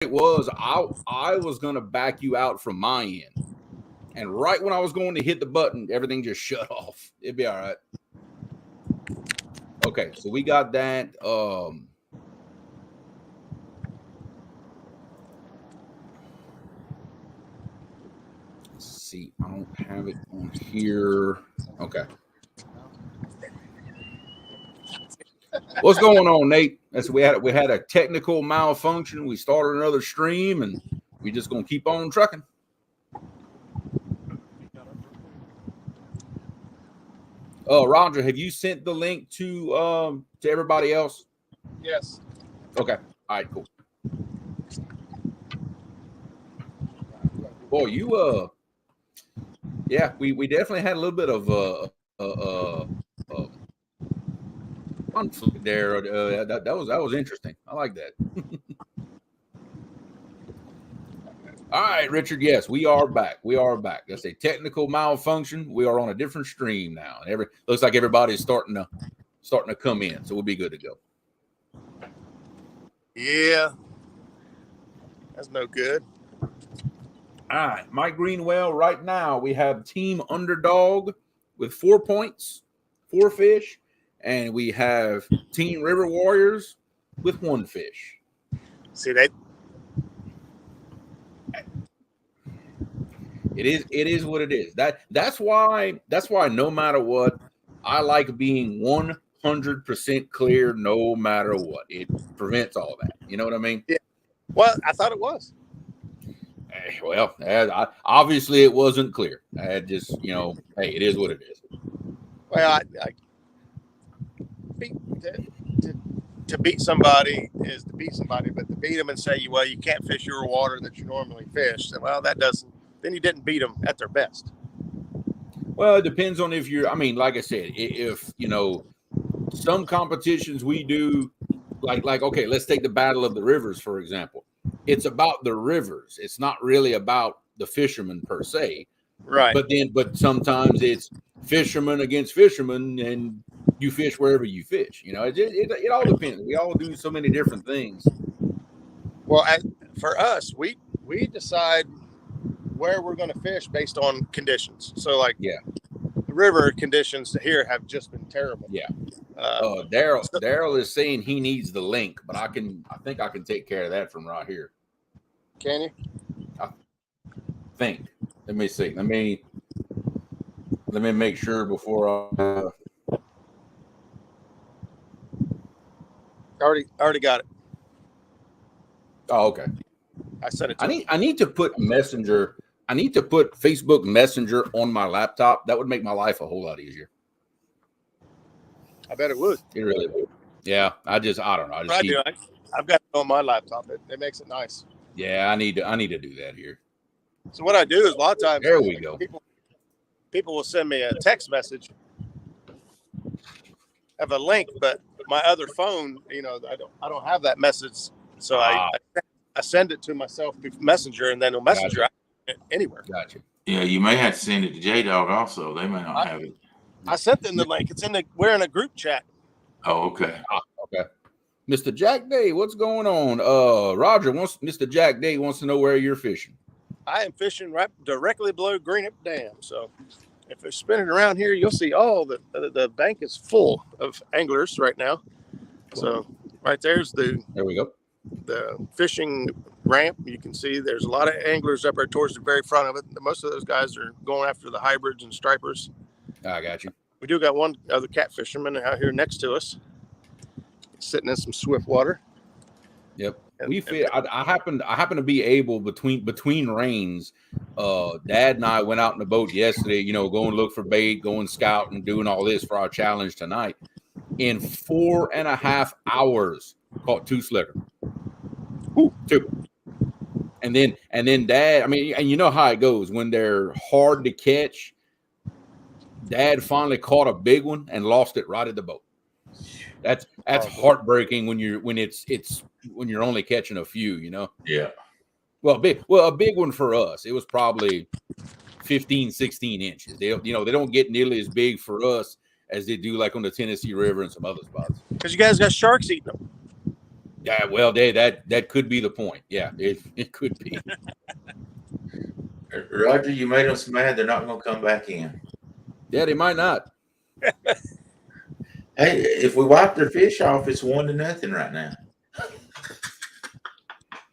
it was, I was gonna back you out from my end, and right when I was going to hit the button, everything just shut off. It'd be all right. Okay, so we got that. Let's see, I don't have it on here. Okay. What's going on, Nate? We had a technical malfunction. We started another stream, and we just gonna keep on trucking. Roger, have you sent the link to everybody else? Yes. Okay. All right. Cool. Boy, you yeah, we definitely had a little bit of conflict there. That was interesting. I like that. All right, Richard. Yes, we are back. We are back. That's a technical malfunction. We are on a different stream now. Looks like everybody's starting to come in, so we'll be good to go. Yeah, that's no good. All right, Mike Greenwell. Right now, we have Team Underdog with 4 points, 4 fish, and we have Team River Warriors with 1 fish. See that? It is what it is. That's why no matter what, I like being 100% clear no matter what. It prevents all that. You know what I mean? Yeah. Well, I thought it was. Well, obviously it wasn't clear. I just, hey, it is what it is. Well, to beat somebody is to beat somebody, but to beat them and say, well, you can't fish your water that you normally fish, well, that doesn't. Then you didn't beat them at their best. Well, it depends on if you're. I mean, like I said, if some competitions we do, like okay, let's take the Battle of the Rivers for example. It's about the rivers. It's not really about the fishermen per se, right? But sometimes it's fishermen against fishermen, and you fish wherever you fish. It all depends. We all do so many different things. Well, for us, we decide where we're going to fish based on conditions. So, the river conditions here have just been terrible. Yeah. Daryl is saying he needs the link, but I think I can take care of that from right here. Can you? I think. Let me see. Let me make sure before I. Already got it. Oh, okay. I sent it to I need to put Messenger. I need to put Facebook Messenger on my laptop. That would make my life a whole lot easier. I bet it would. It really would. Yeah, I don't know. I've got it on my laptop. It makes it nice. Yeah, I need to do that here. So what I do is a lot of times there we go. People will send me a text message of a link, but my other phone, I don't have that message, so I send it to myself through Messenger, and then on Messenger anywhere. Gotcha. Yeah, you may have to send it to J-Dog also. They may not have it. I sent them the link. We're in a group chat. Oh, okay. Okay. Mr. Jack Day, what's going on? Mr. Jack Day wants to know where you're fishing. I am fishing right directly below Greenup Dam. So if they're spinning around here, you'll see the bank is full of anglers right now. So right there we go. The fishing ramp. You can see there's a lot of anglers up there towards the very front of it. Most of those guys are going after the hybrids and stripers. I got you. We do got one other cat fisherman out here next to us, sitting in some swift water. Yep. I happen to be able between rains. Dad and I went out in the boat yesterday, going to look for bait, going scouting, doing all this for our challenge tonight. In 4.5 hours, caught 2 slicker. Ooh, 2. And then Dad, and you know how it goes when they're hard to catch. Dad finally caught a big one and lost it right at the boat. That's heartbreaking when you're only catching a few, Yeah. Well, a big one for us. It was probably 15, 16 inches. They don't get nearly as big for us as they do like on the Tennessee River and some other spots. Because you guys got sharks eating them. Yeah, well, that could be the point. Yeah, it could be. Roger, you made them so mad they're not going to come back in. Yeah, they might not. Hey, if we wipe their fish off, it's 1-0 right now.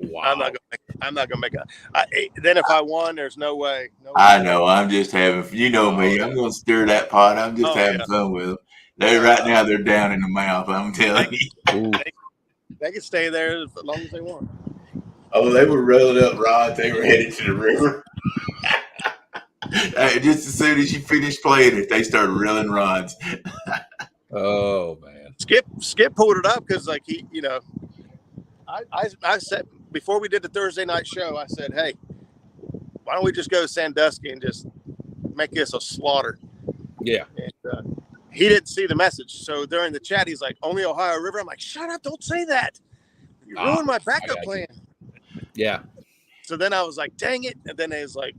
Wow. I'm not gonna make a. Then if I won, there's no way. I know. I'm just having. You know me. I'm going to stir that pot. I'm just having fun with them. Right now they're down in the mouth. I'm telling you. They can stay there as long as they want. Oh, they were rolling up rods. They were headed to the river. Just as soon as you finished playing it, they started reeling rods. Oh man. Skip pulled it up because like he, I said before we did the Thursday night show, I said, hey, why don't we just go to Sandusky and just make this a slaughter? Yeah. And he didn't see the message. So during the chat, he's like, only Ohio River. I'm like, shut up, don't say that. You ruined my backup plan. Yeah. So then I was like, dang it. And then it was like,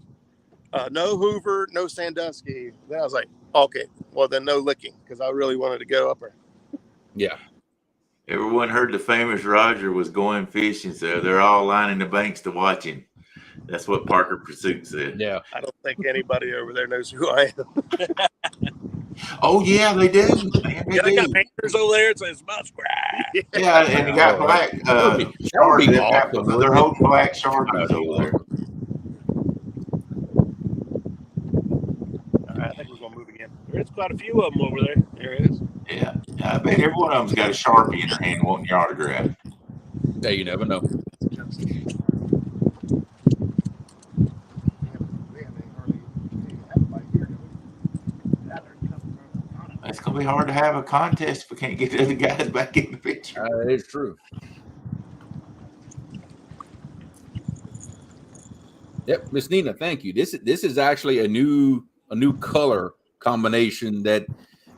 no Hoover, no Sandusky. Then I was like, okay, well then no licking because I really wanted to go up there. Yeah. Everyone heard the famous Roger was going fishing, so they're all lining the banks to watch him. That's what Parker Pursuit said. Yeah. I don't think anybody over there knows who I am. Oh yeah, they do. Man, they I got pictures over there. It says muskrat. Yeah, and you got black sharks. They're holding black sharkies over there. I think we're gonna move again. There's quite a few of them over there. There it is. Yeah, I bet every one of them's got a Sharpie in their hand wanting your autograph. Yeah, you never know. It's gonna be hard to have a contest if we can't get the other guys back in the picture. It's true. Yep, Miss Nina, thank you. This is actually a new color combination that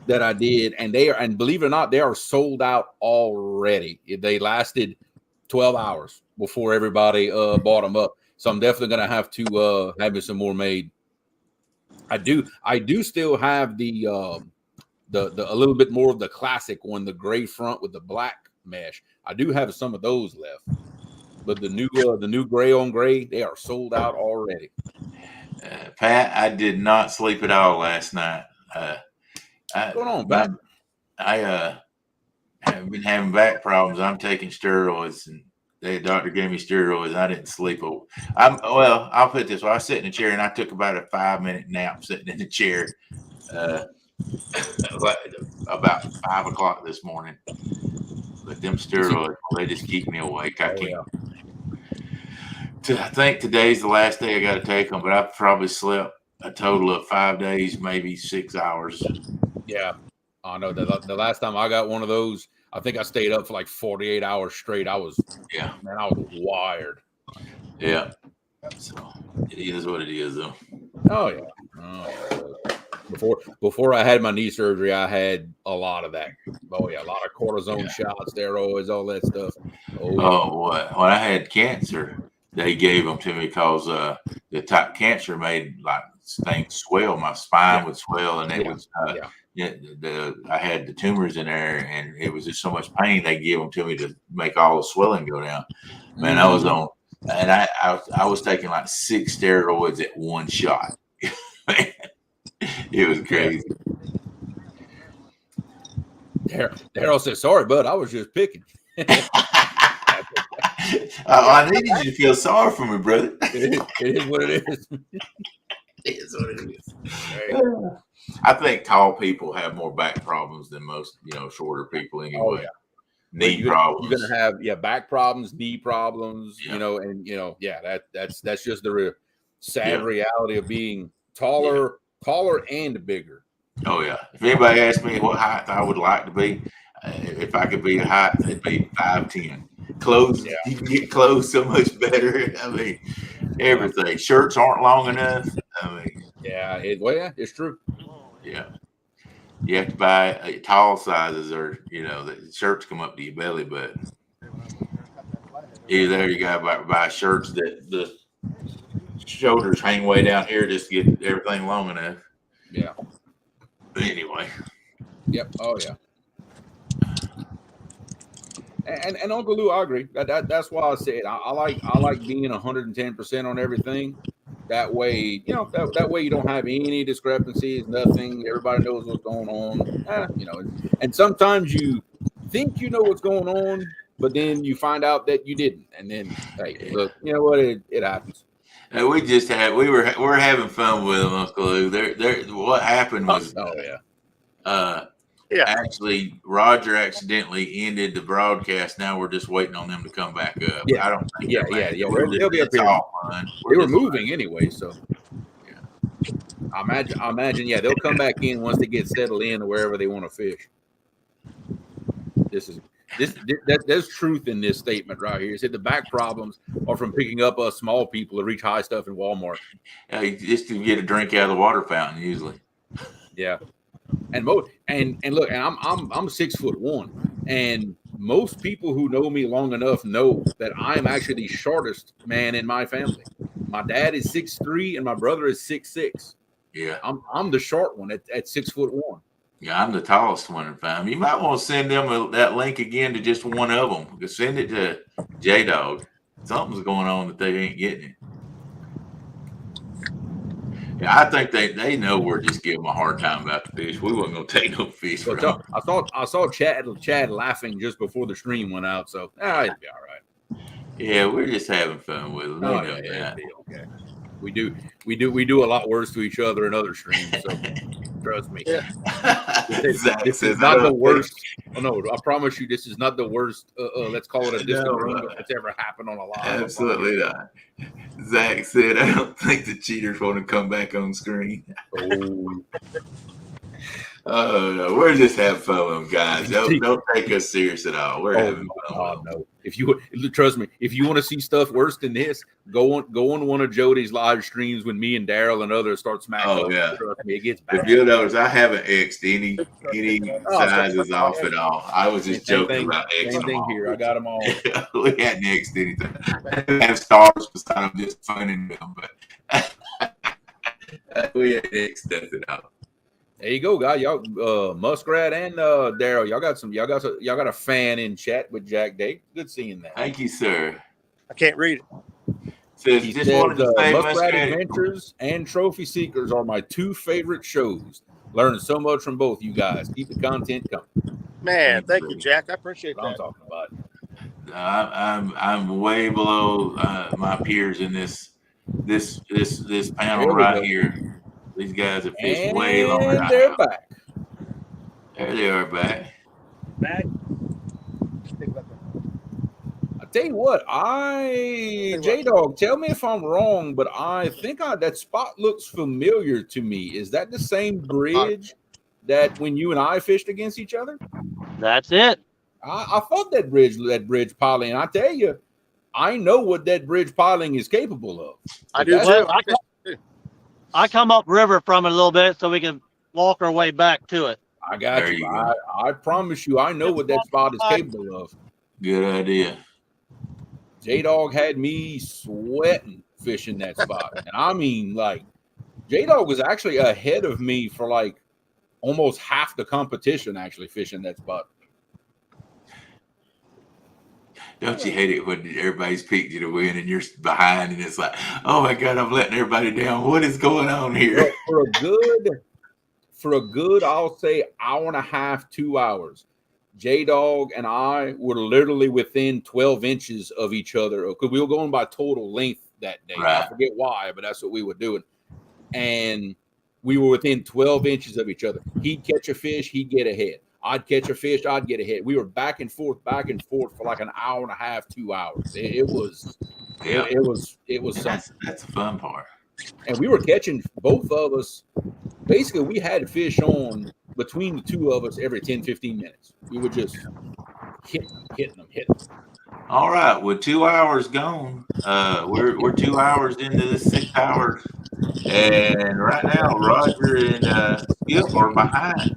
I did, and believe it or not, they are sold out already. They lasted 12 hours before everybody bought them up. So I'm definitely gonna have to have me some more made. I do still have the a little bit more of the classic one, the gray front with the black mesh. I do have some of those left, but the new gray on gray, they are sold out already. Pat, I did not sleep at all last night. What's going on, Pat? I have been having back problems. I'm taking steroids, and the doctor gave me steroids. I didn't sleep. I'll put it this way: I sit in a chair, and I took about a 5-minute nap sitting in the chair. About 5 o'clock this morning, but them steroids, they just keep me awake. I can't. I think today's the last day I got to take them, but I've probably slept a total of 5 days, maybe 6 hours. Yeah, I know that the last time I got one of those, I think I stayed up for like 48 hours straight. I was wired. Yeah, so it is what it is, though. Oh yeah. Before I had my knee surgery, I had a lot of that. Oh yeah, a lot of cortisone shots, steroids, all that stuff. When I had cancer, they gave them to me because the type cancer made like things swell. My spine would swell, and it was I had the tumors in there, and it was just so much pain. They gave them to me to make all the swelling go down. Man, I was on, and I was taking like 6 steroids at one shot. It was crazy. Daryl said, "Sorry, bud, I was just picking." I needed you to feel sorry for me, brother. It is what it is. It is what it is. I think tall people have more back problems than most, shorter people anyway. Oh, yeah. Knee problems. You're gonna have back problems, knee problems, that's just the sad reality of being taller and bigger. Oh yeah. If anybody asks me what height I would like to be, if I could be a height, it'd be 5'10". Clothes, you can get clothes so much better. I mean, everything. Shirts aren't long enough. I mean, it's true. Yeah. You have to buy tall sizes, or the shirts come up to your belly button. Either you gotta buy shirts that the shoulders hang way down here just to get everything long enough. Yeah. But anyway. Yep. Oh yeah. And Uncle Lou, I agree. That's why I said I like being 110% on everything. That way, that way you don't have any discrepancies, nothing. Everybody knows what's going on. And sometimes you think you know what's going on, but then you find out that you didn't. And then, hey, look, you know what? It happens. We're having fun with them, Uncle Lou. What happened was, actually, Roger accidentally ended the broadcast. Now we're just waiting on them to come back up. Yeah. I don't think They'll be up here. They were moving anyway, so yeah. I imagine, they'll come back in once they get settled in to wherever they want to fish. There's truth in this statement right here. It said the back problems are from picking up us small people to reach high stuff in Walmart. Just to get a drink out of the water fountain, usually. Yeah. And look, and I'm 6'1", and most people who know me long enough know that I'm actually the shortest man in my family. My dad is 6'3" and my brother is 6'6". Yeah, I'm the short one at 6'1". Yeah, I'm the tallest one in family. You might want to send them that link again to just one of them. Send it to J-Dog. Something's going on that they ain't getting it. Yeah, I think they know we're just giving them a hard time about the fish. We wasn't gonna take no fish. I saw Chad laughing just before the stream went out, so it'd be all right. Yeah, we're just having fun with them. Okay. We do a lot worse to each other in other streams, so trust me. Yeah. This is not the worst. Oh no, I promise you, this is not the worst. Let's call it a disagreement that's ever happened on a live. Absolutely not. Zach said, "I don't think the cheaters want to come back on screen." Oh no, we're just having fun with them, guys. Don't take us serious at all. We're having fun. Oh no! If you trust me, if you want to see stuff worse than this, go on one of Jody's live streams when me and Daryl and others start smacking. Oh yeah, trust me, it gets bad. If you'll notice, I haven't X'd any sizes off at all. I was just joking about X'ing. Same thing here. I got them all. We hadn't X'd anything. I have stars because I'm just funning them, but we hadn't X'd nothing out. There you go, guys. Y'all, Muskrat and Daryl, y'all got a fan in chat with Jack Day. Good seeing that. Thank you, sir. I can't read it. He says, Muskrat Adventures and Trophy Seekers are my two favorite shows. Learned so much from both you guys. Keep the content coming. Man, thank you, Jack. I appreciate that. I'm talking about. I'm way below my peers in this panel right here. These guys have fished way longer than I they're have. back. There they are back. Back. I tell you what, J-Dog, tell me if I'm wrong, but I think that spot looks familiar to me. Is that the same bridge that when you and I fished against each other? That's it. I thought that bridge piling. I tell you, I know what that bridge piling is capable of. I do too. I come up river from it a little bit so we can walk our way back to it. I got you. I promise you, I know what that spot is capable of. Good idea. J-Dog had me sweating fishing that spot. And I mean, like, J-Dog was actually ahead of me for like almost half the competition actually fishing that spot. Don't you hate it when everybody's picked you to win and you're behind and it's like, oh my God, I'm letting everybody down. What is going on here? For a good, I'll say hour and a half, 2 hours. J-Dog and I were literally within 12 inches of each other because we were going by total length that day. Right. I forget why, but that's what we were doing. And we were within 12 inches of each other. He'd catch a fish, he'd get ahead. I'd catch a fish, I'd get ahead. We were back and forth for like an hour and a half, 2 hours. It was something. That's the fun part. And we were catching both of us. Basically, we had fish on between the two of us every 10, 15 minutes. We were just hitting them. All right, with 2 hours gone, we're 2 hours into this 6 hours, and right now Roger and Skip are behind.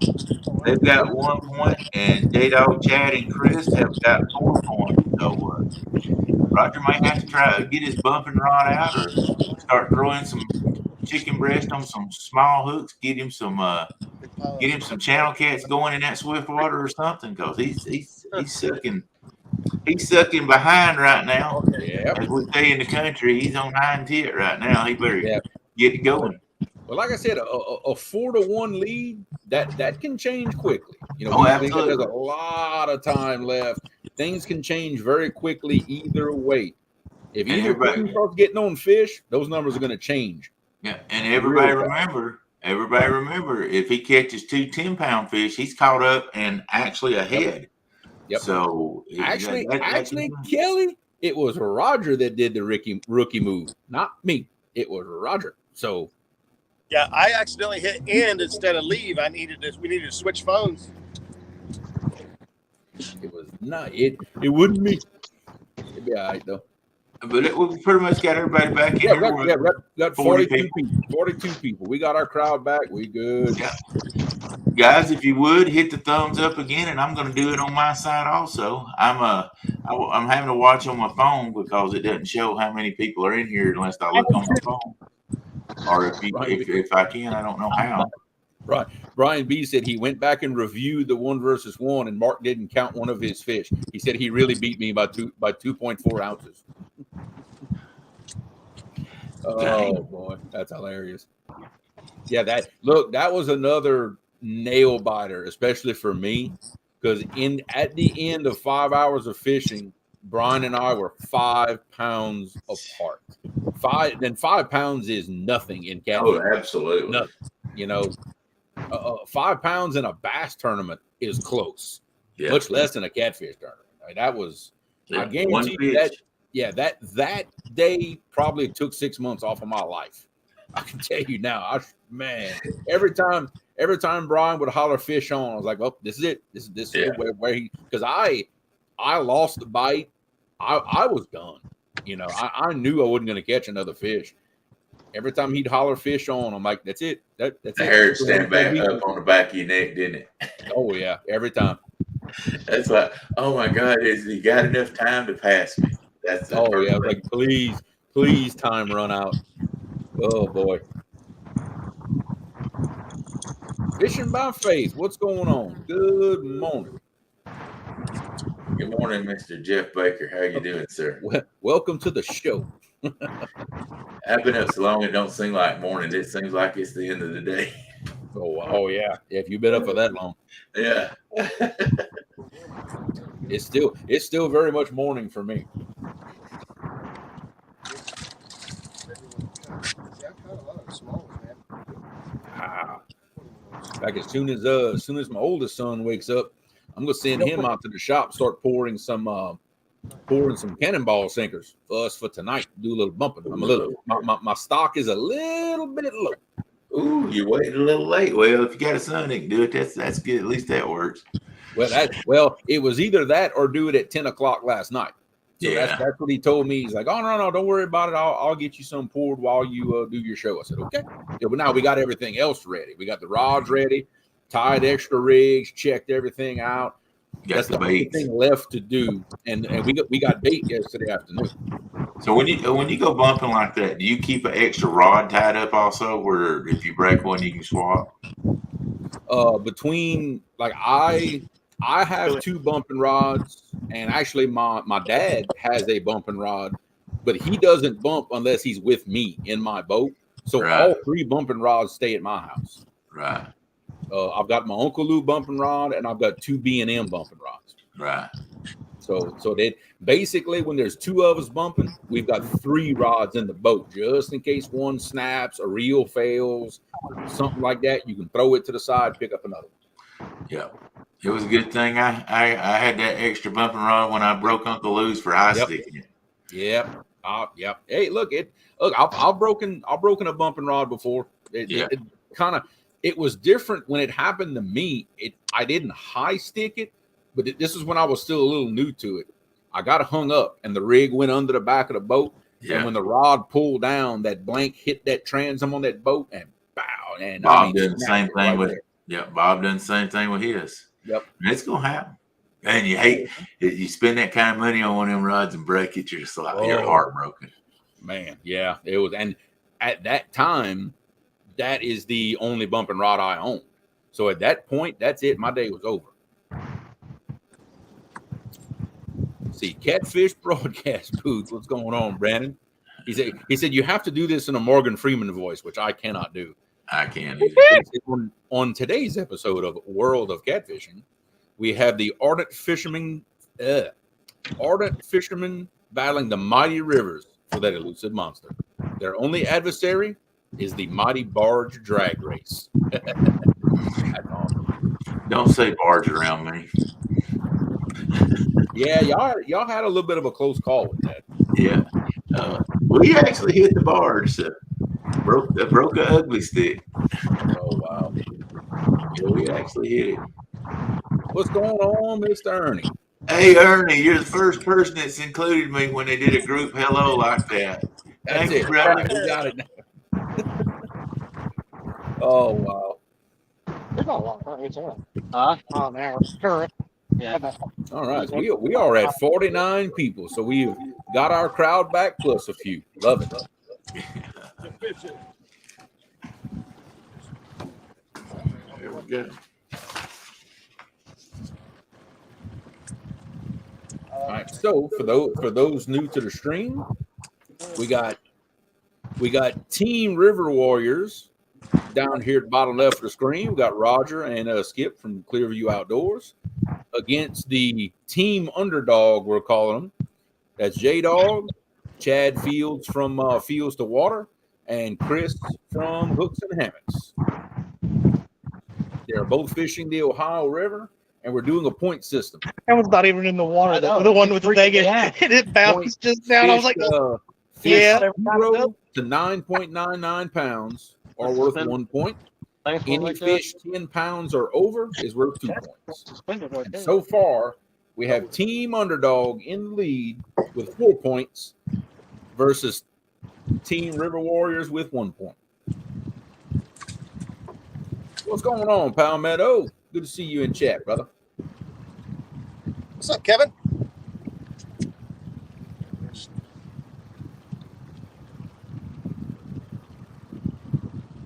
They've got 1 point, and J-Dog, Chad, and Chris have got 4 points. So Roger might have to try to get his bumping rod out or start throwing some chicken breast on some small hooks. Get him some channel cats going in that swift water or something, because he's sucking he's sucking behind right now. Yeah. As we say in the country, he's on 9-tit right now. He better get it going. Well, like I said, a 4-1 lead that can change quickly. You know, there's a lot of time left. Things can change very quickly either way. If either team starts getting on fish, those numbers are going to change. Yeah, and everybody remember, if he catches 2 10-pound fish, he's caught up and actually ahead. Yep. So actually, Kelly, it was Roger that did the rookie move, not me. It was Roger. So. Yeah, I accidentally hit end instead of leave. We needed to switch phones. It was not it wouldn't me. It'd be all right though. But we pretty much got everybody back in here. Got 42 people. 42 people. We got our crowd back. We good. Yeah. Guys, if you would hit the thumbs up again, and I'm going to do it on my side also. I'm having to watch on my phone because it doesn't show how many people are in here unless I look on my phone. Or if I can, I don't know how. Right. Brian B said he went back and reviewed the 1 versus 1, and Mark didn't count one of his fish. He said he really beat me by 2.4 ounces. Oh boy, that's hilarious. Yeah, that was another nail biter, especially for me, because at the end of 5 hours of fishing, Brian and I were 5 pounds apart. 5 pounds is nothing in catfish. Oh, absolutely. Nothing. You know, 5 pounds in a bass tournament is close. Yeah. Much less than a catfish tournament. That was, I guarantee you that. Yeah, that day probably took 6 months off of my life. I can tell you now. Every time Brian would holler fish on, I was like, "Oh, this is it. This is where he." Because I lost the bite. I was done. You know, I knew I wasn't going to catch another fish. Every time he'd holler fish on, I'm like, "That's it. That's it." The hair stand back up on the back of your neck, didn't it? Oh yeah, every time. That's like, oh my God, has he got enough time to pass me? That's yeah. I was like, please, time run out. Oh boy. Fishing by Faith. What's going on? Good morning. Good morning, Mr. Jeff Baker. How are you doing, sir? Welcome to the show. I've been up so long it don't seem like morning. It seems like it's the end of the day. Oh yeah. If you've been up for that long. Yeah. It's still very much morning for me. Like as soon as my oldest son wakes up, I'm gonna send him out to the shop, start pouring some cannonball sinkers for us for tonight. Do a little bumping. My stock is a little bit low. Ooh, you're waiting a little late. Well, if you got a son that can do it, that's good. At least that works. Well, it was either that or do it at 10 o'clock last night. So that's what he told me. He's like, "Oh no, don't worry about it. I'll get you some poured while you do your show." I said, "Okay." Yeah, but now we got everything else ready. We got the rods ready, tied extra rigs, checked everything out. That's the only thing left to do, and we got bait yesterday afternoon. So when you go bumping like that, do you keep an extra rod tied up also, where if you break one, you can swap? Between like I have 2 bumping rods, and actually my dad has a bumping rod, but he doesn't bump unless he's with me in my boat. So all 3 bumping rods stay at my house. Right. I've got my Uncle Lou bumping rod, and I've got 2 B&M bumping rods. Right. So that basically when there's 2 of us bumping, we've got 3 rods in the boat just in case one snaps, a reel fails, something like that. You can throw it to the side, pick up another one. Yeah. It was a good thing I had that extra bumping rod when I broke Uncle Lou's for ice sticking it. Yep. Yep. Hey, look, I've broken a bumping rod before. It was different when it happened to me. I didn't high stick it, but this is when I was still a little new to it. I got hung up, and the rig went under the back of the boat. Yeah. And when the rod pulled down, that blank hit that transom on that boat, and bow. And Bob did the same thing with. Yeah, Bob done the same thing with his. Yep. And it's gonna happen. And you hate you spend that kind of money on one of them rods and break it, you're just like you're heartbroken. Man, yeah, it was. And at that time, that is the only bumping rod I owned. So at that point, that's it. My day was over. see, Catfish Broadcast Booth. What's going on, Brandon? He said you have to do this in a Morgan Freeman voice, which I cannot do. I can't either. On today's episode of World of Catfishing, we have the ardent fishermen battling the mighty rivers for that elusive monster. Their only adversary is the mighty barge drag race. That's awesome. Don't say barge around me. Yeah, y'all had a little bit of a close call with that. Yeah. We actually hit the barge. So broke a ugly stick. Oh, wow. Yeah, we actually hit it. What's going on, Mr. Ernie? Hey, Ernie, you're the first person that's included me when they did a group hello like that. That's it. Right. We got it now. Oh, wow. It's not long. It's on. On our current. Yeah. All right. So we are at 49 people. So we've got our crowd back plus a few. Love it. There we go. All right. So for those new to the stream, we got Team River Warriors down here at the bottom left of the screen. We got Roger and Skip from Clearview Outdoors against the Team Underdog, we're calling them. That's J-Dog, Chad Fields from Fields to Water, and Chris from Hooks and Hammocks. They're both fishing the Ohio River, and we're doing a point system. That was not even in the water. The one with the negative, and it bounced just down. I was like, fish 0 to 9.99 pounds are worth 1 point. Any fish 10 pounds or over is worth 2 points. And so far, we have Team Underdog in the lead with 4 points versus Team River Warriors with 1 point. What's going on, Palmetto? Good to see you in chat, brother. What's up, Kevin?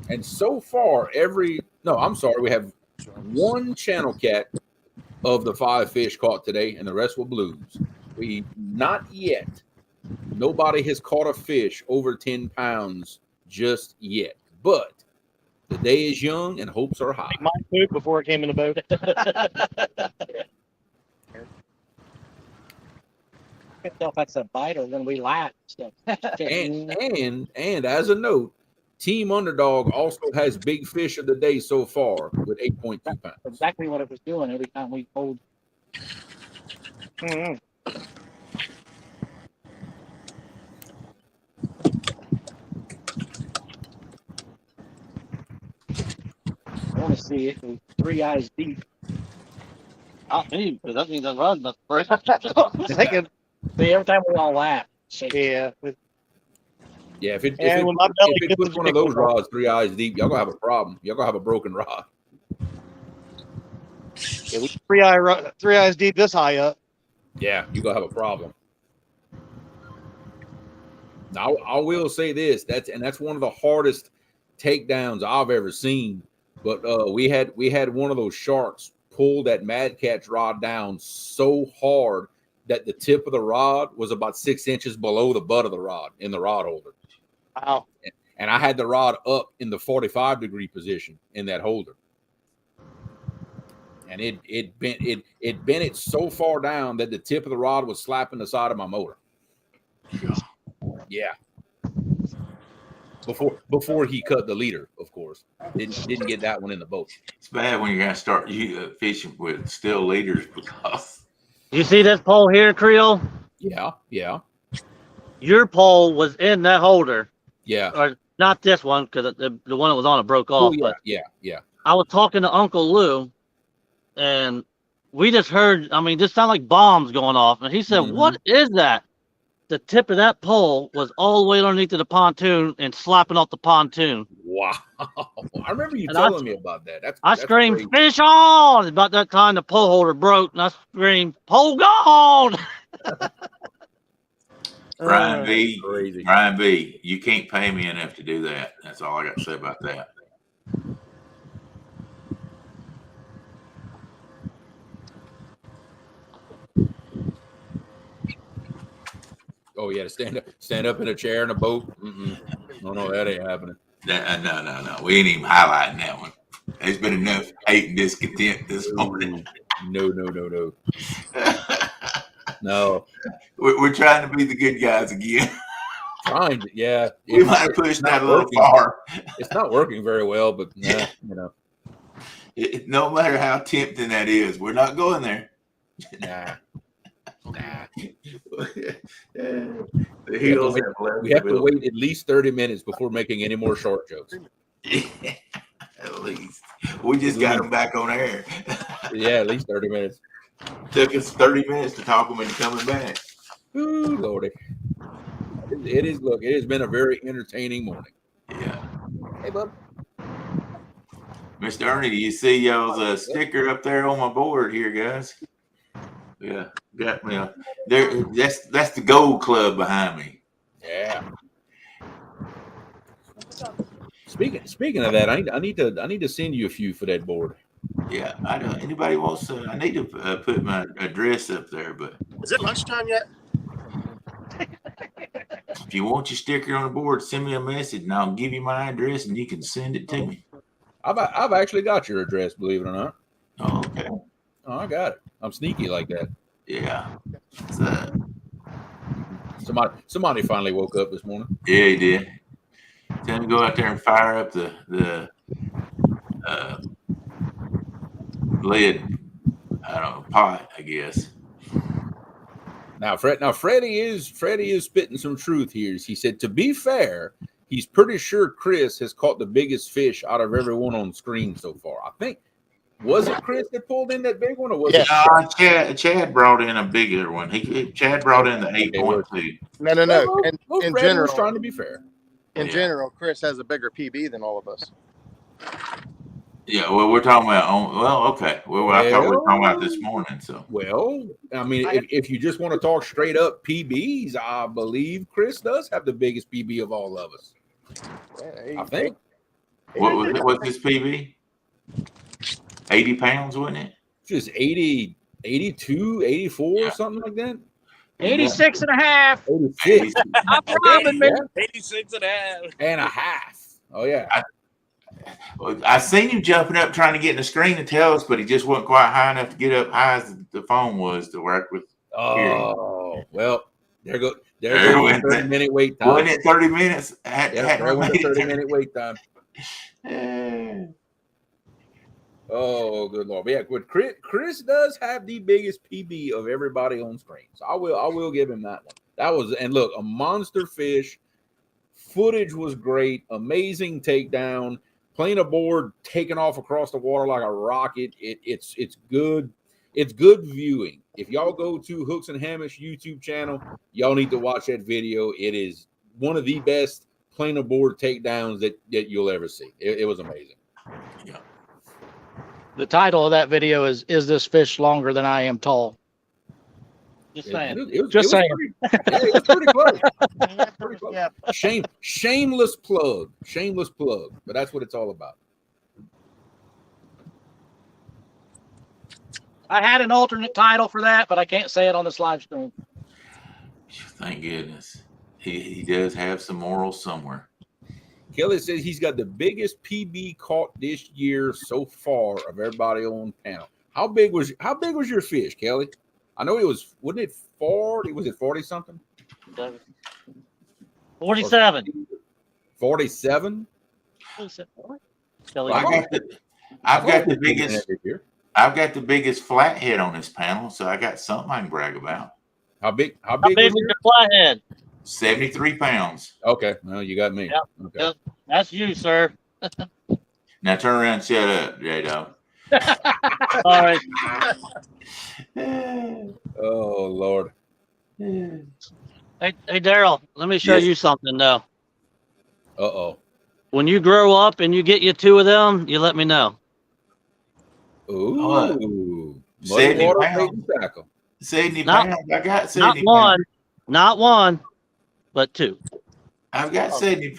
And so far, we have one channel cat of the 5 fish caught today, and the rest were blues. Nobody has caught a fish over 10 pounds just yet. But the day is young and hopes are high. My food before it came in the boat. I can tell if that's a bite or then we laugh. and as a note, Team Underdog also has big fish of the day so far with 8.2 pounds. Exactly what it was doing every time we pulled. Mm-hmm. I want to see it with 3 eyes deep. Not me, because that means I run the first. See, every time we all laugh. Yeah. Yeah, if it puts one of those rods 3 eyes deep, y'all gonna have a problem. Y'all gonna have a broken rod. Yeah, we 3 eyes deep this high up. Yeah, you're gonna have a problem. Now I will say this, that's one of the hardest takedowns I've ever seen. But we had one of those sharks pull that Mad Catch rod down so hard that the tip of the rod was about 6 inches below the butt of the rod in the rod holder. Wow. And I had the rod up in the 45-degree position in that holder. And it bent it so far down that the tip of the rod was slapping the side of my motor. Yeah. Before he cut the leader, of course. Didn't get that one in the boat. It's bad when you're going to start fishing with still leaders because. You see this pole here, Creole? Yeah. Your pole was in that holder. Yeah. Or not this one, because the one that was on it broke off. Yeah, but yeah. I was talking to Uncle Lou, and we just heard, this sounded like bombs going off. And he said, What is that? The tip of that pole was all the way underneath of the pontoon and slapping off the pontoon. Wow. I remember you telling me about that. I screamed, crazy. Fish on! About that time, the pole holder broke, and I screamed, pole gone! Brian B, you can't pay me enough to do that. That's all I got to say about that. Oh yeah, to stand up in a chair in a boat. No, that ain't happening. No. We ain't even highlighting that one. There's been enough hate and discontent this morning. No. No. We're trying to be the good guys again. Trying to, yeah. We might have pushed that a little far. It's not working very well, but you know. No matter how tempting that is, we're not going there. Nah. The heels we have to wait at least 30 minutes before making any more short jokes. At least. We just got them back on air. Yeah, at least 30 minutes. Took us 30 minutes to talk them into coming back. Ooh, Lordy. It has been a very entertaining morning. Yeah. Hey, bud. Mr. Ernie, do you see y'all's sticker up there on my board here, guys? Yeah, got me. There, that's the Gold Club behind me. Yeah. Speaking of that, I need to send you a few for that board. Yeah, I don't. Anybody wants to? I need to put my address up there, but is it lunchtime yet? If you want your sticker on the board, send me a message and I'll give you my address and you can send it to me. I've actually got your address, believe it or not. Oh, okay. Oh, I got it. I'm sneaky like that. Yeah. Somebody finally woke up this morning. Yeah, he did. Tell him to go out there and fire up the lead, I don't know, pot, I guess. Now Freddie is spitting some truth here. He said, to be fair, he's pretty sure Chris has caught the biggest fish out of everyone on screen so far. I think, was it Chris that pulled in that big one, or was it Chad brought in a bigger one. Chad brought in the 8.2. No. In Freddie general, was trying to be fair. In general, Chris has a bigger PB than all of us. Yeah, well, we're talking about okay. Well, I thought we were talking about this morning. So, well, I mean, if you just want to talk straight up PBs, I believe Chris does have the biggest PB of all of us. I think. What's his PB? 80 pounds, wasn't it? Just 80, 82, 84, something like that. 86 and a half. 86. I'm robbing, man. 86 and a half. Oh, yeah. I seen him jumping up trying to get in the screen to tell us, but he just wasn't quite high enough to get up high as the phone was to work with. Oh, well, there goes 30-minute wait time. Wasn't it 30 minutes? There went a 30-minute wait time. Oh, good Lord. But yeah, but Chris does have the biggest PB of everybody on screen. So I will give him that one. That was, and look, a monster fish. Footage was great. Amazing takedown. Playing a board, taking off across the water like a rocket. It's good. It's good viewing. If y'all go to Hooks and Hamish YouTube channel, y'all need to watch that video. It is one of the best playing a board takedowns that you'll ever see. It was amazing. Yeah. The title of that video is this fish longer than I am tall? Just saying. It was pretty close. Pretty close. Yeah. Shameless plug. But that's what it's all about. I had an alternate title for that, but I can't say it on this live stream. Thank goodness. He does have some morals somewhere. Kelly says he's got the biggest PB caught this year so far of everybody on panel. How big was your fish, Kelly? I know wasn't it 40? Was it 40 something? 47. 47? Well, I've got the biggest flathead on this panel, so I got something I can brag about. How big was your flathead? 73 pounds. Okay, well, you got me. Yep. Okay. Yep. That's you, sir. Now turn around and shut up, J-Dog. All right. Oh, Lord. Hey, Daryl, let me show you something, though. Uh-oh. When you grow up and you get you two of them, you let me know. Ooh. 70 water pounds. tackle. 70 pounds. I got 70 Not one, but two. I've got 70.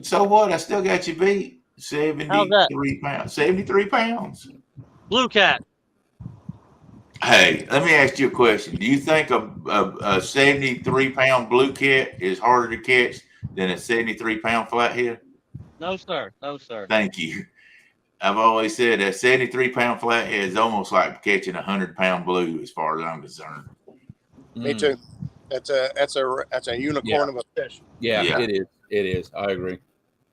So what? I still got you beat. 73 pounds. 73 pounds. Blue cat. Hey, let me ask you a question. Do you think a 73-pound blue cat is harder to catch than a 73-pound flathead? No, sir. No, sir. Thank you. I've always said that 73-pound flathead is almost like catching a 100-pound blue, as far as I'm concerned. Me too. That's a unicorn of a fish. Yeah, it is. It is. I agree.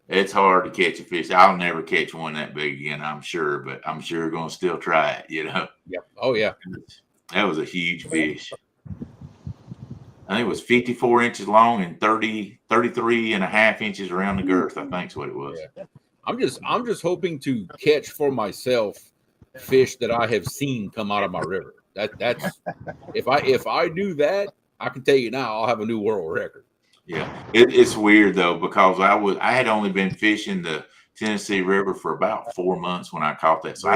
It's hard to catch a fish. I'll never catch one that big again, I'm sure, but I'm sure going to still try it, you know? Yep. Oh, yeah. That was a huge fish. I think it was 54 inches long and 33 and a half inches around the girth, I think is what it was. Yeah. I'm just hoping to catch for myself fish that I have seen come out of my river. That's if I do that, I can tell you now I'll have a new world record. Yeah, it's weird though, because I had only been fishing the Tennessee River for about 4 months when I caught that. So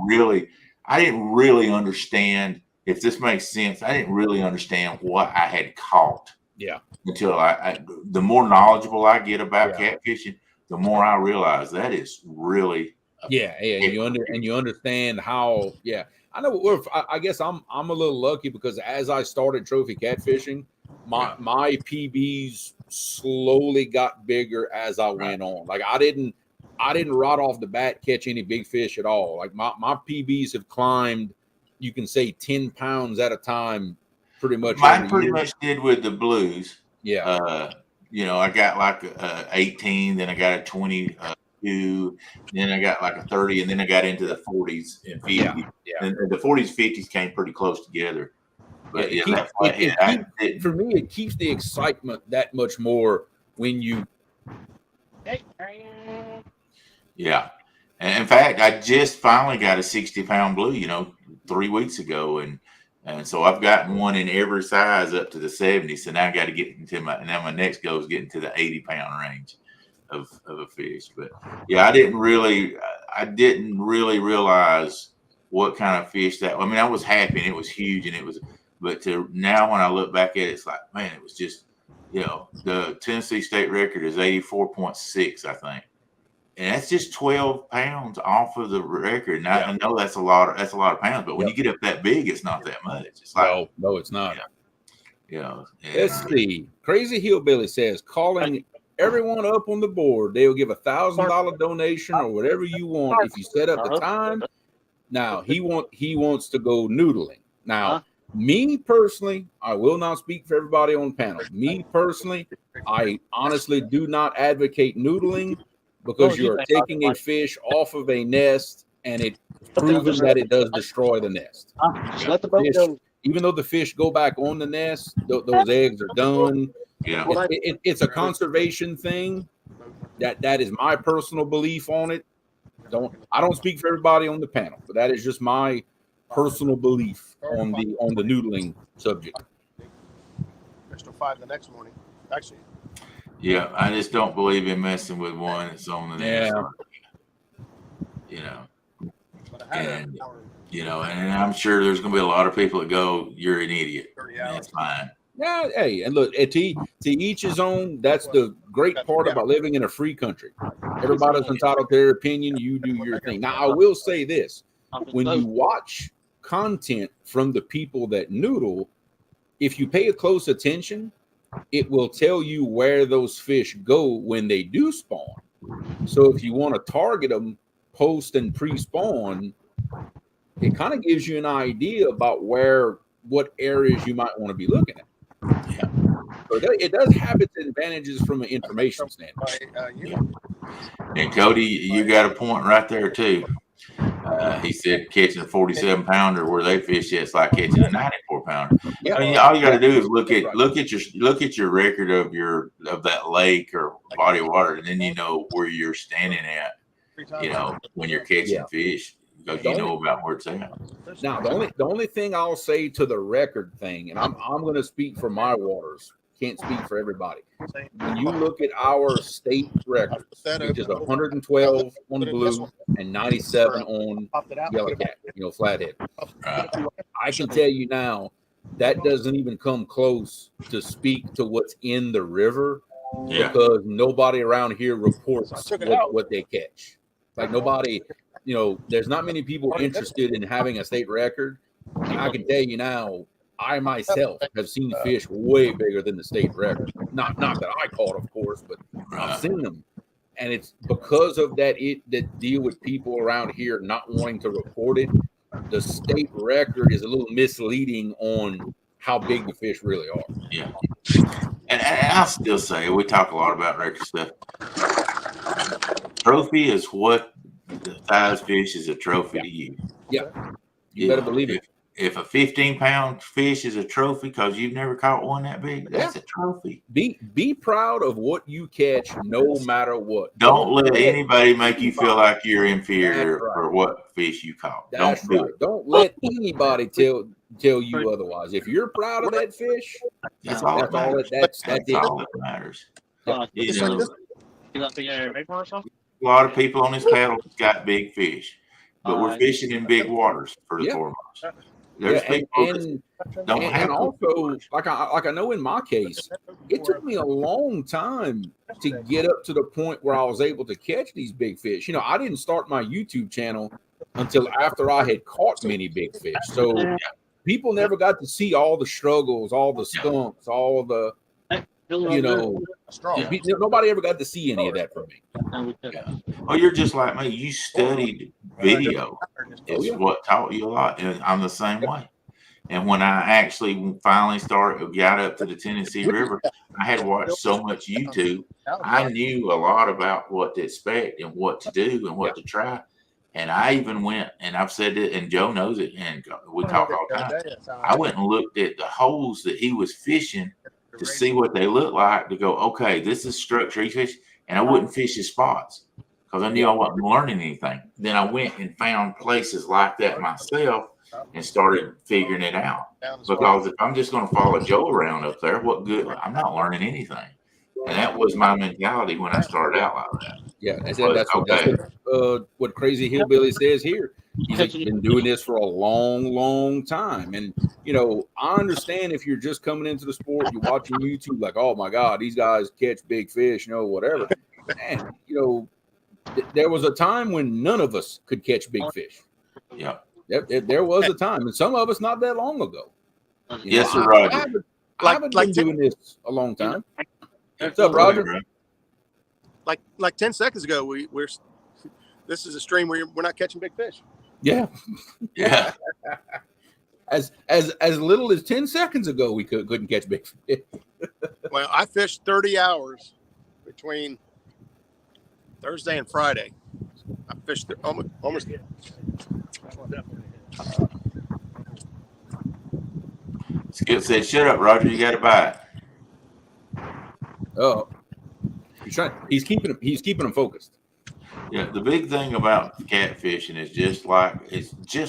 really? I didn't really understand, if this makes sense. I didn't really understand what I had caught. Yeah. Until the more knowledgeable I get about catfishing, the more I realize that is really and you understand how. Yeah, I know. I guess I'm a little lucky because as I started trophy catfishing, my PBs slowly got bigger as I went on. Like I didn't right off the bat catch any big fish at all. Like my PBs have climbed, you can say 10 pounds at a time, pretty much. Mine pretty much did with the blues. Yeah. You know, I got like 18, then I got a 22, then I got like a 30, and then I got into the 40s and 50s. Yeah. And the 40s, 50s came pretty close together. But for me, it keeps the excitement that much more when you. Yeah. And in fact, I just finally got a 60-pound blue, 3 weeks ago. And so I've gotten one in every size up to the 70. So now I got to get into my next goal is getting to the 80-pound range of a fish. But yeah, I didn't really realize what kind of fish that. I mean, I was happy and it was huge but now when I look back at it, it's like, man, it was just, the Tennessee state record is 84.6, I think. And that's just 12 pounds off of the record. Now I know that's a lot of pounds, but when you get up that big, it's not that much. It's like no, it's not. Let's see. Crazy Hillbilly says, calling everyone up on the board. They'll give $1,000 donation or whatever you want if you set up the time. Now he wants to go noodling. Now, me personally, I will not speak for everybody on the panel. Me personally, I honestly do not advocate noodling. Because you are taking a fish off of a nest, and it's proven that it does destroy the nest. Let the boat go. Even though the fish go back on the nest, those eggs are done. Yeah, it's a conservation thing. That is my personal belief on it. I don't speak for everybody on the panel, but that is just my personal belief on the noodling subject. Crystal 5 the next morning, actually. Yeah, I just don't believe in messing with one that's on the nest. And I'm sure there's going to be a lot of people that go, "You're an idiot." That's fine. Yeah, hey, and look, to each his own. That's the great part about living in a free country. Everybody's entitled to their opinion. You do your thing. Now, I will say this: when you watch content from the people that noodle, if you pay close attention, it will tell you where those fish go when they do spawn. So if you want to target them post and pre-spawn, it kind of gives you an idea about what areas you might want to be looking at. Yeah. So it does have its advantages from an information standpoint. And Cody, you got a point right there too. He said catching a 47-pounder where they fish, it's like catching a 94-pounder. Yeah. I mean, all you got to do is look at your record of that lake or body of water, and then you know where you're standing at. When you're catching fish, because you know about where it's at. Now, the only thing I'll say to the record thing, and I'm going to speak for my waters. Can't speak for everybody. When you look at our state records, which is 112 on blue and 97 on yellow cat, flathead. I can tell you now that doesn't even come close to speak to what's in the river because nobody around here reports what they catch. Like nobody, there's not many people interested in having a state record And I can tell you now, I myself have seen fish way bigger than the state record. Not that I caught, of course, but I've seen them. And it's because of that deal with people around here not wanting to report it. The state record is a little misleading on how big the fish really are. Yeah. And I'll still say, we talk a lot about record stuff. Trophy is what the size fish is a trophy to you. Yeah. You better believe it. If a 15-pound fish is a trophy because you've never caught one that big, that's a trophy. Be proud of what you catch, no matter what. Don't let anybody make you feel like you're inferior for what fish you caught. That's Don't do right. it. Don't let anybody tell you otherwise. If you're proud of that fish, that's all that matters. That's all that matters. You know, A a lot of people on this paddle got big fish, but we're fishing in big waters for the foremost. There's people that don't have. And also, like I know in my case, it took me a long time to get up to the point where I was able to catch these big fish. You know, I didn't start my YouTube channel until after I had caught many big fish. So people never got to see all the struggles, all the stumps, all the, you know, nobody ever got to see any of that from me. Oh, you're just like me. You studied video. It's what taught you a lot. And I'm the same way. And when I actually finally got up to the Tennessee River, I had watched so much YouTube. I knew a lot about what to expect and what to do and what to try. And I even went, and I've said it, and Joe knows it, and we talk all the time. I went and looked at the holes that he was fishing to see what they look like, to go, okay, this is structure he fished, and I wouldn't fish his spots because I knew I wasn't learning anything. Then I went and found places like that myself and started figuring it out. Because if I'm just going to follow Joe around up there, what good? I'm not learning anything. And that was my mentality when I started out like that. Yeah, that's what Crazy Hillbilly says here. He's been doing this for a long, long time. And, you know, I understand if you're just coming into the sport, you're watching YouTube like, oh, my God, these guys catch big fish, you know, whatever. And, you know, there was a time when none of us could catch big fish. Yeah. There was a time, and some of us not that long ago. Yes, sir, Roger. I've been doing this a long time. What's up, Roger? Like 10 seconds ago, we're this is a stream where we're not catching big fish. Yeah. Yeah. As little as 10 seconds ago, we couldn't catch big fish. Well, I fished 30 hours between Thursday and Friday. I fished almost. Skip said, "Shut up, Roger. You got to buy it." Oh, he's keeping them focused. Yeah, the big thing about catfishing is just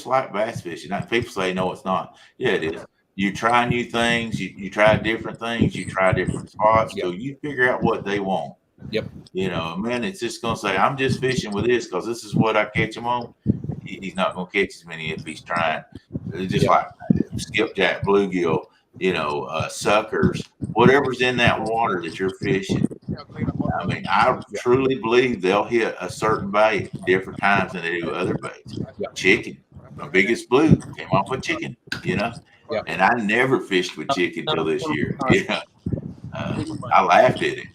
like bass fishing. Now, people say no, it's not. Yeah, it is. You try new things. You try different things. You try different spots. So you figure out what they want. Yep. You know, man, it's just gonna say, I'm just fishing with this because this is what I catch him on. He's not gonna catch as many if he's trying. It's just like skipjack, bluegill, you know, suckers, whatever's in that water that you're fishing. I mean, I truly believe they'll hit a certain bait different times than they do other baits. Chicken, my biggest blue came off with chicken, you know, and I never fished with chicken till this year. You know, I laughed at it,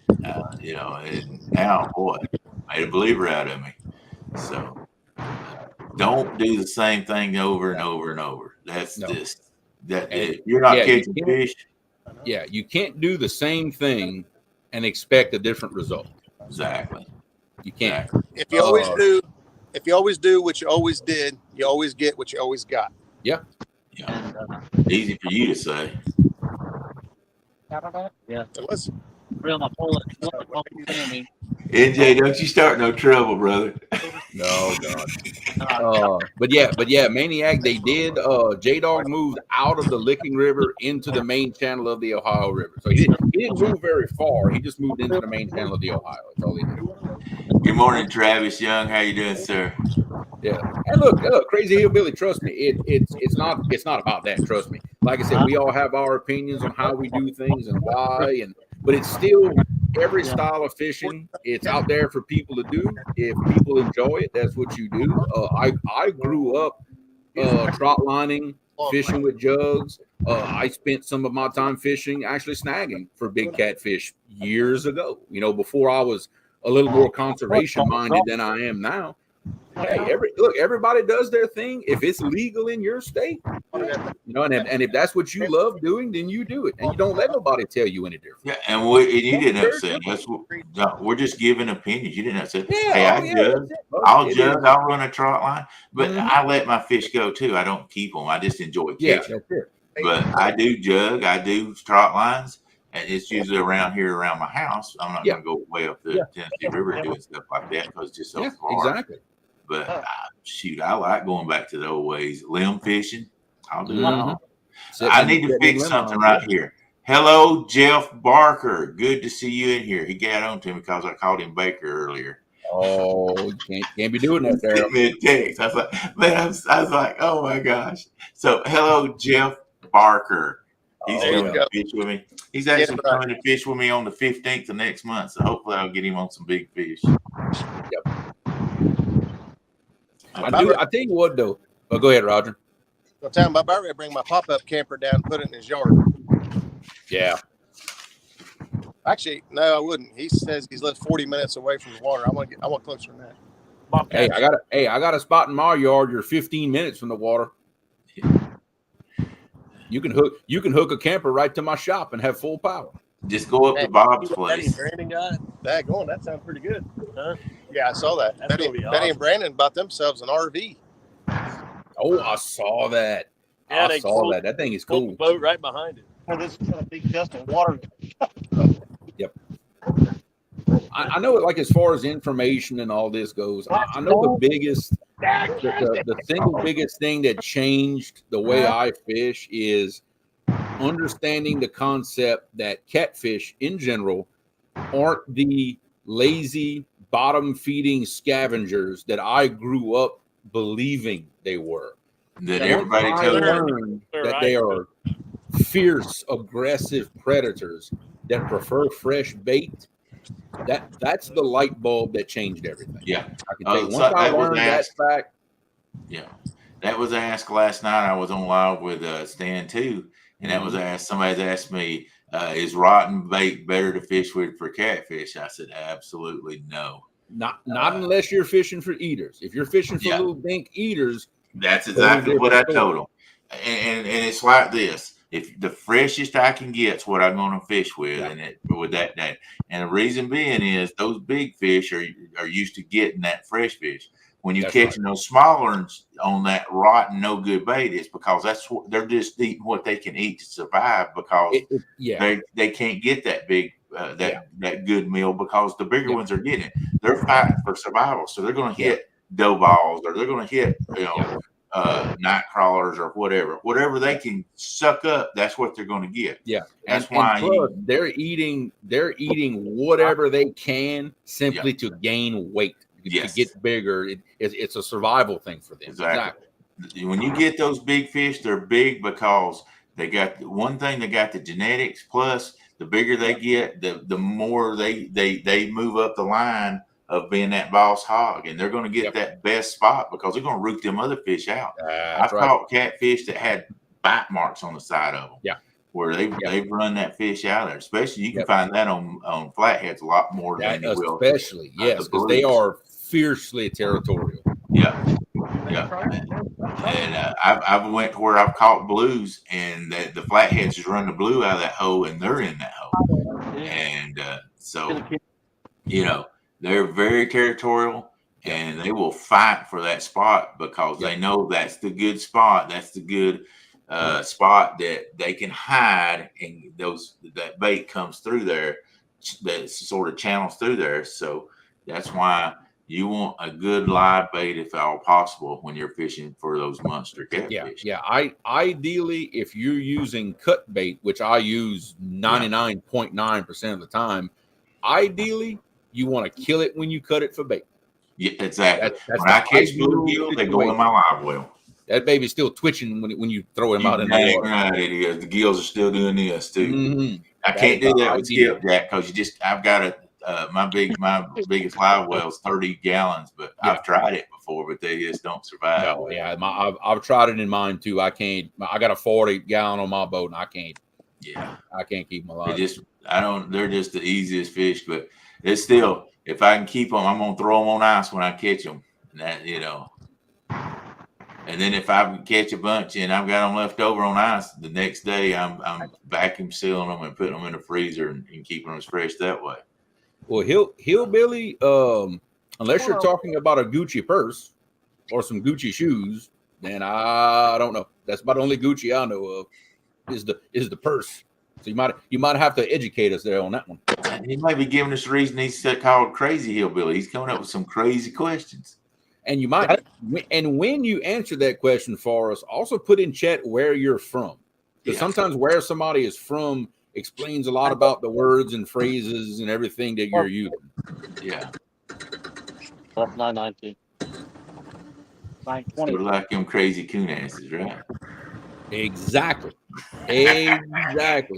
you know, and now, boy, made a believer out of me. So don't do the same thing over and over and over. That's just that. If you're not catching fish, you can't do the same thing and expect a different result. Exactly. You can't. If you always do what you always did, you always get what you always got. Yeah. Yeah. Easy for you to say. Yeah. It was. Real my pole. NJ, don't you start no trouble, brother. No, God. But yeah, Maniac, they did. J-Dog moved out of the Licking River into the main channel of the Ohio River. So he didn't move very far. He just moved into the main channel of the Ohio. That's all he did. Good morning, Travis Young. How you doing, sir? Yeah. And look, Crazy Hillbilly, trust me, it's not about that. Trust me. Like I said, we all have our opinions on how we do things and why, but it's still every style of fishing. It's out there for people to do. If people enjoy it, that's what you do. I grew up trot lining fishing with jugs. I spent some of my time fishing, actually snagging for big catfish years ago. You know, before I was a little more conservation minded than I am now. Hey, everybody does their thing. If it's legal in your state, you know, and if that's what you love doing, then you do it, and you don't let nobody tell you any different. Yeah, and you didn't upset. We're just giving opinions. You didn't upset. Yeah, hey, I'll judge. I'll run a trot line, but I let my fish go too. I don't keep them. I just enjoy catching. But I do jug. I do trot lines. And it's usually around here, around my house. I'm not going to go way up the Tennessee River doing stuff like that because it's just so far. Exactly. But shoot, I like going back to the old ways. Limb fishing, I'll do it all. I need to fix something right here. Hello, Jeff Barker. Good to see you in here. He got on to me because I called him Baker earlier. Oh, you can't be doing that, Daryl. Me a text. I was like, man, I was like, oh my gosh. So, hello, Jeff Barker. He's coming to fish with me. He's actually coming to fish with me on the 15th of next month. So hopefully I'll get him on some big fish. Yep. I tell you what, though. Oh, go ahead, Roger. I'll tell him about to bring my pop-up camper down and put it in his yard. Yeah. Actually, no, I wouldn't. He says he's lived 40 minutes away from the water. I want closer than that. Hey, I got a spot in my yard. You're 15 minutes from the water. You can hook a camper right to my shop and have full power. Just go up to Bob's place. Brandon got that sounds pretty good. Huh? Yeah, I saw that. Benny and Brandon bought themselves an RV. Oh, I saw that. Yeah, I saw that. That thing is cool. Boat right behind it. This is a big chest of water. Yep. I know it, like, as far as information and all this goes, I know the single biggest thing that changed the way I fish is understanding the concept that catfish in general aren't the lazy bottom feeding scavengers that I grew up believing they were. That everybody tells me that they are fierce, aggressive predators that prefer fresh bait. That's the light bulb that changed everything. Yeah. I can tell you, once I learned that fact. Yeah. That was asked last night. I was on live with Stan too. And that was asked, somebody's asked me, is rotten bait better to fish with for catfish? I said, absolutely no. Not unless you're fishing for eaters. If you're fishing for little dink eaters. That's exactly what I told them. And it's like this. If the freshest I can get is what I'm going to fish with, with that. And the reason being is those big fish are used to getting that fresh fish. When you're catching those smaller ones on that rotten, no good bait, it's because that's what they're just eating what they can eat to survive because they can't get that big that good meal because the bigger ones are getting it. They're fighting for survival, so they're going to hit dough balls or they're going to hit night crawlers or whatever they can suck up. That's what they're going to get. Yeah, that's why plus, they're eating whatever they can simply to gain weight. To get bigger, it's a survival thing for them. Exactly. When you get those big fish, they're big because they got one thing. They got the genetics. Plus, the bigger they get, the more they move up the line of being that boss hog, and they're going to get that best spot because they're going to root them other fish out. I've caught catfish that had bite marks on the side of them. Yeah. Where they've run that fish out there. Especially you can find that on flatheads a lot more than you will. Especially, because they are fiercely territorial. Yeah. And I've went to where I've caught blues, and the flatheads just run the blue out of that hole, and they're in that hole. And so, they're very territorial, and they will fight for that spot because they know that's the good spot. That's the good spot that they can hide, and that bait comes through there, that sort of channels through there. So that's why you want a good live bait, if at all possible, when you're fishing for those monster catfish. Yeah. Ideally, if you're using cut bait, which I use 99.9% of the time, ideally you want to kill it when you cut it for bait. Yeah, exactly. When I catch bluegill, they go in my live well. That baby's still twitching when you throw him out in the water. Right, it is. The gills are still doing this too. Mm-hmm. I can't do that with skipjack because I've got my biggest live well is 30 gallons, but I've tried it before, but they just don't survive. No, yeah, I've tried it in mine too. I can't. I got a 40 gallon on my boat, and I can't. Yeah, I can't keep them alive. They're just the easiest fish, but it's still, if I can keep them, I'm gonna throw them on ice when I catch them. And that, and then if I catch a bunch and I've got them left over on ice, the next day I'm vacuum sealing them and putting them in the freezer and keeping them as fresh that way. Well, hillbilly, unless you're talking about a Gucci purse or some Gucci shoes, then I don't know. That's about the only Gucci I know of is the purse. So you might have to educate us there on that one. He might be giving us the reason he's called Crazy Hillbilly. He's coming up with some crazy questions. And you might, and when you answer that question for us, also put in chat where you're from. Because sometimes where somebody is from explains a lot about the words and phrases and everything that you're using. Yeah. That's 919. 920. We're like them crazy coon asses, right? Exactly.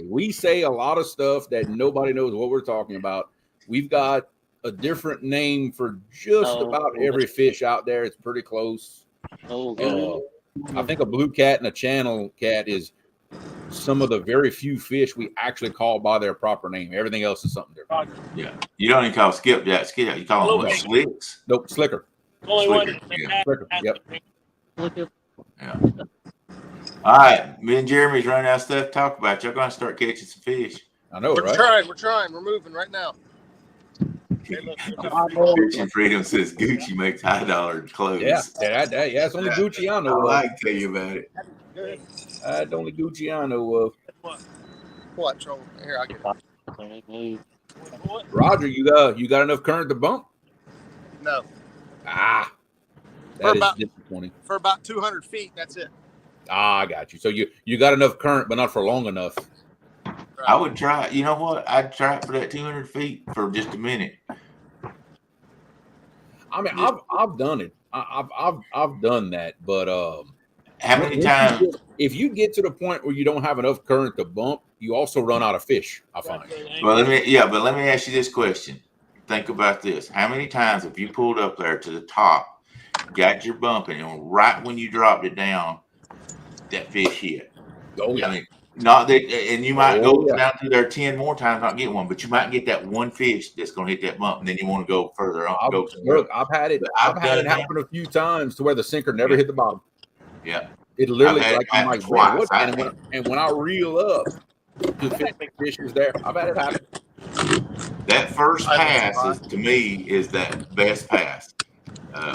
We say a lot of stuff that nobody knows what we're talking about. We've got a different name for just about every fish out there. It's pretty close. I think a blue cat and a channel cat is some of the very few fish we actually call by their proper name. Everything else is something different. Yeah. You don't even call skipjack skip. You call them slicks. Nope, slicker. Only Slicker. Yep. Yeah. All right. Me and Jeremy's running out of stuff to talk about. Y'all going to start catching some fish. I know, right? We're trying. We're moving right now. Fishing Freedom says Gucci makes $high clothes. Yeah, it's only Gucci I know of. I can tell you about it. That's the only Gucci I know of. What? Troll? Here, I get it. Roger, you got enough current to bump? No. That is disappointing. For about 200 feet, that's it. I got you. So you got enough current, but not for long enough. Right. I would try. You know what? I'd try it for that 200 feet for just a minute. I mean, I've done it. I've done that, but how many times? If you get to the point where you don't have enough current to bump, you also run out of fish. I find. Well, let me ask you this question. Think about this: how many times have you pulled up there to the top, got your bumping, and right when you dropped it down, that fish hit? Oh yeah. I mean, not that, and you might go down through there 10 more times, not get one, but you might get that one fish that's going to hit that bump, and then you want to go further on. I've had it happen a few times to where the sinker never hit the bottom. Yeah, it literally I'm like, what? And when I reel up, the fish is there. I've had it happen. That first pass to me is that best pass.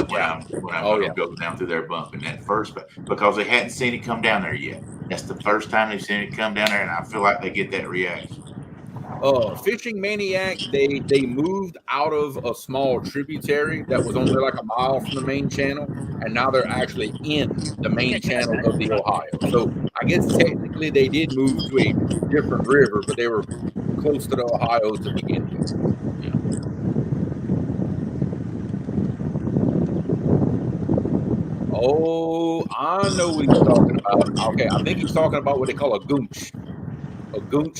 When I'm going to go down through their bump, and that first, because they hadn't seen it come down there yet. That's the first time they've seen it come down there, and I feel like they get that reaction. Fishing Maniac, they moved out of a small tributary that was only like a mile from the main channel, and now they're actually in the main channel of the Ohio. So I guess technically they did move to a different river, but they were close to the Ohio to begin with. Oh, I know what he's talking about. Okay, I think he's talking about what they call a goonch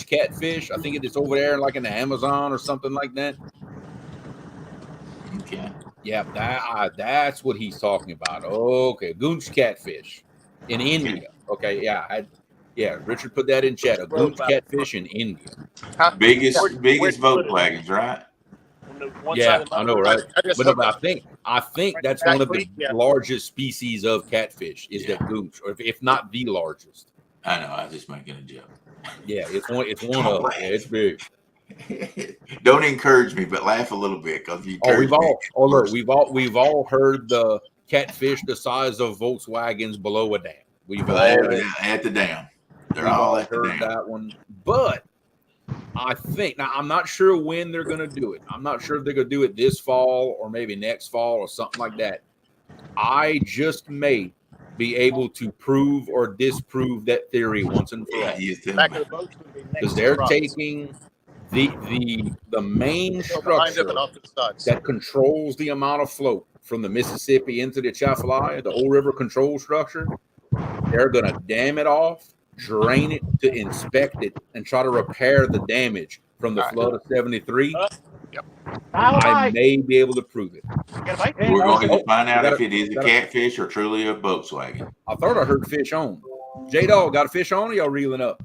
catfish. I think it's over there, like in the Amazon or something like that. Okay. Yeah, that's what he's talking about. Okay, goonch catfish in India. Okay, yeah. Richard put that in chat. A goonch catfish in India. Biggest Volkswagens, right? Yeah, I know, right? But I think that's one of the largest species of catfish is that goonch, or if not the largest. I know. I was just making a joke. Yeah, it's one of them. Yeah, it's big. Don't encourage me, but laugh a little bit because we've all heard the catfish the size of Volkswagens below a dam. We've all at the dam. They're all at the dam. That one, but I think now I'm not sure when they're going to do it. I'm not sure if they're going to do it this fall or maybe next fall or something like that. I just may be able to prove or disprove that theory once and for all. Because they're taking the main structure that controls the amount of float from the Mississippi into the Atchafalaya, the old river control structure. They're going to dam it off, drain it to inspect it, and try to repair the damage from the flood of 73. I may be able to prove it. We're going to find out if it is a catfish or truly a Volkswagen. I thought I heard fish on. J-Dog, got a fish on, or y'all reeling up?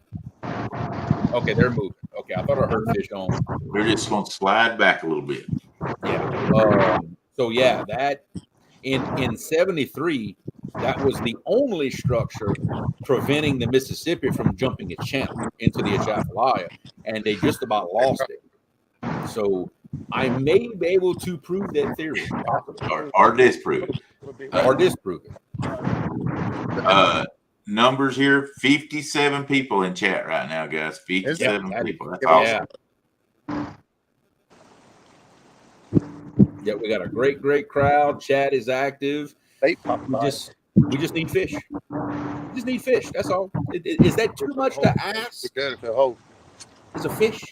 Okay, they're moving. Okay, I thought I heard fish on. We're just going to slide back a little bit. Yeah. So yeah, that in 73, that was the only structure preventing the Mississippi from jumping its channel into the Atchafalaya, and they just about lost it. So I may be able to prove that theory, or disprove it. Or disprove it. Numbers here: 57 people in chat right now, guys. 57 people. That's awesome. Yeah, we got a great crowd. Chat is active. We just need fish. We just need fish. That's all. Is that too much to ask? It's a fish.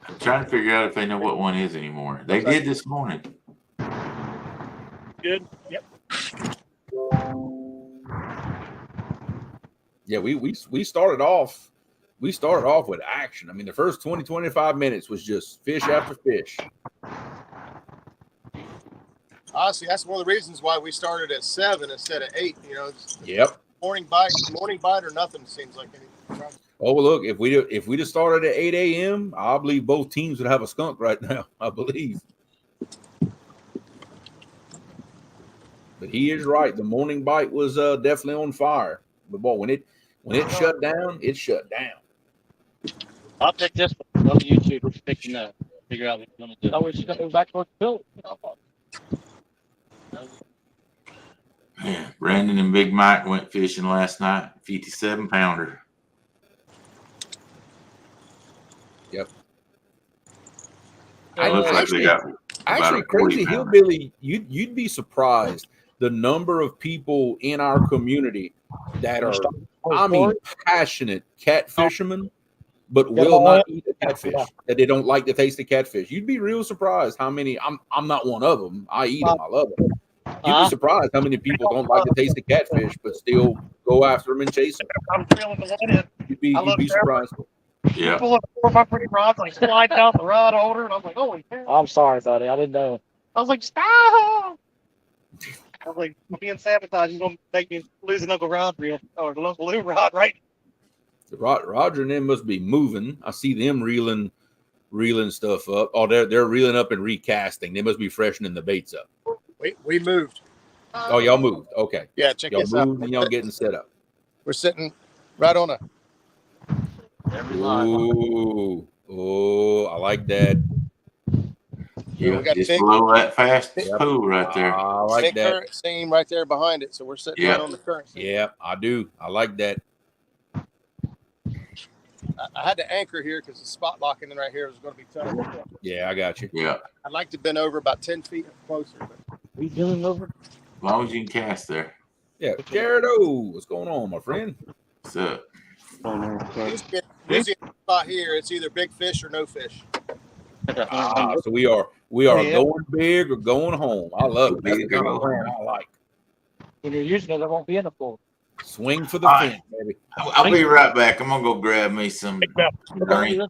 I'm trying to figure out if they know what one is anymore. They did this morning. Good. Yep. Yeah, we started off. We started off with action. I mean, the first 20-25 minutes was just fish after fish. Honestly, that's one of the reasons why we started at 7 instead of 8. You know. Yep. Morning bite or nothing seems like anything. Oh, well, look, if we'd have started at 8 a.m., I believe both teams would have a skunk right now. I believe. But he is right. The morning bite was definitely on fire. But boy, when it shut down, it shut down. I'll take this one. Love YouTube for picking that. Figure out what you're gonna do. Oh, we just gotta go back towards the field. Yeah, Brandon and Big Mike went fishing last night. 57-pounder. Yep. It looks like they got actually crazy hillbilly. You'd be surprised the number of people in our community that are, I mean, passionate cat fishermen, but will not eat a catfish. That they don't like the taste of catfish. You'd be real surprised how many. I'm not one of them. I eat them. I love them. You'd be surprised how many people don't like the taste of catfish, but still go after them and chase them. I'm feeling the line in. You'd be surprised. Yeah. People with my pretty rods like slide down the rod holder, and I'm like, holy cow. I'm sorry, buddy. I didn't know. I was like, stop! I was like, being sabotaged is gonna make me lose an Uncle Rod reel or the Uncle Lou rod, right? Roger and them must be moving. I see them reeling stuff up. Oh, they're reeling up and recasting. They must be freshening the baits up. We moved. Oh, y'all moved. Okay. Yeah, check y'all this out. moved and y'all getting set up. We're sitting right on a. Ooh, I like that. Yeah, just below that fast pool right there. I like that. Current seam right there behind it, so we're sitting right on the current seam. Yeah, I do. I like that. I had to anchor here because the spot locking in right here was going to be tough. Yeah, I got you. Yeah. I'd like to bend over about 10 feet closer. But... We feeling over? As long as you can cast there. Yeah, Jared O, what's going on, my friend? What's up? Usually in the spot here, it's either big fish or no fish. So we are going big or going home. I love it. That's the kind of plan I like. When you're using it, I won't be in the pool. Swing for the fence, baby. I'll be right back. I'm gonna go grab me some drink.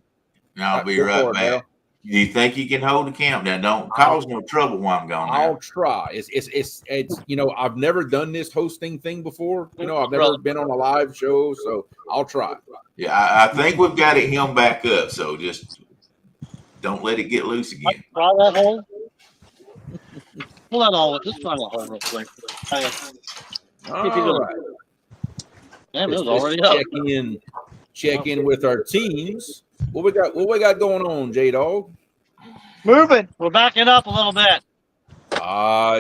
And I'll be right back. Do you think you can hold the camp down? Don't cause no trouble while I'm gone. I'll try. It's you know, I've never done this hosting thing before. You know, I've never been on a live show, so I'll try. Yeah, I think we've got it hemmed back up, so just don't let it get loose again. Try that hole. Pull that all. Just try that hole real quick. All right. Damn, it was already up. Check in with our teams. What we got going on, J-Dog? Moving. We're backing up a little bit.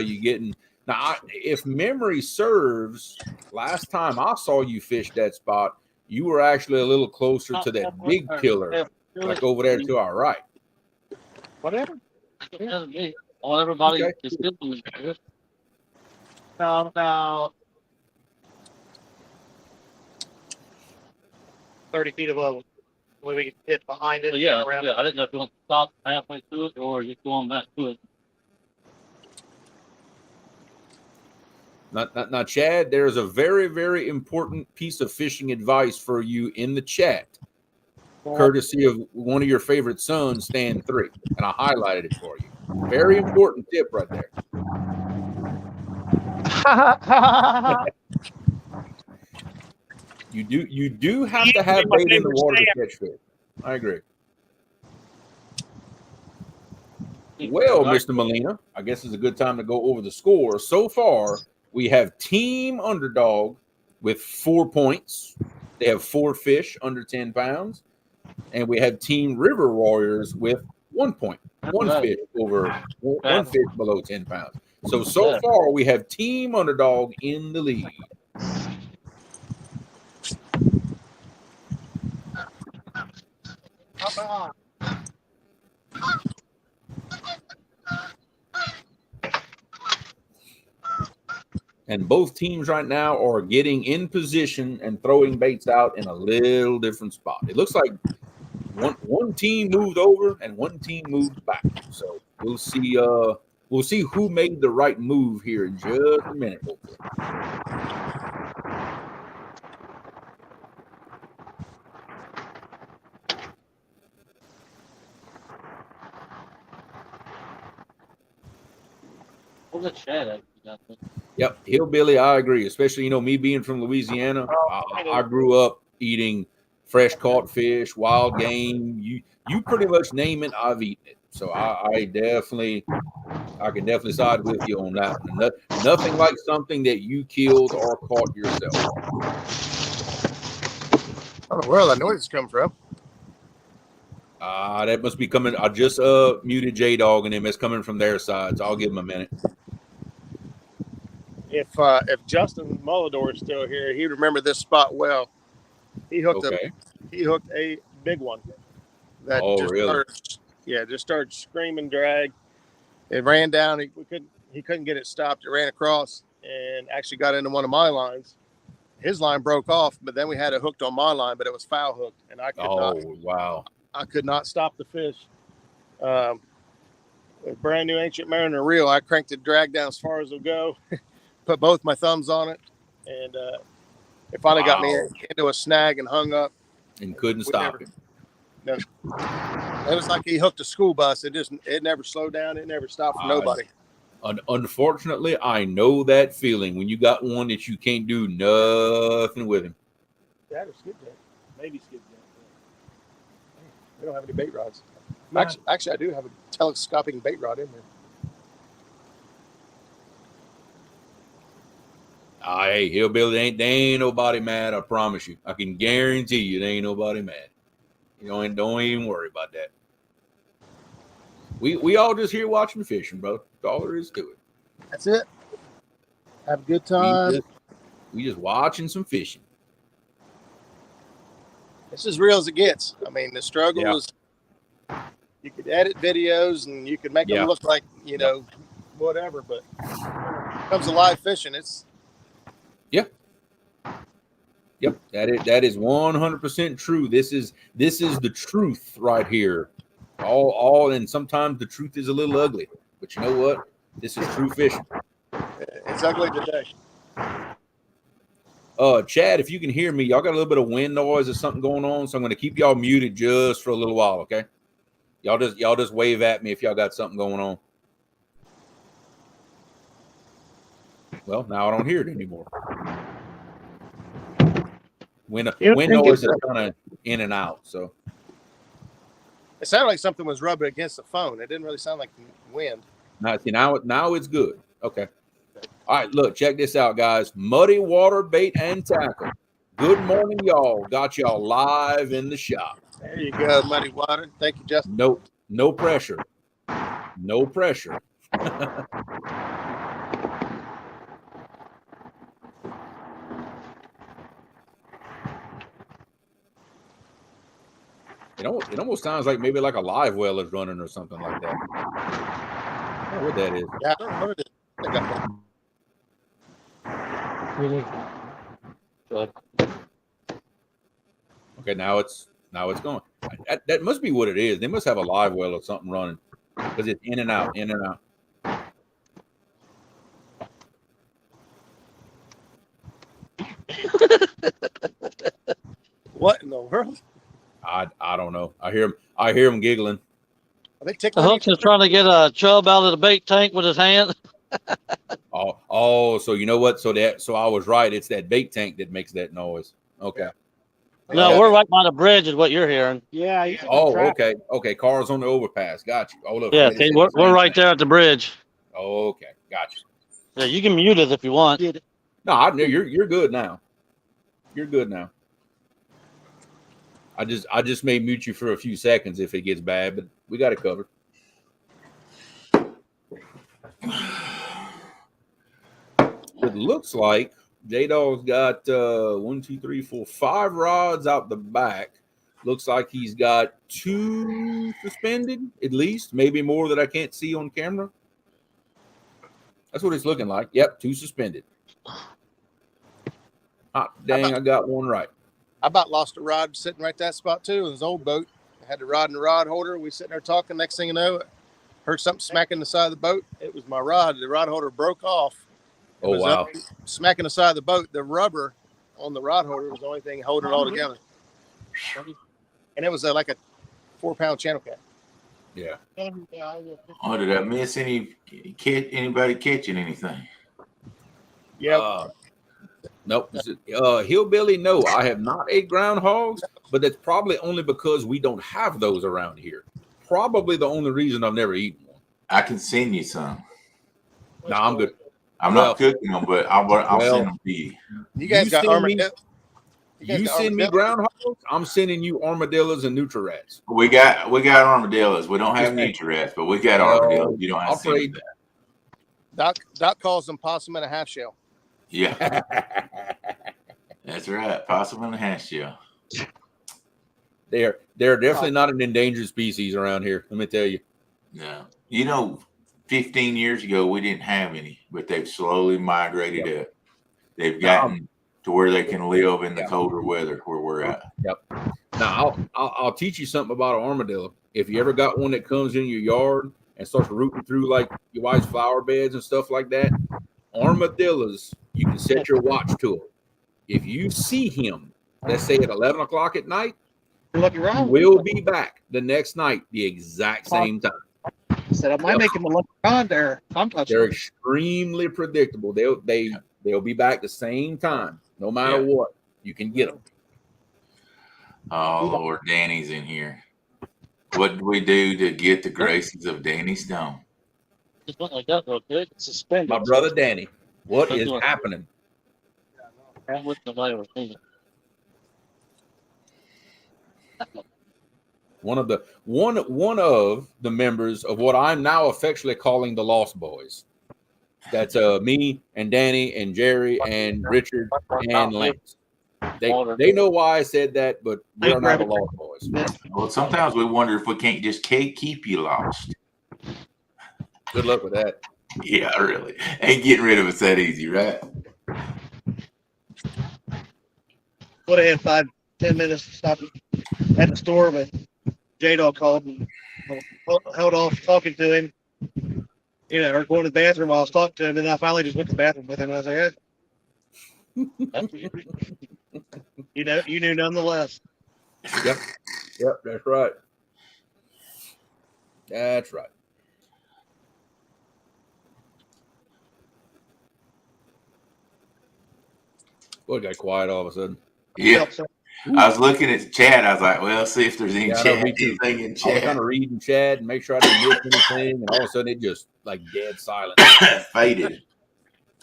You getting now? If memory serves, last time I saw you fish that spot, you were actually a little closer to that big killer, like over there to our right. Whatever. All everybody is good. About 30 feet above. The way we can hit behind it. So yeah, I didn't know if you want to stop halfway through it or just going back to it. Now, Chad, there's a very, very important piece of fishing advice for you in the chat. courtesy of one of your favorite sons, Stand 3, and I highlighted it for you. Very important tip right there. You do have to have bait in the water to catch fish. I agree. Well, Mr. Molina, I guess it's a good time to go over the score. So far, we have Team Underdog with 4 points. They have 4 fish under 10 pounds. And we have Team River Warriors with 1 point. One fish below 10 pounds. So far, we have Team Underdog in the lead. And both teams right now are getting in position and throwing baits out in a little different spot. It looks like one team moved over and one team moved back. So we'll see who made the right move here in just a minute, hopefully. What's the chat at? Yep, hillbilly, I agree. Especially, me being from Louisiana, I grew up eating fresh caught fish, wild game. You pretty much name it, I've eaten it. So I can definitely side with you on that one. Nothing like something that you killed or caught yourself. Oh, where that noise come from? That must be coming. I just muted J-Dog and him. It's coming from their side, so I'll give him a minute. If Justin Mullador is still here, he'd remember this spot well. He hooked a big one that just started screaming drag. It ran down. He couldn't get it stopped. It ran across and actually got into one of my lines. His line broke off, but then we had it hooked on my line, but it was foul hooked, and I could not stop the fish. With brand new Ancient Mariner reel, I cranked the drag down as far as it'll go. Put both my thumbs on it, and it finally got me into a snag and hung up. And couldn't stop it. No, it was like he hooked a school bus. It never slowed down. It never stopped for nobody. Unfortunately, I know that feeling when you got one that you can't do nothing with him. That or skipjack. Maybe skipjack. We don't have any bait rods. Actually, I do have a telescoping bait rod in there. Hey, hillbilly, they ain't nobody mad. I promise you. I can guarantee you, they ain't nobody mad. Don't even worry about that. We all just here watching fishing, bro. That's all there is to it. That's it. Have a good time. We just watching some fishing. It's as real as it gets. I mean, the struggle is. You could edit videos and you could make them look like whatever, but when it comes to live fishing, it's. Yep, that is 100% true. This is the truth right here. All and sometimes the truth is a little ugly, but you know what? This is true fishing. It's ugly today. Chad, if you can hear me, y'all got a little bit of wind noise or something going on, so I'm going to keep y'all muted just for a little while, okay? Y'all just wave at me if y'all got something going on. Well, now I don't hear it anymore. Wind noise is kind of in and out, so. It sounded like something was rubbing against the phone. It didn't really sound like wind. Now it's good. Okay. All right, look, check this out, guys. Muddy water bait and tackle. Good morning, y'all. Got y'all live in the shop. There you go, Muddy Water. Thank you, Justin. No pressure. No pressure. It almost sounds like maybe like a live well is running or something like that. I don't know what that is. Yeah, I don't know what it is. I got that. Really? Good. Okay, now it's going. That must be what it is. They must have a live well or something running because it's in and out, in and out. What in the world? I don't know. I hear him giggling. Are they The tickling hook's just trying to get a chub out of the bait tank with his hand. So you know what? So I was right. It's that bait tank that makes that noise. Okay. No, we're right by the bridge, is what you're hearing. Yeah. Okay. Cars on the overpass. Got you. Oh, look. Yeah, see, we're right there at the bridge. Okay, got you. Yeah, you can mute it if you want. No, you're good now. You're good now. I just may mute you for a few seconds if it gets bad, but we got it covered. It looks like J-Dog's got 1, 2, 3, 4, 5 rods out the back. Looks like he's got 2 suspended, at least, maybe more that I can't see on camera. That's what it's looking like. Yep, 2 suspended. Hot dang, I got one right. I about lost a rod sitting right that spot too. It was an old boat. I had the rod in the rod holder. We sitting there talking. Next thing you know, heard something smacking the side of the boat. It was my rod. The rod holder broke off. It was wow. up, smacking the side of the boat. The rubber on the rod holder was the only thing holding it all together. And it was like a 4-pound channel cat. Yeah. Oh, did I miss anybody catching anything? Yeah. Nope. Hillbilly, no, I have not ate groundhogs, but that's probably only because we don't have those around here. Probably the only reason I've never eaten one. I can send you some. No, I'm good. I'm not cooking them, but I'll send them to you. You guys got armadillo. You send me groundhogs, I'm sending you armadillos and nutri-rats. We got armadillos. We don't have nutri-rats, but we got armadillos. You don't have to send that. Doc calls them possum and a half shell. Yeah. That's right. Possum and a half shell. They're definitely not an endangered species around here. Let me tell you. No. 15 years ago, we didn't have any, but they've slowly migrated up. They've gotten to where they can live in the colder weather where we're at. Yep. Now, I'll teach you something about an armadillo. If you ever got one that comes in your yard and starts rooting through like your wife's flower beds and stuff like that, armadillos, you can set your watch to them. If you see him, let's say at 11 o'clock at night, he will be back the next night the exact same time. Said I might make him a lucky rod there. They're extremely predictable. They'll be back the same time, no matter what. You can get them. Oh Lord, Danny's in here. What do we do to get the graces of Danny Stone? Just went like that real quick. Suspended. My brother Danny, what is happening? One of the members of what I'm now affectionately calling the Lost Boys. That's me and Danny and Jerry and Richard and Lance. They know why I said that, but we're not the Lost Boys. Well, sometimes we wonder if we can't just keep you lost. Good luck with that. Yeah, really. Ain't getting rid of us that easy, right? Would have had 5-10 minutes to stop at the store, but J-Dog called and held off talking to him. Or going to the bathroom while I was talking to him, and I finally just went to the bathroom with him. And I was like, you knew nonetheless. Yep, that's right. That's right. Boy, it got quiet all of a sudden. Yeah. I was looking at the chat. I was like, well, see if there's anything in chat. I was kind of reading chat and make sure I didn't miss anything. And all of a sudden, it just like dead silent. Faded.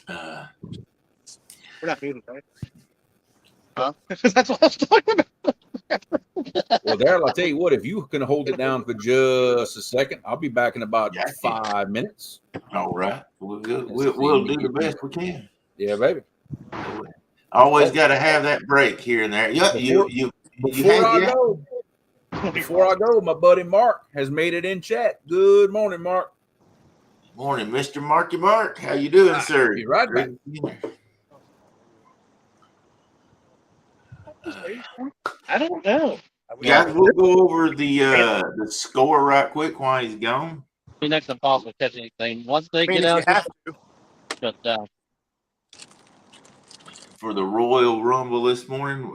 We're not muted, right? Huh? That's what I was talking about. Well, Darryl, I'll tell you what, if you can hold it down for just a second, I'll be back in about 5 minutes. All right. We'll do the best we can. Yeah, baby. Always got to have that break here and there. Before I go, my buddy Mark has made it in chat. Good morning, Mark. Morning, Mr. Marky Mark. How you doing, sir? You're right back. I don't know. Guys, we'll go over the score right quick while he's gone. Be next to possible catch anything. Once they get out, shut down. For the Royal Rumble this morning,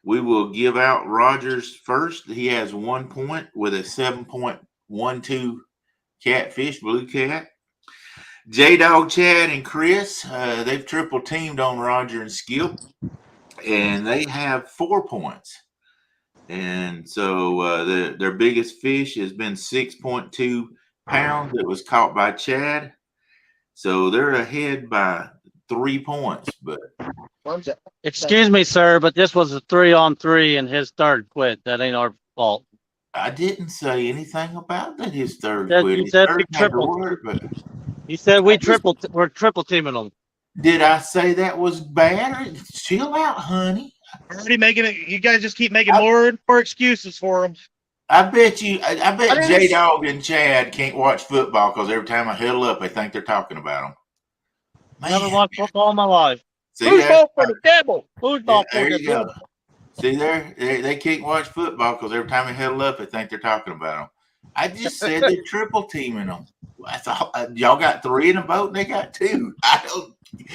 we will give out Rogers first. He has 1 point with a 7.12 catfish, blue cat. J-Dog, Chad, and Chris, they've triple teamed on Roger and Skip, and they have 4 points. And so their biggest fish has been 6.2 pounds. It was caught by Chad. So they're ahead by 3 points. But excuse me, sir, but this was a 3-on-3 and his third quit. That ain't our fault. I didn't say anything about that. His third quit. You said we triple. You said we're triple teaming them. Did I say that was bad? Chill out, honey. Already making it. You guys just keep making more excuses for them. I bet J-Dog and Chad can't watch football because every time I huddle up, they think they're talking about them. Never watched football in my life. Football for the devil. Football for the devil. See there, they can't watch football because every time they huddle up, they think they're talking about them. I just said they're triple teaming them. That's all. Y'all got 3 in a boat and they got 2.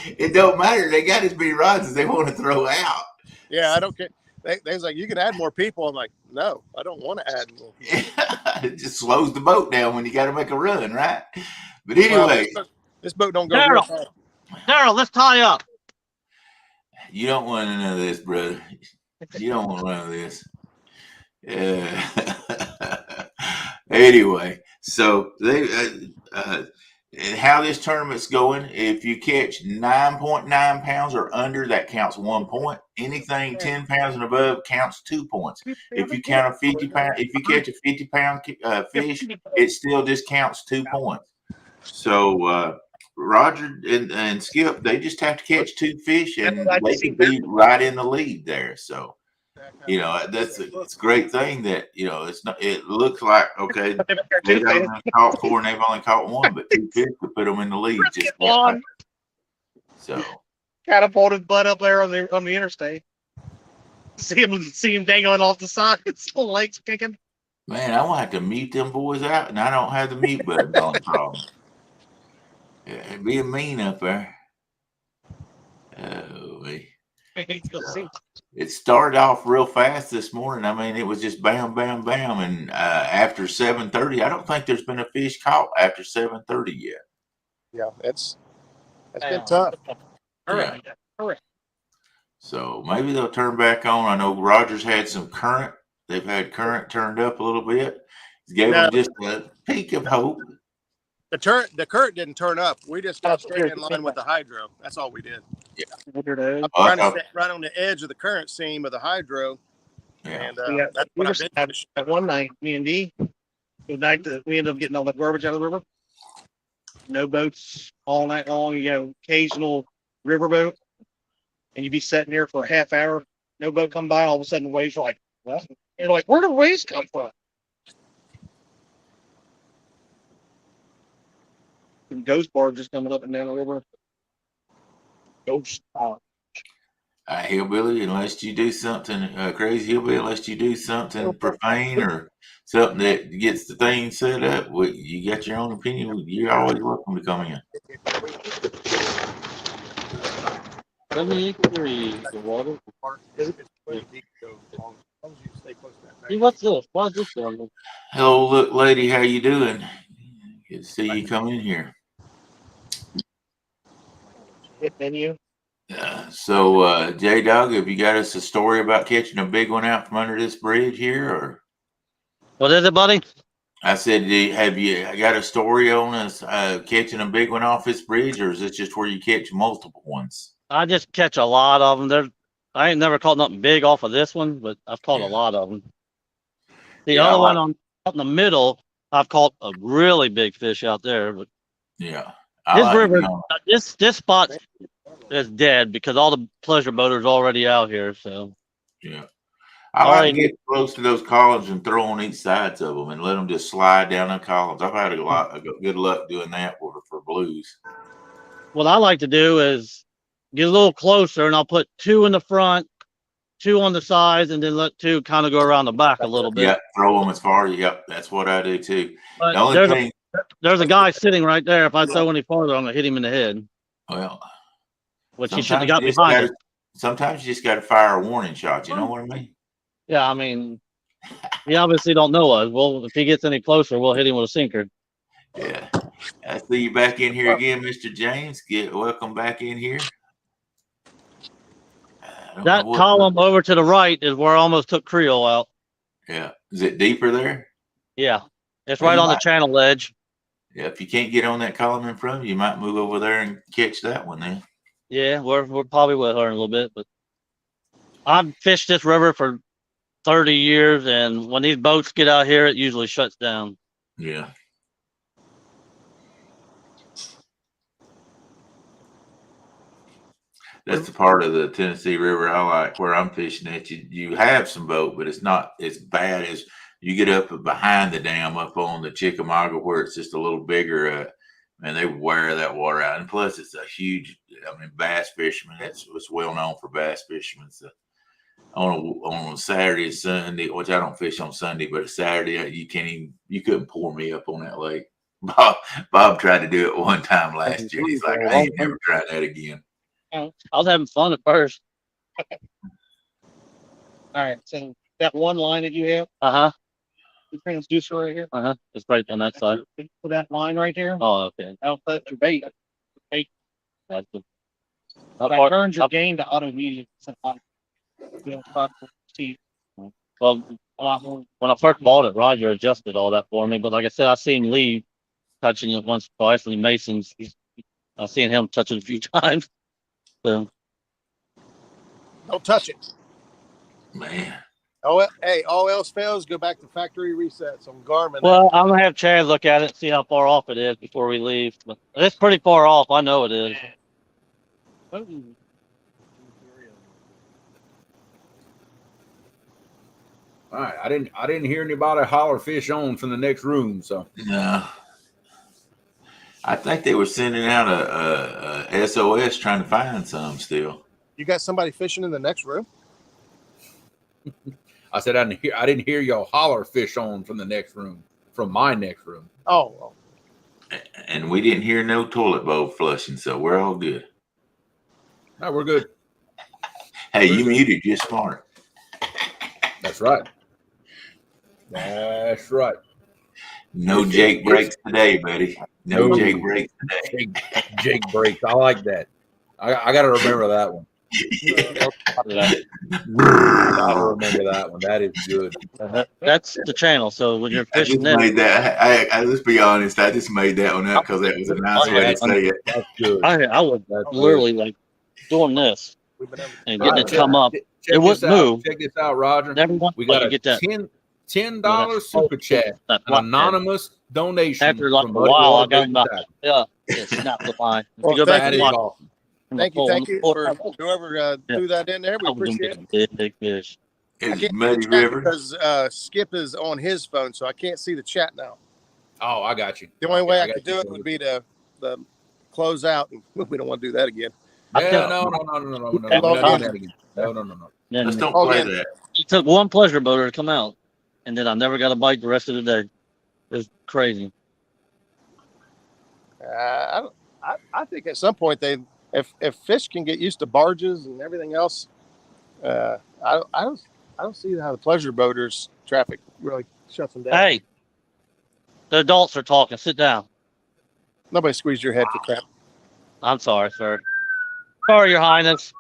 It don't matter. They got as many rods as they want to throw out. Yeah, I don't care. They was like, you can add more people. I'm like, no, I don't want to add more people. It just slows the boat down when you got to make a run, right? But anyway, this boat don't go real fast. Daryl, let's tie up. You don't want to know this, brother. You don't want to know this. Anyway, so they and how this tournament's going, if you catch 9.9 pounds or under, that counts 1 point. Anything 10 pounds and above counts 2 points. If you count a 50 pound, if you catch a 50-pound fish, it still just counts 2 points. So Roger and Skip, they just have to catch 2 fish and they could be right in the lead there. So that's a great thing that it's not. It looks like okay, they've only caught 4 and they've only caught 1, but 2 fish could put them in the lead. Just one. So catapult his butt up there on the interstate. See him dangling off the side. His legs kicking. Man, I want to have to mute them boys out, and I don't have the mute button on the problem. Yeah, being mean up there. Oh, it started off real fast this morning. I mean, it was just bam, bam, bam. And after 7:30, I don't think there's been a fish caught after 7:30 yet. Yeah, it's been tough. Yeah. So maybe they'll turn back on. I know Rogers had some current. They've had current turned up a little bit. Gave them just a peak of hope. The current didn't turn up. We just got straight in line with the hydro. That's all we did. Yeah. I'm trying to sit right on the edge of the current seam of the hydro. Yeah. And that's what I've been at one night, me and D, the night that we ended up getting all the garbage out of the river. No boats all night long. You got occasional riverboat, and you'd be sitting there for a half hour. No boat come by. All of a sudden, the waves are like, well, you're like, where do waves come from? And ghost barge just coming up and down the river. Ghost barge. Hillbilly, unless you do something crazy, hillbilly, unless you do something profane or something that gets the thing set up, you got your own opinion. You're always welcome to come in. 73, the water. Hey, what's this? What's this doing? Hello, look, lady, how you doing? Good to see you come in here. Hit menu. So, J-Dog, have you got us a story about catching a big one out from under this bridge here, or? What is it, buddy? I said, have you got a story on us catching a big one off this bridge, or is this just where you catch multiple ones? I just catch a lot of them. I ain't never caught nothing big off of this one, but I've caught a lot of them. The other one out in the middle, I've caught a really big fish out there. But yeah, this river, this spot is dead because all the pleasure boaters already out here. So yeah, I like to get close to those columns and throw on each sides of them and let them just slide down the columns. I've had a lot of good luck doing that for blues. What I like to do is get a little closer, and I'll put 2 in the front, 2 on the sides, and then let 2 kind of go around the back a little bit. Yeah, throw them as far. Yep, that's what I do too. But the only thing, there's a guy sitting right there. If I throw any farther, I'm gonna hit him in the head. Well, which he should have got behind us. sometimes you just got to fire a warning shot. You know what I mean? Yeah, I mean, he obviously don't know us. Well, if he gets any closer, we'll hit him with a sinker. Yeah. I see you back in here again, Mr. James. Welcome back in here. That column over to the right is where I almost took Creole out. Yeah. Is it deeper there? Yeah. It's right on the channel edge. Yeah. If you can't get on that column in front of you, you might move over there and catch that one then. Yeah, we're probably with her in a little bit, but I've fished this river for 30 years, and when these boats get out here, it usually shuts down. Yeah. That's the part of the Tennessee River I like where I'm fishing at. You have some boat, but it's not as bad as you get up behind the dam up on the Chickamauga where it's just a little bigger. And they wear that water out. And plus, it's a huge, bass fishermen. It's well known for bass fishermen. So on Saturday and Sunday, which I don't fish on Sunday, but Saturday, you couldn't pour me up on that lake. Bob tried to do it one time last year. He's like, I ain't never tried that again. I was having fun at first. All right, so that one line that you have, the transducer right here, it's right on that side. For that line right there. Oh, okay. I'll put your bait. That's good. That turns your gain to auto medium. Well, when I first bought it, Roger adjusted all that for me. But like I said, I seen Lee touching it once or twice. Lee Mason's, I've seen him touch it a few times. So. Don't touch it, man. Oh, hey, all else fails, go back to factory resets on Garmin. Well, I'm gonna have Chad look at it and see how far off it is before we leave. But it's pretty far off. I know it is. All right, I didn't hear anybody holler fish on from the next room. So no, I think they were sending out a SOS trying to find some still. You got somebody fishing in the next room? I said I didn't hear y'all holler fish on from the next room, from my next room. Oh. And we didn't hear no toilet bowl flushing, so we're all good. No, we're good. Hey, you muted. You're smart. That's right. That's right. No Jake breaks today, buddy. No Jake breaks today. Jake breaks. I like that. I got to remember that one. I remember that one. That is good. That's the channel. So when you're fishing, I let's be honest. I just made that one up because that was a nice way to say it. That's good. I was literally like doing this and getting it to come up. It wouldn't move. Check this out, Roger. We got to get that $10 super chat, an anonymous donation. After like a while, I got about it snapped the line. Well, thank you for whoever threw that in there. We appreciate it. Big fish. It's Muddy River because Skip is on his phone, so I can't see the chat now. Oh, I got you. The only way I could do it would be to close out, and we don't want to do that again. Yeah, no. We're not doing that again. No. Let's don't play that. It took one pleasure boater to come out, and then I never got a bite the rest of the day. It was crazy. I think at some point if fish can get used to barges and everything else, I don't see how the pleasure boaters traffic really shuts them down. Hey, the adults are talking. Sit down. Nobody squeezed your head for crap. I'm sorry, sir. Sorry, Your Highness.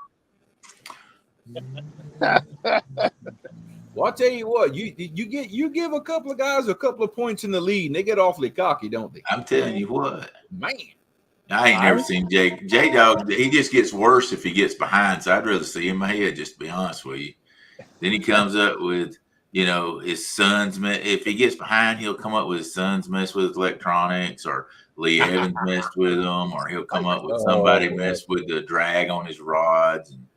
Well, I'll tell you what, you give a couple of guys a couple of points in the lead, and they get awfully cocky, don't they? I'm telling you what, man. I ain't never seen Jake. J-Dog, he just gets worse if he gets behind, so I'd rather see him ahead, just to be honest with you. Then he comes up with, his son's, if he gets behind, he'll come up with his son's mess with electronics, or Lee Evans messed with him, or he'll come up with somebody messed with the drag on his rods. And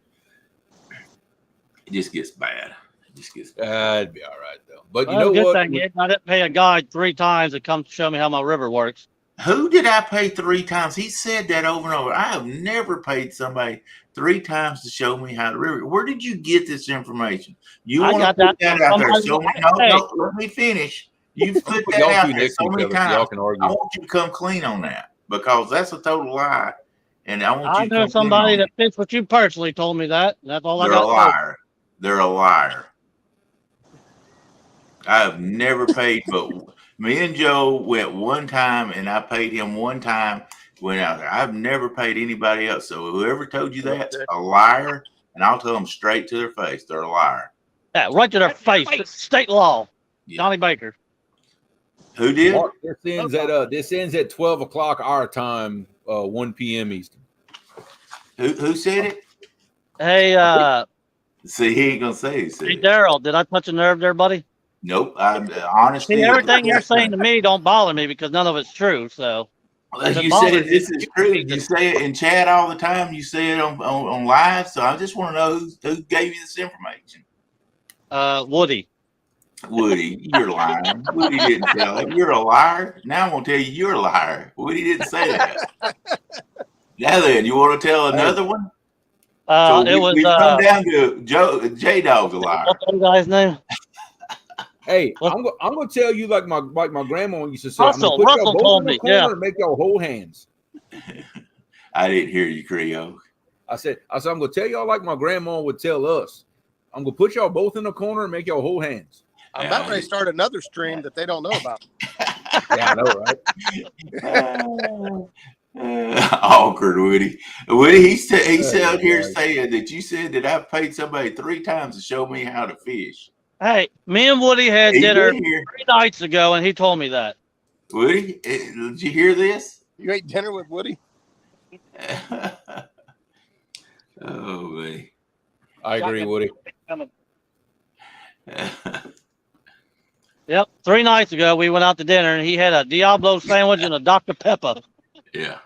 it just gets bad. It'd be all right, though. But you know what? I didn't pay a guy 3 times to come show me how my river works. Who did I pay 3 times? He said that over and over. I have never paid somebody 3 times to show me how to river. Where did you get this information? You want to put that out there? So no, let me finish. You've put that out there so many times. I want you to come clean on that, because that's a total lie. And I want I you to know come somebody in on that fits what you personally told me that. That's all it. I They're a got. liar. They're a liar. I have never paid, but me and Joe went one time, and I paid him one time. Went out there. I've never paid anybody else. So whoever told you that's a liar, and I'll tell them straight to their face, they're a liar. Yeah, right to their face. State law. Yeah. Johnny Baker. Who did? Mark, this ends at 12 o'clock our time, 1 p.m. Eastern. Who said it? Hey, See, he ain't gonna say he said hey, it. Daryl, did I touch a nerve there, buddy? Nope. I'm honestly. See, everything you're saying to me don't bother me because none of it's true. So You say this is true. You say it in chat all the time. You say it on live. So I just want to know who gave you this information. Woody. Woody, you're lying. Woody didn't tell it. You're a liar. Now I'm gonna tell you you're a liar. Woody didn't say that. Now then, you want to tell another one? So we come down to J Dog's a liar. What's that guy's name? Hey, I'm gonna tell you like my grandma used to say. Russell told me. Yeah. And make y'all hold hands. I didn't hear you, Creole. I said I'm gonna tell y'all like my grandma would tell us. I'm gonna put y'all both in the corner and make y'all hold hands. I'm about ready to start another stream that they don't know about. Yeah, I know, right? Awkward, Woody. Woody, he's out here saying that you said that I've paid somebody 3 times to show me how to fish. Hey, me and Woody had dinner 3 nights ago, and he told me that. Woody, did you hear this? You ate dinner with Woody? Oh, man. I agree, Woody. Yep, 3 nights ago we went out to dinner and he had a Diablo sandwich and a Dr. Pepper. Yeah,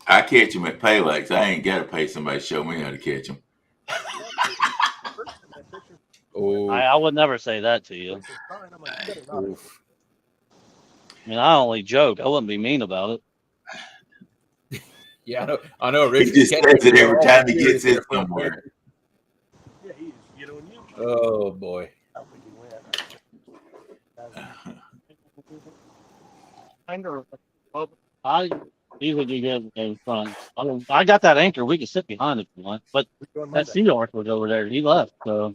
I catch him at Paylex. I ain't got to pay somebody to show me how to catch him. Oh, I would never say that to you. I mean, I only joke. I wouldn't be mean about it. Yeah, I know. Richard he just says it every time he gets in somewhere. Oh boy. These would be good in front. I got that anchor. We can sit behind if you want. But that sea horse was over there. He left. So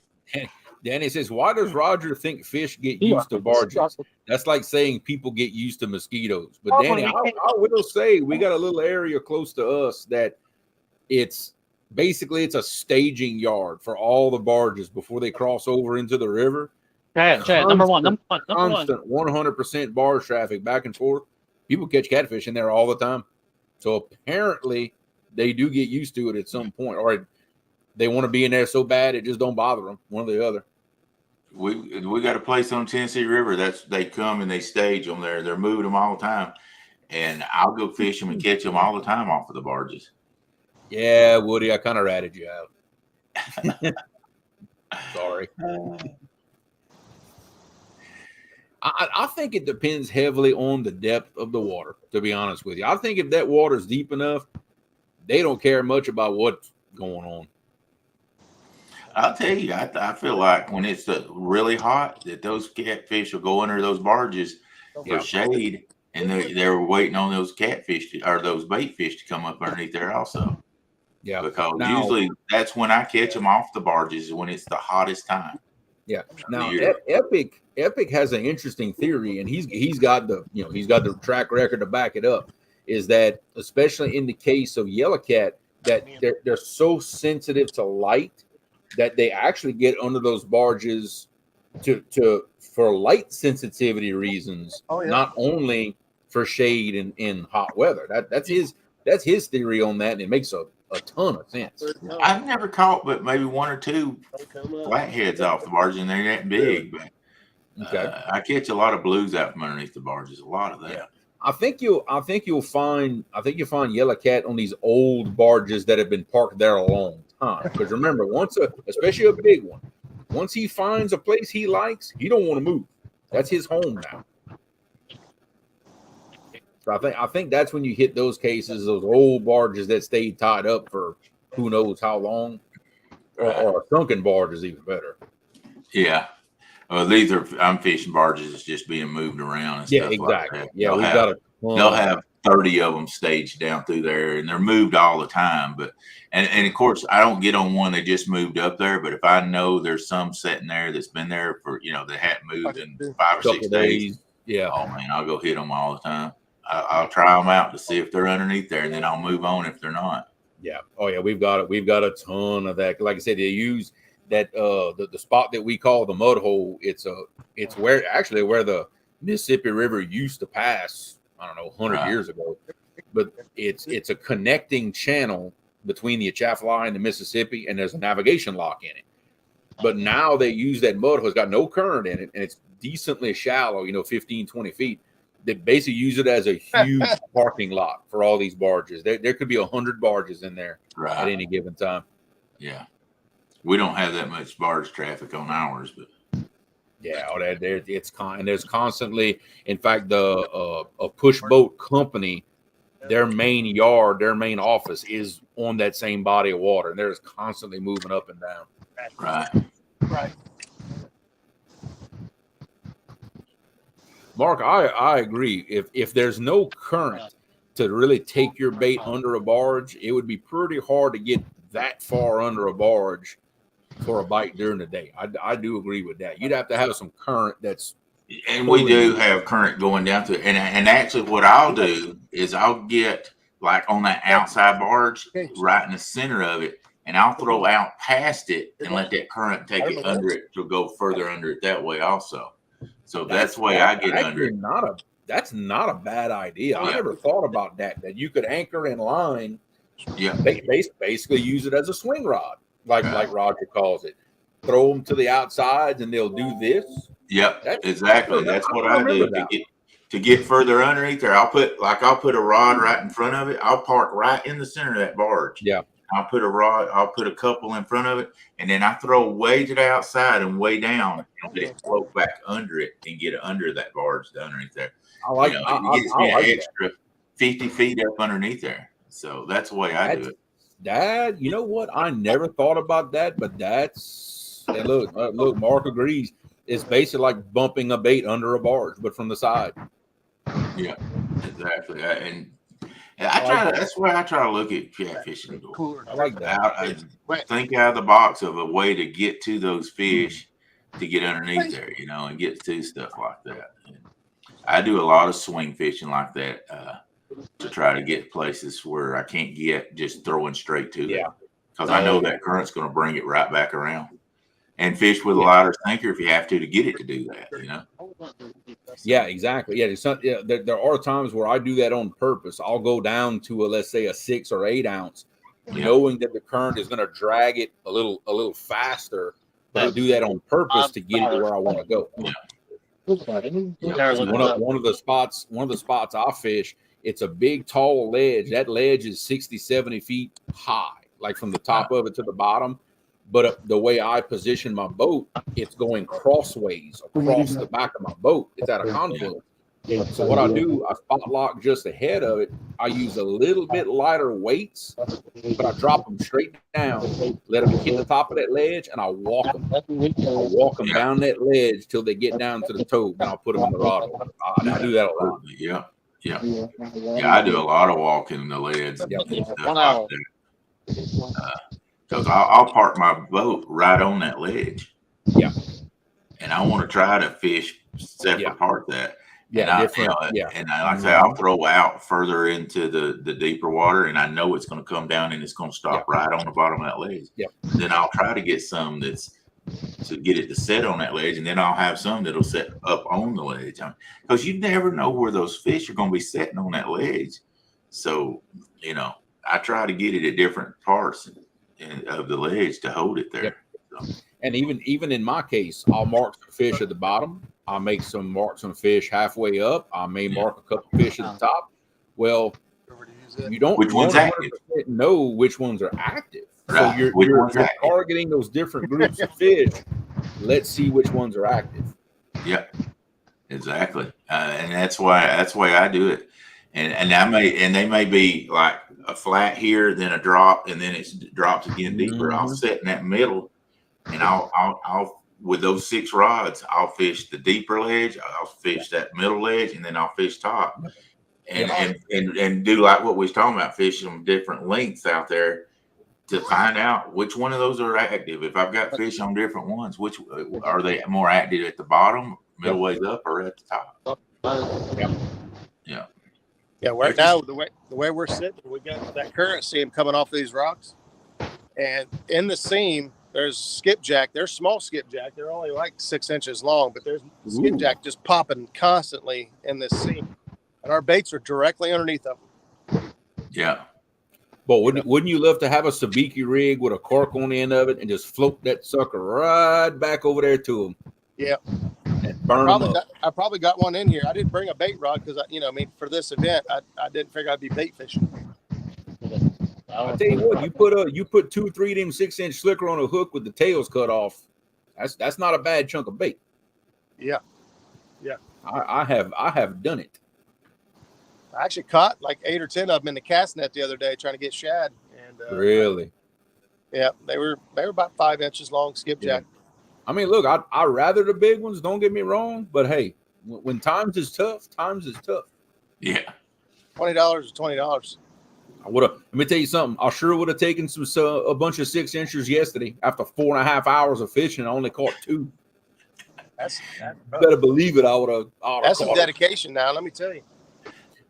Danny says, "Why does Roger think fish get used to barges? That's like saying people get used to mosquitoes." But Danny, I will say we got a little area close to us that it's basically a staging yard for all the barges before they cross over into the river. Chad, number one. Constant 100% barge traffic back and forth. People catch catfish in there all the time. So apparently they do get used to it at some point, or they want to be in there so bad it just don't bother them, one or the other. We got a place on Tennessee River they come and they stage them there. They're moving them all the time, and I'll go fish them and catch them all the time off of the barges. Yeah, Woody, I kind of ratted you out. Sorry. I think it depends heavily on the depth of the water, to be honest with you. I think if that water's deep enough, they don't care much about what's going on. I'll tell you, I feel like when it's really hot, that those catfish will go under those barges for shade, and they're waiting on those catfish or those bait fish to come up underneath there also. Yeah, because usually that's when I catch them off the barges, is when it's the hottest time. Yeah. Now, Epic has an interesting theory, and he's got the track record to back it up. Is that especially in the case of yellowcat, that they're so sensitive to light that they actually get under those barges for light sensitivity reasons, not only for shade in hot weather. That's his theory on that, and it makes a ton of sense. I've never caught but maybe 1 or 2 flatheads off the barge, and they're that big. But I catch a lot of blues out from underneath the barges. A lot of that. Yeah. I think you'll find yellowcat on these old barges that have been parked there a long time. Because remember, especially a big one, once he finds a place he likes, he don't want to move. That's his home now. So I think that's when you hit those cases, those old barges that stayed tied up for who knows how long, or sunken barges even better. Yeah. I'm fishing barges that's just being moved around and stuff exactly. like that. Yeah, 30 of them staged down through there, and they're moved all the time. But and of course, I don't get on one that just moved up there. But if I know there's some sitting there that's been there for that hadn't moved in 5 or 6 days, oh man, I'll go hit them all the time. I'll try them out to see if they're underneath there, and then I'll move on if they're not. Yeah. Oh yeah, we've got a ton of that. Like I said, they use that the spot that we call the mud hole. It's where the Mississippi River used to pass. I don't know, 100 years ago, but it's a connecting channel between the Atchafalaya and the Mississippi, and there's a navigation lock in it. But now they use that mud hole. It's got no current in it, and it's decently shallow, 15, 20 feet. They basically use it as a huge parking lot for all these barges. There could be 100 barges in there at any given time. Yeah. We don't have that much barge traffic on ours, but yeah, there's constantly, in fact, a push boat company, their main yard, their main office is on that same body of water, and they're just constantly moving up and down. Right. Mark, I agree. If there's no current to really take your bait under a barge, it would be pretty hard to get that far under a barge for a bite during the day. I do agree with that. You'd have to have some current and we do have current going down to it. And actually what I'll do is I'll get like on that outside barge right in the center of it, and I'll throw out past it and let that current take it under it to go further under it that way also. So that's the way I get under it. That's not a bad idea. I never thought about that you could anchor in line. Yeah. Basically use it as a swing rod. Like Roger calls it, throw them to the outsides, and they'll do this. Yep, exactly. That's what I do to get further underneath there. I'll put a rod right in front of it. I'll park right in the center of that barge. Yeah, I'll put a rod. I'll put a couple in front of it, and then I throw way to the outside and way down, and let it float back under it and get it under that barge underneath there. I like it gets me an extra 50 feet up underneath there. So that's the way I do it. Dad, you know what? I never thought about that, but look, Mark agrees. It's basically like bumping a bait under a barge, but from the side. Yeah, exactly. And that's why I try to look at catfishing. I like that. I think out of the box of a way to get to those fish to get underneath there, and get to stuff like that. And I do a lot of swing fishing like that. To try to get places where I can't get just throwing straight to them, because I know that current's going to bring it right back around, and fish with a lighter sinker if you have to get it to do that. Yeah, exactly. Yeah, there are times where I do that on purpose. I'll go down to let's say a 6 or 8 ounce, knowing that the current is going to drag it a little faster. But I do that on purpose to get it to where I want to go. One of the spots I fish. It's a big, tall ledge. That ledge is 60, 70 feet high, like from the top of it to the bottom. But the way I position my boat, it's going crossways across the back of my boat. It's at a confluence. So what I do, I spot lock just ahead of it. I use a little bit lighter weights, but I drop them straight down, let them hit the top of that ledge, and I walk them. I'll walk them down that ledge till they get down to the toe, then I'll put them in the rod. I do that a lot. Yeah, I do a lot of walking in the ledge and stuff like that. Because I'll park my boat right on that ledge. Yeah, and I want to try to fish separate part that. Yeah, and like I say, I'll throw out further into the deeper water, and I know it's going to come down and it's going to stop right on the bottom of that ledge. Yeah, then I'll try to get some to get it to set on that ledge, and then I'll have some that'll set up on the ledge, because you never know where those fish are going to be setting on that ledge. So I try to get it at different parts of the ledge to hold it there. So. And even in my case, I'll mark some fish at the bottom. I'll mark some fish halfway up. I may mark a couple fish at the top. Well, you don't know which ones are active. Right. So you're targeting those different groups of fish. Let's see which ones are active. Yeah, exactly. And that's why I do it. And they may be like a flat here, then a drop, and then it drops again deeper. I'll sit in that middle, and I'll with those 6 rods, I'll fish the deeper ledge, I'll fish that middle ledge, and then I'll fish top. and do like what we was talking about, fishing them different lengths out there to find out which one of those are active. If I've got fish on different ones, which are they more active at the bottom, middle ways up, or at the top? Yeah. Right now the way we're sitting, we got that current seam coming off these rocks, and in the seam there's skipjack. They're small skipjack. They're only like 6 inches long, but there's skipjack just popping constantly in this seam, and our baits are directly underneath them. Yeah. But wouldn't you love to have a sabiki rig with a cork on the end of it and just float that sucker right back over there to them? Yeah. And burn them up. I probably got one in here. I didn't bring a bait rod because for this event, I didn't figure I'd be bait fishing. I tell you what, you put 2-3 of them 6-inch slicker on a hook with the tails cut off. That's not a bad chunk of bait. Yeah. I have done it. I actually caught like 8 or 10 of them in the cast net the other day trying to get shad. And really? Yeah, they were about 5 inches long, skipjack. Yeah. I mean, look, I rather the big ones. Don't get me wrong, but hey, when times is tough. Yeah. $20 is $20. Let me tell you something. I sure would have taken a bunch of 6 inchers yesterday. After 4.5 hours of fishing, I only caught 2. That's better believe it. I would have. That's some dedication. Now, let me tell you.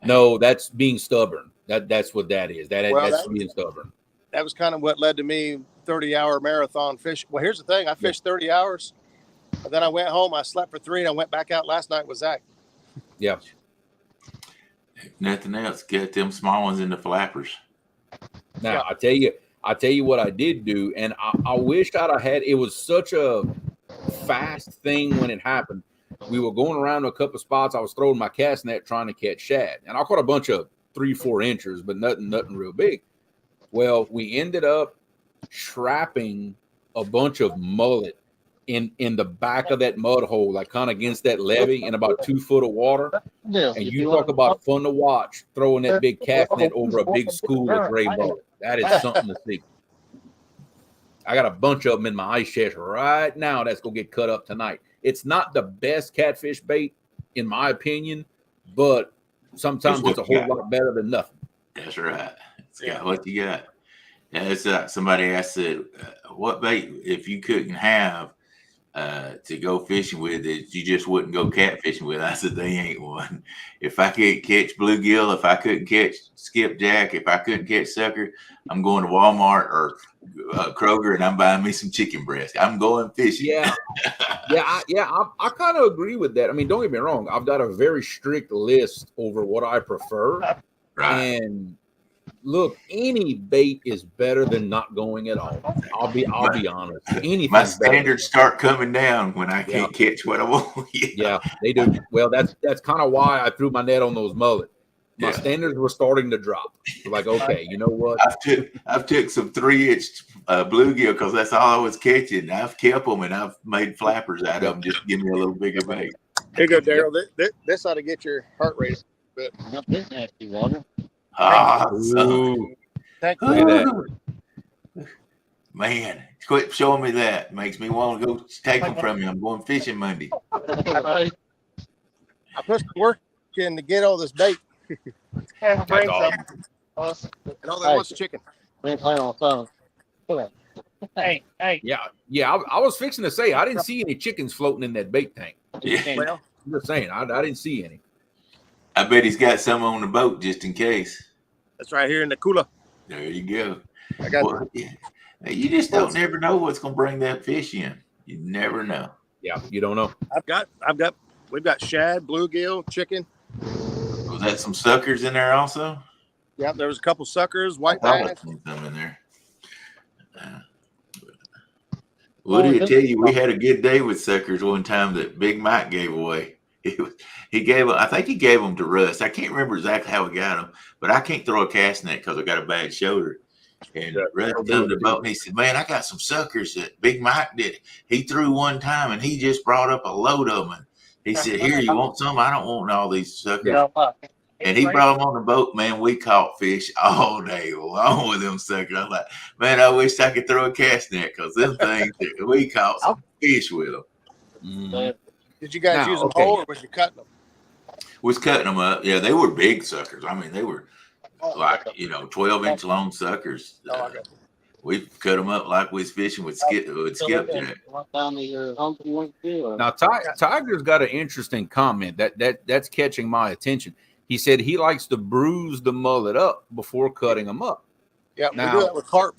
No, that's being stubborn. That's what that is. That's being stubborn. That was kind of what led to me 30-hour marathon fishing. Well, here's the thing. I fished 30 hours. And then I went home. I slept for 3, and I went back out last night with Zach. Yeah. If nothing else, get them small ones in the flappers. Now, I tell you what I did do, and I wished I'd have had. It was such a fast thing when it happened. We were going around to a couple of spots. I was throwing my cast net trying to catch shad, and I caught a bunch of 3-4 inchers, but nothing real big. Well, we ended up trapping a bunch of mullet in the back of that mud hole, like kind of against that levee in about 2 foot of water. And you talk about fun to watch, throwing that big cast net over a big school of gray mullet. That is something to see. I got a bunch of them in my ice chest right now that's going to get cut up tonight. It's not the best catfish bait, in my opinion, but sometimes it's a whole lot better than nothing. That's right. It's got what you got. Yeah, it's somebody asked what bait, if you couldn't have to go fishing with, that you just wouldn't go catfishing with? I said, they ain't one. If I can't catch bluegill, if I couldn't catch skipjack, if I couldn't catch sucker, I'm going to Walmart or Kroger and I'm buying me some chicken breast. I'm going fishing. Yeah. I kind of agree with that. I mean, don't get me wrong. I've got a very strict list over what I prefer. Right. And look, any bait is better than not going at all. I'll be honest. My standards start coming down when I can't catch what I want. Yeah, they do. Well, that's kind of why I threw my net on those mullet. My standards were starting to drop. Like, okay, you know what? I've took some 3-inch bluegill because that's all I was catching. I've kept them and I've made flappers out of them. Just give me a little bigger bait. Here you go, Daryl. This ought to get your heart rate a bit. Not this nasty water. Thank you. Look at that. Man, quit showing me that. Makes me want to go take them from you. I'm going fishing Monday. I put some work in to get all this bait. And all that was chicken. We ain't playing on the phone. Hey. Yeah. I was fixing to say I didn't see any chickens floating in that bait tank. Yeah. Well, I'm just saying I didn't see any. I bet he's got some on the boat just in case. that's right here in the cooler. There you go. I got. Well, you just don't never know what's going to bring that fish in. You never know. Yeah, you don't know. We've got shad, bluegill, chicken. Was that some suckers in there also? Yeah, there was a couple suckers, white bass. bass. Some in there. What did I tell you? We had a good day with suckers one time that Big Mike gave away. He gave them, I think he gave them to Russ. I can't remember exactly how we got them, but I can't throw a cast net because I got a bad shoulder. And Russ come to the boat and he said, "Man, I got some suckers that Big Mike did. He threw one time and he just brought up a load of them. And he said, 'Here, you want some? I don't want all these suckers.'" And he brought them on the boat. Man, we caught fish all day long with them suckers. I was like, man, I wish I could throw a cast net because them things, we caught some fish with them. Did you guys use them whole or was you cutting them? Was cutting them up. Yeah, they were big suckers. I mean, they were like 12-inch long suckers. We cut them up like we was fishing with skipjack. Now, Tiger's got an interesting comment that's catching my attention. He said he likes to bruise the mullet up before cutting them up. Yeah, now, we do that with carp.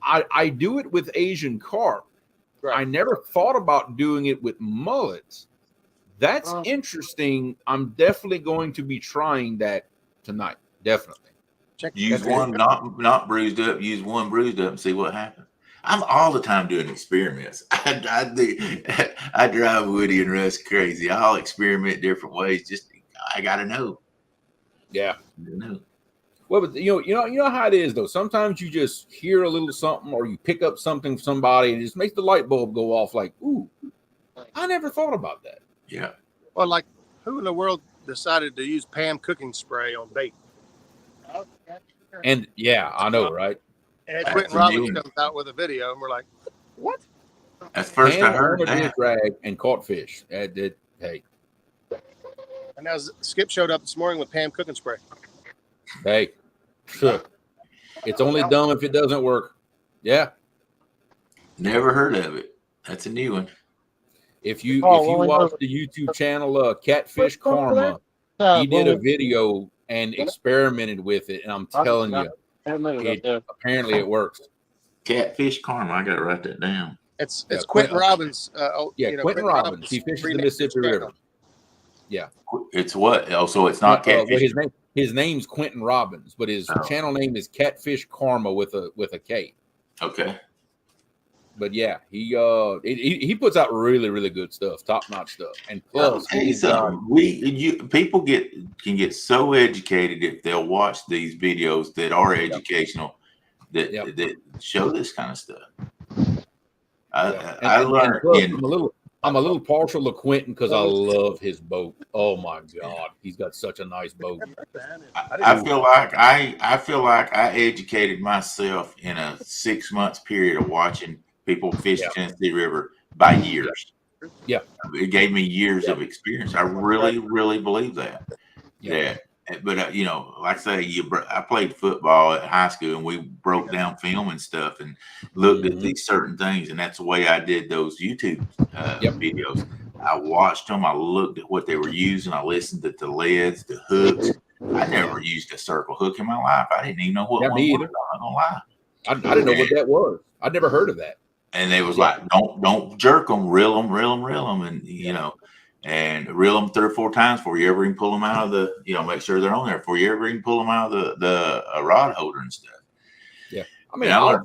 I do it with Asian carp. Right. I never thought about doing it with mullets. That's interesting. I'm definitely going to be trying that tonight. Definitely. Use one not bruised up. Use one bruised up and see what happens. I'm all the time doing experiments. I drive Woody and Russ crazy. I'll experiment different ways. Just I gotta know. Yeah. Know. Well, but you know how it is though. Sometimes you just hear a little something, or you pick up something from somebody, and it just makes the light bulb go off. Like, ooh, I never thought about that. Yeah. Well, like, who in the world decided to use Pam cooking spray on bait? And yeah, I know, right? And Quentin Robbins comes out with a video, and we're like, what? That's first I heard that. Drag and caught fish. Hey. And now Skip showed up this morning with Pam cooking spray. Hey, it's only dumb if it doesn't work. Yeah. Never heard of it. That's a new one. If you watch the YouTube channel Catfish Karma, he did a video and experimented with it, and I'm telling you, apparently it works. Catfish Karma, I gotta write that down. It's Quentin Robbins. Quentin Robbins. He fishes the Mississippi River. Yeah. It's what? Oh, so it's not Catfish. His name's Quentin Robbins, but his channel name is Catfish Karma with a K. Okay. But yeah, he puts out really, really good stuff, top notch stuff. And plus, people can get so educated if they'll watch these videos that are educational, that show this kind of stuff. I learned. I'm a little partial to Quentin because I love his boat. Oh my God, he's got such a nice boat. I feel like I educated myself in a 6 months period of watching people fish the Tennessee River by years. Yeah, it gave me years of experience. I really, really believe that. Yeah. But like I say, I played football at high school, and we broke down film and stuff, and looked at these certain things, and that's the way I did those YouTube videos. I watched them. I looked at what they were using. I listened to the leads, the hooks. I never used a circle hook in my life. I didn't even know what one was. I'm not gonna lie. I didn't know what that was. I'd never heard of that. And they was like, don't jerk them, reel them, and and reel them 3 or 4 times before you ever even pull them out of the, make sure they're on there before you ever even pull them out of the rod holder and stuff. Yeah. I mean, I'll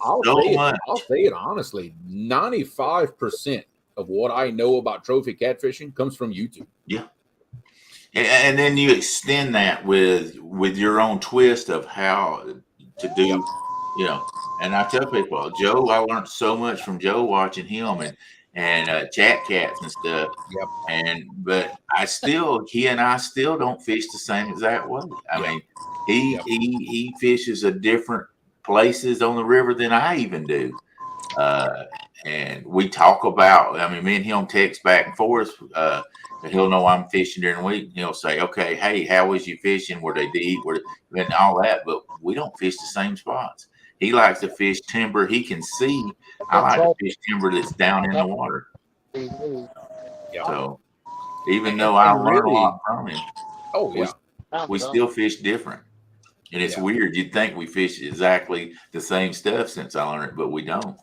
say it honestly, 95% of what I know about trophy catfishing comes from YouTube. Yeah. And then you extend that with your own twist of how to do, and I tell people, Joe, I learned so much from Joe watching him and chat cats and stuff. Yep. But he and I still don't fish the same exact way. I mean, he fishes at different places on the river than I even do. And we talk about, me and him text back and forth. He'll know I'm fishing during the week. He'll say, okay, hey, how was you fishing? Where they eat? And all that. But we don't fish the same spots. He likes to fish timber he can see. I like to fish timber that's down in the water. So even though I learn a lot from him, we still fish different. And it's weird. You'd think we fish exactly the same stuff since I learned it, but we don't.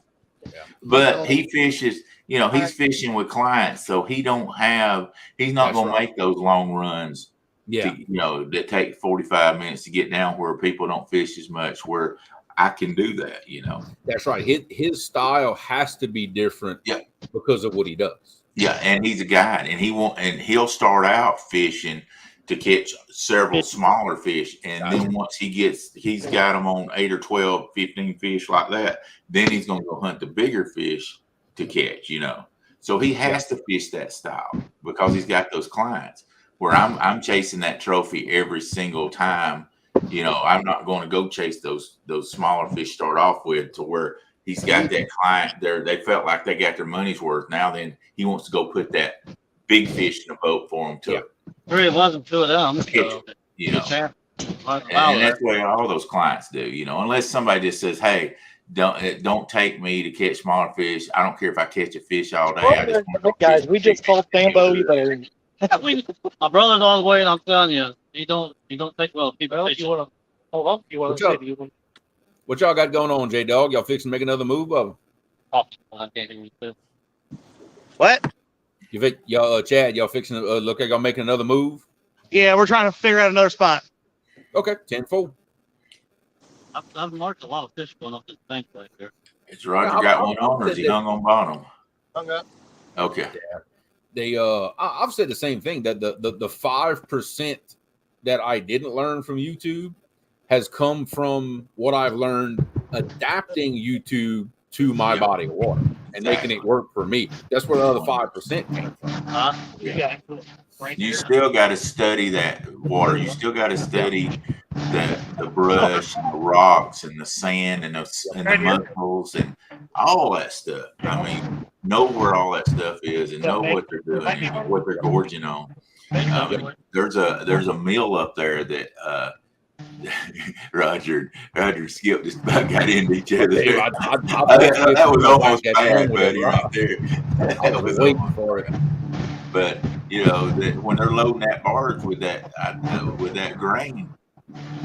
Yeah. But he fishes, he's fishing with clients, so he's not going to make those long runs. Yeah. That take 45 minutes to get down where people don't fish as much, where I can do that, That's right. His style has to be different because of what he does. Yeah, and he's a guide, and he'll start out fishing to catch several smaller fish, and then once he's got them on 8 or 12, 15 fish like that, then he's going to go hunt the bigger fish to catch, So he has to fish that style because he's got those clients. Where I'm chasing that trophy every single time. I'm not going to go chase those smaller fish start off with to where he's got that client there. They felt like they got their money's worth. Now then he wants to go put that big fish in a boat for him to 3 of us and 2 of them. So, you know, and that's what all those clients do. You know, unless somebody just says, "Hey, don't take me to catch smaller fish. I don't care if I catch a fish all day. I just guys, we just called Sambo. You better. My brother's on the way, and I'm telling you, he don't think well. People, You want to hold on? You want to say? What y'all got going on, J Dog? Y'all fixing to make another move, Bubba? Oh, I can't hear you. What? Y'all, Chad, y'all fixing to look like y'all making another move? Yeah, we're trying to figure out another spot. Okay, 10-4. I've marked a lot of fish going up this bank right there. It's Roger got one on, or is he hung on bottom? Hung up. Okay. Yeah. I've said the same thing, that the 5% that I didn't learn from YouTube has come from what I've learned adapting YouTube to my body of water and making it work for me. That's where the other 5% came from. You still got to study that water. You still got to study the brush, and the rocks, and the sand, and the mussels, and all that stuff. I mean, know where all that stuff is, and know what they're doing, and what they're gorging on. There's a mill up there that Roger Skip just about got into each other. That was almost bad, buddy, right there. I was waiting for it. But you know, when they're loading that barge with that grain,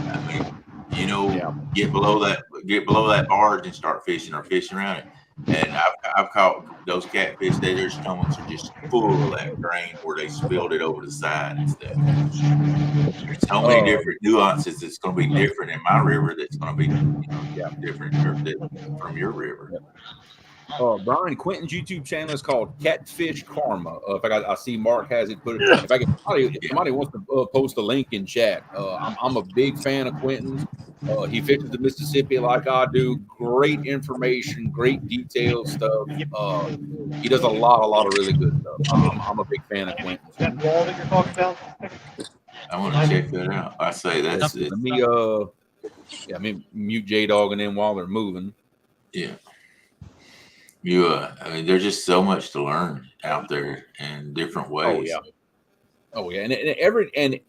I mean, you know, get below that barge and start fishing or fishing around it. And I've caught those catfish. Their stomachs are just full of that grain where they spilled it over the side and stuff. There's so many different nuances. It's going to be different in my river. That's going to be different from your river. Brian Quentin's YouTube channel is called Catfish Karma. In fact, I see Mark has it put. If somebody wants to post a link in chat, I'm a big fan of Quentin's. He fishes the Mississippi like I do. Great information, great detailed stuff. He does a lot of really good stuff. I'm a big fan of Quentin's. That wall that you're talking about? I want to check that out. I say that's it. Let me mute J Dog and then while they're moving. Yeah. I mean, there's just so much to learn out there in different ways. Oh yeah, and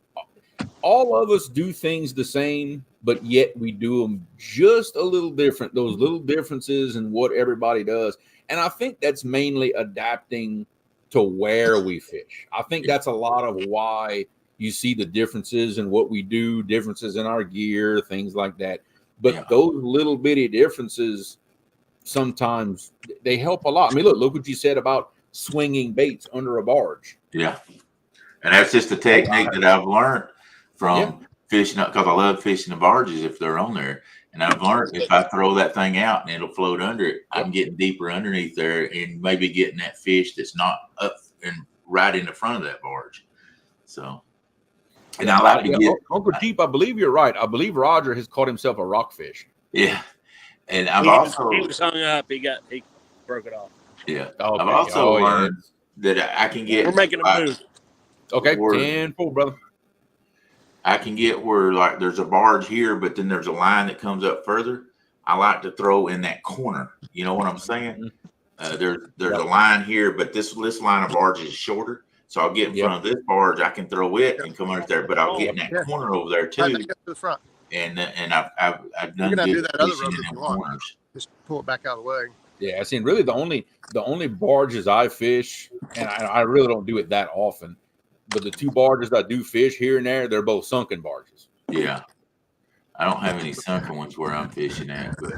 all of us do things the same, but yet we do them just a little different. Those little differences in what everybody does, and I think that's mainly adapting to where we fish. I think that's a lot of why you see the differences in what we do, differences in our gear, things like that. But those little bitty differences, sometimes they help a lot. I mean, look what you said about swinging baits under a barge. Yeah. And that's just a technique that I've learned from fishing, because I love fishing the barges if they're on there. And I've learned if I throw that thing out and it'll float under it, I'm getting deeper underneath there and maybe getting that fish that's not up and right in the front of that barge. So, and I like to get Uncle Deep. I believe you're right. I believe Roger has caught himself a rockfish. Yeah. And I've he was hung up. He broke it off. Yeah. Okay. I've also learned that I can get. We're making a move. Okay, 10-4, brother. I can get where like there's a barge here, but then there's a line that comes up further. I like to throw in that corner. You know what I'm saying? There's a line here, but this line of barge is shorter. So I'll get in front of this barge. I can throw it and come under there, but I'll get in that corner over there too. Right, get to the front. And I've done. You're gonna do that other road if you want. Just pull it back out of the way. Yeah, I seen really the only barges I fish, and I really don't do it that often. But the 2 barges I do fish here and there, they're both sunken barges. Yeah, I don't have any sunken ones where I'm fishing at, but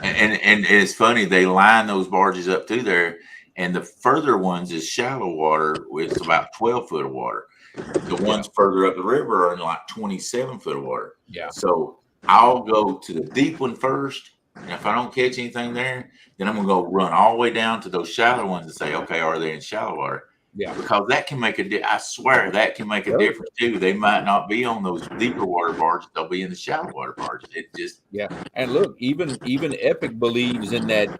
and it's funny, they line those barges up through there, and the further ones is shallow water with about 12 foot of water. The ones further up the river are in like 27 foot of water. Yeah. So I'll go to the deep one first, and if I don't catch anything there, then I'm gonna go run all the way down to those shallow ones and say, okay, are they in shallow water? Yeah, because that can make I swear that can make a difference too. They might not be on those deeper water barges; they'll be in the shallow water barges. It just And look, even Epic believes in that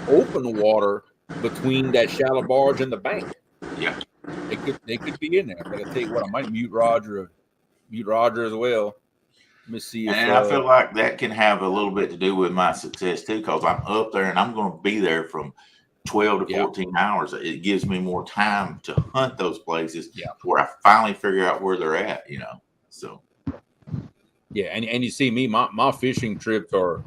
open water between that shallow barge and the bank. Yeah, they could be in there. But I tell you what, I might mute Roger as well. Let me see. And I feel like that can have a little bit to do with my success too, because I'm up there and I'm going to be there from 12 to 14 hours. It gives me more time to hunt those places where I finally figure out where they're at, So yeah, and you see me, my fishing trips are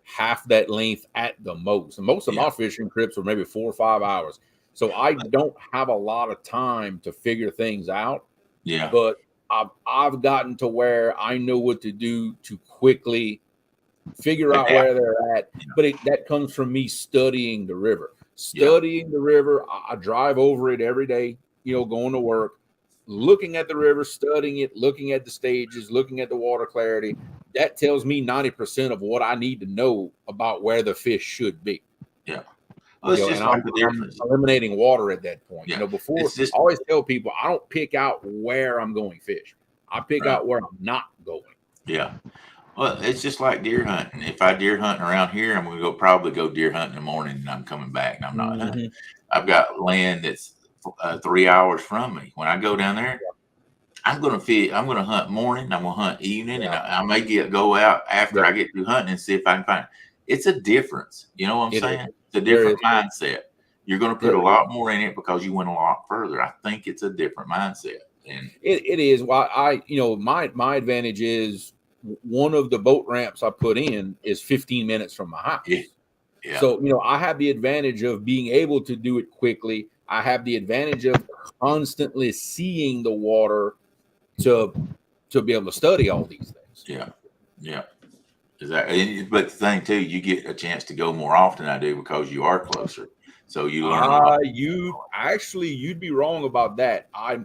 half that length at the most. And most of my fishing trips are maybe 4 or 5 hours. So I don't have a lot of time to figure things out. Yeah. But I've gotten to where I know what to do to quickly figure out where they're at. But that comes from me studying the river. Studying the river. I drive over it every day, going to work, looking at the river, studying it, looking at the stages, looking at the water clarity. That tells me 90% of what I need to know about where the fish should be. Yeah. Well, it's just I'm eliminating water at that point. Before I always tell people I don't pick out where I'm going fish. I pick out where I'm not going. Yeah. Well, it's just like deer hunting. If I deer hunting around here, I'm going to probably go deer hunting in the morning, and I'm coming back, and I'm not hunting. I've got land that's 3 hours from me. When I go down there, I'm going to fish. I'm going to hunt morning. I'm going to hunt evening, and I may go out after I get through hunting and see if I can find it. It's a difference. You know what I'm saying? It's a different mindset. You're going to put a lot more in it because you went a lot further. I think it's a different mindset. And it is. Well, my advantage is one of the boat ramps I put in is 15 minutes from my house. Yeah. So, I have the advantage of being able to do it quickly. I have the advantage of constantly seeing the water to be able to study all these things. Yeah. Exactly. But the thing too, you get a chance to go more often than I do because you are closer. So you learn. You'd be wrong about that. I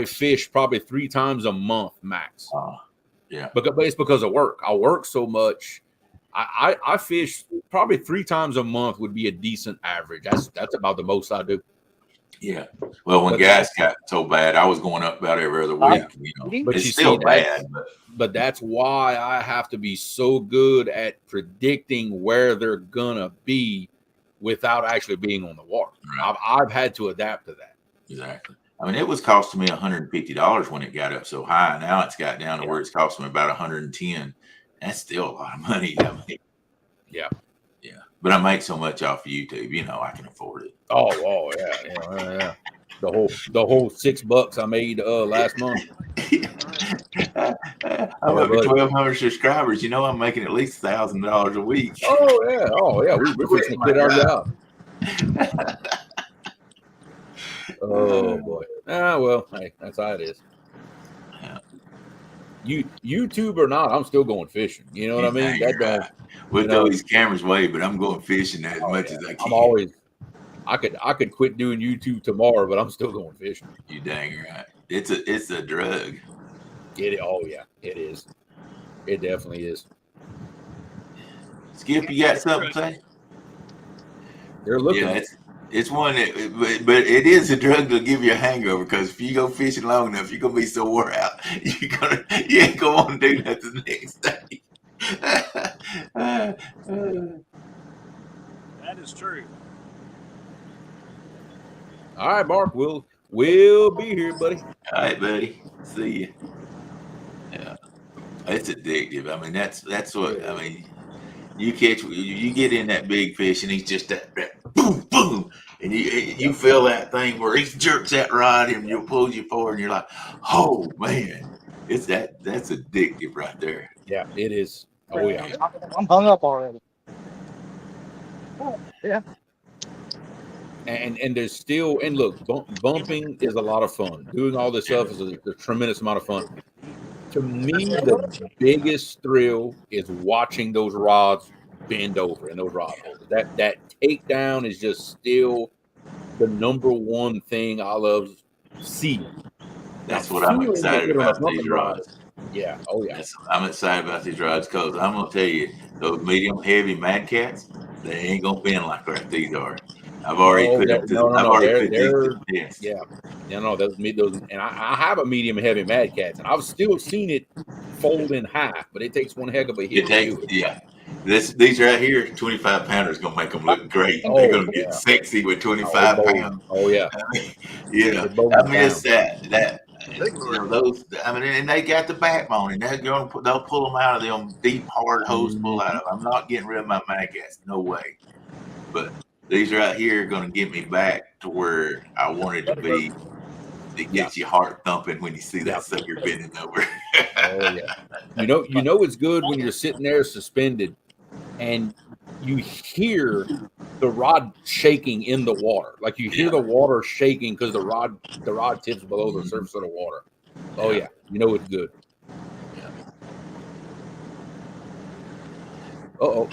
fish probably 3 times a month max. But it's because of work. I work so much. I fish probably 3 times a month would be a decent average. That's about the most I do. Yeah. Well, when gas got so bad, I was going up about every other week. But it's still bad. But that's why I have to be so good at predicting where they're gonna be without actually being on the water. Right. I've had to adapt to that. Exactly. I mean, it was costing me $150 when it got up so high. Now it's got down to where it's costing me about $110. That's still a lot of money. Yeah. But I make so much off of YouTube, I can afford it. Oh yeah. The whole $6 I made last month. I'm up to 1,200 subscribers. I'm making at least $1,000 a week. Oh yeah. We're fixing to quit our job. Oh boy. Well, hey, that's how it is. Yeah. YouTube or not, I'm still going fishing. You know what I mean? That don't. We'll throw these cameras away, but I'm going fishing as much as I can. I could quit doing YouTube tomorrow, but I'm still going fishing. You dang right. It's a drug. Oh yeah, it is. It definitely is. Skip, you got something to say? They're looking. Yeah, it's one but it is a drug to give you a hangover, because if you go fishing long enough, you're gonna be so wore out. You ain't gonna want to do nothing the next day. That is true. All right, Mark, we'll be here, buddy. All right, buddy. See you. Yeah, it's addictive. I mean, that's what I mean. You get in that big fish, and he's just that boom, boom, and you feel that thing where he jerks that rod and you pulls you forward, and you're like, oh man, that's addictive right there. Yeah, it is. Oh yeah. I'm hung up already. Yeah. And there's still, and look, bumping is a lot of fun. Doing all this stuff is a tremendous amount of fun. To me, the biggest thrill is watching those rods bend over and those rod holders. That takedown is just still the number one thing I love seeing. That's what I'm excited about these rods. Yeah. Oh yeah. I'm excited about these rods because I'm gonna tell you, those medium heavy Mad Cats, they ain't gonna bend like these are. I've already put them to I've already put these to the test. Yeah. Those, and I have a medium heavy Mad Cats, and I've still seen it fold in half, but it takes one heck of a hit. These right here, 25 pounders gonna make them look great. They're gonna get sexy with 25 pounds. Oh yeah. I miss that. Those. I mean, and they got the backbone, and they'll pull them out of them deep, hard hose pull out of. I'm not getting rid of my Mad Cats. No way. But these right here are going to get me back to where I wanted to be. It gets your heart thumping when you see that sucker bending over. Oh yeah. You know it's good when you're sitting there suspended and you hear the rod shaking in the water. Like you hear the water shaking because the rod tips below the surface of the water. Oh yeah. You know it's good. Uh-oh.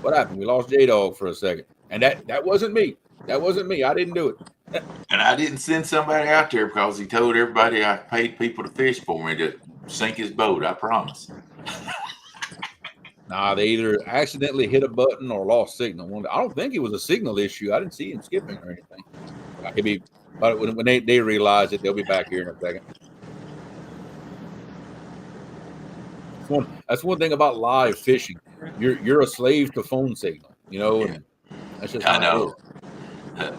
What happened? We lost J-Dog for a second. And that wasn't me. That wasn't me. I didn't do it. And I didn't send somebody out there because he told everybody I paid people to fish for me to sink his boat. I promise. Nah, they either accidentally hit a button or lost signal. I don't think it was a signal issue. I didn't see him skipping or anything. But when they realize it, they'll be back here in a second. That's one thing about live fishing. You're a slave to phone signal, and that's just I know.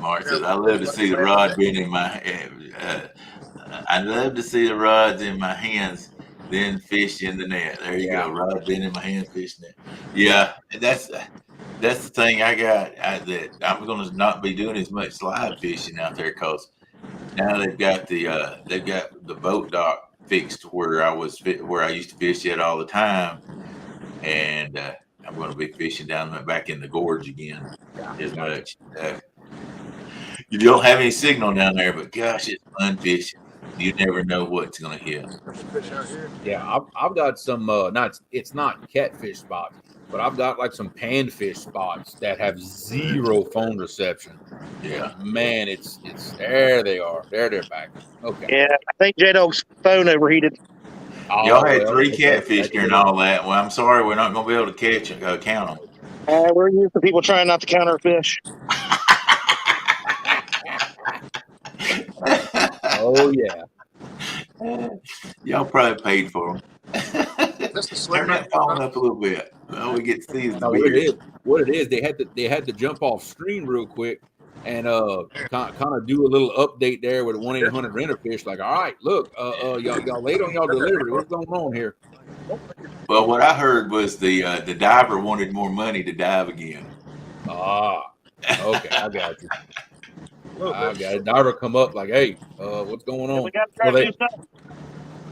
Mark says, I love to see the rod being in my I love to see the rods in my hands, then fish in the net. There you go. Rod being in my hands, fish net. Yeah, that's the thing I got that I'm going to not be doing as much live fishing out there because now they've got the boat dock fixed where I used to fish at all the time, and I'm going to be fishing back in the gorge again as much. You don't have any signal down there, but gosh, it's fun fishing. You never know what's going to hit. Yeah, I've got some. It's not catfish spots, but I've got like some panfish spots that have zero phone reception. Yeah, man, it's there. They are. They're back. Okay. Yeah, I think J-Dog's phone overheated. Y'all had 3 catfish during all that. Well, I'm sorry, we're not going to be able to count them. We're used to people trying not to count our fish. Oh yeah. Y'all probably paid for them. Turn that phone up a little bit. Well, we get to see the beer. What it is, they had to jump off screen real quick and kind of do a little update there with 1-800 Rent-A-Fish. Like, all right, look, y'all late on y'all delivery. What's going on here? Well, what I heard was the diver wanted more money to dive again. Ah, okay, I got you. I got it. Diver come up like, hey, what's going on? We got to try to do something.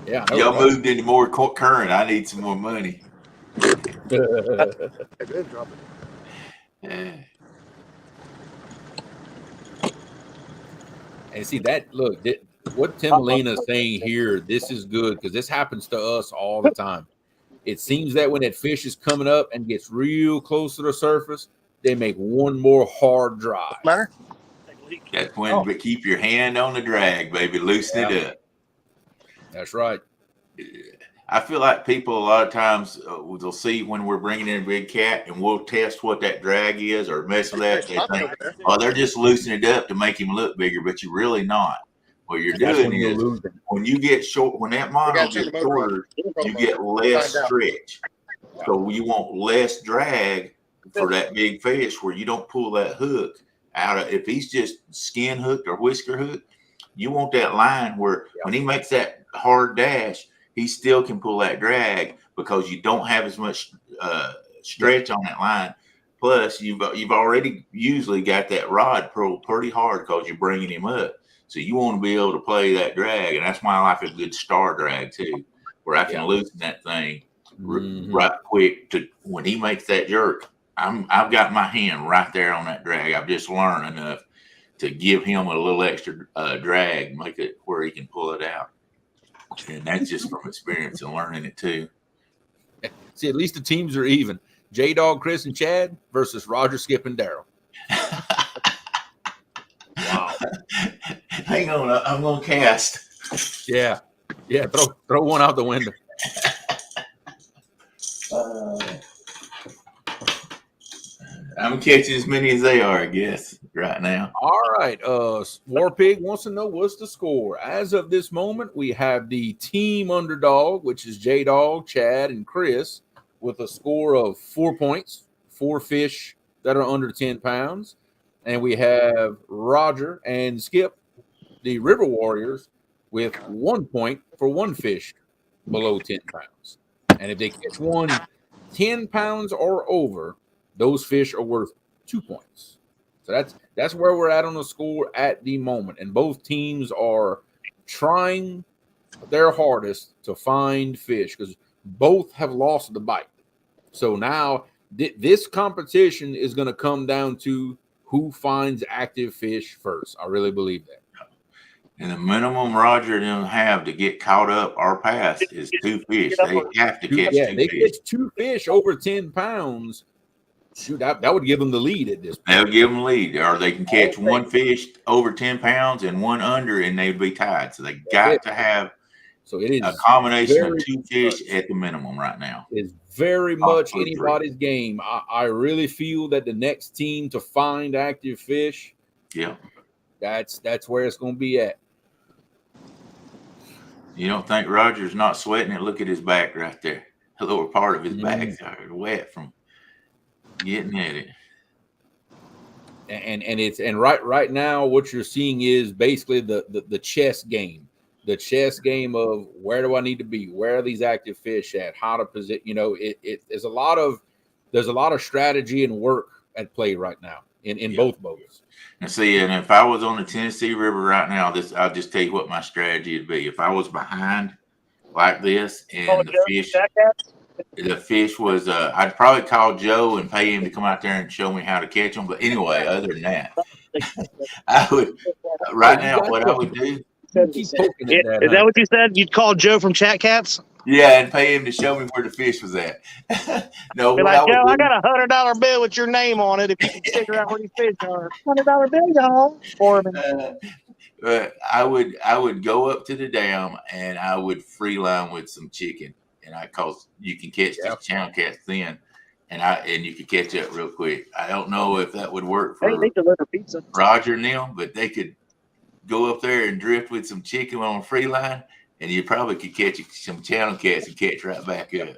Yeah, y'all moved into more current. I need some more money. And see that, look, what Tim Molina is saying here, this is good because this happens to us all the time. It seems that when that fish is coming up and gets real close to the surface, they make one more hard drive. That's when keep your hand on the drag, baby. Loosen it up. That's right. I feel like people a lot of times will see when we're bringing in a big cat and we'll test what that drag is or mess with that. They think, they're just loosening it up to make him look bigger, but you're really not. What you're doing is when you get short, when that mono gets shorter, you get less stretch. So you want less drag for that big fish where you don't pull that hook out of. If he's just skin hooked or whisker hooked, you want that line where when he makes that hard dash, he still can pull that drag because you don't have as much stretch on that line. Plus, you've already usually got that rod pulled pretty hard because you're bringing him up. So you want to be able to play that drag, and that's why I like a good star drag too, where I can loosen that thing right quick to when he makes that jerk. I've got my hand right there on that drag. I've just learned enough to give him a little extra drag, make it where he can pull it out. And that's just from experience and learning it too. See, at least the teams are even. J-Dog, Chris, and Chad versus Roger, Skip, and Daryl. Wow. Hang on, I'm gonna cast. Yeah. Throw one out the window. I'm catching as many as they are, I guess, right now. All right. War Pig wants to know what's the score. As of this moment, we have the team underdog, which is J-Dog, Chad, and Chris, with a score of 4 points, 4 fish that are under 10 pounds. And we have Roger and Skip, the River Warriors, with 1 point for 1 fish below 10 pounds. And if they catch one 10 pounds or over, those fish are worth 2 points. So that's where we're at on the score at the moment. And both teams are trying their hardest to find fish because both have lost the bite. So now this competition is going to come down to who finds active fish first. I really believe that. And the minimum Roger and them have to get caught up or pass is 2 fish. They have to catch 2 they fish. catch 2 fish over 10 pounds. Shoot, that would give them the lead at this point. They'll give them lead, or they can catch 1 fish over 10 pounds and 1 under, and they'd be tied. So they got to have it is a combination of 2 fish much, at the minimum right now. It's very much anybody's game. I really feel that the next team to find active fish, that's where it's going to be at. You don't think Roger's not sweating it? Look at his back right there. The lower part of his back is wet from getting at it. And right now what you're seeing is basically the chess game. The chess game of where do I need to be? Where are these active fish at? How to position? There's a lot of strategy and work at play right now in both boats. And see, and if I was on the Tennessee River right now, I'll just tell you what my strategy would be. If I was behind like this and the fish was, I'd probably call Joe and pay him to come out there and show me how to catch them. But anyway, other than that, I would right now what I would do. Is that what you said? You'd call Joe from Chat Cats? Yeah, and pay him to show me where the fish was at. No, be like, Joe, I got $100 bill with your name on it. If you can figure out where these fish are, $100 bill, y'all, for me. I would go up to the dam and I would free line with some chicken, and cause you can catch the channel cats then, and you could catch up real quick. I don't know if that would work for Roger and them, but they could go up there and drift with some chicken on a free line, and you probably could catch some channel cats and catch right back up.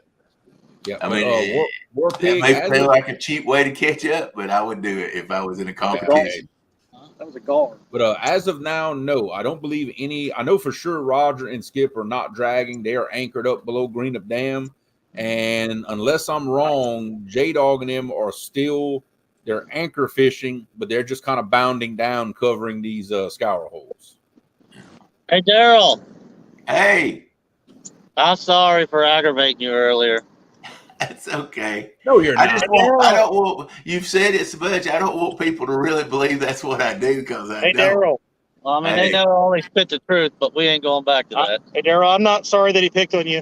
Yeah, I mean, it may feel like a cheap way to catch up, but I would do it if I was in a competition. That was a guard. But as of now, no, I don't believe any. I know for sure Roger and Skip are not dragging. They are anchored up below Greenup Dam. And unless I'm wrong, J-Dog and them are still, they're anchor fishing, but they're just kind of bounding down, covering these scour holes. Hey, Daryl. Hey. I'm sorry for aggravating you earlier. That's okay. No, you're not. I don't want, you've said it so much, I don't want people to really believe that's what I do, because I don't. Daryl. Well, I mean, they know I only spit the truth, but we ain't going back to that. Hey, Daryl, I'm not sorry that he picked on you.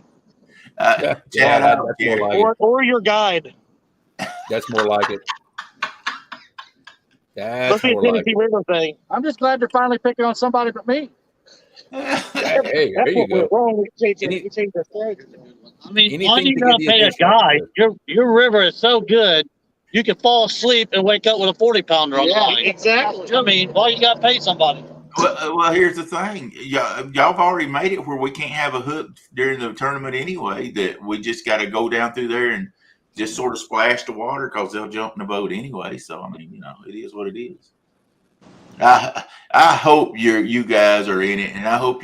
Chad, I don't care. Or your guide. That's more like it. That's more like it. River thing. I'm just glad you're finally picking on somebody but me. Hey, there you go. I mean, why do you not pay a guide? Your river is so good, you can fall asleep and wake up with a 40-pounder on the line. Exactly. I mean, why you got to pay somebody? Well, here's the thing. Y'all have already made it where we can't have a hook during the tournament anyway, that we just got to go down through there and just sort of splash the water, because they'll jump in the boat anyway. So, I mean, it is what it is. I hope you guys are in it, and I hope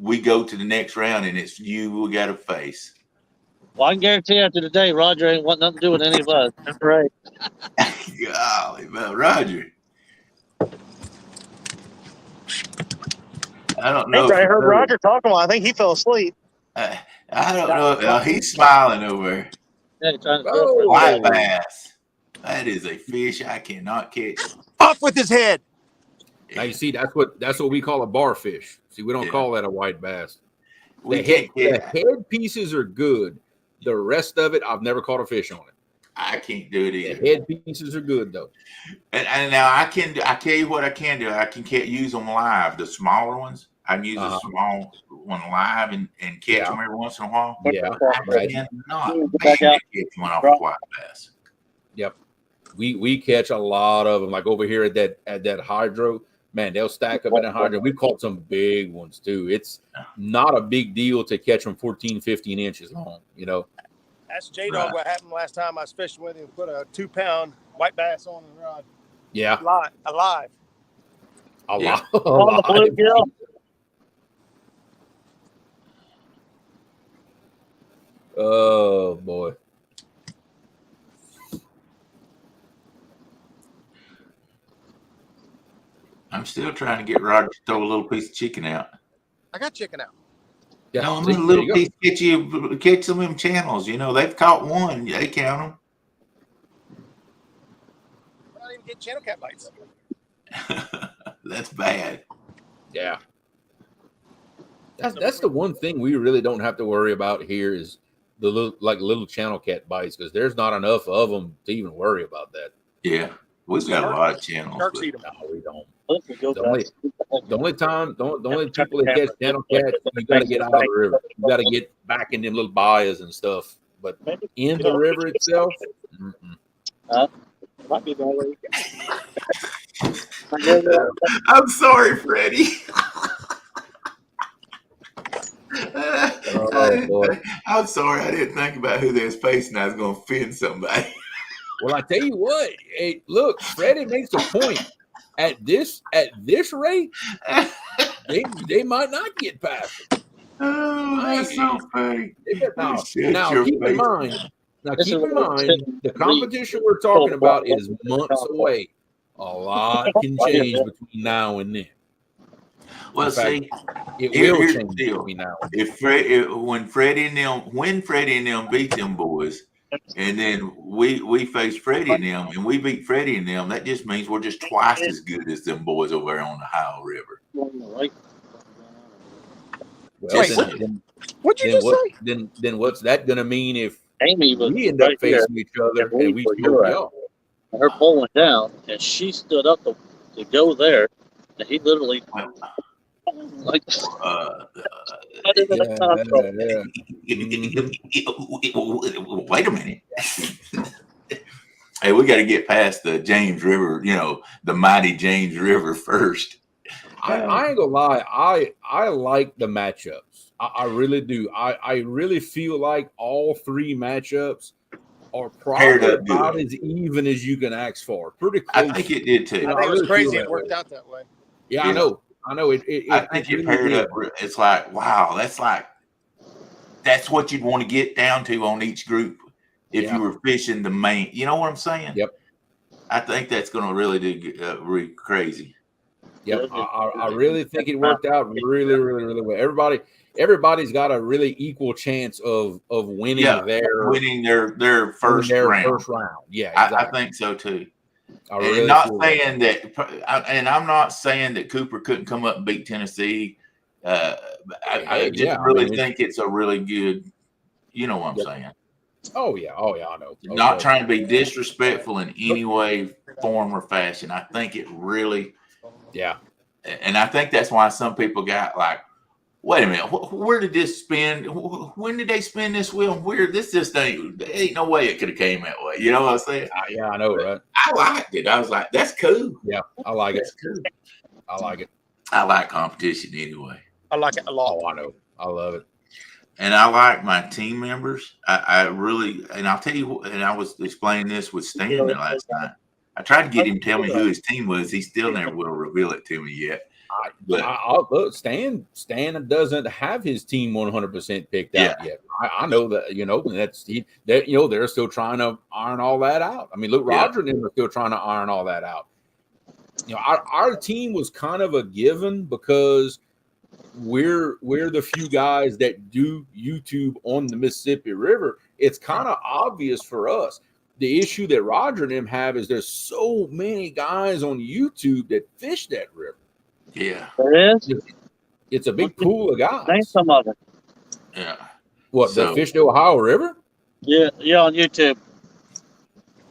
we go to the next round and it's you we got to face. Well, I can guarantee after today, Roger ain't want nothing to do with any of us. That's right. Golly, well, Roger. I don't know. I heard Roger talking while I think he fell asleep. I don't know. He's smiling over. White bass. That is a fish I cannot catch. Off with his head. Now you see, that's what we call a bar fish. See, we don't call that a white bass. The head pieces are good. The rest of it, I've never caught a fish on it. I can't do it either. The head pieces are good though. And now I tell you what I can do. I can use them live. The smaller ones, I can use a small one live and catch them every once in a while. Yeah, I cannot catch one off a white bass. Yep. We catch a lot of them, like over here at that hydro. Man, they'll stack up in a hydro. We've caught some big ones too. It's not a big deal to catch them 14, 15 inches long, That's J-Dog what happened last time I was fishing with him. Put a 2-pound white bass on the rod. Yeah. Alive. On the bluegill. Oh boy. I'm still trying to get Roger to throw a little piece of chicken out. I got chicken out. Yeah, No, I'm a little piece. Catch some of them channels. You know, they've caught one. They count I don't even get channel cat bites. them. That's bad. Yeah. That's the one thing we really don't have to worry about here is the little channel cat bites, because there's not enough of them to even worry about that. Yeah, we've got a lot of channels. Sharks eat them. No, we don't. The only people that catch channel cats, you got to get out of the river. You got to get back in them little bayous and stuff. But in the river itself, Might be the only. I'm sorry, Freddie. I'm sorry. I didn't think about who they was facing. I was going to offend somebody. Well, I tell you what. Hey, look, Freddie makes a point. At this rate, they might not get past them. Oh, that's so funny. Now keep in mind, the competition we're talking about is months away. A lot can change between now and then. Well, fact, see, it will here's change the deal. between now and If when Freddie and them beat them boys, and then we face Freddie and them, and we beat Freddie and them, that just means we're just twice as good as them boys over there on the Ohio River. Well, What'd you just say? Then what's that going to mean if Amy was we end up facing each other and we smoke y'all? Her pole went down, and she stood up to go there, and he literally like. Wait a minute. Hey, we got to get past the James River, the mighty James River first. I ain't gonna lie. I like the matchups. I really do. I really feel like all three matchups are probably about as even as you can ask for. Pretty close. I think it did too. I think it was crazy it worked out that way. Yeah, I know. I think it paired up. It's like, wow, that's what you'd want to get down to on each group if you were fishing the main. You know what I'm saying? Yep. I think that's going to really do really crazy. Yep. I really think it worked out really, really, really well. Everybody's got a really equal chance of winning their first round. Yeah, exactly. I think so too. I'm not saying that Cooper couldn't come up and beat Tennessee. I think it's a really good. You know what I'm saying? Oh yeah, I know. Not trying to be disrespectful in any way, form, or fashion. I think it really. Yeah. And I think that's why some people got like, wait a minute, where did this spin? When did they spin this wheel? Where this just ain't no way it could have came that way. You know what I'm saying? Yeah, I know, right? I liked it. I was like, that's cool. Yeah, I like it. That's cool. I like it. I like competition anyway. I like it a lot. Oh, I know. I love it. And I like my team members. I really, and I'll tell you, and I was explaining this with Stan last night. I tried to get him to tell me who his team was. He still never will reveal it to me yet. Look, Stan doesn't have his team 100% picked out yet. I know that, they're still trying to iron all that out. I mean, look, Roger and them are still trying to iron all that out. Our team was kind of a given because we're the few guys that do YouTube on the Mississippi River. It's kind of obvious for us. The issue that Roger and them have is there's so many guys on YouTube that fish that river. Yeah. There is? It's a big pool of guys. Name some of them. Yeah. What, that fish the Ohio River? Yeah, on YouTube.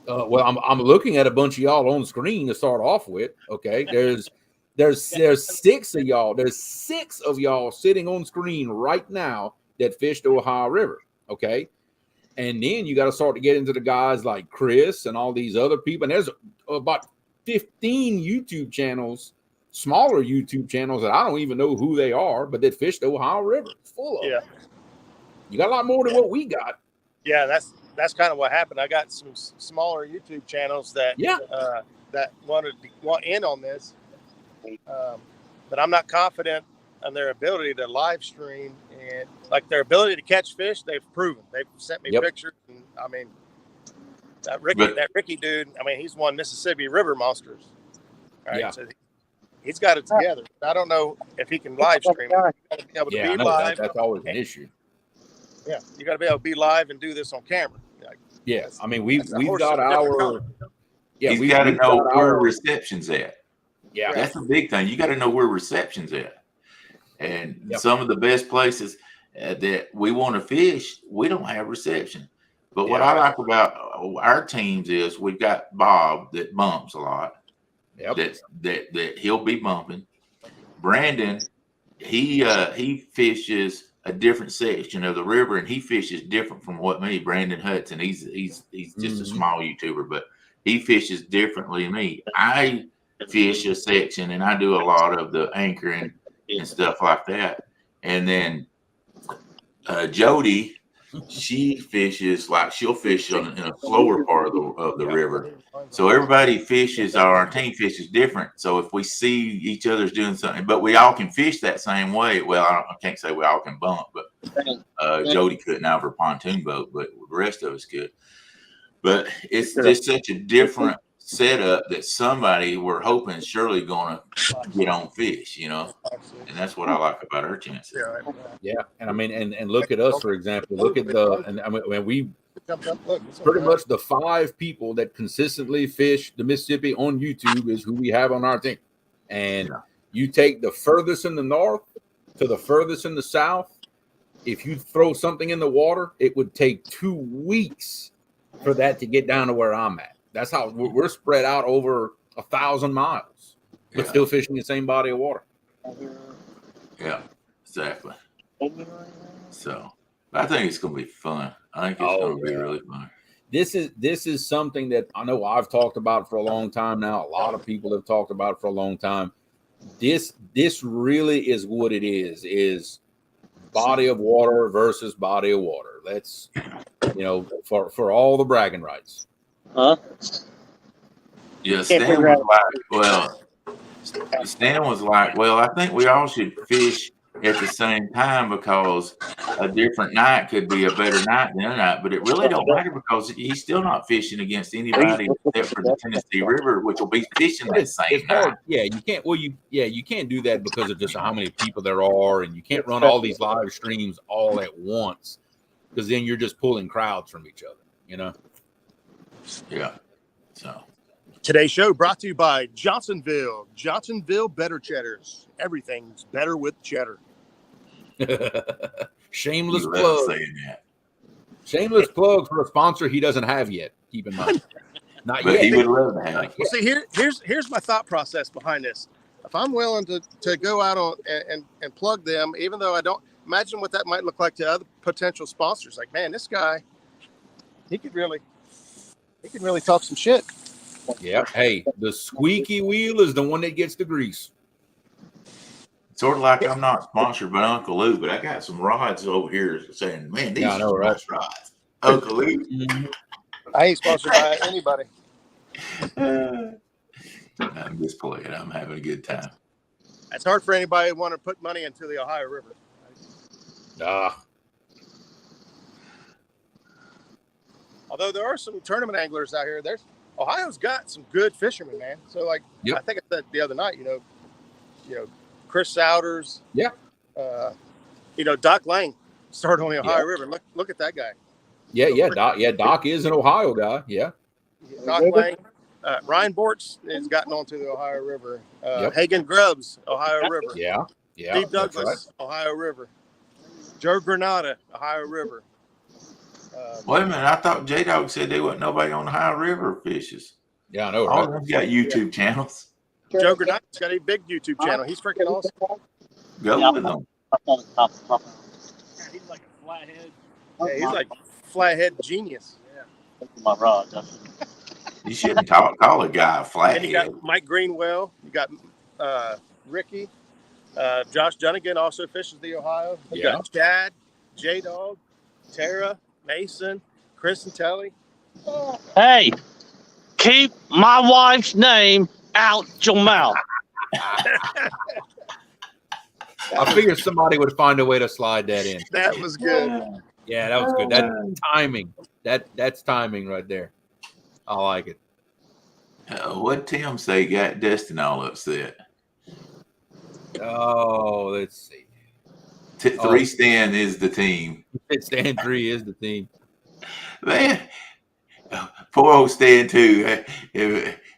Well, I'm looking at a bunch of y'all on the screen to start off with. Okay. There's 6 of y'all. There's 6 of y'all sitting on screen right now that fish the Ohio River. Okay. And then you got to start to get into the guys like Chris and all these other people. And there's about 15 YouTube channels, smaller YouTube channels that I don't even know who they are, but that fish the Ohio River. It's full of them. You got a lot more than what we got. Yeah, that's kind of what happened. I got some smaller YouTube channels that that want in on this, but I'm not confident on their ability to live stream, and like their ability to catch fish, they've proven. They've sent me pictures, and I mean, that Ricky dude. I mean, he's won Mississippi River Monsters. Right? Yeah. So he's got it together. I don't know if he can live stream. You got to be able to be live. That's always an issue. Yeah, you got to be able to be live and do this on camera. Yeah, I mean we've got he's got to know where reception's at. Yeah, that's the big thing. You got to know where reception's at. And some of the best places that we want to fish, we don't have reception. But what I like about our teams is we've got Bob that bumps a lot. Yep. That he'll be bumping. Brandon, he fishes a different section of the river, and he fishes different from what me, Brandon Hudson. He's just a small YouTuber, but he fishes differently than me. I fish a section, and I do a lot of the anchoring and stuff like that. And then Jody, she fishes she'll fish in a slower part of the river. So everybody fishes, our team fishes different. So if we see each other's doing something, but we all can fish that same way. Well, I can't say we all can bump, but Jody couldn't out of her pontoon boat, but the rest of us could. But it's just such a different setup that somebody we're hoping is surely going to get on fish, and that's what I like about our chances. Yeah, and I mean, and look at us, for example. Look at we pretty much the 5 people that consistently fish the Mississippi on YouTube is who we have on our team. And you take the furthest in the north to the furthest in the south. If you throw something in the water, it would take 2 weeks for that to get down to where I'm at. That's how we're spread out over 1,000 miles, but still fishing the same body of water. Yeah, exactly. So I think it's going to be fun. I think it's going to be really fun. This is something that I know I've talked about for a long time now. A lot of people have talked about it for a long time. This really is what it is body of water versus body of water. Let's, for all the bragging rights. Huh? Yeah, Stan was like, well, I think we all should fish at the same time because a different night could be a better night than a night. But it really don't matter because he's still not fishing against anybody except for the Tennessee River, which will be fishing that same night. Yeah, you can't. Well, you can't do that because of just how many people there are, and you can't run all these live streams all at once because then you're just pulling crowds from each other. Yeah. So today's show brought to you by Johnsonville Better Cheddars. Everything's better with cheddar. Shameless plug. Shameless plug for a sponsor he doesn't have yet. Keep in mind, not but yet. He would love to have. Well, see, here's my thought process behind this. If I'm willing to go out on and plug them, even though I don't imagine what that might look like to other potential sponsors. Like, man, this guy, he could really talk some shit. Yeah. Hey, the squeaky wheel is the one that gets the grease. Sort of like I'm not sponsored by Uncle Lou, but I got some rods over here saying, man, these are nice rods. Uncle Lou. I ain't sponsored by anybody. I'm just playing. I'm having a good time. It's hard for anybody who want to put money into the Ohio River. Although there are some tournament anglers out here, Ohio's got some good fishermen, man. So I think I said the other night, Chris Souders, Doc Lang started on the Ohio River. Look at that guy. Doc is an Ohio guy. Yeah, Doc Lang, Ryan Bortz has gotten onto the Ohio River. Hagen Grubbs, Ohio River. Yeah. Steve Douglas, Ohio River. Joe Granada, Ohio River. Wait a minute, I thought J-Dog said there wasn't nobody on the Ohio River fishes. Yeah, I know. All of them got YouTube channels. Joe Granada's got a big YouTube channel. He's freaking awesome. Go with them. He's like a flathead. Yeah, he's like flathead genius. Yeah. My rod. You shouldn't call a guy a flathead. And you got Mike Greenwell. You got Ricky. Josh Dunnigan also fishes the Ohio. You got Chad, J-Dog, Tara, Mason, Chris and Telly. Hey, keep my wife's name out your mouth. I figured somebody would find a way to slide that in. That was good. Yeah, that was good. That's timing. That's timing right there. I like it. What Tim say got Destin all upset? Oh, let's see. Three stand is the team. Stand 3 is the team. Man, poor old stand 2.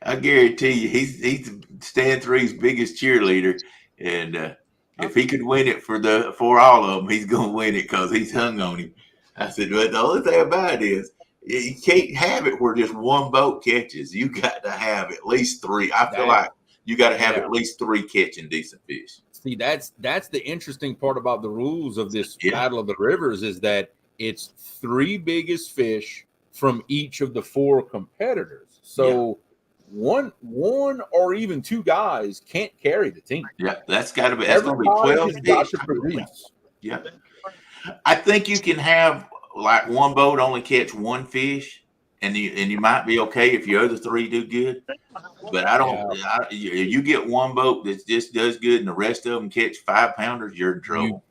I guarantee you, he's stand 3's biggest cheerleader, and if he could win it for all of them, he's gonna win it because he's hung on him. I said, well, the only thing about it is you can't have it where just one boat catches. You got to have at least 3. I feel like you got to have at least 3 catching decent fish. See, that's the interesting part about the rules of this Battle of the Rivers is that it's 3 biggest fish from each of the 4 competitors. So one or even 2 guys can't carry the team. Yeah, that's going to be 12 fish. Yeah. I think you can have like one boat only catch 1 fish, and you might be okay if your other 3 do good. But I don't. You get one boat that just does good, and the rest of them catch 5-pounders, you're in trouble.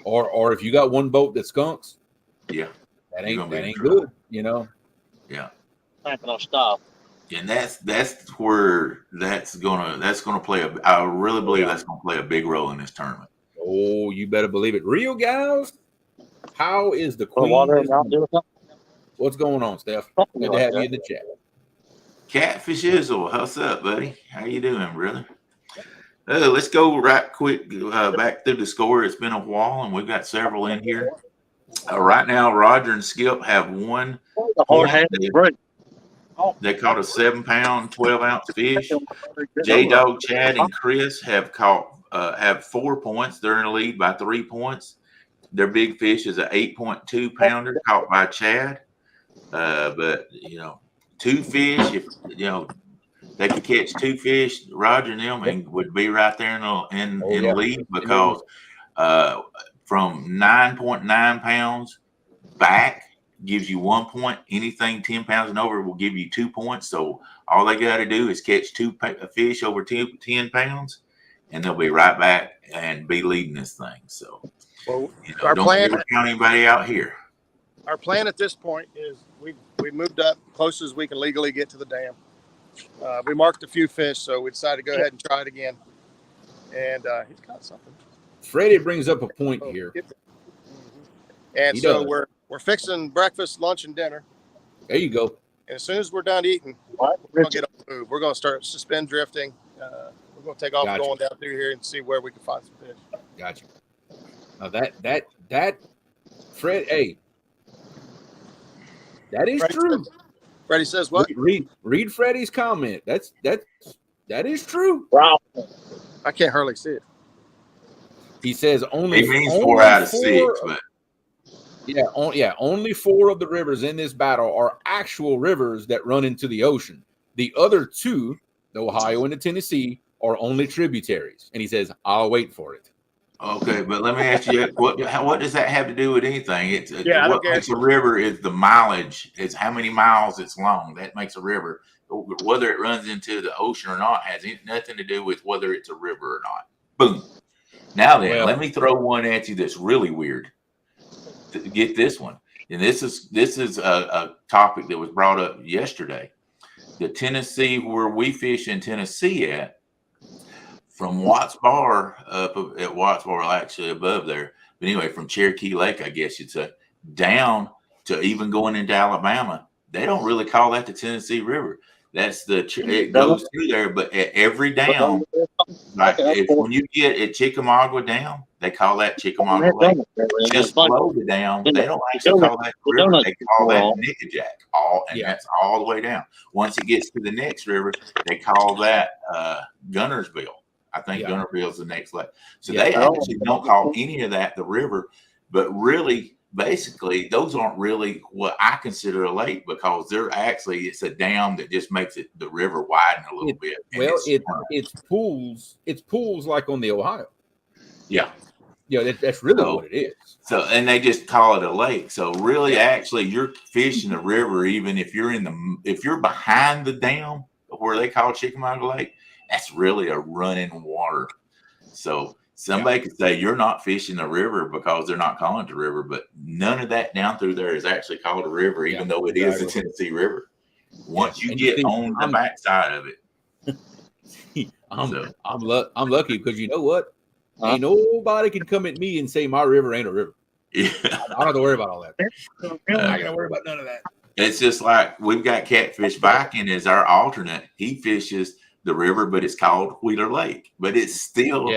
Or if you got one boat that skunks, that ain't good. You know. Yeah. Not gonna stop. And that's where that's gonna play I really believe that's gonna play a big role in this tournament. Oh, you better believe it. Rio gals, how is the queen? What's going on, Steph? Good to have you in the chat. Catfish Izzle, what's up, buddy? How you doing, brother? Let's go right quick back through the score. It's been a while, and we've got several in here. Right now, Roger and Skip have 1 point. They caught a 7-pound, 12-ounce fish. J-Dog, Chad, and Chris have caught have 4 points. They're in the lead by 3 points. Their big fish is an 8.2 pounder caught by Chad. But 2 fish, if they could catch 2 fish, Roger and them would be right there in the lead because from 9.9 pounds back gives you 1 point. Anything 10 pounds and over will give you 2 points. So all they got to do is catch 2 fish over 10 pounds, and they'll be right back and be leading this thing. So our plan, don't count anybody out here. Our plan at this point is we moved up close as we can legally get to the dam. We marked a few fish, so we decided to go ahead and try it again. And he's got something. Freddie brings up a point here. And so we're fixing breakfast, lunch, and dinner. There you go. And as soon as we're done eating, we're going to get on the move. We're going to start suspend drifting. We're going to take off going down through here and see where we can find some fish. Gotcha. Now that Fred, hey, that is true. Freddie says what? Read Freddie's comment. That is true. Wow. I can't hardly see it. He says only. He means 4 out of 6, but only 4 of the rivers in this battle are actual rivers that run into the ocean. The other 2, the Ohio and the Tennessee, are only tributaries. And he says, "I'll wait for it." Okay, but let me ask you, what does that have to do with anything? What makes a river is the mileage. It's how many miles it's long. That makes a river. Whether it runs into the ocean or not has nothing to do with whether it's a river or not. Boom. Now then, let me throw one at you that's really weird. Get this one. And this is a topic that was brought up yesterday. The Tennessee, where we fish in Tennessee at, from Watts Bar up at Watts Bar, actually above there. But anyway, from Cherokee Lake, I guess you'd say, down to even going into Alabama, they don't really call that the Tennessee River. That's it goes through there, but at every dam, like when you get at Chickamauga Dam, they call that Chickamauga Lake. Just below the dam, they don't actually call that the river. They call that Nickajack. That's all the way down. Once it gets to the next river, they call that Gunnersville. I think Gunnersville is the next lake. So they actually don't call any of that the river, but really, basically, those aren't really what I consider a lake because they're actually, it's a dam that just makes the river widen a little bit. It's pools. It's pools like on the Ohio. Yeah. Yeah, that's really what it is. So, and they just call it a lake. So really, actually, you're fishing the river, even if you're behind the dam where they call Chickamauga Lake, that's really a running water. So somebody could say you're not fishing the river because they're not calling it the river, but none of that down through there is actually called a river, even though it is the Tennessee River. Once you get on the backside of it. I'm lucky because you know what? Ain't nobody can come at me and say my river ain't a river. Yeah. I don't have to worry about all that. I ain't gonna worry about none of that. It's just like we've got Catfish Viking as our alternate. He fishes the river, but it's called Wheeler Lake. But it's still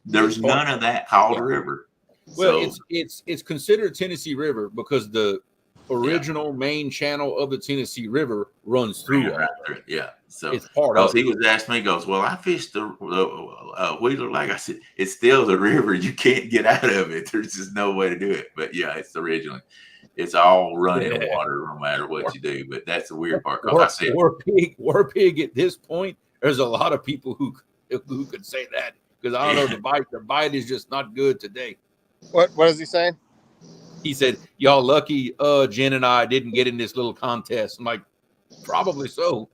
there's none of that called river. Well, so, it's considered Tennessee River because the original main channel of the Tennessee River runs through it. Yeah, so it's part of. He was asking me, he goes, "Well, I fished the Wheeler Lake." I said, "It's still the river. You can't get out of it. There's just no way to do it." But yeah, it's originally. It's all running water, no matter what you do. But that's the weird part. We're pig at this point. There's a lot of people who could say that because I don't know the bite is just not good today. What is he saying? He said, "Y'all lucky Jen and I didn't get in this little contest." I'm like, probably so.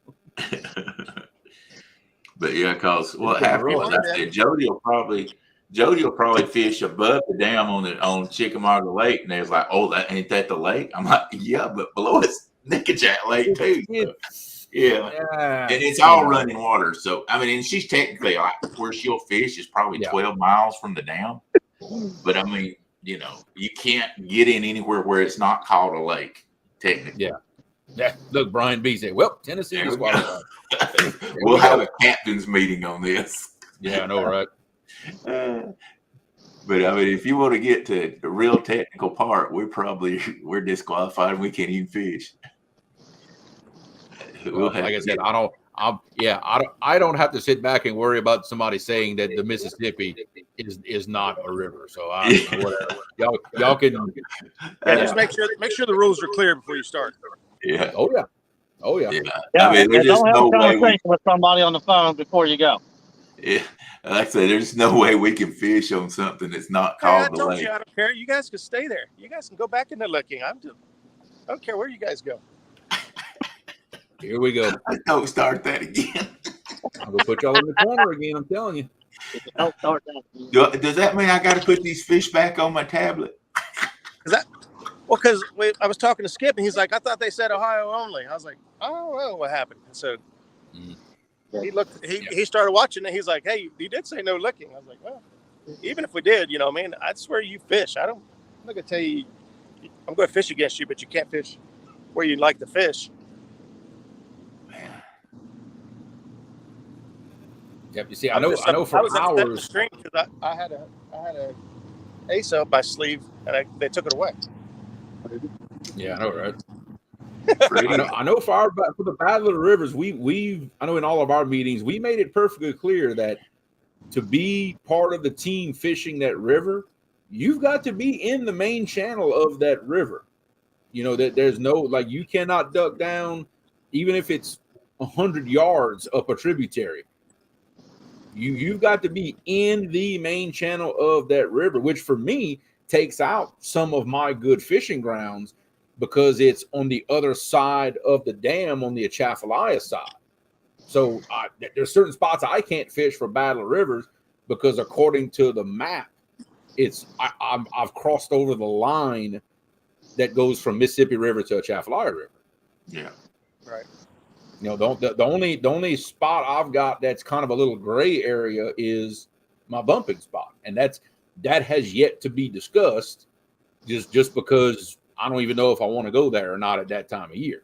But yeah, because what happened was I said Jody will probably fish above the dam on Chickamauga Lake, and they was like, "Oh, ain't that the lake?" I'm like, "Yeah, but below it's Nickajack Lake too." So, yeah, and it's all running water. So I mean, and she's technically like where she'll fish is probably 12 miles from the dam. But I mean, you know, you can't get in anywhere where it's not called a lake, technically. Yeah. Look, Brian B said, "Well, Tennessee is qualified." We'll have a captain's meeting on this. Yeah, I know, right? But I mean, if you want to get to the real technical part, we're disqualified and we can't even fish. Like I said, I don't have to sit back and worry about somebody saying that the Mississippi is not a river. So whatever. Y'all can just make sure the rules are clear before you start. Yeah. Oh yeah. Yeah, I mean, there's just don't have no a conversation with somebody on the phone before you go. Yeah, like I said, there's no way we can fish on something that's not called the lake. I don't care. You guys can stay there. You guys can go back into looking. I don't care where you guys go. Here we go. Don't start that again. I'm gonna put y'all in the corner again. I'm telling you. Don't start that. Does that mean I got to put these fish back on my tablet? Because I was talking to Skip and he's like, "I thought they said Ohio only." I was like, "Oh, well, what happened?" And so he looked. He started watching and he's like, "Hey, you did say no licking." I was like, "Well, even if we did, you know, man, I swear you fish. I'm not gonna tell you. I'm going to fish against you, but you can't fish where you like to fish." Yep. You see, I know for hours. Because I had a ace up my sleeve and they took it away. Yeah, I know, right? I know for the Battle of the Rivers, I know in all of our meetings we made it perfectly clear that to be part of the team fishing that river, you've got to be in the main channel of that river. You know that there's no you cannot duck down, even if it's 100 yards up a tributary. You've got to be in the main channel of that river, which for me takes out some of my good fishing grounds because it's on the other side of the dam on the Atchafalaya side. So there's certain spots I can't fish for Battle of Rivers because according to the map, I've crossed over the line that goes from Mississippi River to Atchafalaya River. Yeah, right. You know, the only spot I've got that's kind of a little gray area is my bumping spot, and that has yet to be discussed. Just because I don't even know if I want to go there or not at that time of year.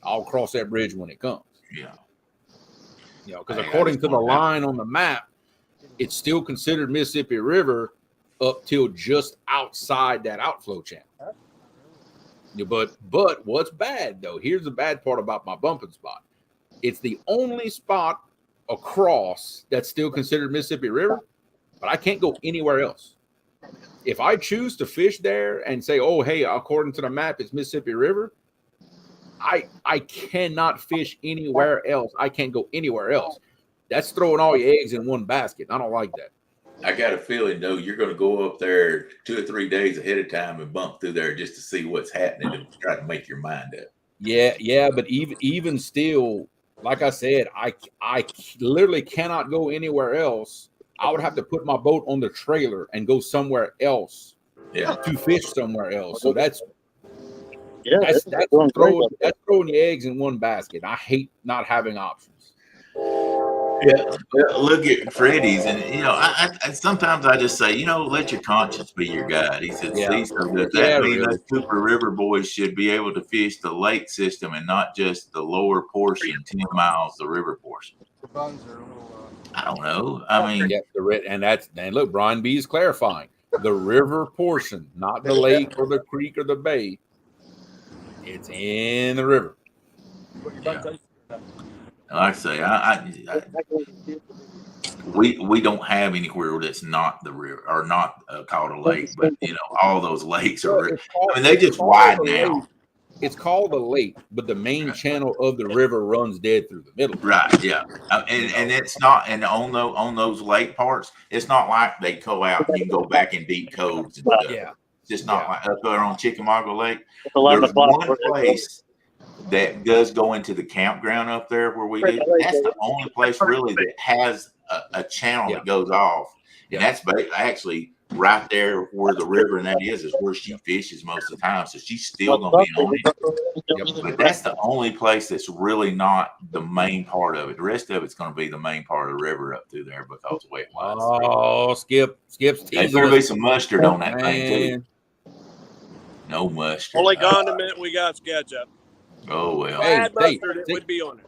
I'll cross that bridge when it comes. Yeah. You know, because according to the line on the map, it's still considered Mississippi River up till just outside that outflow channel. Yeah, but what's bad though? Here's the bad part about my bumping spot. It's the only spot across that's still considered Mississippi River, but I can't go anywhere else. If I choose to fish there and say, "Oh, hey, according to the map, it's Mississippi River," I cannot fish anywhere else. I can't go anywhere else. That's throwing all your eggs in one basket. I don't like that. I got a feeling, though, you're going to go up there 2 or 3 days ahead of time and bump through there just to see what's happening and try to make your mind up. Yeah, but even still, like I said, I literally cannot go anywhere else. I would have to put my boat on the trailer and go somewhere else to fish somewhere else. So that's throwing your eggs in one basket. I hate not having options. Yeah, well, look at Freddie's, and I sometimes I just say, let your conscience be your guide. He said, "See, so does that mean really. the Cooper River boys should be able to fish the lake system and not just the lower portion, 10 miles, the river portion?" I don't know. I mean, and look, Brian B is clarifying the river portion, not the lake or the creek or the bay. It's in the river. Yeah. Like I say, we don't have anywhere that's not the river or not called a lake, but all those lakes are. They just widen now. It's called a lake, but the main channel of the river runs dead through the middle. Right. Yeah. And it's not, and on those lake parts, it's not like they go out and you can go back in deep coves and stuff. Yeah. It's just not like up there on Chickamauga Lake. There's one place that does go into the campground up there where we do. That's the only place really that has a channel that goes off. And that's actually right there where the river and that is where she fishes most of the time. So she's still going to be on it. But that's the only place that's really not the main part of it. The rest of it's going to be the main part of the river up through there because of the way it lies. Oh, Skip's There's better be some mustard on that thing too. No mustard. Only condiment we got is ketchup. Oh well. Bad mustard, it would be on it.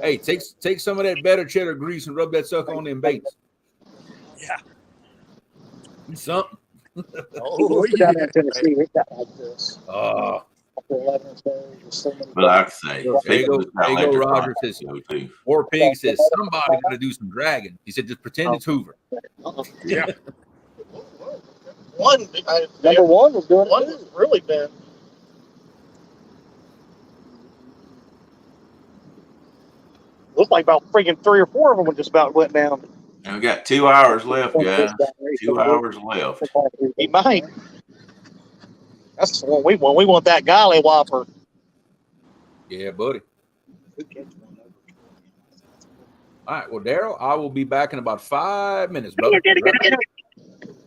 Hey, take some of that better cheddar grease and rub that sucker on them baits. Yeah. Something. Oh, down in Tennessee, we got like this. Oh. But like I say, Ego Roger says, War Pig says, somebody's going to do some dragging. He said, just pretend it's Hoover. Yeah. Number one was doing One was really bad. Looked like about freaking 3 or 4 of them just about went down. And we got 2 hours left, guys. 2 hours left. He might. That's what we want. We want that golly whopper. Yeah, buddy. All right. Well, Daryl, I will be back in about 5 minutes, brother.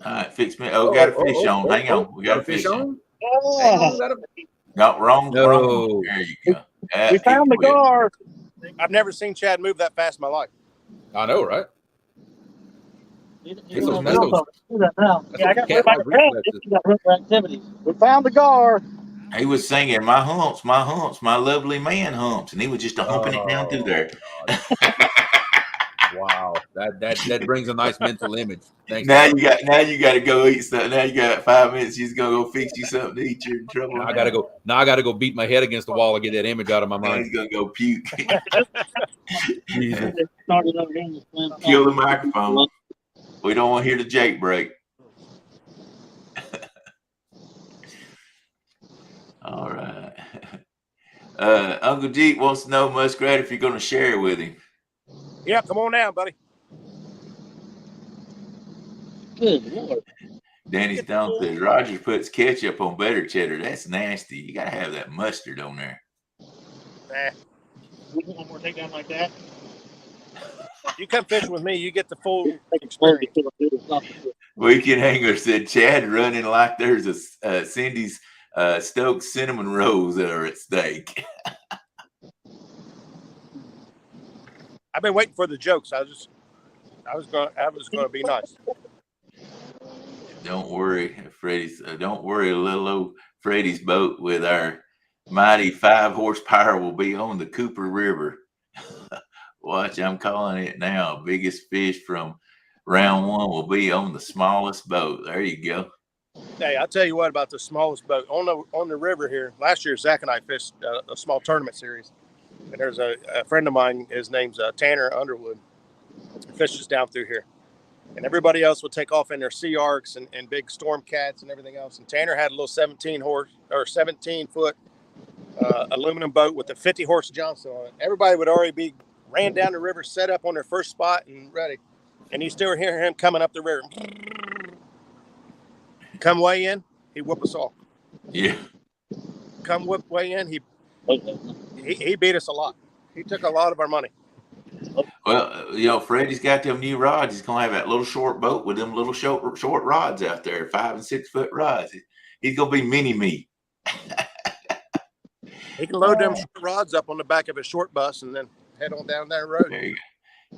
All right, fix me. Oh, we got a fish on. Hang on. We got a fish on. No, wrong. Wrong. There you go. We found the gar. I've never seen Chad move that fast in my life. I know, right? I got activities. We found the gar. He was singing my humps, my lovely man humps, and he was just humping it down through there. Wow, that brings a nice mental image. Thanks. Now you got to go eat something. Now you got 5 minutes. She's gonna go fix you something to eat. You're in trouble. Now I gotta go beat my head against the wall and get that image out of my mind. He's gonna go puke. Kill the microphone. We don't want to hear the Jake break. All right. Uncle Jeep wants to know, Muskrat, if you're going to share with him. Yeah, come on down, buddy. Good Lord. Danny Stone says, Rogers puts ketchup on better cheddar. That's nasty. You got to have that mustard on there. Nah. One more takedown like that. You come fishing with me, you get the full experience. Weekend Angler said, Chad running like there's a Cindy's Stokes cinnamon rolls that are at stake. I've been waiting for the jokes. I was gonna be nice. Don't worry, Freddie's. Don't worry, little old Freddie's boat with our mighty 5 horsepower will be on the Cooper River. Watch, I'm calling it now. Biggest fish from round 1 will be on the smallest boat. There you go. Hey, I'll tell you what about the smallest boat on the river here. Last year, Zach and I fished a small tournament series, and there's a friend of mine. His name's Tanner Underwood. He fishes down through here, and everybody else would take off in their Sea Arcs and big Storm Cats and everything else. And Tanner had a little 17-foot aluminum boat with a 50-horse Johnson on it. Everybody would already be ran down the river, set up on their first spot, and ready. And you still hear him coming up the river. Come way in, he whoop us all. Yeah. Come whip way in, he beat us a lot. He took a lot of our money. Well, Freddie's got them new rods. He's gonna have that little short boat with them little short rods out there, 5 and 6 foot rods. He's gonna be mini me. He can load them short rods up on the back of his short bus and then head on down that road. There you go.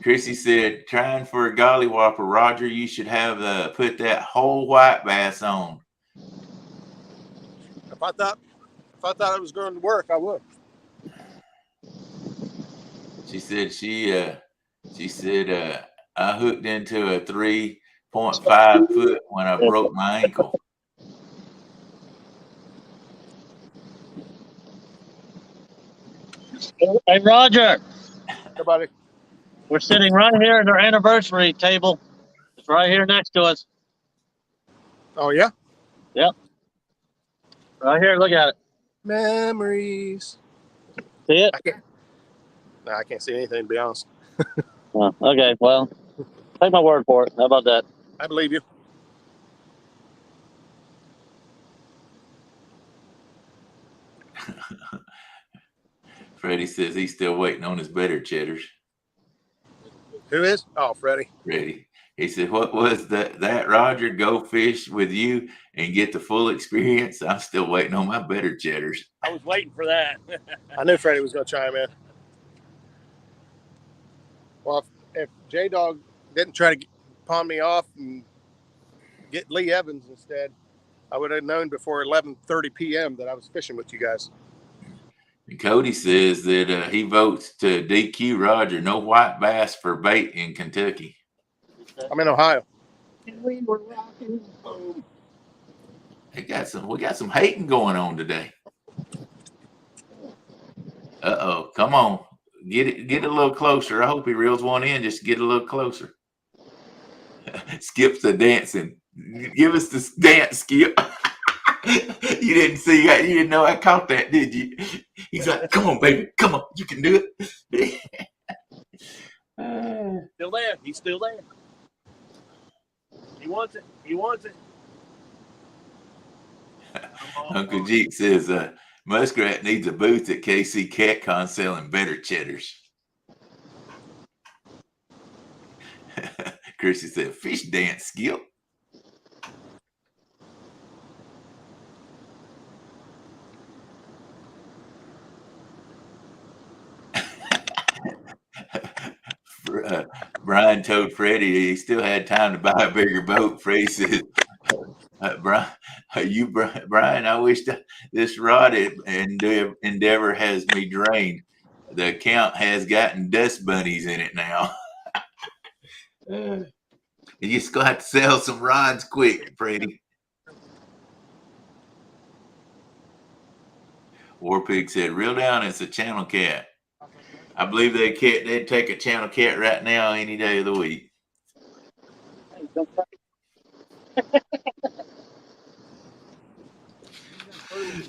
Chrissy said, trying for a golly whopper, Roger, you should have put that whole white bass on. If I thought it was going to work, I would. She said I hooked into a 3.5 foot when I broke my ankle. Hey, Roger. Hey, buddy. We're sitting right here at our anniversary table. It's right here next to us. Oh, yeah? Yep. Right here. Look at it. Memories. See it? I can't see anything, to be honest. Oh, okay. Well, take my word for it. How about that? I believe you. Freddie says he's still waiting on his better cheddars. Who is? Oh, Freddie. Freddie. He said, what was that Roger, go fish with you and get the full experience? I'm still waiting on my better cheddars. I was waiting for that. I knew Freddie was going to chime in. Well, if J-Dog didn't try to pawn me off and get Lee Evans instead, I would have known before 11:30 p.m. that I was fishing with you guys. And Cody says that he votes to DQ Roger, no white bass for bait in Kentucky. I'm in Ohio. We were rocking. Boom. We got some hating going on today. Uh-oh, come on. Get a little closer. I hope he reels one in. Just get a little closer. Skip's the dancing. Give us this dance, Skip. You didn't know I caught that, did you? He's like, come on, baby. Come on. You can do it. Still there. He's still there. He wants it. He wants it. Uncle Jeek says, Muskrat needs a booth at KC CatCon selling better cheddars. Chrissy said, fish dance, Skip. Brian told Freddie he still had time to buy a bigger boat. Freddie said, Brian, I wish this rod endeavor has me drained. The account has gotten dust bunnies in it now. You just gonna have to sell some rods quick, Freddie. Warpig said, reel down, it's a channel cat. I believe they'd take a channel cat right now any day of the week.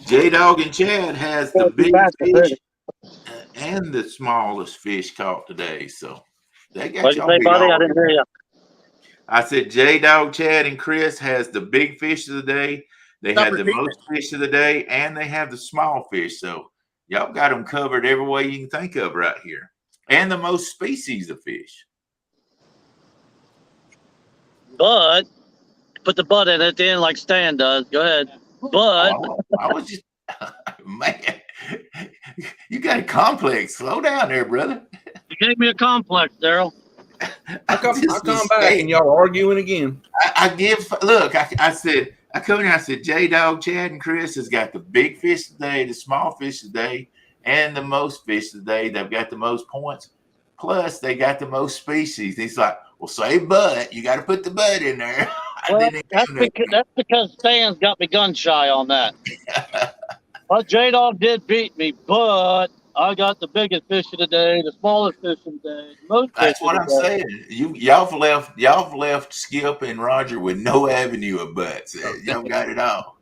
J-Dog and Chad has the biggest fish and the smallest fish caught today. So they got y'all beat all. I didn't hear you. I said J-Dog, Chad, and Chris has the big fish of the day. They had the most fish of the day, and they have the small fish. So y'all got them covered every way you can think of right here. And the most species of fish. But put the butt in at the end like Stan does. Go ahead. But I was just, man, you got a complex. Slow down there, brother. You gave me a complex, Daryl. I come back and y'all arguing again. I said, I come here, I said, J-Dog, Chad, and Chris has got the big fish today, the small fish today, and the most fish today. They've got the most points. Plus, they got the most species. He's like, well, say butt. You got to put the butt in there. Well, that's because Stan's got me gun shy on that. Well, J-Dog did beat me, but I got the biggest fish of the day, the smallest fish of the day, most fish. That's what I'm saying. Y'all left Skip and Roger with no avenue of butts. Y'all got it all.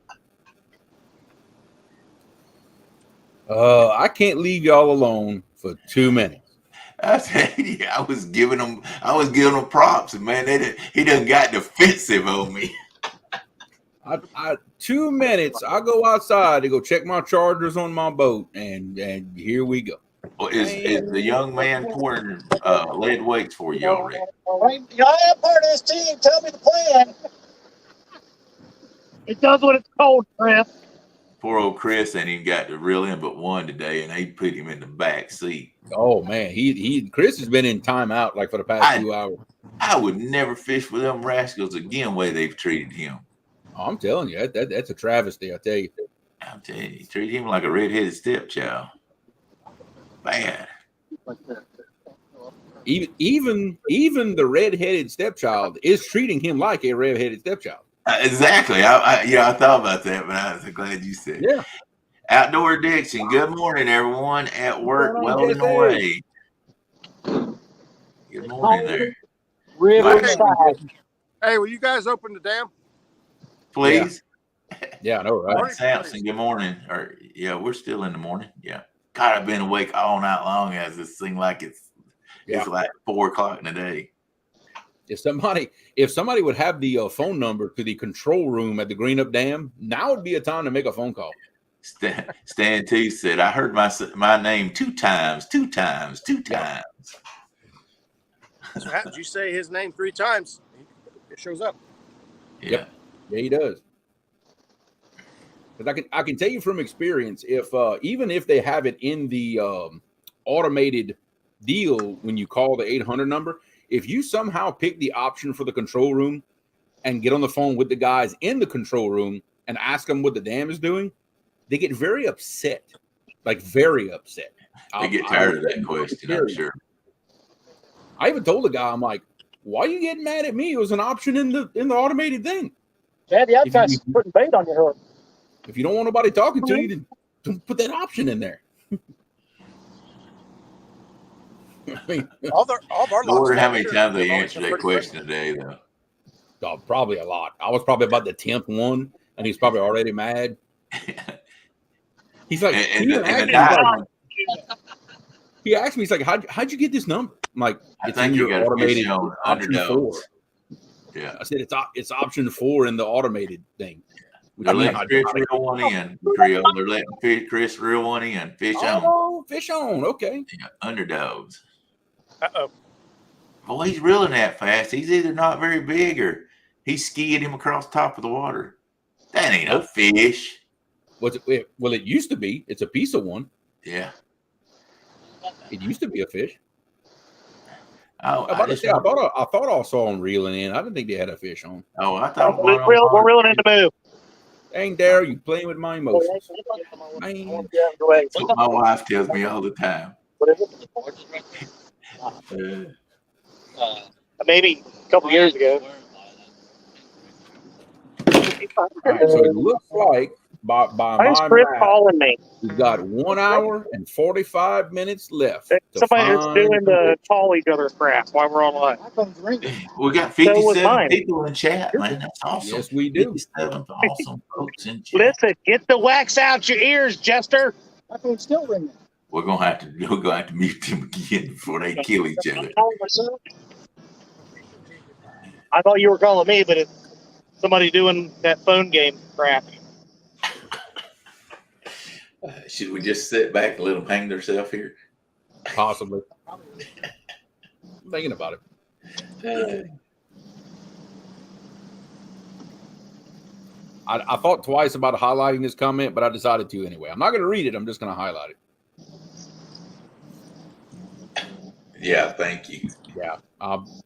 I can't leave y'all alone for 2 minutes. I was giving them props, and man, he done got defensive on me. 2 minutes. I go outside to go check my chargers on my boat, and here we go. Well, is the young man pouring lead weights for you already? Y'all have part of this team. Tell me the plan. It does what it's called, Chris. poor old Chris ain't even got to reel in but one today, and they put him in the back seat. Oh man, Chris has been in timeout like for the past 2 hours. I would never fish with them rascals again. The way they've treated him. Oh, I'm telling you, that's a travesty. I tell you. I'm telling you, treat him like a redheaded stepchild. Bad. Even the redheaded stepchild is treating him like a redheaded stepchild. Exactly. I thought about that, but I was glad you said. Yeah. Outdoor Dixon. Good morning, everyone. At work, welding away. Good morning there. Hey, will you guys open the dam? Please. Yeah, I know, right? Samson, good morning. We're still in the morning. Yeah. God, I've been awake all night long as this thing like it's like 4 o'clock in the day. If somebody would have the phone number to the control room at the Greenup Dam, now would be a time to make a phone call. Stan T said, I heard my name 2 times. So did you say his name 3 times? It shows up. Yeah. Yep. Yeah, he does. Because I can tell you from experience, if even if they have it in the automated deal when you call the 800 number, if you somehow pick the option for the control room and get on the phone with the guys in the control room and ask them what the dam is doing, they get very upset, like very upset. They get tired of that question, I'm sure. I even told the guy, I'm like, why are you getting mad at me? It was an option in the automated thing. Daddy, I've got putting bait on your hook. If you don't want nobody talking to you, then don't put that option in there. I mean, all of our I wonder how many times they answered that question today, though. Oh, probably a lot. I was probably about the 10th one, and he's probably already mad. He's like, he asked me, he's like, how'd you get this number? I'm like, it's in your automated option 4. Yeah, I said it's option 4 in the automated thing. They're letting Chris reel one in, Trio. They're letting Chris reel one in. Fish on. Fish on. Okay. Yeah, underdogs. Uh-oh. Boy, he's reeling that fast. He's either not very big or he's skiing him across the top of the water. That ain't a fish. Well, it used to be. It's a piece of one. Yeah. It used to be a fish. Oh, I thought I saw him reeling in. I didn't think they had a fish on. Oh, I thought we're reeling in the move. Dang, Darryl, you playing with my emotions. That's what my wife tells me all the time. Maybe a couple years ago. All right, so it looks like by my math, calling me. We've got 1 hour and 45 minutes left. Somebody's doing the call each other crap while we're online. We got 57 people in chat, man. That's awesome. Yes, we do. 57 awesome folks in chat. Listen, get the wax out your ears, Jester. My phone's still ringing. We're gonna have to mute them again before they kill each other. I thought you were calling me, but it's somebody doing that phone game crap. Should we just sit back and let them hang themselves here? Possibly. I'm thinking about it. I thought twice about highlighting this comment, but I decided to anyway. I'm not going to read it. I'm just going to highlight it. Yeah, thank you.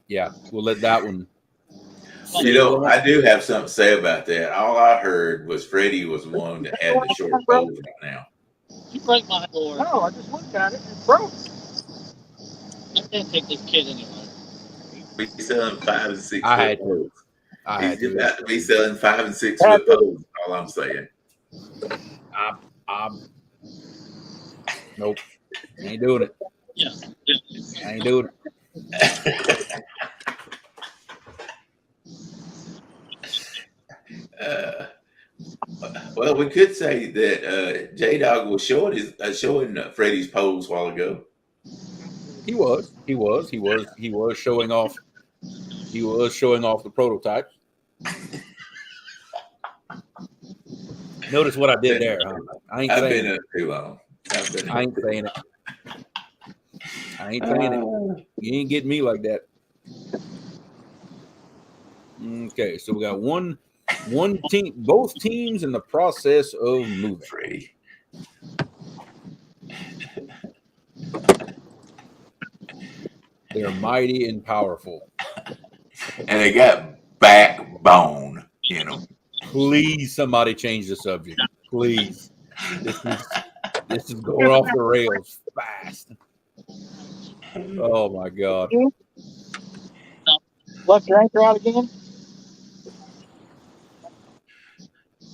Yeah, we'll let that one. You know, I do have something to say about that. All I heard was Freddie was the one that had the short poles right now. You break my board. No, I just looked at it. It's broke. I can't take this kid anyway. He's selling 5 and 6 I foot had poles. to. He's about to be selling 5 and 6 foot poles. All I'm saying. Nope. Ain't doing it. Yeah. I ain't doing it. Well, we could say that J-Dog was showing Freddie's pose a while ago. He was showing off. He was showing off the prototypes. Notice what I did there, huh? I've been up too long. I ain't saying it. I ain't saying it. You ain't getting me like that. Okay, so we got one One team, both teams in the process of moving. Freddie. They're mighty and powerful. And they got backbone in them. Please, somebody change the subject. Please. This is going off the rails fast. Oh my God. Left your anchor out again?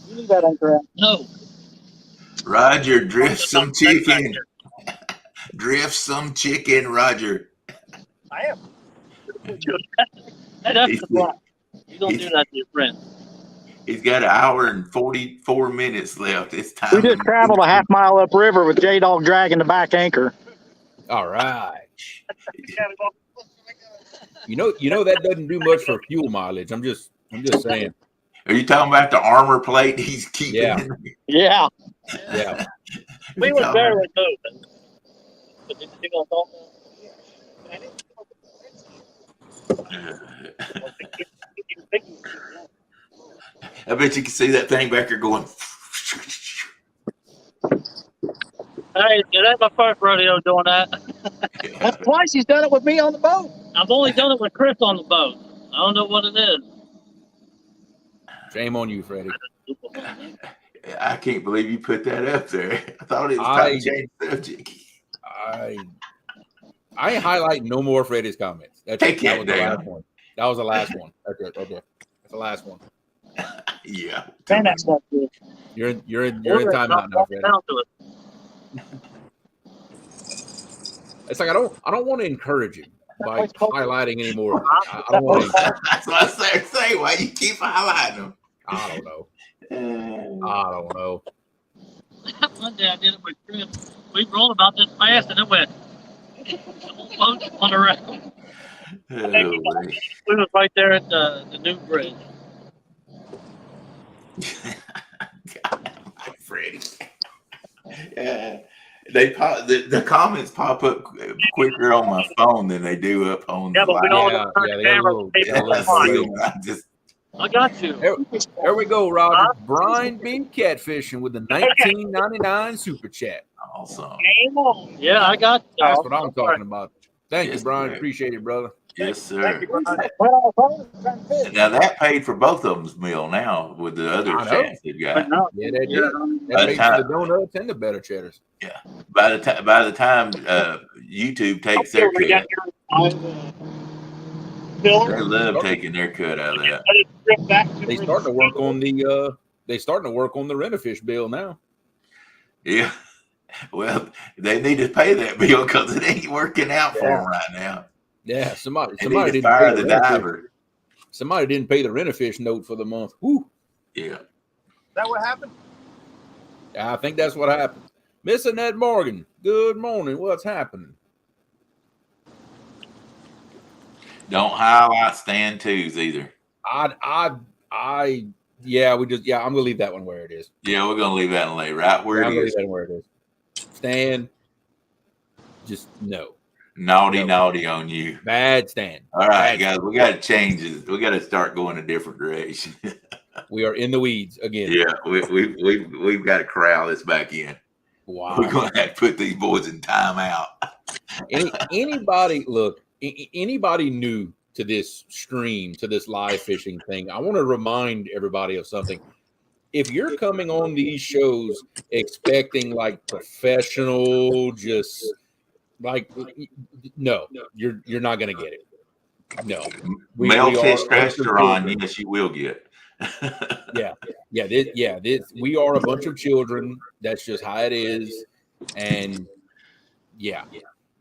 You leave that anchor out. No. Roger, drift some chicken. Drift some chicken, Roger. I am. Hey, that's the problem. You don't do that to your friend. He's got an hour and 44 minutes left. It's time. We just traveled a half mile upriver with J-Dog dragging the back anchor. All right. You know that doesn't do much for fuel mileage. I'm just saying. Are you talking about the armor plate he's keeping? Yeah. Yeah. We were barely moving. But did you go talk? I bet you can see that thing back there going. Hey, that's my first rodeo doing that. That's twice he's done it with me on the boat. I've only done it with Chris on the boat. I don't know what it is. Shame on you, Freddie. I can't believe you put that up there. I thought it was time to change the subject. I ain't highlighting no more Freddie's comments. That was the last one. That was the last one. Okay. That's the last one. Yeah. Man, that's not good. You're in timeout now, Freddie. It's like I don't want to encourage him by highlighting anymore. I don't want to. That's what I started saying. Why you keep highlighting them? I don't know. One day I did it with Chris. We rolled about this fast and it went. The whole boat spun around. We was right there at the new bridge. God, Freddie. Yeah. The comments pop up quicker on my phone than they do up on the but we don't live. turn the camera. I got you. There we go, Roger. Brian been catfishing with the 1999 super chat. Awesome. Yeah, I got you. That's what I'm talking about. Thank you, Brian. Appreciate it, brother. Yes, sir. Now that paid for both of them's meal now with the other chats they've got. Yeah, they did. That paid for the donuts and the better cheddars. Yeah. By the time YouTube takes their cut, they love taking their cut out of that. They starting to work on the Rent-A-Fish bill now. Yeah. Well, they need to pay that bill because it ain't working out for them right now. Yeah, somebody didn't fire the diver. Somebody didn't pay the Rent-A-Fish note for the month. Whew. Yeah. Is that what happened? I think that's what happened. Miss Annette Morgan, good morning. What's happening? Don't highlight stand twos either. I'm gonna leave that one where it is. Yeah, we're gonna leave that one right where it is. Leave that where it is. Stan, just no. Naughty on you. Bad Stan. All right, guys, we got to change it. We got to start going a different direction. We are in the weeds again. Yeah, we've got to corral this back in. Wow. We're going to have to put these boys in timeout. Anybody new to this stream, to this live fishing thing, I want to remind everybody of something. If you're coming on these shows expecting like professional, just like no, you're not gonna get it. No, Melfish restaurant, yes, you will get. We are a bunch of children. That's just how it is, and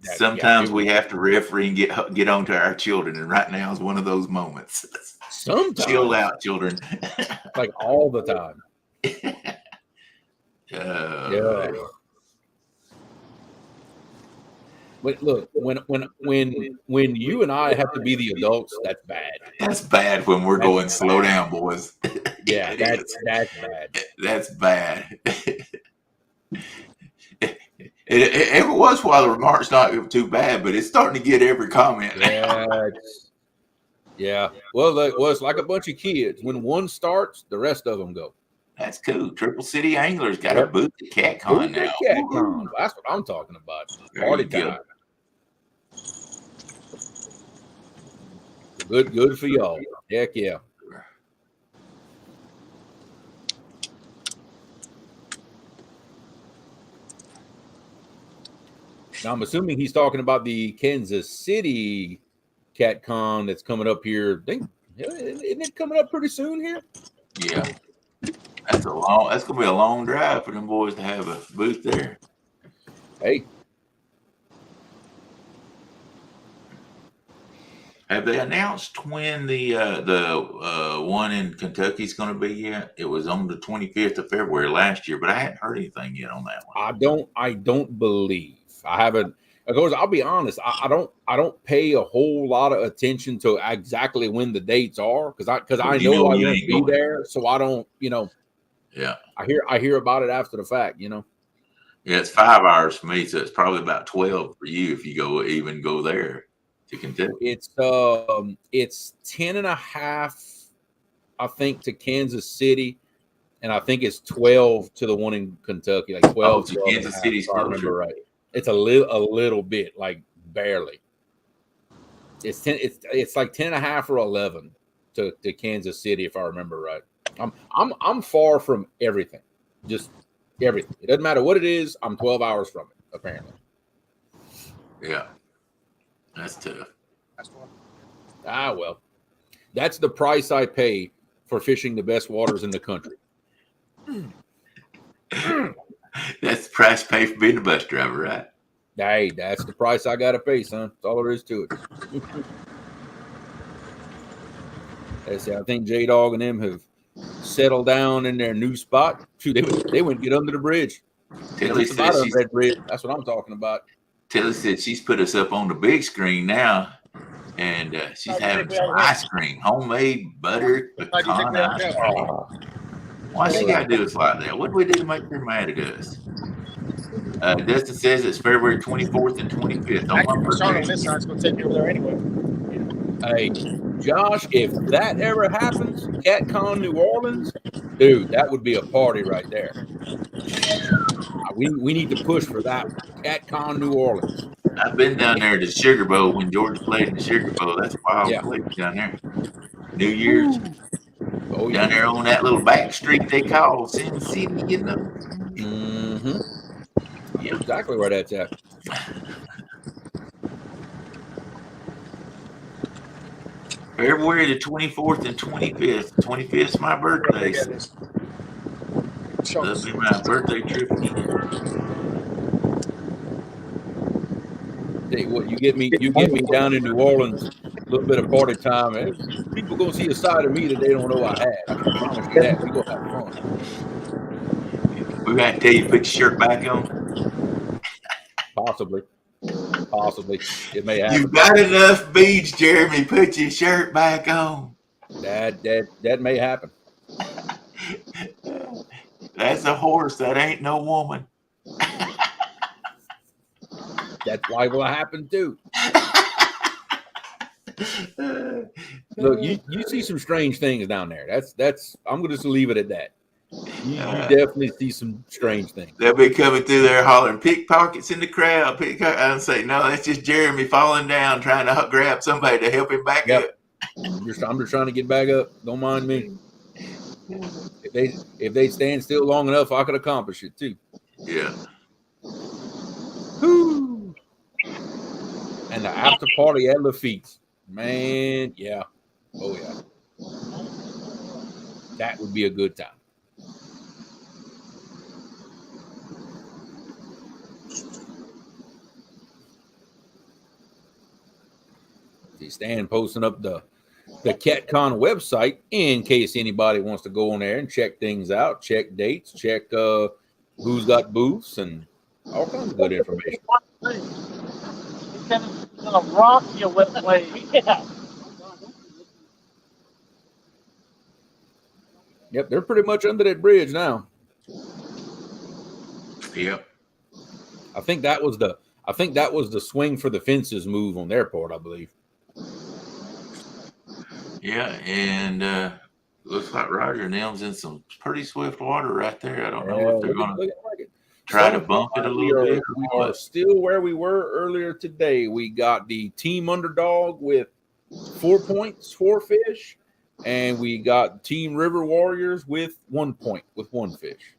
sometimes we have to referee and get on to our children, and right now is one of those moments. Sometimes chill out, children. Like all the time. But look, when you and I have to be the adults, that's bad. That's bad when we're going slow down, boys. Yeah, that's bad. That's bad. Every once in a while, the remark's not too bad, but it's starting to get every comment now. Yeah. Well, it's like a bunch of kids. When one starts, the rest of them go. That's cool. Triple City Anglers got a booth at CatCon now. CatCon. That's what I'm talking about. Party time. Good for y'all. Heck yeah. Now I'm assuming he's talking about the Kansas City CatCon that's coming up here. Isn't it coming up pretty soon here? Yeah. That's gonna be a long drive for them boys to have a booth there. Hey. Have they announced when the one in Kentucky is going to be yet? It was on the 25th of February last year, but I hadn't heard anything yet on that one. I don't believe. I haven't. Of course, I'll be honest. I don't pay a whole lot of attention to exactly when the dates are because I know I won't be there, so I don't. Yeah. I hear about it after the fact. Yeah, it's 5 hours for me, so it's probably about 12 for you if you go there. It's 10 and a half, I think, to Kansas City, and I think it's 12 to the one in Kentucky, like 12 to Kansas City. If I remember right. It's a little bit, like barely. It's 10. It's like 10 and a half or 11 to Kansas City, if I remember right. I'm far from everything, just everything. It doesn't matter what it is. I'm 12 hours from it, apparently. Yeah. That's tough. Well, that's the price I pay for fishing the best waters in the country. That's the price paid for being a bus driver, right? Hey, that's the price I got to pay, son. That's all there is to it. I think J-Dog and them have settled down in their new spot. Shoot, they went get under the bridge. Tilly said that bridge. That's what I'm talking about. Tilly said she's put us up on the big screen now, and she's having some ice cream, homemade butter pecan ice cream. Why she got to do us like that? What do we do to make her mad at us? Dustin says it's February 24th and 25th. On this side, it's going to take you over there anyway. Hey, Josh, if that ever happens, CatCon New Orleans, dude, that would be a party right there. We need to push for that. CatCon New Orleans. I've been down there to Sugar Bowl when Georgia played in the Sugar Bowl. That's wild place down there. New Year's. Oh, down there on that little back street they call Sin City, Mm-hmm. Yeah, exactly where that's at. February the 24th and 25th. 25th is my birthday. That'll be my birthday trip again. Hey, what you get me down in New Orleans, a little bit of party time, and people gonna see a side of me that they don't know I had. I can promise you that. We gonna have fun. We gotta tell you to put your shirt back on. Possibly. It may happen. You got enough beads, Jeremy. Put your shirt back on. That may happen. That's a horse. That ain't no woman. That's why it will happen too. Look, you see some strange things down there. That's I'm gonna just leave it at that. You definitely see some strange things. They'll be coming through there hollering pickpockets in the crowd. I'll say, no, that's just Jeremy falling down trying to grab somebody to help him back up. I'm just trying to get back up. Don't mind me. If they stand still long enough, I could accomplish it too. Yeah. Whoo. And the after party at Lafitte's. Man, yeah. Oh yeah. That would be a good time. Stan posting up the CatCon website in case anybody wants to go on there and check things out, check dates, check who's got booths and all kinds of good information. It's gonna rock you with yeah. Yep, they're pretty much under that bridge now. Yep. I think that was the swing for the fences move on their part, I believe. Yeah, and looks like Roger and them's in some pretty swift water right there. I don't know if they're going to try to bump it a little bit. We are still where we were earlier today. We got the team underdog with 4 points, 4 fish, and we got Team River Warriors with 1 point with 1 fish.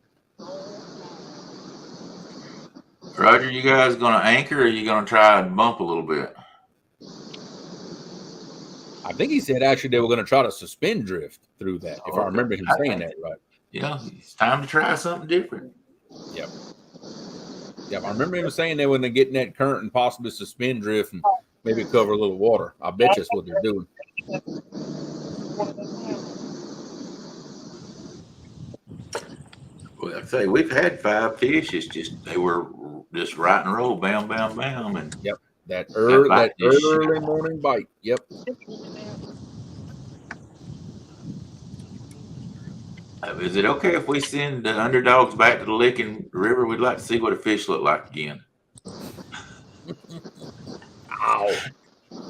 Roger, you guys going to anchor, or are you going to try and bump a little bit? I think he said actually they were going to try to suspend drift through that, if I remember him saying that right. Yeah, it's time to try something different. Yep. I remember him saying they were going to get in that current and possibly suspend drift and maybe cover a little water. I bet you that's what they're doing. Well, I say we've had 5 fish. It's just they were just right and roll, bam, bam, bam, and yep, that early morning bite. Yep. Is it okay if we send the underdogs back to the Licking River? We'd like to see what a fish look like again. Ow!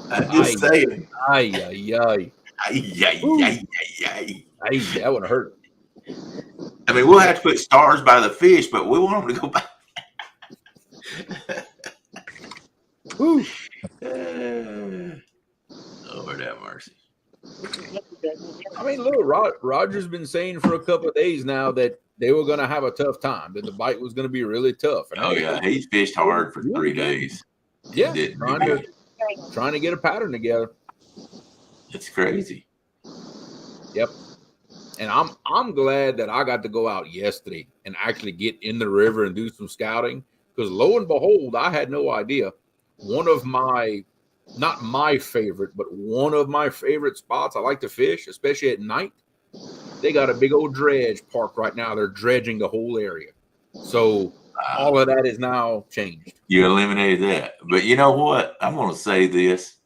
I'm just saying. Ay. That would hurt. I mean, we'll have to put stars by the fish, but we want them to go back. Woo. Lord have mercy. I mean, look, Roger's been saying for a couple of days now that they were going to have a tough time, that the bite was going to be really tough. And yeah, he's fished hard for 3 days. Yeah, trying to get a pattern together. It's crazy. Yep. And I'm glad that I got to go out yesterday and actually get in the river and do some scouting, because lo and behold, I had no idea. One of my, not my favorite, but one of my favorite spots I like to fish, especially at night, they got a big old dredge park right now. They're dredging the whole area. So all of that is now changed. You eliminated that. But you know what? I'm going to say this.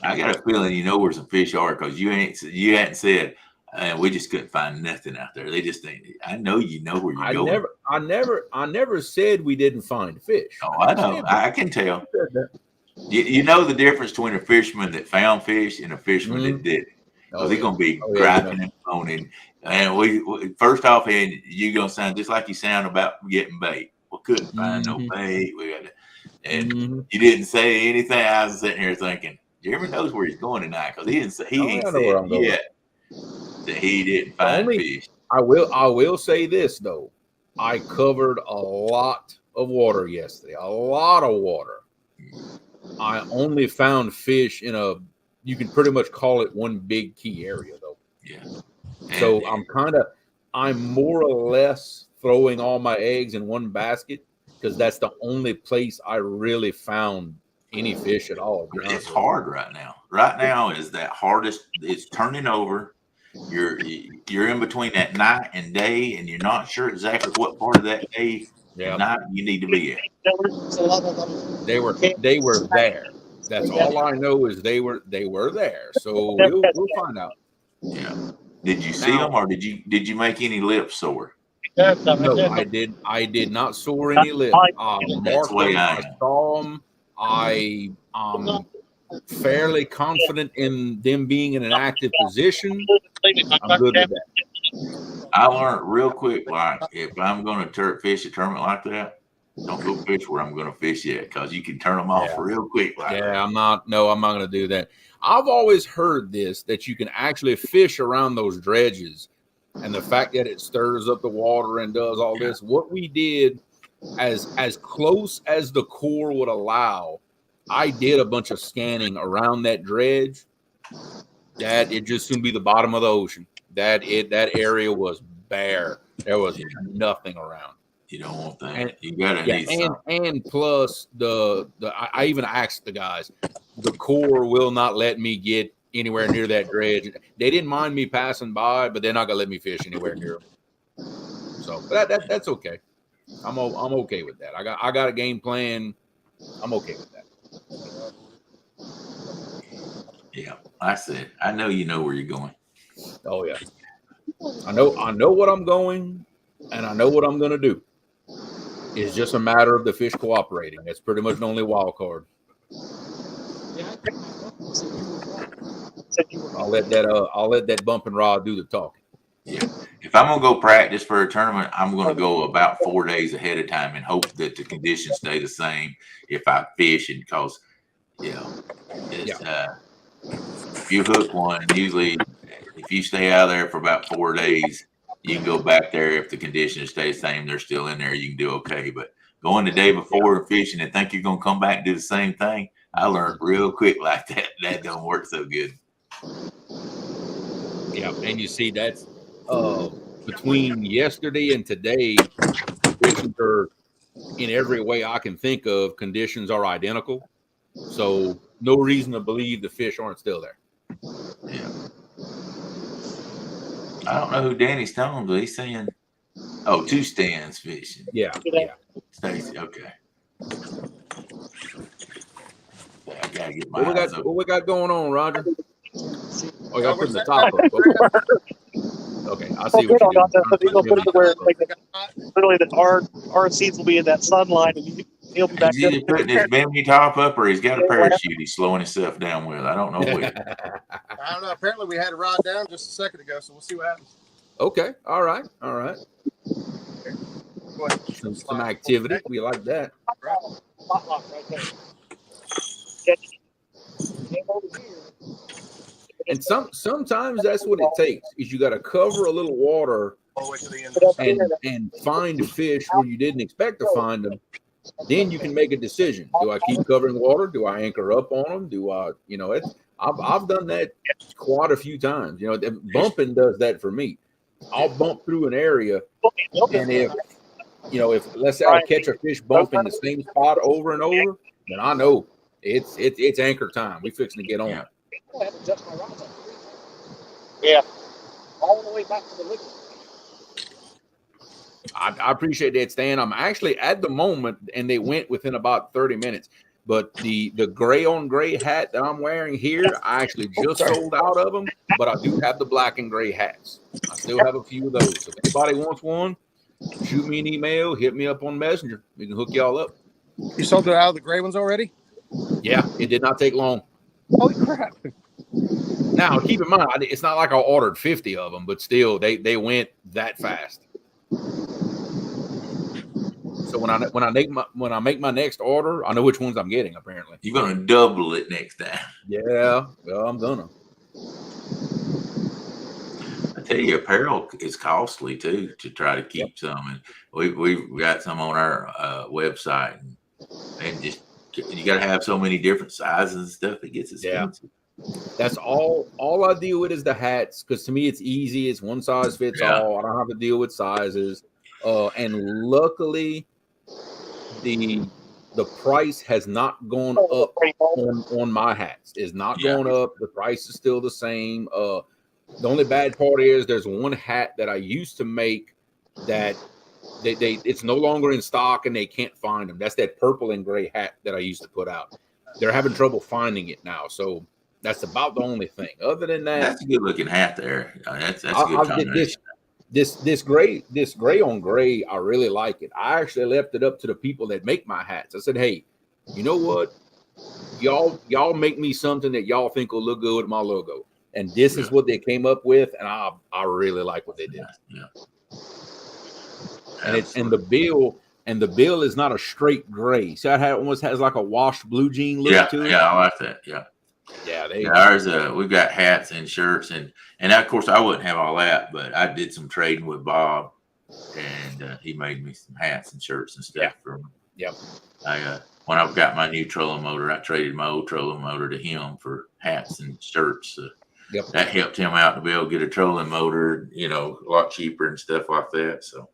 I got a feeling you know where some fish are, because you hadn't said, we just couldn't find nothing out there. They just think, I know you know where you're going. I never said we didn't find fish. Oh, I know. I can tell. You know the difference between a fisherman that found fish and a fisherman that didn't. Because they're going to be griping and moaning. And we first off, you're going to sound just like you sound about getting bait. We couldn't find no bait. You didn't say anything. I was sitting here thinking, Jeremy knows where he's going tonight, because he ain't said yet that he didn't find fish. I will say this though. I covered a lot of water yesterday. A lot of water. I only found fish you can pretty much call it one big key area though. Yeah. So I'm more or less throwing all my eggs in one basket, because that's the only place I really found any fish at all. It's hard right now. Right now is that hardest. It's turning over. You're in between that night and day, and you're not sure exactly what part of that day and night you need to be at. They were there. That's all I know is they were there. So we'll find out. Yeah. Did you see them, or did you make any lips sore? No, I did not sore any lips. I saw them. I'm fairly confident in them being in an active position. I'm good with that. I learned real quick, like, if I'm going to fish a tournament like that, don't go fish where I'm going to fish yet, because you can turn them off real quick. Like that. I'm not going to do that. I've always heard that you can actually fish around those dredges, and the fact that it stirs up the water and does all this. What we did, as close as the core would allow, I did a bunch of scanning around that dredge. That it just soon be the bottom of the ocean. That area was bare. There was nothing around. You don't want that. You gotta need something. And plus I even asked the guys, the Corps will not let me get anywhere near that dredge. They didn't mind me passing by, but they're not gonna let me fish anywhere near them. So that's okay. I'm okay with that. I got a game plan. I'm okay with that. Yeah, I said, I know you know where you're going. Oh yeah, I know what I'm going, and I know what I'm going to do. It's just a matter of the fish cooperating. That's pretty much the only wild card. I'll let that bumping rod do the talking. Yeah. If I'm gonna go practice for a tournament, I'm gonna go about 4 days ahead of time and hope that the conditions stay the same if I fish, and because if you hook one, usually if you stay out of there for about 4 days, you can go back there. If the conditions stay the same, they're still in there, you can do okay. But going the day before and fishing and think you're gonna come back and do the same thing, I learned real quick like that don't work so good. Yeah, and you see that's between yesterday and today, conditions are in every way I can think of. Conditions are identical, so no reason to believe the fish aren't still there. Yeah, I don't know who Danny's telling, but he's saying, "Oh, 2 stands fishing." Yeah. Stacy, okay. I gotta get my What we got going on, Roger? Oh, y'all putting the top up. Okay, I see what you're doing. Literally, our seats will be in that sunlight, and he'll be back He's either putting his bimini top up or he's got a parachute he's slowing himself down with. I don't know which. I don't know. Apparently, we had a rod down just a second ago, so we'll see what happens. Okay, all right. Some activity. We like that. And sometimes that's what it takes, is you got to cover a little water and find fish where you didn't expect to find them. Then you can make a decision. Do I keep covering water? Do I anchor up on them? Do I, I've done that quite a few times. Bumping does that for me. I'll bump through an area, and if let's say I catch a fish bumping the same spot over and over, then I know it's anchor time. We fixing to get on. Yeah, all the way back to the liquid. I appreciate that, Stan. I'm actually at the moment, and they went within about 30 minutes. But the gray on gray hat that I'm wearing here, I actually just sold out of them. But I do have the black and gray hats. I still have a few of those. So if anybody wants one, shoot me an email, hit me up on Messenger. We can hook y'all up. You sold it out of the gray ones already? Yeah, it did not take long. Holy crap. Now, keep in mind, it's not like I ordered 50 of them, but still, they went that fast. So when I make my next order, I know which ones I'm getting. Apparently, you're gonna double it next time. Yeah, well, I'm gonna. I tell you, apparel is costly too to try to keep some, and we've got some on our website, and just you got to have so many different sizes and stuff. It gets expensive. That's all I deal with is the hats, because to me it's easy. It's one size fits all. I don't have to deal with sizes. And luckily, the price has not gone up on my hats. It's not going up. The price is still the same. The only bad part is there's one hat that I used to make that it's no longer in stock and they can't find them. That's that purple and gray hat that I used to put out. They're having trouble finding it now. So that's about the only thing. Other than that, that's a good looking hat there. That's a good combination. This gray on gray, I really like it. I actually left it up to the people that make my hats. I said, hey, you know what? Y'all make me something that y'all think will look good with my logo. And this is what they came up with, and I really like what they did. Yeah. And the bill is not a straight gray. So it almost has like a washed blue jean look to it. Yeah, I like that. Yeah. Ours, we've got hats and shirts, and of course I wouldn't have all that, but I did some trading with Bob, and he made me some hats and shirts and stuff for him. Yep. When I got my new trolling motor, I traded my old trolling motor to him for hats and shirts. That helped him out to be able to get a trolling motor, a lot cheaper and stuff like that. So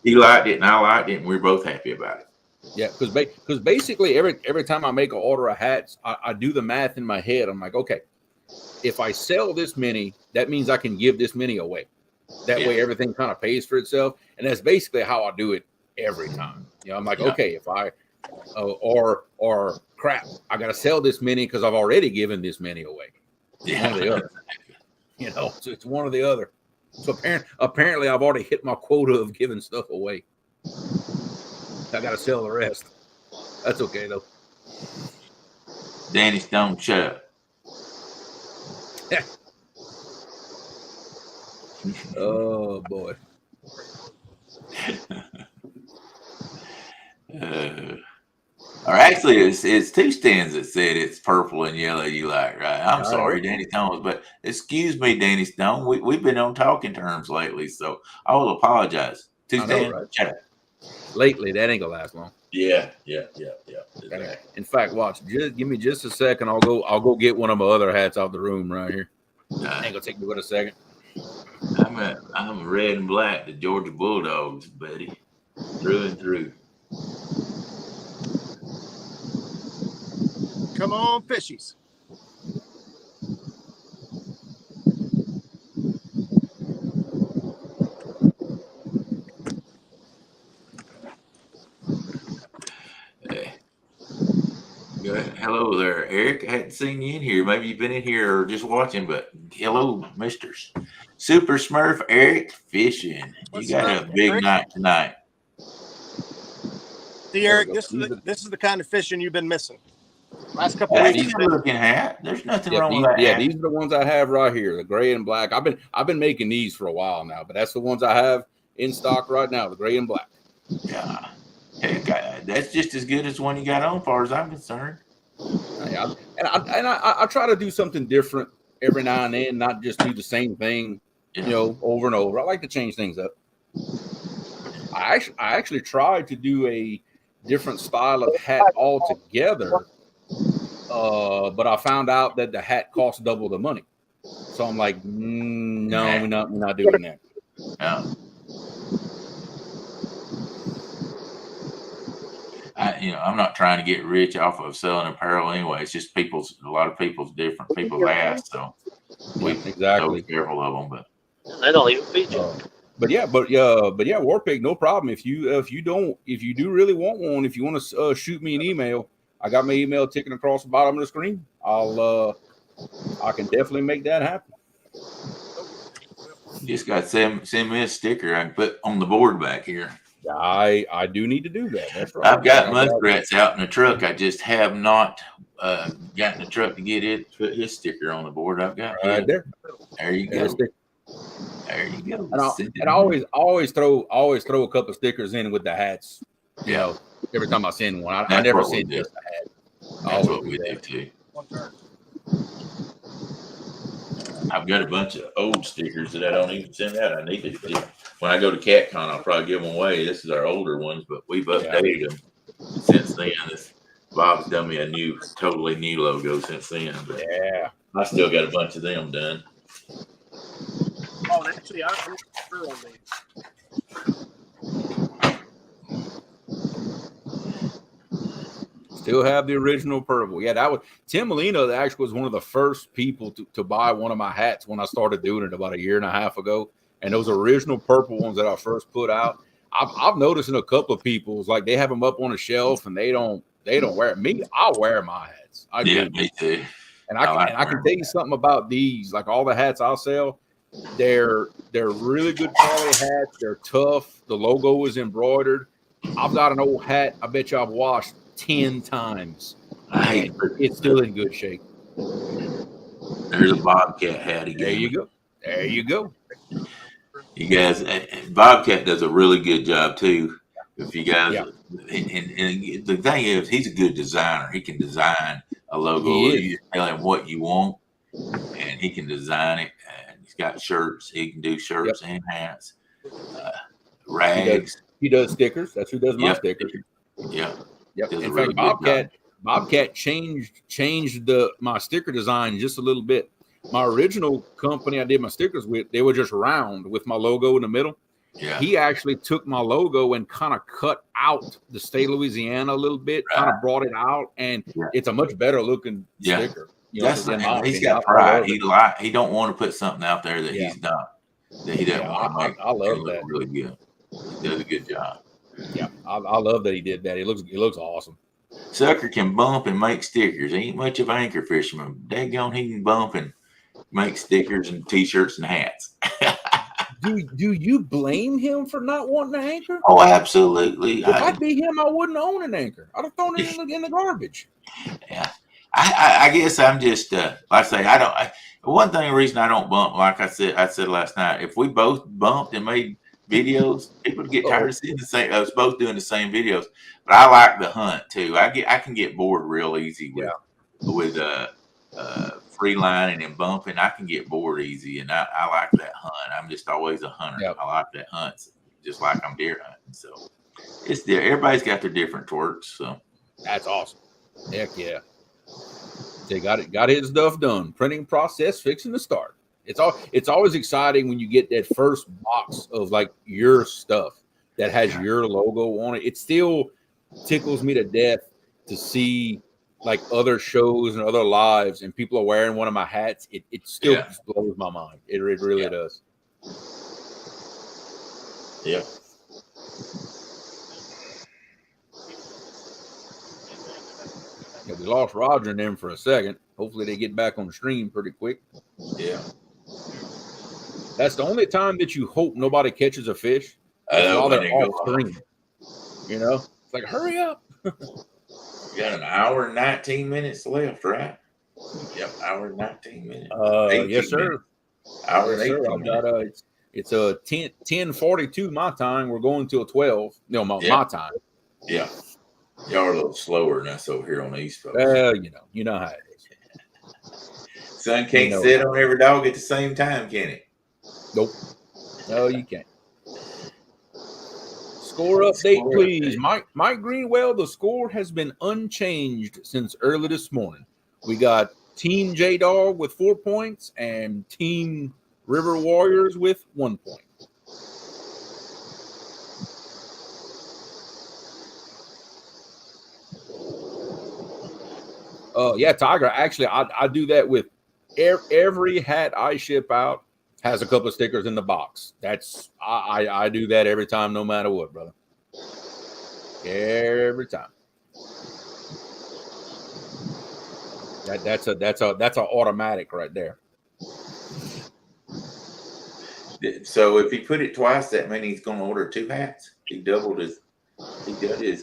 he liked it and I liked it, and we were both happy about it. Yeah, because basically every time I make an order of hats, I do the math in my head. I'm like, okay, if I sell this many, that means I can give this many away. That way everything kind of pays for itself. And that's basically how I do it every time. I'm like, okay, if I or crap, I got to sell this many because I've already given this many away. One or the other. So it's one or the other. So apparently I've already hit my quota of giving stuff away. I got to sell the rest. That's okay, though. Danny Stone, shut up. Oh boy. Or actually, it's two stands that said it's purple and yellow you like, right? I'm Yeah, sorry, Danny Thomas, but excuse me, Danny Stone. We've been on talking terms lately, so I will apologize. Two stands. Right? Lately, that ain't gonna last long. Yeah. Exactly. In fact, watch. Just give me just a second. I'll go get one of my other hats out the room right here. Ain't gonna take me but a second. I'm red and black, the Georgia Bulldogs, buddy, through and through. Come on, fishies. Hey. Hello there, Eric. I hadn't seen you in here. Maybe you've been in here or just watching, but hello, Mr. Super Smurf Eric Fishing. You got a big night tonight. See, Eric, this is the kind of fishing you've been missing. Last couple That's weeks. a good looking hat. There's nothing wrong with that. Yeah, these are the ones I have right here, the gray and black. I've been making these for a while now, but that's the ones I have in stock right now, the gray and black. Yeah. Heck, that's just as good as the one you got on, as far as I'm concerned. Yeah, I try to do something different every now and then, not just do the same thing, over and over. I like to change things up. I actually tried to do a different style of hat altogether, but I found out that the hat costs double the money. So I'm like, no, we're not doing that. Yeah. I'm not trying to get rich off of selling apparel anyway. It's just a lot of people's ask. So we exactly careful of them, but they don't even feature. But yeah, Warpig, no problem. If you do really want one, if you want to shoot me an email, I got my email ticking across the bottom of the screen. I can definitely make that happen. You just got to send me a sticker I can put on the board back here. I do need to do that. That's right. I've got Muskrats out in the truck. I just have not gotten the truck to get it to put his sticker on the board. I've got right there. There you go. There you go. And I always throw a couple of stickers in with the hats. Every time I send one, I never send just a hat. That's what we do too. I've got a bunch of old stickers that I don't even send out. I need to. When I go to CatCon, I'll probably give them away. This is our older ones, but we've updated them since then. Bob's done me a totally new logo since then. But yeah, I still got a bunch of them done. Oh, actually, I'm sure on these. Still have the original purple. Yeah, that was Tim Molina. That actually was one of the first people to buy one of my hats when I started doing it about a year and a half ago. And those original purple ones that I first put out, I've noticed in a couple of people's, like they have them up on a shelf and they don't wear it. Me, I wear my hats. Me too. And I can tell you something about these. Like all the hats I'll sell, they're really good quality hats. They're tough. The logo is embroidered. I've got an old hat. I bet you I've washed 10 times. It's still in good shape. There's a Bobcat hat again. There you go. You guys, Bobcat does a really good job too. If you guys, and the thing is, he's a good designer. He can design a logo. You tell him what you want, and he can design it. And he's got shirts. He can do shirts and hats, rags. He does stickers. That's who does my stickers. Yep. In fact, Bobcat changed my sticker design just a little bit. My original company I did my stickers with, they were just round with my logo in the middle. Yeah. He actually took my logo and kind of cut out the state of Louisiana a little bit, kind of brought it out, and it's a much better looking sticker. He's got pride. He don't want to put something out there that he's not. That he doesn't want to make. I love that. Really good. He does a good job. Yeah, I love that he did that. It looks awesome. Sucker can bump and make stickers. He ain't much of an anchor fisherman. Daggone, he can bump and make stickers and T-shirts and hats. Do you blame him for not wanting an anchor? Oh, absolutely. If I'd be him, I wouldn't own an anchor. I'd have thrown it in the garbage. Yeah, I guess I'm just like I say, one reason I don't bump, like I said last night, if we both bumped and made videos, people would get tired of seeing us both doing the same videos. But I like the hunt too. I can get bored real easy with freelining and bumping. I can get bored easy, and I like that hunt. I'm just always a hunter. Yep. I like that hunt, just like I'm deer hunting. So it's there. Everybody's got their different twerks. So that's awesome. Heck yeah. They got his stuff done. Printing process fixing to start. It's always exciting when you get that first box of like your stuff that has your logo on it. It still tickles me to death to see like other shows and other lives and people are wearing one of my hats. It still blows my mind. It really does. Yeah. Yeah, we lost Roger and them for a second. Hopefully they get back on the stream pretty quick. Yeah. That's the only time that you hope nobody catches a fish. While they're off stream. You know? It's like, hurry up. You got an hour and 19 minutes left, right? Yep, hour and 19 minutes. Yes, sir. Minutes. Hour and 18 minutes. It's a 10:42 my time. We're going till 12. No, my time. Yeah. Y'all are a little slower than us over here on the East Coast. Well, you know how it is. Sun can't sit on every dog at the same time, can it? Nope. No, you can't. Score update, please. Mike Greenwell, the score has been unchanged since early this morning. We got Team J-Dog with 4 points and Team River Warriors with 1 point. Yeah, Tiger. Actually, I do that with every hat I ship out. Has a couple of stickers in the box. That's I do that every time, no matter what, brother. Every time. That's a automatic right there. So if he put it twice, that means he's going to order 2 hats. He doubled his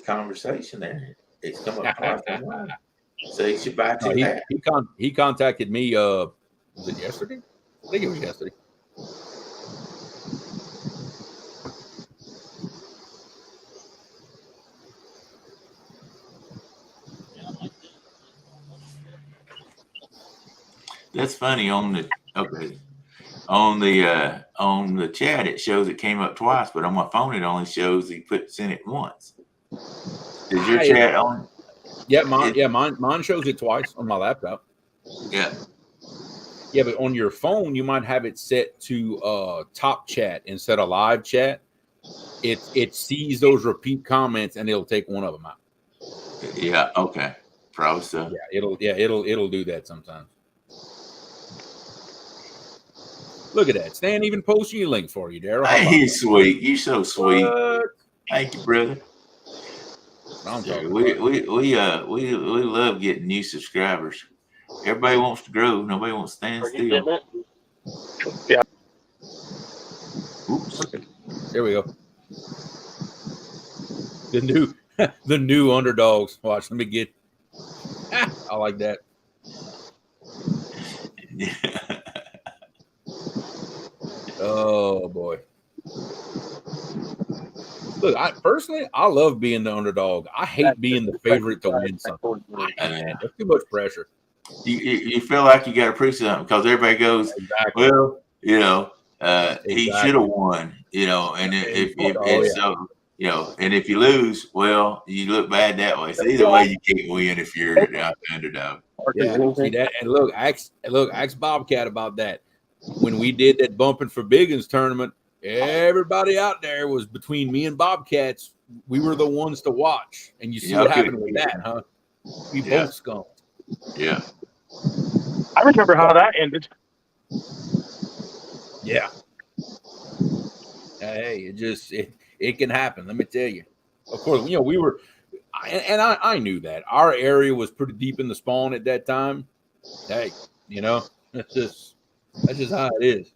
conversation there. It's come up twice. So he should buy 2 hats. He contacted me. Was it yesterday? I think it was yesterday. That's funny on the chat. It shows it came up twice, but on my phone it only shows he sent it once. Is your chat on? Yeah, mine shows it twice on my laptop. Yeah. Yeah, but on your phone, you might have it set to top chat instead of live chat. It sees those repeat comments and it'll take one of them out. Yeah. Okay. Probably so. Yeah, it'll do that sometimes. Look at that. Stan even posted your link for you, Daryl. Hey, you're sweet. You're so sweet. Thank you, brother. We love getting new subscribers. Everybody wants to grow. Nobody wants to stand still. Yeah. Oops. There we go. The new underdogs. Watch. Let me get. I like that. Oh boy. Look, I love being the underdog. I hate being the favorite to win something. That's too much pressure. You feel like you got to prove something because everybody goes, exactly. Well, he should have won, and and if you lose, well, you look bad that way. So either way, you can't win if you're the underdog. Yeah, see that, and look, ask Bobcat about that. When we did that bumping for Biggins tournament, everybody out there was between me and Bobcats. We were the ones to watch, and you see what happened with that, huh? We both skunked. Yeah, I remember how that ended. Yeah. Hey, it can happen. Let me tell you. Of course, we were, and I knew that our area was pretty deep in the spawn at that time. Hey, that's just how it is.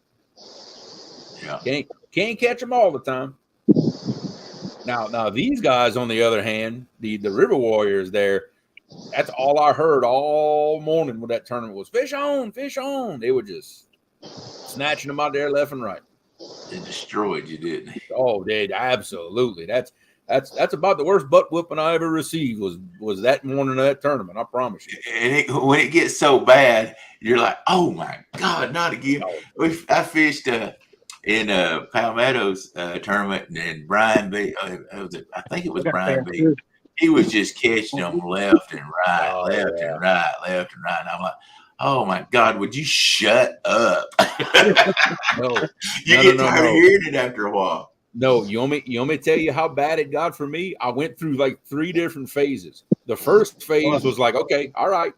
Yeah. Can't catch them all the time. Now these guys, on the other hand, the River Warriors there, That's all I heard all morning with that tournament was fish on, fish on. They were just snatching them out there left and right. It destroyed you, didn't it? Oh, they absolutely. That's about the worst butt whipping I ever received was that morning of that tournament. I promise you. And when it gets so bad, you're like, oh my God, not again. I fished in Palmetto's tournament, and Brian B. I think it was Brian B. He was just catching them left and right, left and right. And I'm like, oh my God, would you shut up? No. You get tired of hearing it after a while. No, you want me to tell you how bad it got for me? I went through like 3 different phases. The first phase was like, okay, all right,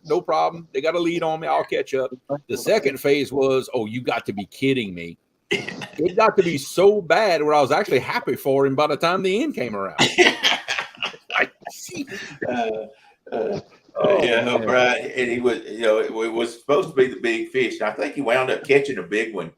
no problem. They got a lead on me. I'll catch up. The second phase was, oh, you got to be kidding me. It got to be so bad where I was actually happy for him by the time the end came around. Yeah, right. And he was, it was supposed to be the big fish. And I think he wound up catching a big one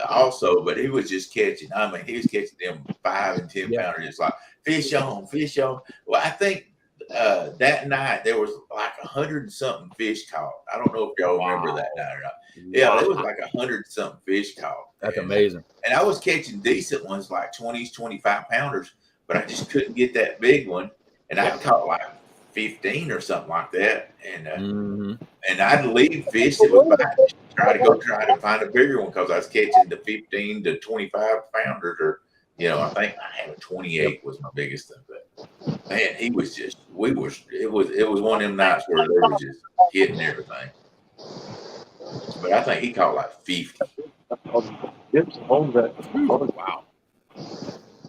also, but he was just catching. I mean, he was catching them 5 and 10 pounders, just like fish on, fish on. Well, I think that night there was like 100 and something fish caught. I don't know if y'all remember that night or not. Yeah, it was like 100 something fish caught. That's amazing. And I was catching decent ones, like 20s, 25 pounders, but I just couldn't get that big one. And I caught like 15 or something like that. And and I'd leave fish that was biting, try to find a bigger one because I was catching the 15 to 25 pounders, or I think I had a 28 was my biggest thing. But man, he was just it was one of them nights where they were just hitting everything. But I think he caught like 50. Wow.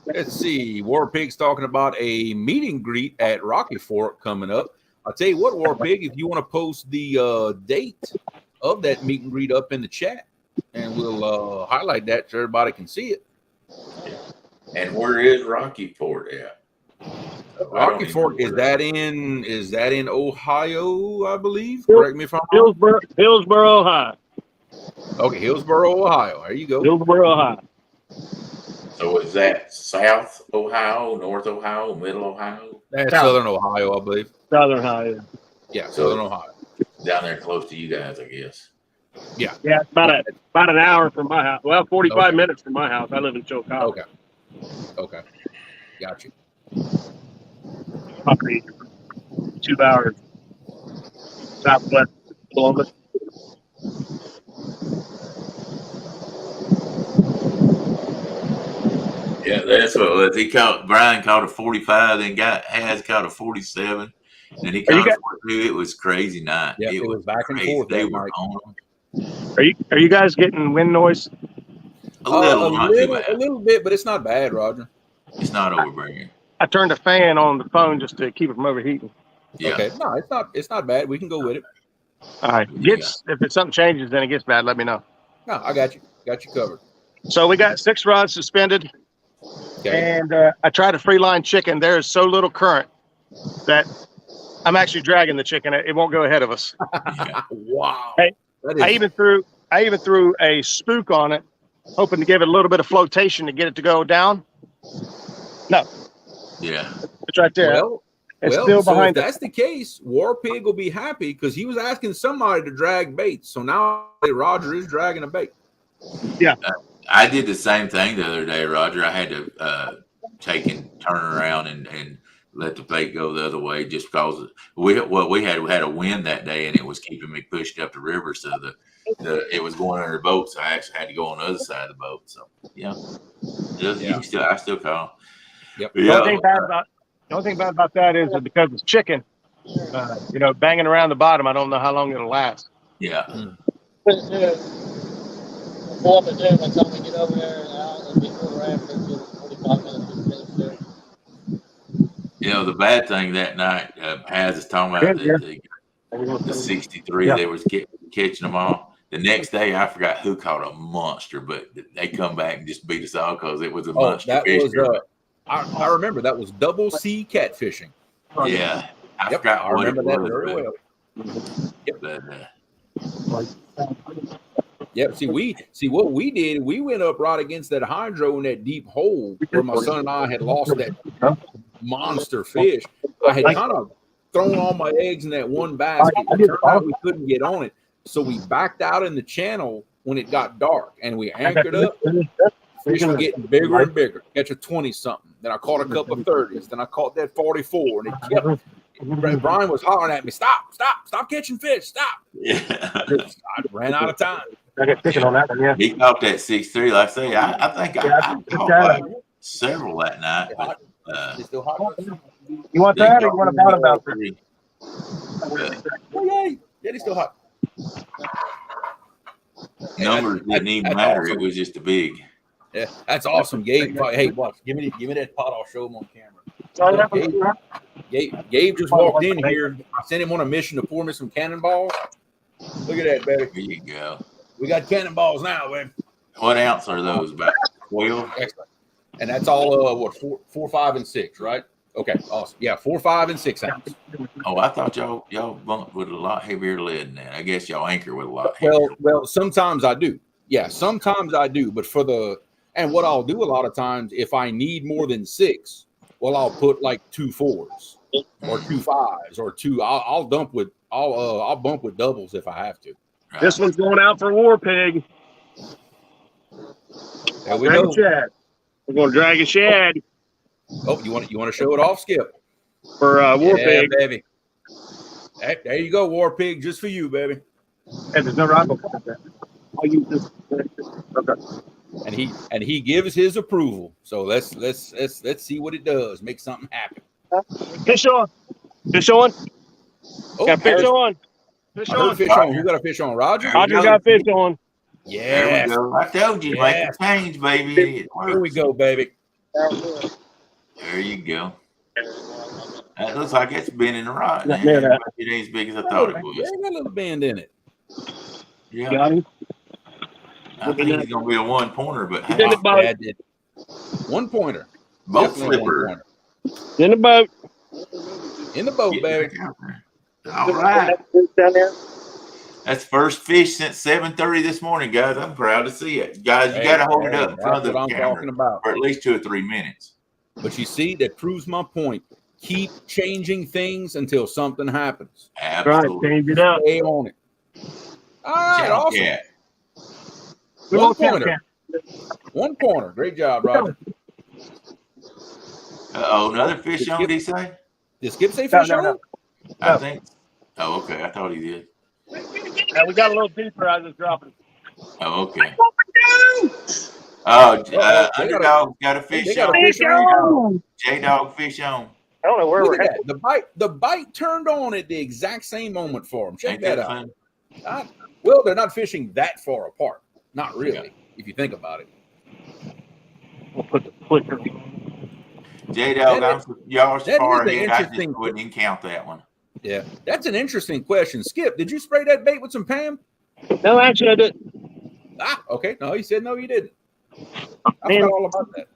Let's see. War Pig's talking about a meet and greet at Rocky Fork coming up. I'll tell you what, War Pig, if you want to post the date of that meet and greet up in the chat, and we'll highlight that so everybody can see it. And where is Rocky Fork at? Rocky Fork, is that in Ohio, I believe? Correct me if I'm wrong. Hillsboro, Ohio. Okay, Hillsboro, Ohio. There you go. Hillsboro, Ohio. So is that South Ohio, North Ohio, Middle Ohio? That's Southern Ohio, I believe. Southern Ohio. Yeah, Southern Ohio. Down there close to you guys, I guess. Yeah. Yeah, it's about an hour from my house. Well, 45 minutes from my house. I live in Chillicothe. Okay. Gotcha. Probably 2 hours southwest Columbus. Yeah, that's what it was. Brian caught a 45, then Has caught a 47, and he caught a 42. It was crazy night. Yeah, it was back and forth. They were on. Are you guys getting wind noise? A little bit, but it's not bad, Roger. It's not overbearing. I turned the fan on the phone just to keep it from overheating. Yeah. Okay. No, it's not bad. We can go with it. All right. If it's something changes, then it gets bad, let me know. No, I got you. Got you covered. So we got 6 rods suspended. Okay. And I tried a free line chicken. There is so little current that I'm actually dragging the chicken. It won't go ahead of us. Wow. Hey, I even threw a spook on it, hoping to give it a little bit of flotation to get it to go down. No. Yeah. It's right there. It's still behind. If that's the case, War Pig will be happy because he was asking somebody to drag bait. So now Roger is dragging a bait. Yeah. I did the same thing the other day, Roger. I had to turn around and let the bait go the other way just because we had a wind that day and it was keeping me pushed up the river. So it was going under the boat. So I actually had to go on the other side of the boat. So I still call. Yep. The only thing bad about that is that because it's chicken, banging around the bottom, I don't know how long it'll last. Yeah. Pull up and do it by the time we get over there and out, it'll be 45 minutes. The bad thing that night, Has is talking about the 63. They was catching them all. The next day, I forgot who caught a monster, but they come back and just beat us all because it was a monster. That was I remember that was double C catfishing. Yeah, I forgot. I remember that very well. Yep. See what we did. We went up right against that hydro in that deep hole where my son and I had lost that monster fish. I had kind of throwing all my eggs in that one basket. It turned out we couldn't get on it, so we backed out in the channel when it got dark, and we anchored up. Fish were getting bigger and bigger. Catch a 20-something. Then I caught a couple of 30s. Then I caught that 44, and it kept. Brian was hollering at me, "Stop catching fish, stop!" Yeah. I ran out of time. I get fishing on that one, yeah. He caught that 6'3". Like I say, I think I caught like several that night. But, It's still hot. You want that or you want a bottom bouncer? Yeah, it's still hot. Numbers didn't even matter. Awesome. It was just a big. Yeah, that's awesome, Gabe. Hey, watch. Give me that pot. I'll show him on camera. Gabe just walked in here. I sent him on a mission to pour me some cannonballs. Look at that, baby. There you go. We got cannonballs now, baby. What ounce are those? About 12? Excellent. And that's all, 4, 5, and 6, right? Okay, awesome. Yeah, 4, 5, and 6 ounce. Oh, I thought y'all bunked with a lot heavier lead than that. I guess y'all anchor with a lot heavier. Well, sometimes I do. Yeah, sometimes I do. But and what I'll do a lot of times, if I need more than 6, well, I'll put like 2 4s or 2 5s or 2. I'll bump with doubles if I have to. Right. This one's going out for War Pig. There we go. Shad. We're going to drag a shad. Oh, you want to show it off, Skip? For War Pig, baby. Hey, there you go, War Pig, just for you, baby. And there's no rifle. I'll use this. Okay. And he gives his approval. So let's see what it does. Make something happen. Fish on. Fish on. Oh, got fish on. Fish on. Fish on. Who got a fish on? Roger. Roger got fish on. Yeah. I told you, make a change, baby. Here we go, baby. There you go. That looks like it's been in the rod. It ain't as big as I thought it was. There's a little bend in it. Yeah. Got him. I think he's gonna be a 1-pointer, but hey, Dad did 1-pointer. Boat flipper. In the boat. In the boat, baby. All right. That's first fish since 7:30 this morning, guys. I'm proud to see it. Guys, you gotta hold it up in front of the camera for at least 2 or 3 minutes. But you see, that proves my point. Keep changing things until something happens. Absolutely. Right, change it up. Stay on it. All right, awesome. Yeah. 1-pointer. 1-pointer. Great job, Roger. Another fish on, did he say? Did Skip say fish on? No. I think. Oh, okay. I thought he did. We got a little deeper. I was just dropping. Oh, okay. Oh, Underdog got a fish on. J-Dog fish on. I don't know where Look we're at that. The bite turned on at the exact same moment for him. Check that out. Well, they're not fishing that far apart. Not really, if you think about it. We'll put the flicker. J-Dog, y'all far ahead. I just wouldn't even count that one. Yeah, that's an interesting question. Skip, did you spray that bait with some Pam? No, actually, I didn't. Okay. No, he said no, you didn't. I forgot all about that.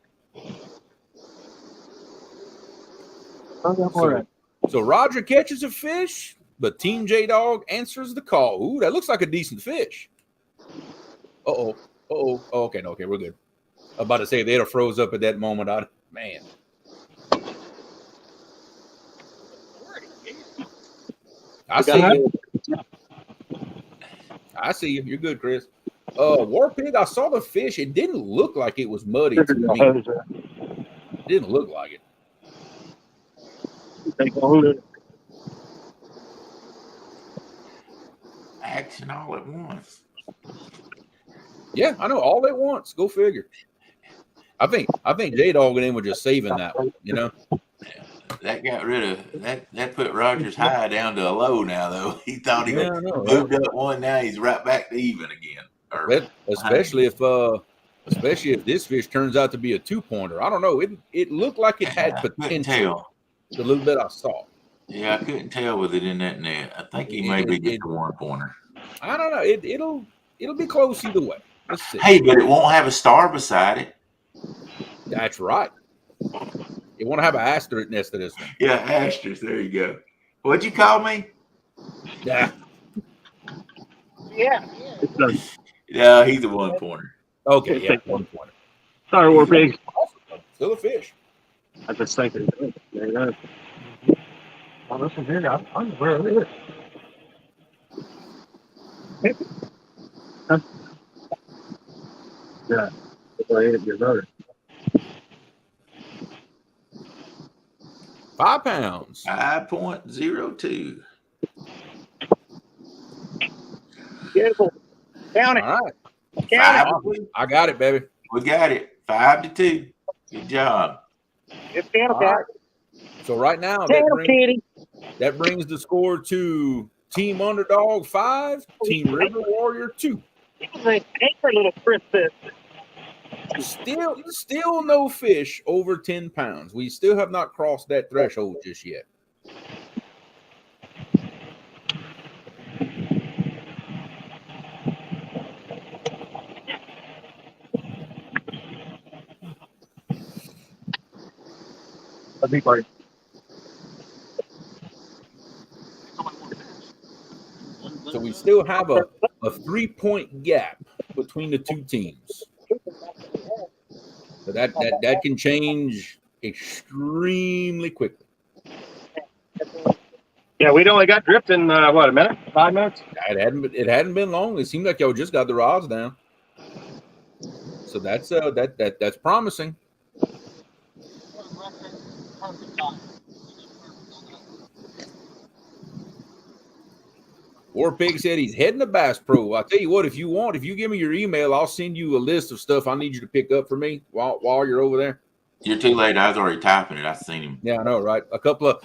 So Roger catches a fish, but Team J-Dog answers the call. Ooh, that looks like a decent fish. Oh, okay, we're good. I'm about to say, if they'd have froze up at that moment, man. I see you. I see you. You're good, Chris. War Pig, I saw the fish. It didn't look like it was muddy to me. It didn't look like it. Action all at once. Yeah, I know, all at once. Go figure. I think J-Dog and him were just saving that one, you know. That got rid of that put Roger's high down to a low now, though. He thought he moved up one, now he's right back to even again. Especially if this fish turns out to be a 2-pointer. I don't know. It looked like it had potential. The little bit I saw. Yeah, I couldn't tell with it in that net. I think he may be just a 1-pointer. I don't know. It'll be close either way. Let's see. Hey, but it won't have a star beside it. That's right. You want to have an asterisk next to this one. Yeah, asterisk. There you go. What'd you call me? Yeah. Yeah. No, he's a 1-pointer. Okay, yeah, 1-pointer. Sorry, War Pig. Still a fish. I just think there you go. Oh, this one here, I'm where it is. Huh? Yeah, that's why I ate your brother. 5 pounds. 5.02. Beautiful. Count it. All right. Count Awesome. I got it, baby. We got it. 5-2. Good job. it. It's count All right. So right now that brings the score to Team Underdog 5, Team River Warrior 2. It was an anchor little Christmas. Still no fish over 10 pounds. We still have not crossed that threshold just yet. A big party. So we still have a 3-point gap between the two teams. So that can change extremely quickly. Yeah, we'd only got dripped in what, a minute? 5 minutes? It hadn't been long. It seemed like y'all just got the rods down. So that's promising. War Pig said he's heading to Bass Pro. I'll tell you what, if you give me your email, I'll send you a list of stuff I need you to pick up for me while you're over there. You're too late. I was already typing it. I seen him. Yeah, I know, right? A couple of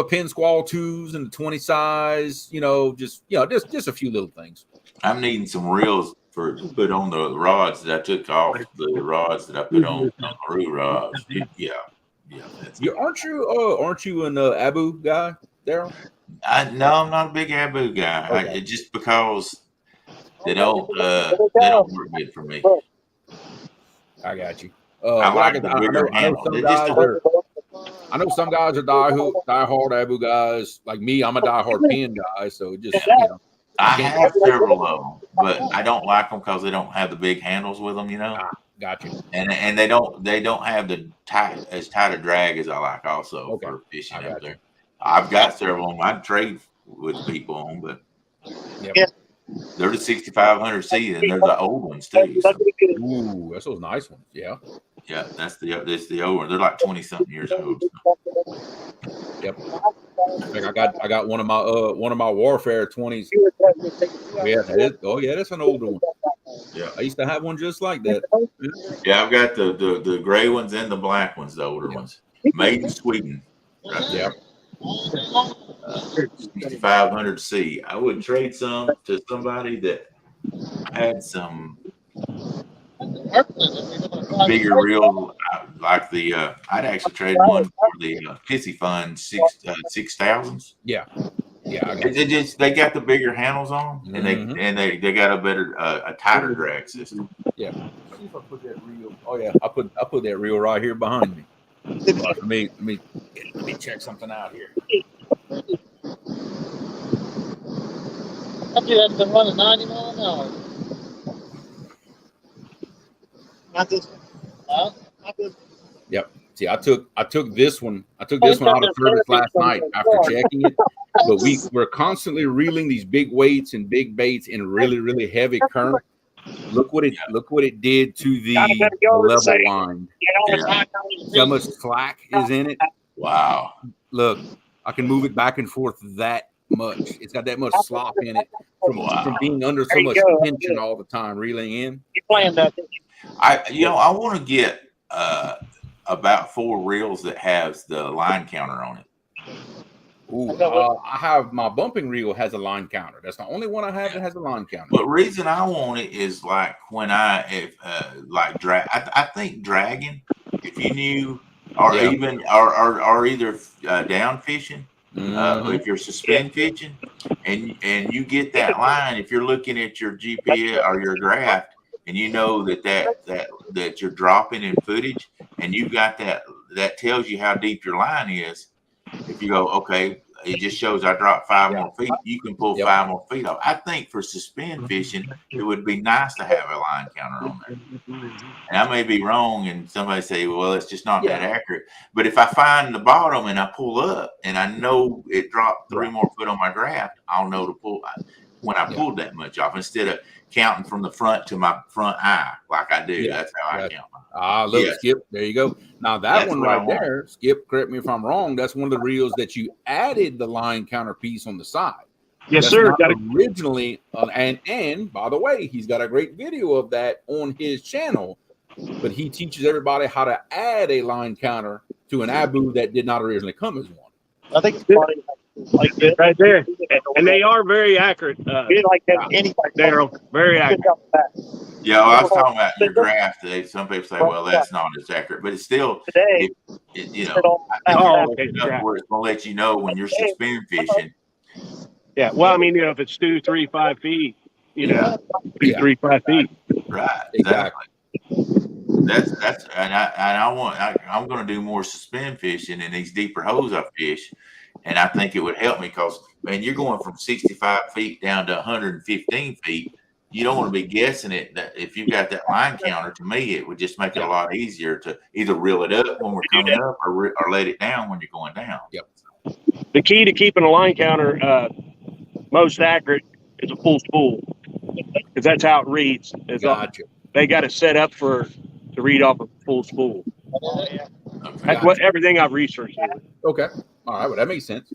Pin Squall 2s and the 20 size, just a few little things. I'm needing some reels to put on the rods that I took off the rods that I put on the Roo rods. Yeah. Aren't you an Abu guy, Daryl? No, I'm not a big Abu guy. Okay. Just because they don't work good for me. I got you. I like the bigger handle. I know some guys are diehard Abu guys. Like me, I'm a diehard Pin guy. So just I have several of them, but I don't like them because they don't have the big handles with them. Got you. And they don't have as tight a drag as I like also for fishing up there. I've got several of them. I'd trade with people on, but they're the 6500C and they're the old ones too. So. Ooh, that's those nice ones. Yeah. Yeah, that's the old one. They're like 20-something years old. So. Yep. I got one of my Warfare 20s. Yeah, that's an older one. Yeah, I used to have one just like that. Yeah, I've got the gray ones and the black ones, the older ones. Made in Sweden. Right? Yeah. 6500C. I would trade some to somebody that had some bigger reel, like the I'd actually trade one for the Pissy Fun 6000s. Yeah. They got the bigger handles on, and they got a better a tighter drag system. Yeah. See if I put that reel. Oh yeah, I put that reel right here behind me. Let me check something out here. I do have to run at 90 miles an hour. Not this one. Huh? Not this one. Yep. See, I took this one out of service last night after checking it. But we're constantly reeling these big weights and big baits in really, really heavy current. Look what it did to the level line. See how much slack is in it? Wow. Look, I can move it back and forth that much. It's got that much slop in it from being under so much tension all the time, reeling in. You planned that. I want to get about 4 reels that has the line counter on it. Ooh, I have my bumping reel has a line counter. That's the only one I have that has a line counter. But reason I want it is like when I think dragging, if you knew, or even or either down fishing, if you're suspend fishing, and you get that line, if you're looking at your GPS or your graph, and you know that you're dropping in footage, and you've got that tells you how deep your line is. If you go, okay, it just shows I dropped 5 more feet. You can pull 5 more feet off. I think for suspend fishing, it would be nice to have a line counter on there. And I may be wrong, and somebody say, well, it's just not that accurate. But if I find the bottom and I pull up and I know it dropped 3 more foot on my graph, I'll know to pull when I pulled that much off instead of counting from the front to my front eye like I do. That's how I count. Look, Skip, there you go. Now that's one right there, Skip, correct me if I'm wrong, that's one of the reels that you added the line counter piece on the side. Yes, sir. Originally, and by the way, he's got a great video of that on his channel, but he teaches everybody how to add a line counter to an Abu that did not originally come as one. I think it's funny. Like this. Right there. And they are very accurate. Like Daryl, very accurate. Yeah, well, I was talking about your graph. Some people say, well, that's not as accurate, but it's still, you know, where it's going to let you know when you're suspend fishing. Yeah, well, I mean, you know, if it's 2, 3, 5 feet, you know, 2, 3, 5 feet. Right, exactly. That's I'm going to do more suspend fishing in these deeper holes I fish. And I think it would help me because, man, you're going from 65 feet down to 115 feet. You don't want to be guessing it. That if you got that line counter, to me, it would just make it a lot easier to either reel it up when we're coming up or let it down when you're going down. Yep. The key to keeping a line counter most accurate is a full spool, because that's how it reads. Gotcha. They got it set up to read off a full spool. Okay. That's what everything I've researched. Okay. All right. Well, that makes sense.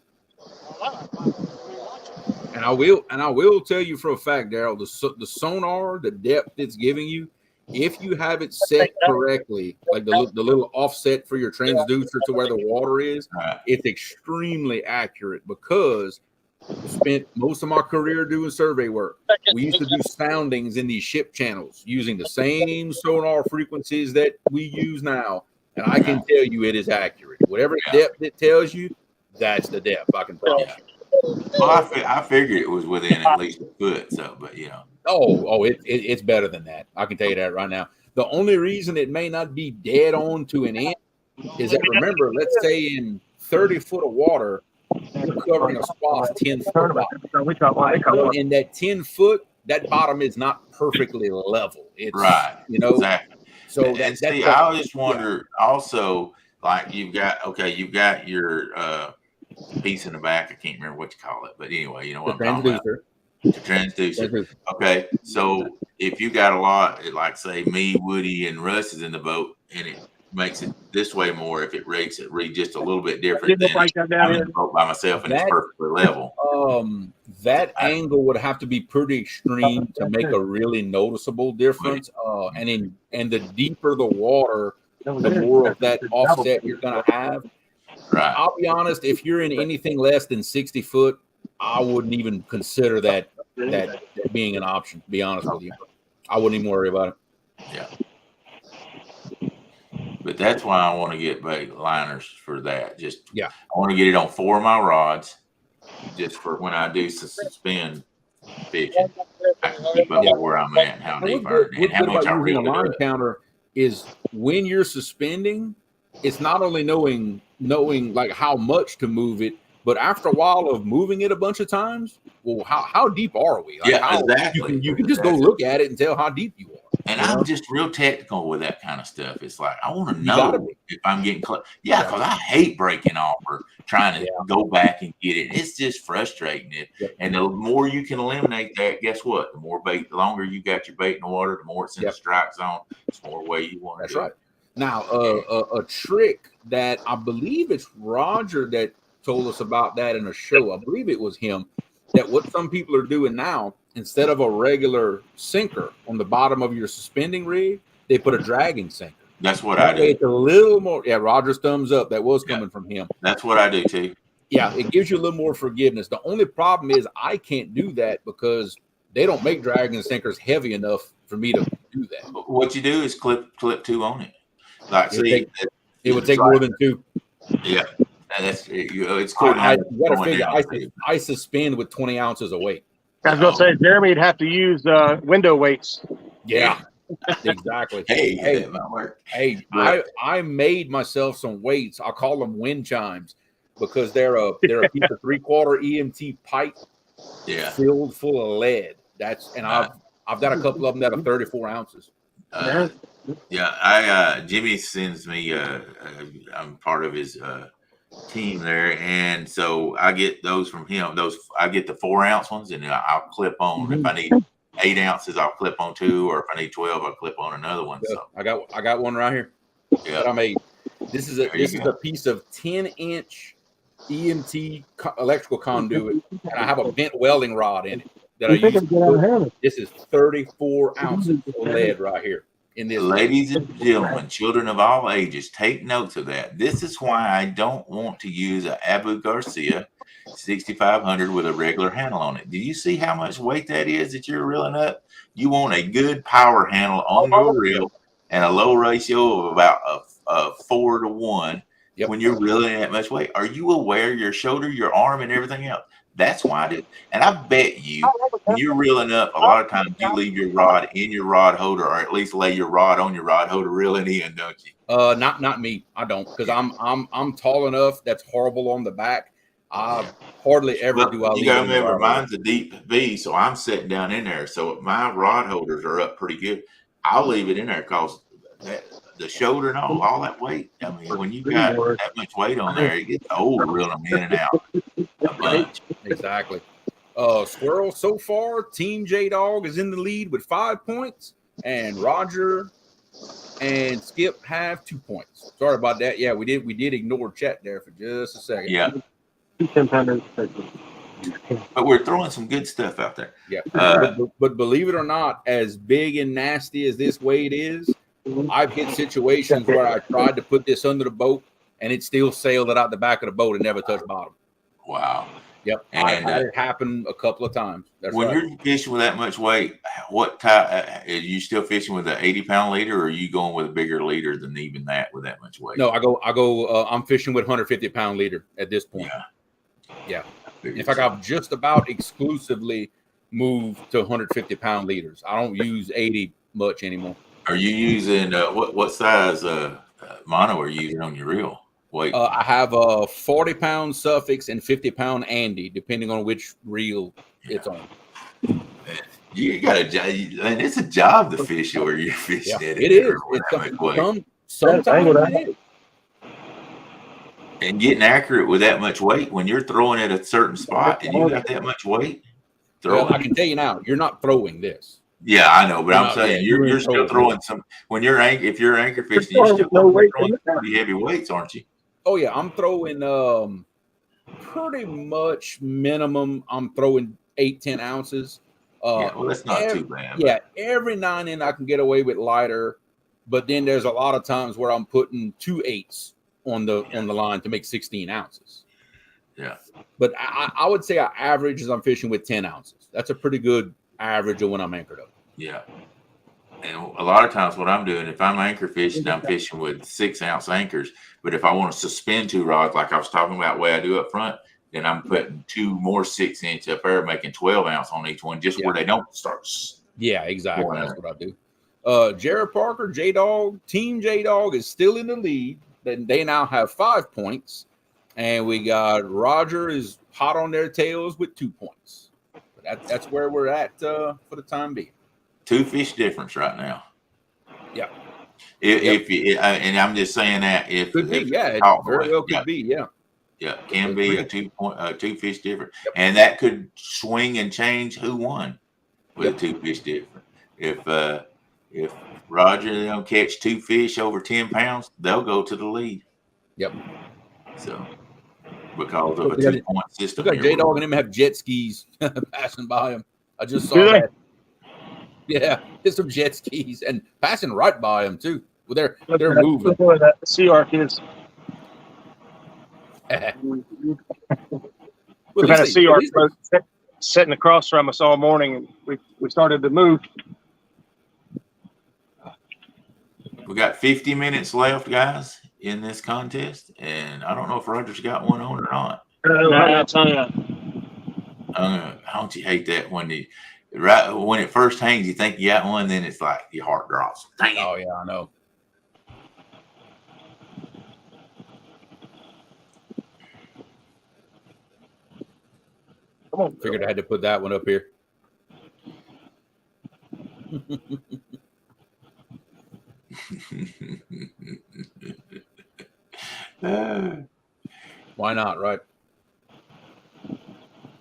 And I will tell you for a fact, Daryl, the sonar, the depth it's giving you, if you have it set correctly, like the little offset for your transducer to where the water is, it's extremely accurate because I spent most of my career doing survey work. We used to do soundings in these ship channels using the same sonar frequencies that we use now. And I can tell you it is accurate. Whatever depth it tells you, that's the depth. I can promise you. Well, I figured it was within at least a foot. So, but you know. It's better than that. I can tell you that right now. The only reason it may not be dead on to an inch is that, remember, let's say in 30 foot of water, you're covering a spot 10 foot bottom. In that 10 foot, that bottom is not perfectly level. It's you know. Exactly. So and see, I just wonder also, like you've got your piece in the back. I can't remember what you call it, but anyway, you know what I'm talking about. The transducer. Okay, so if you got a lot, like say me, Woody, and Russ is in the boat, and it makes it this way more. If it reads just a little bit different than I'm in the boat by myself and it's perfectly level. That angle would have to be pretty extreme to make a really noticeable difference. And the deeper the water, the more of that offset you're going to have. Right. I'll be honest, if you're in anything less than 60 foot, I wouldn't even consider that being an option, to be honest with you. I wouldn't even worry about it. Yeah. But that's why I want to get bait liners for that. I want to get it on 4 of my rods, just for when I do suspend fishing. I can keep up with where I'm at and how deep and how much I reel a line counter is when you're suspending, it's not only knowing like how much to move it, but after a while of moving it a bunch of times, well, how deep are we? Like exactly. You can just go look at it and tell how deep you are. And I'm just real technical with that kind of stuff. It's like I want to know if I'm getting close. Yeah, because I hate breaking off or trying to go back and get it. It's just frustrating. And the more you can eliminate that, guess what? The more bait, the longer you got your bait in the water, the more it's in the strike zone, the more way you want to do. That's right. Now, a trick that I believe it's Roger that told us about that in a show. I believe it was him. That what some people are doing now, instead of a regular sinker on the bottom of your suspending rig, they put a dragging sinker. That's what I do. It's a little more. Yeah, Roger's thumbs up. That was coming from him. That's what I do too. Yeah, it gives you a little more forgiveness. The only problem is I can't do that because they don't make dragging sinkers heavy enough for me to do that. What you do is clip 2 on it. Like it would take more than 2. Yeah. That's it's cool. I suspend with 20 ounces of weight. I was going to say, Jeremy'd have to use window weights. Yeah, exactly. That might work. I made myself some weights. I call them wind chimes. because they're a piece of 3/4 EMT pipe filled full of lead. I've got a couple of them that are 34 ounces. Jimmy sends me. I'm part of his team there, and so I get those from him. I get the 4 ounce ones, and I'll clip on. If I need 8 ounces, I'll clip on 2, or if I need 12, I'll clip on another one. Yeah, so I got one right here that I made. This is a piece of 10-inch EMT electrical conduit, and I have a bent welding rod in it that I use. This is 34 ounces of lead right here. Ladies and gentlemen, children of all ages, take notes of that. This is why I don't want to use an Abu Garcia 6500 with a regular handle on it. Do you see how much weight that is that you're reeling up? You want a good power handle on your reel and a low ratio of about a 4 to 1 when you're reeling that much weight. Are you aware your shoulder, your arm, and everything else? That's why I do. And I bet you, when you're reeling up, a lot of times you leave your rod in your rod holder, or at least lay your rod on your rod holder reeling in, don't you? Not me. I don't, because I'm tall enough. That's horrible on the back. I hardly ever do. You gotta remember, mine's a deep V, so I'm sitting down in there. So my rod holders are up pretty good. I'll leave it in there because the shoulder and all that weight. I mean, when you got that much weight on there, it gets old reeling them in and out a bunch. Exactly. Squirrel, so far, Team J Dog is in the lead with 5 points, and Roger and Skip have 2 points. Sorry about that. Yeah, we did ignore chat there for just a second. Yeah. But we're throwing some good stuff out there. Yeah. But believe it or not, as big and nasty as this weight is, I've hit situations where I tried to put this under the boat and it still sailed it out the back of the boat and never touched bottom. Wow. Yep. And I had it happen a couple of times. That's when you're fishing with that much weight, what type are you still fishing with an 80-pound leader, or are you going with a bigger leader than even that with that much weight? No, I'm fishing with 150-pound leader at this point. Yeah. In fact, I've just about exclusively moved to 150-pound leaders. I don't use 80 much anymore. Are you using what size mono are you using on your reel? Weight? I have a 40-pound Suffix and 50-pound Andy, depending on which reel it's on. You got a job, and it's a job to fish where you're fishing at it. It is. Sometimes it is. And getting accurate with that much weight when you're throwing at a certain spot and you got that much weight. Well, I can tell you now, you're not throwing this. Yeah, I know, but I'm saying you're still throwing some when you're if you're anchor fishing, you're still throwing pretty heavy weights, aren't you? Oh yeah, I'm throwing pretty much minimum. I'm throwing 8-10 ounces. Well, that's not too bad. Yeah, every now and then I can get away with lighter, but then there's a lot of times where I'm putting 2 8s on the line to make 16 ounces. Yeah, but I would say I average as I'm fishing with 10 ounces. That's a pretty good average of when I'm anchored up. Yeah. And a lot of times what I'm doing, if I'm anchor fishing, I'm fishing with 6-ounce anchors. But if I want to suspend 2 rods, like I was talking about the way I do up front, then I'm putting 2 more 6-inch up there, making 12 ounce on each one, just where they don't start. Yeah, exactly. That's what I do. Jared Parker, J-Dog, Team J-Dog is still in the lead. Then they now have 5 points. And we got Roger is hot on their tails with 2 points. That's where we're at for the time being. 2 fish difference right now. Yeah. And I'm just saying that if could be, it very well could be, can be a 2 fish difference, and that could swing and change who won with 2 fish difference. If Roger catch 2 fish over 10 pounds, they'll go to the lead. Yep. So because of a 2-point system, look at J Dog and him have jet skis passing by him. I just saw that. Yeah, there's some jet skis and passing right by them too. Well, they're moving. That Sea Arc is. We've had a Sea Arc boat sitting across from us all morning, and we started to move. We got 50 minutes left, guys, in this contest, and I don't know if Roger's got one on or not. Don't you hate that when when it first hangs, you think you got one, then it's like your heart drops. Dang it. Oh yeah, I know. Come on. Figured I had to put that one up here. Why not, right?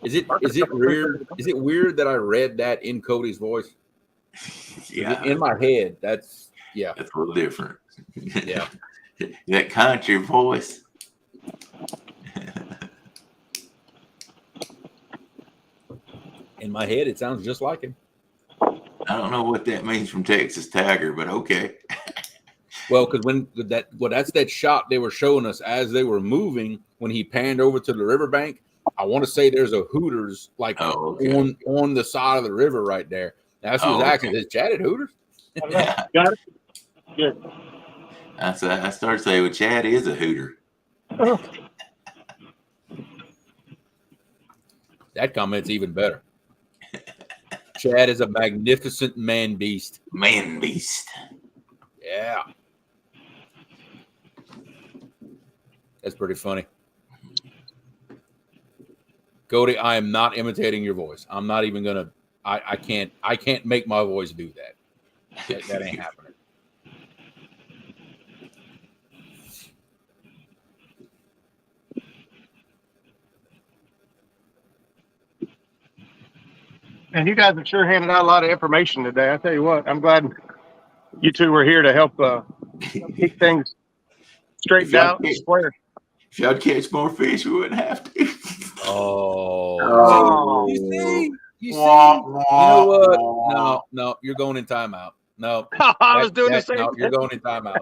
Is it weird? Is it weird that I read that in Cody's voice? Yeah. In my head, that's a little different. Yeah. That country voice. In my head, it sounds just like him. I don't know what that means from Texas Tiger, but okay. Well, because that's that shot they were showing us as they were moving when he panned over to the riverbank. I want to say there's a Hooters on the side of the river right there. As he was asking, is Chad at Hooters? Yeah. Got it? Good. I started saying, well, Chad is a Hooter. That comment's even better. Chad is a magnificent man beast. Man beast. Yeah. That's pretty funny. Cody, I am not imitating your voice. I'm not even gonna. I can't make my voice do that. That ain't happening. And you guys have sure handed out a lot of information today. I tell you what, I'm glad you two were here to help keep things straightened out. If y'all catch more fish, we wouldn't have to. Oh. You see? You know what? No, you're going in timeout. No. I was doing the same No, thing. you're going in timeout.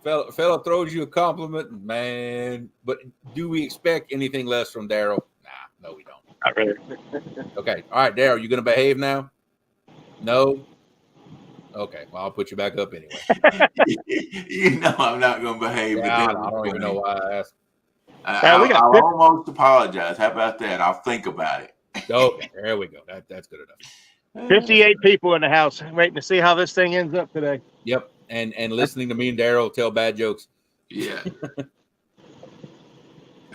Fella throws you a compliment, man. But do we expect anything less from Daryl? Nah, no, we don't. Not really. Okay. All right, Daryl, you going to behave now? No? Okay. Well, I'll put you back up anyway. You know I'm not going to behave. Yeah, I don't even know why I asked. I'll almost apologize. How about that? I'll think about it. Okay, there we go. That's good enough. 58 people in the house waiting to see how this thing ends up today. Yep, and listening to me and Daryl tell bad jokes. Yeah.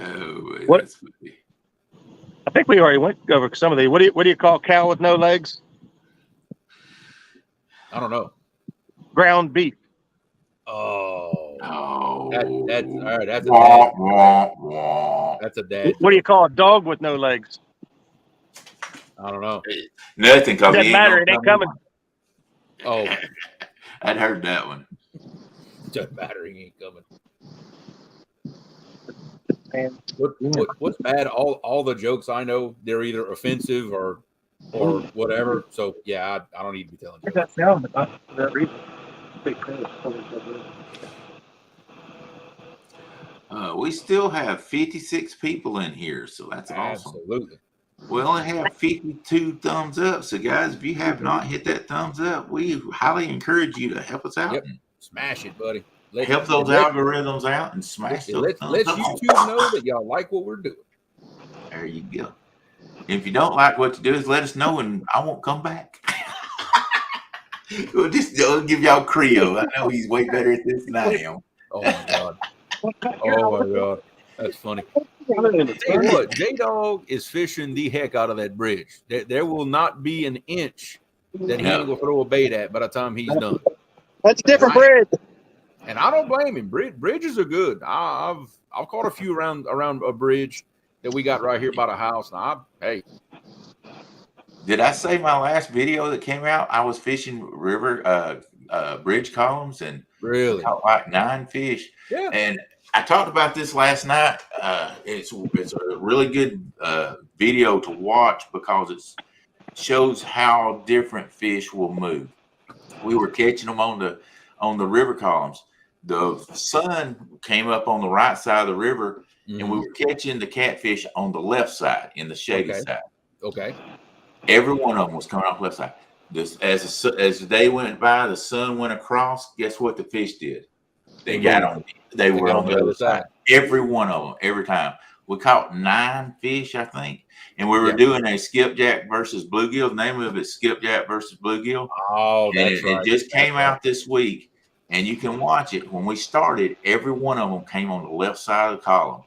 Oh, What? That's funny. I think we already went over some of these. What do you call cow with no legs? I don't know. Ground beef. Oh, that's all right. That's a dad. That's a dad. What do you call a dog with no legs? I don't know. Nothing. Doesn't matter. It ain't coming. Oh, I'd heard that one. doesn't matter. He ain't coming. Man. What's bad? All the jokes I know, they're either offensive or whatever. So yeah, I don't need to be telling you. That sound for that reason. We still have 56 people in here, so that's awesome. Absolutely. We only have 52 thumbs up. So, guys, if you have not hit that thumbs up, we highly encourage you to help us out. Yep. Smash it, buddy. Help those algorithms out and smash those thumbs Let's up. YouTube know that y'all like what we're doing. There you go. If you don't like what you do, let us know and I won't come back. We'll just give y'all Creo. I know he's way better at this than I am. Oh my god. Oh my god. That's funny. Tell you what, J-Dog is fishing the heck out of that bridge. There will not be an inch that he ain't gonna throw a bait at by the time he's done. That's a different bridge. And I don't blame him. Bridges are good. I've caught a few around a bridge that we got right here by the house. Now, Did I say my last video that came out? I was fishing river bridge columns and really caught like 9 fish. Yeah. And I talked about this last night. It's a really good video to watch because it shows how different fish will move. We were catching them on the river columns. The sun came up on the right side of the river, and we were catching the catfish on the left side in the shady side. Okay. Every one of them was coming off the left side. As the day went by, the sun went across. Guess what the fish did? They got on. They were on the other side. Every one of them, every time. We caught 9 fish, I think, and we were doing a skipjack versus bluegill. The name of it is skipjack versus bluegill. Oh, that's right. It just came out this week, and you can watch it. When we started, every one of them came on the left side of the column.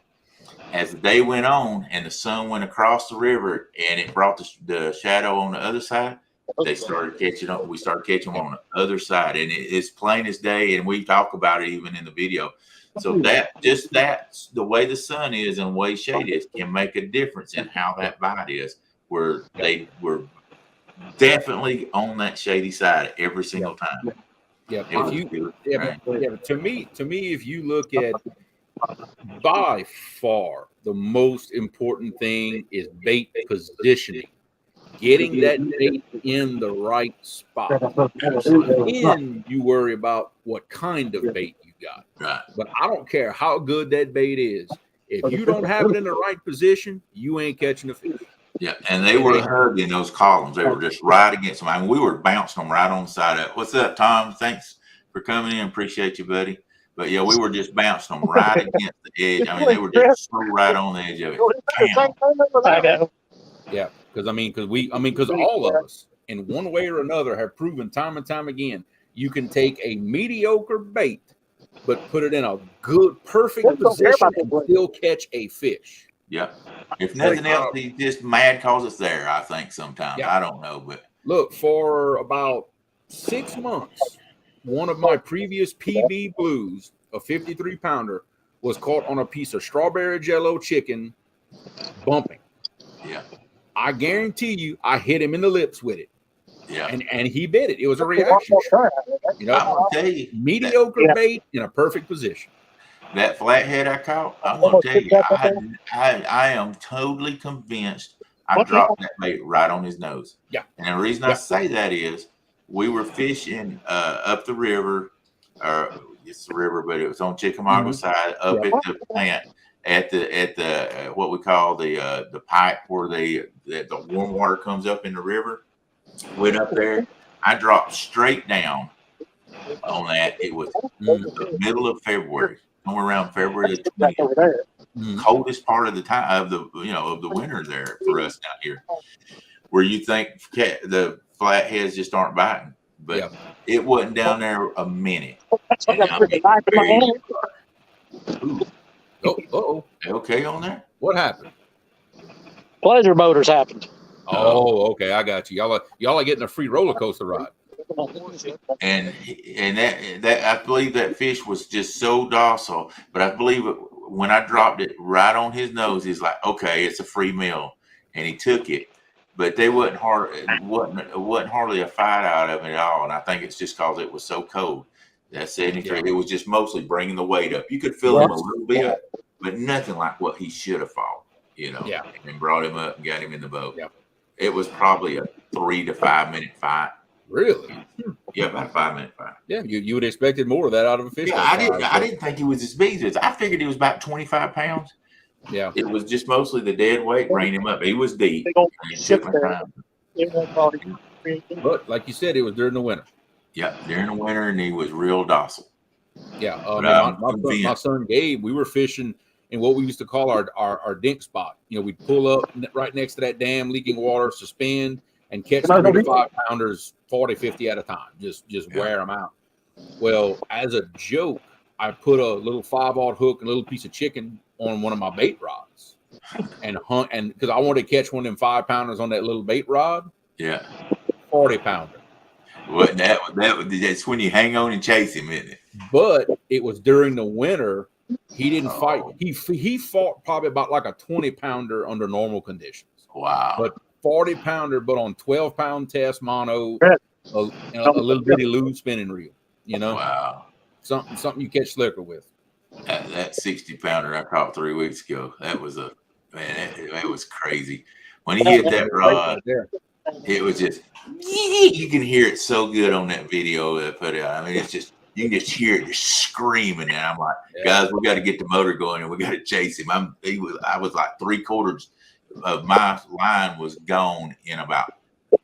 as the day went on and the sun went across the river and it brought the shadow on the other side, they started catching up. We started catching them on the other side, and it's plain as day. And we talk about it even in the video. So that's the way the sun is and the way shade is can make a difference in how that bite is. Where they were definitely on that shady side every single time. Yeah. To me, if you look at by far the most important thing is bait positioning. Getting that bait in the right spot. Then you worry about what kind of bait you got. Right. But I don't care how good that bait is. If you don't have it in the right position, you ain't catching a fish. Yeah, and they were hugging those columns. They were just right against them. I mean, we were bouncing them right on the side of it. What's up, Tom? Thanks for coming in. Appreciate you, buddy. But yeah, we were just bouncing them right against the edge. I mean, they were just so right on the edge of it. Yeah, because all of us, in one way or another, have proven time and time again, you can take a mediocre bait, but put it in a good, perfect position and still catch a fish. Yeah. If nothing else, he's just mad because it's there, I think sometimes. Yeah. I don't know. But look, for about 6 months, one of my previous PB blues, a 53-pounder, was caught on a piece of strawberry jello chicken bumping. Yeah. I guarantee you I hit him in the lips with it. Yeah. And he bit it. It was a reaction shot. You know, I'm gonna tell you, mediocre bait in a perfect position. That flathead I caught, I'm gonna tell you, I am totally convinced I dropped that bait right on his nose. Yeah. And the reason I say that is we were fishing up the river, or it's the river, but it was on Chickamauga side, up at the plant, at the what we call the pipe where the warm water comes up in the river. Went up there. I dropped straight down on that. It was the middle of February. Somewhere around February the 20th, coldest part of the time of the winter there for us down here, where you think the flatheads just aren't biting, but it wasn't down there a minute. Okay on there. What happened? Pleasure motors happened. Oh, okay, I got you. Y'all are getting a free roller coaster ride. And that I believe that fish was just so docile, but I believe when I dropped it right on his nose, he's like, okay, it's a free meal, and he took it. But they wasn't hardly a fight out of it at all, and I think it's just because it was so cold. That 73, it was just mostly bringing the weight up. You could feel him a little bit, but nothing like what he should have fought, and brought him up and got him in the boat. Yeah. It was probably a 3 to 5 minute fight. Really? Yeah, about a 5 minute fight. Yeah, you would have expected more of that out of a fish. Yeah, I didn't think he was as big as I figured he was about 25 pounds. Yeah. It was just mostly the dead weight bringing him up. He was deep. But like you said, it was during the winter. Yeah, during the winter, and he was real docile. Yeah. My son Gabe, we were fishing in what we used to call our dink spot. We'd pull up right next to that dam, leaking water, suspend, and catch 3 to 5 pounders 40, 50 at a time. Just wear them out. Well, as a joke, I put a little 5/0 hook and a little piece of chicken on one of my bait rods and hunt, and because I wanted to catch one of them 5 pounders on that little bait rod. Yeah. 40 pounder. Well, that's when you hang on and chase him, isn't it? But it was during the winter. He didn't fight. He fought probably about like a 20 pounder under normal conditions. Wow. But 40 pounder, but on 12-pound test mono, a little bitty lube spinning reel. Wow. Something you catch slicker with. That 60 pounder I caught 3 weeks ago. That was that was crazy. When he hit that rod, it was just you can hear it so good on that video that I put out. I mean, it's just you can just hear it just screaming, and I'm like, guys, we got to get the motor going and we got to chase him. I was like 3/4 of my line was gone in about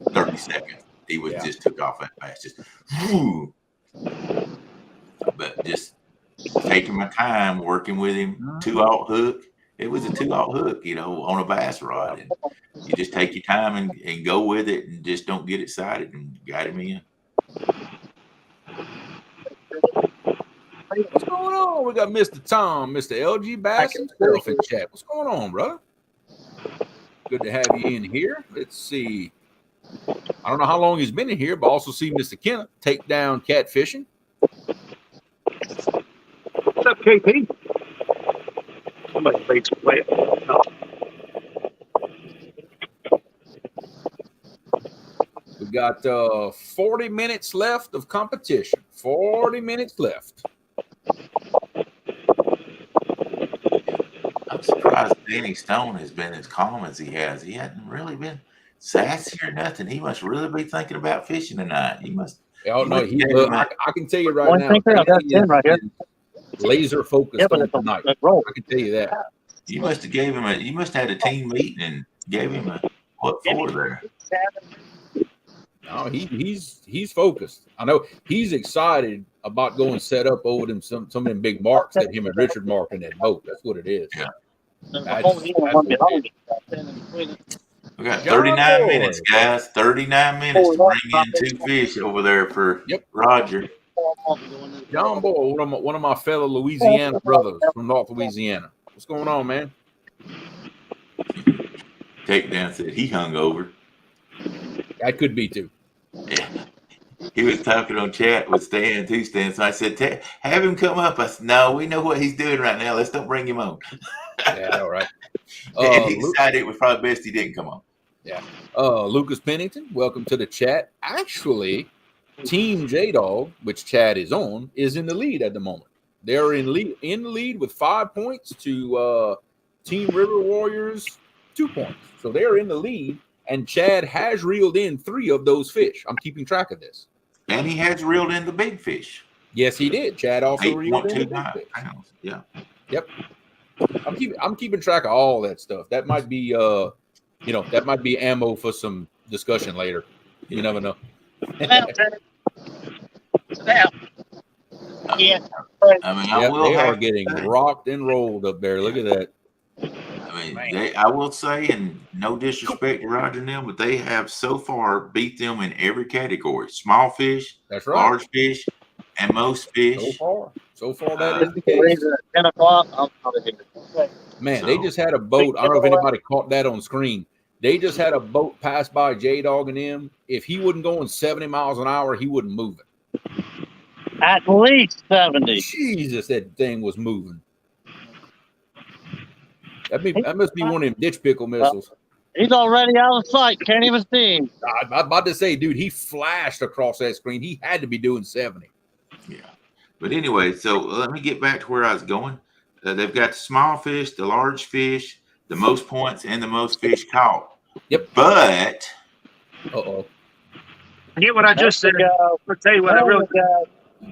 30 seconds. He was just took off that fast, just whoo. But just taking my time working with him, 2/0 hook. It was a 2/0 hook, on a bass rod, and you just take your time and go with it, and just don't get excited, and got him in. What's going on? We got Mr. Tom, Mr. LG Bass himself in chat. What's going on, brother? Good to have you in here. Let's see. I don't know how long he's been in here, but also see Mr. Kenneth take down catfishing. What's up, KP? Somebody makes a play. No. We got 40 minutes left of competition. 40 minutes left. I'm surprised Danny Stone has been as calm as he has. He hadn't really been sassy or nothing. He must really be thinking about fishing tonight. He must. Oh no, I can tell you right One now. thinker, I got 10 right here. Laser focused on tonight. I can tell you that. You must have gave him you must have had a team meeting and gave him a what for there. No, he's focused. I know he's excited about going set up over them some of them big marks that him and Richard marked in that boat. That's what it is. Yeah. That's what it is. We got 39 minutes, guys. 39 minutes to bring in 2 fish over there for Roger. John Boy, one of my fellow Louisiana brothers from North Louisiana. What's going on, man? Takedown said he hung over. That could be too. Yeah. He was talking on chat with Stan too, Stan. So I said, have him come up. I said, no, we know what he's doing right now. Let's don't bring him on. Yeah, all right. And he decided it was probably best he didn't come on. Yeah. Lucas Pennington, welcome to the chat. Actually, Team J-Dog, which Chad is on, is in the lead at the moment. They're in the lead with 5 points to Team River Warriors 2 points. So they're in the lead, and Chad has reeled in 3 of those fish. I'm keeping track of this. And he has reeled in the big fish. Yes, he did. Chad also reeled in the big fish. Yeah. Yep. I'm keeping track of all that stuff. That might be that might be ammo for some discussion later. You never know. Yeah. I mean, they are getting rocked and rolled up there. Look at that. I mean, I will say, and no disrespect to Roger and them, but they have so far beat them in every category: small fish, that's right, large fish, and most fish. So far, that is the case. 10 o'clock. Man, they just had a boat. I don't know if anybody caught that on screen. They just had a boat pass by J-Dog and them. If he wasn't going 70 miles an hour, he wouldn't move it. At least 70. Jesus, that thing was moving. That must be one of them ditch pickle missiles. He's already out of sight. Can't even see him. I'm about to say, dude, he flashed across that screen. He had to be doing 70. Yeah. But anyway, so let me get back to where I was going. They've got the small fish, the large fish, the most points, and the most fish caught. Yep. But Forget what I just said. I'll tell you what I really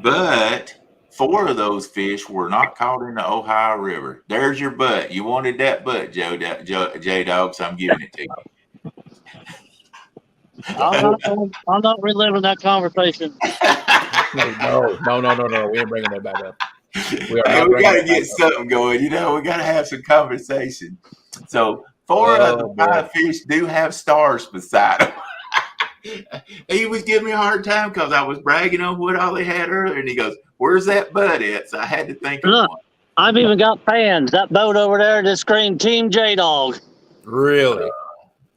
But 4 of those fish were not caught in the Ohio River. There's your butt. You wanted that butt, J-Dog, so I'm giving it to you. I'm not reliving that conversation. No. We ain't bringing that back up. We got to get something going. We got to have some conversation. So 4 of the 5 fish do have stars beside them. He was giving me a hard time because I was bragging on what all they had earlier, and he goes, "Where's that butt at?" So I had to think of one. I've even got fans. That boat over there just screamed Team J-Dog. Really?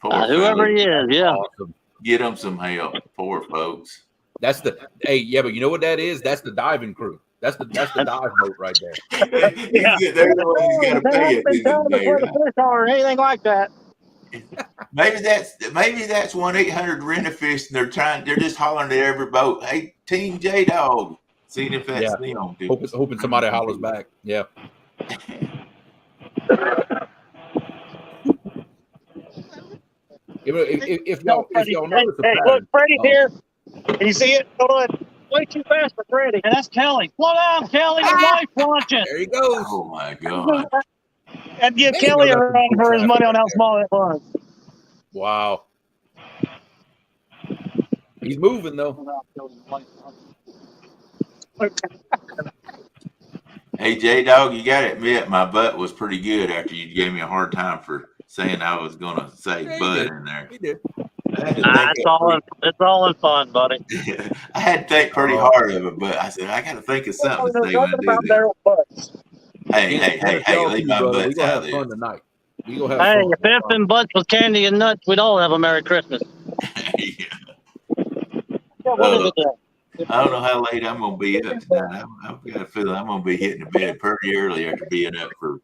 Whoever he is, yeah. Awesome. Get them some help, poor folks. But you know what that is? That's the diving crew. That's the dive boat right there. They're the ones who's got to pay it. Or anything like that. Maybe that's 1-800-RENT-A-FISH, and they're just hollering at every boat, "Hey, Team J-Dog," seeing if that's them. Hoping somebody hollers back. Yeah. If y'all notice, hey, look, Freddie's here. Can you see it? Hold on. Way too fast for Freddie. And that's Kelly. Slow down, Kelly. Your wife watching. There he goes. Oh my God. And give Kelly a run for his money on how small it was. Wow. He's moving though. Hey, J-Dog, you got to admit my butt was pretty good after you gave me a hard time for saying I was going to say butt in there. He did. It's all in fun, buddy. I had to think pretty hard of it, but I said I got to think of something to say when I do this. Hey, leave my brother. We butts gonna out have of fun this. tonight. We gonna have Hey, fun. if effing butts with candy and nuts, we'd all have a Merry Christmas. What is it? I don't know how late I'm gonna be up tonight. I've got a feeling I'm gonna be hitting the bed pretty early after being up for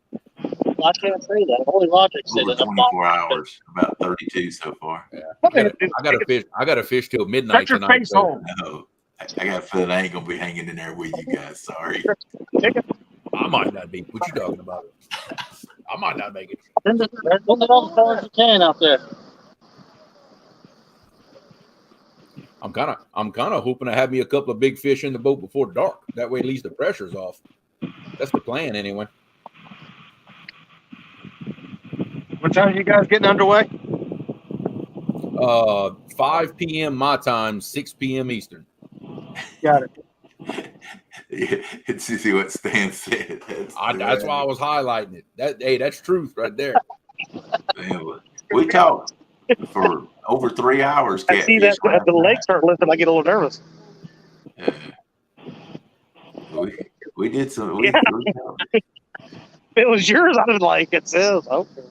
I can't say that. Holy Logic said over it. 24 hours, about 32 so far. Yeah. I got to fish till midnight Shut your tonight. face hole. No, I got a feeling I ain't gonna be hanging in there with you guys. Sorry. I might not be. What you talking about? I might not make it. Send it all the colors you can out there. I'm kind of hoping to have me a couple of big fish in the boat before dark. That way, at least the pressure's off. That's the plan, anyway. What time are you guys getting underway? 5 p.m. my time, 6 p.m. Eastern. Got it. Yeah, see what Stan said. That's why I was highlighting it. That's truth right there. We talked for over 3 hours. I see that as the legs start lifting, I get a little nervous. We did some. If it was yours, I would like it. Says okay.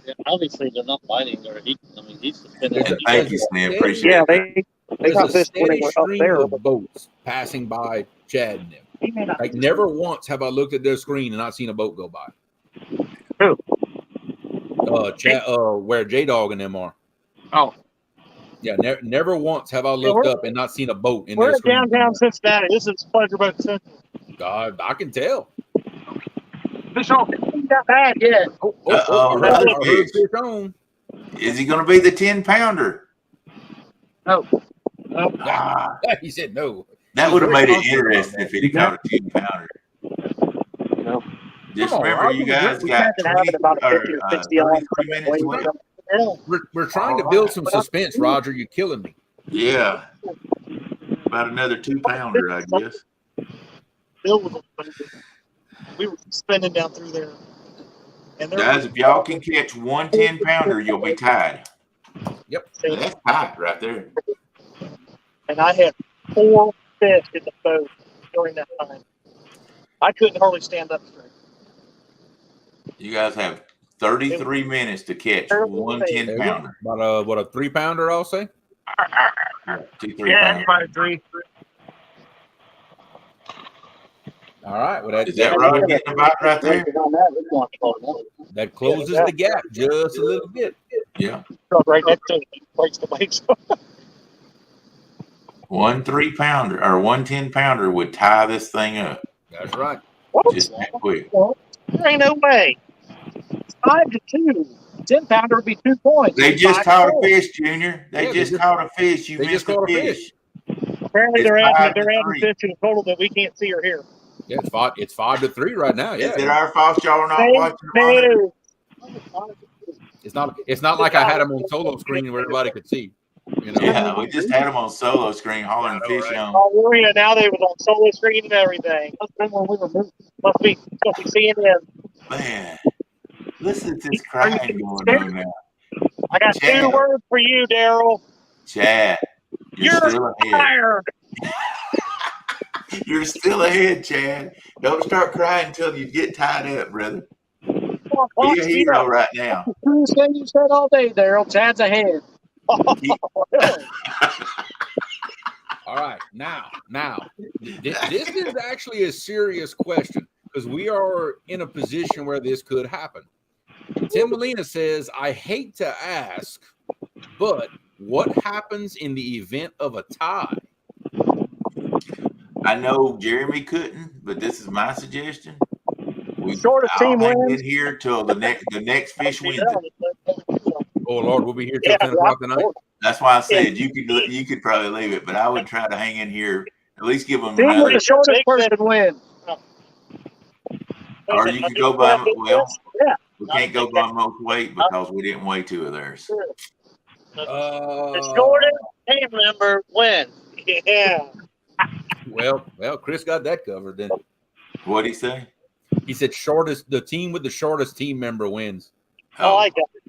Yeah, obviously, they're not biting or eating. I mean, he's suspended. Thank you, Stan. Appreciate it. Yeah, they got this when they went up there. Of boats passing by Chad and them. Like never once have I looked at their screen and not seen a boat go by. Who? Chad, where J Dog and them are. Oh. Yeah, never once have I looked up and not seen a boat in We're their screen. downtown Cincinnati. This is Pleasure Boat Central. God, I can tell. Fish on. Not bad yet. Is he going to be the 10-pounder? No. He said no. That would have made it interesting if he'd caught a 10-pounder. No. Just remember, you guys got 33 minutes left. We're trying to build some suspense, Roger. You're killing me. Yeah. About another 2-pounder, I guess. Bill was we were spinning down through there. And guys, if y'all can catch one 10-pounder, you'll be tied. Yep. That's tight right there. And I had 4 fish in the boat during that time. I couldn't hardly stand up straight. You guys have 33 minutes to catch one 10-pounder. About what, a 3-pounder, I'll say? 2 3-pounder. About a 3. All right. Well, is that right? Getting about right there? That closes the gap just a little bit. Yeah. Right next to it. Breaks the weights. One 3-pounder or one 10-pounder would tie this thing up. That's right. Just that quick. There ain't no way. It's 5-2. 10-pounder would be 2 points. They just caught a fish, Junior. They just caught a fish. You missed a fish. Apparently they're adding fish in total that we can't see or hear. Yeah, it's 5-3 right now. Yeah. Is it our fault y'all are not watching? It's not like I had them on solo screen where everybody could see. You know? Yeah, we just had them on solo screen hollering fish on. Oh, yeah, now they was on solo screen and everything. Must be CNN. Man, listen to this crying going on now. I got Chad. 2 words for you, Daryl. Chad, you're still ahead. Tired. You're still ahead, Chad. Don't start crying until you get tied up, brother. Be a hero right now. You said all day, Daryl. Chad's ahead. All right, now, this is actually a serious question because we are in a position where this could happen. Tim Molina says, I hate to ask, but what happens in the event of a tie? I know Jeremy couldn't, but this is my suggestion. Shortest team wins. In here till the next fish wins it. Oh Lord, we'll be here till 10 o'clock tonight. That's why I said you could probably leave it, but I would try to hang in here. At least give them another. The shortest person wins. Or you could go by. Well, we can't go by most weight because we didn't weigh 2 of theirs. The shortest team member wins. Yeah. Well, Chris got that covered then. What'd he say? He said the team with the shortest team member wins. Oh, I got it.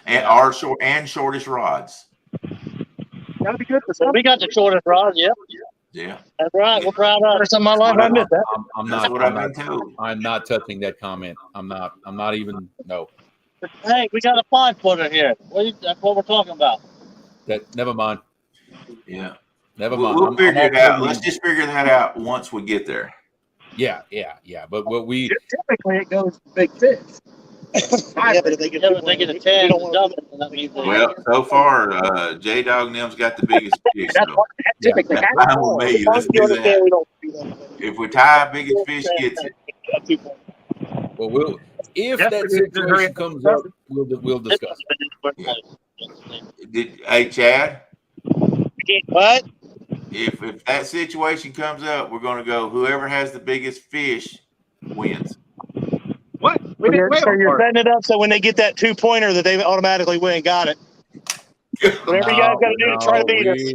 And our shortest rods. That'd be good for So we got the shortest rod. Yep. Yeah. That's right. We're proud of it. First time in my life I missed that. That's what I've been told. I'm not touching that comment. I'm not even. No. Hey, we got a 5-footer here. That's what we're talking about. Never mind. Yeah. Never mind. We'll figure it out. Let's just figure that out once we get there. Yeah. But what we typically it goes to big fish. Yeah, but if they get a 10, that means well, so far, J Dog and them's got the biggest fish. So typically that's fine with me. Let's do that. If we tie, biggest fish gets it. Well, if that situation comes up, we'll discuss it. Yeah. Hey, Chad. What? If that situation comes up, we're going to go. Whoever has the biggest fish wins. What? So you're setting it up so when they get that 2-pointer that they automatically win. Got it. Whatever you guys got to do to try to beat us.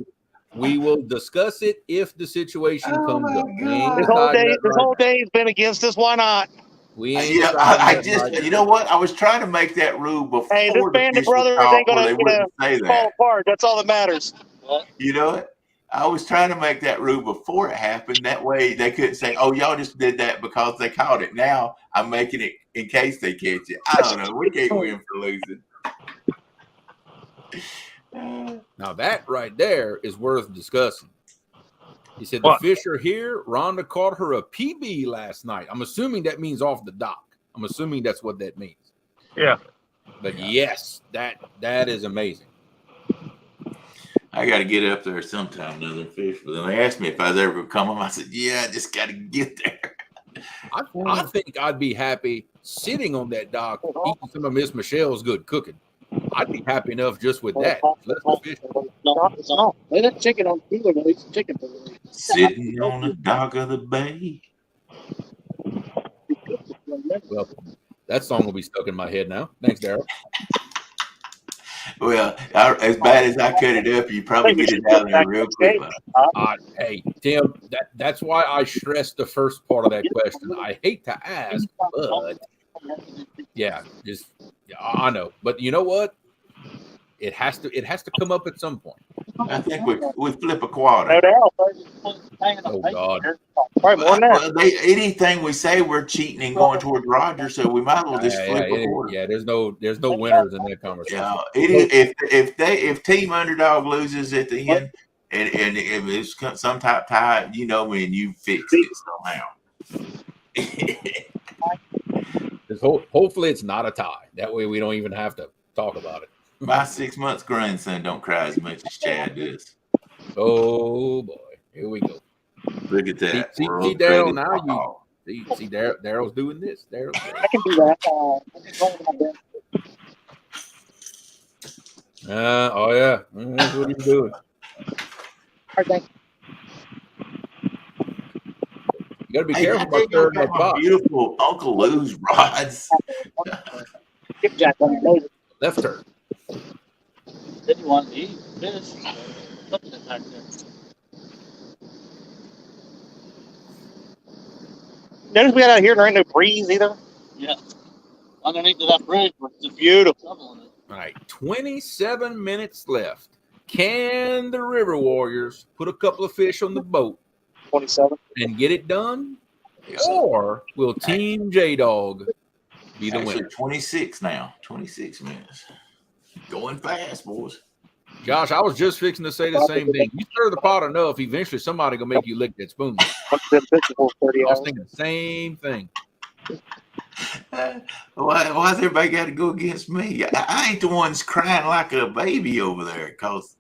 We will discuss it if the situation comes up. This whole day's been against us. Why not? I just, you know what? I was trying to make that rule before. Hey, this band of brothers ain't going to fall apart. That's all that matters. You know what? I was trying to make that rule before it happened. That way they couldn't say, oh, y'all just did that because they caught it. Now I'm making it in case they catch it. I don't know. We can't win for losing. Now that right there is worth discussing. He said the fish are here. Rhonda caught her a PB last night. I'm assuming that means off the dock. I'm assuming that's what that means. Yeah. But yes, that is amazing. I got to get up there sometime, another fish. But then they asked me if I was ever going to come home. I said, yeah, I just got to get there. I think I'd be happy sitting on that dock eating some of Miss Michelle's good cooking. I'd be happy enough just with that. Let the fish. Lay that chicken on the cooler and eat some chicken. Sitting on the dock of the bay. Well, that song will be stuck in my head now. Thanks, Daryl. Well, as bad as I cut it up, you probably get it out there real quick. Hey, Tim, that's why I stressed the first part of that question. I hate to ask, but I know. But you know what? It has to come up at some point. I think we flip a quarter. Oh God! Probably more than that. Well, anything we say, we're cheating and going towards Roger, so we might as well just flip a quarter. Yeah, there's no winners in that conversation. Yeah, if Team Underdog loses at the end, and if it's some type tie, you know me, and you fix it somehow. Hopefully, it's not a tie. That way, we don't even have to talk about it. My 6 months grandson don't cry as much as Chad does. Oh boy, here we go. Look at that. See Daryl now. See Daryl's doing this. I can do that. Oh yeah, that's what he's doing. Okay. You gotta be careful about stirring that pot. Beautiful Uncle Lou's rods. Skipjack on your nose. Left turn. Then you want to eat fish. Something back there. Notice we got out here, there ain't no breeze either. Yeah. Underneath of that bridge was just Beautiful. All right, 27 minutes left. Can the River Warriors put a couple of fish on the boat 27. and get it done? Or will Team J-Dog be the winner? 26 now. 26 minutes. Going fast, boys. Josh, I was just fixing to say the same thing. You stir the pot enough, eventually somebody gonna make you lick that spoon. I was thinking the same thing. Why's everybody got to go against me? I ain't the ones crying like a baby over there, because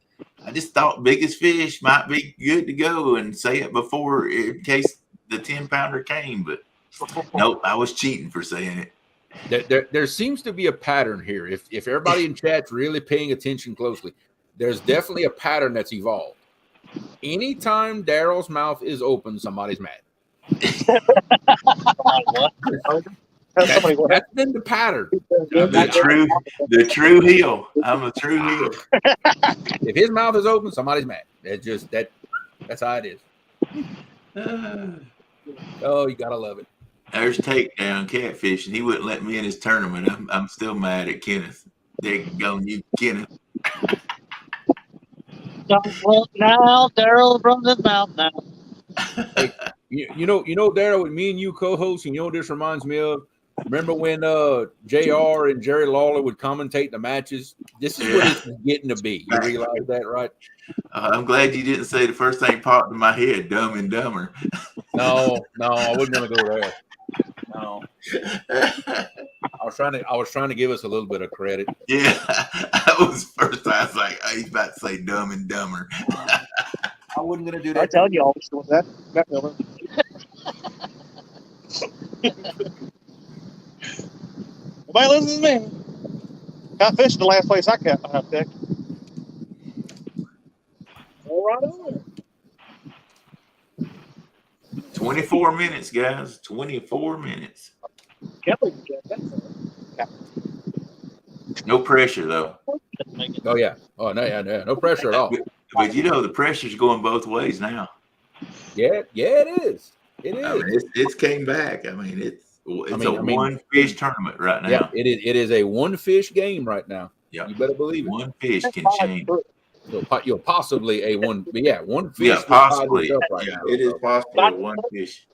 I just thought biggest fish might be good to go and say it before in case the 10-pounder came, but nope, I was cheating for saying it. There seems to be a pattern here. If everybody in chat's really paying attention closely, there's definitely a pattern that's evolved. Anytime Daryl's mouth is open, somebody's mad. That's been the pattern. The true heel. I'm a true heel. If his mouth is open, somebody's mad. That's how it is. Oh, you gotta love it. There's Takedown Catfish, and he wouldn't let me in his tournament. I'm still mad at Kenneth. There you go, you Kenneth. Don't look now, Daryl from his mouth now. Hey, you know, Daryl, with me and you co-host, and you know what this reminds me of? Remember when JR and Jerry Lawler would commentate the matches? This is what it's getting to be. You realize that, right? I'm glad you didn't say the first thing popped in my head, Dumb and Dumber. No, I wasn't gonna go there. No. I was trying to give us a little bit of credit. Yeah, that was the first time I was like, oh, he's about to say Dumb and Dumber. I wasn't gonna do that. I tell you all with that number. Nobody listens to me. Got fish the last place I picked. All right on. 24 minutes, guys. 24 minutes. No pressure, though. Oh, yeah. Oh, no, yeah. No pressure at all. But you know, the pressure's going both ways now. Yeah, it is. It is. I mean, it's came back. I mean, it's a one fish tournament right now. Yeah, it is a one fish game right now. Yeah, you better believe it. One fish can change. You're possibly a one. Yeah, one fish. Yeah, possibly. Right now. It is possibly a one fish.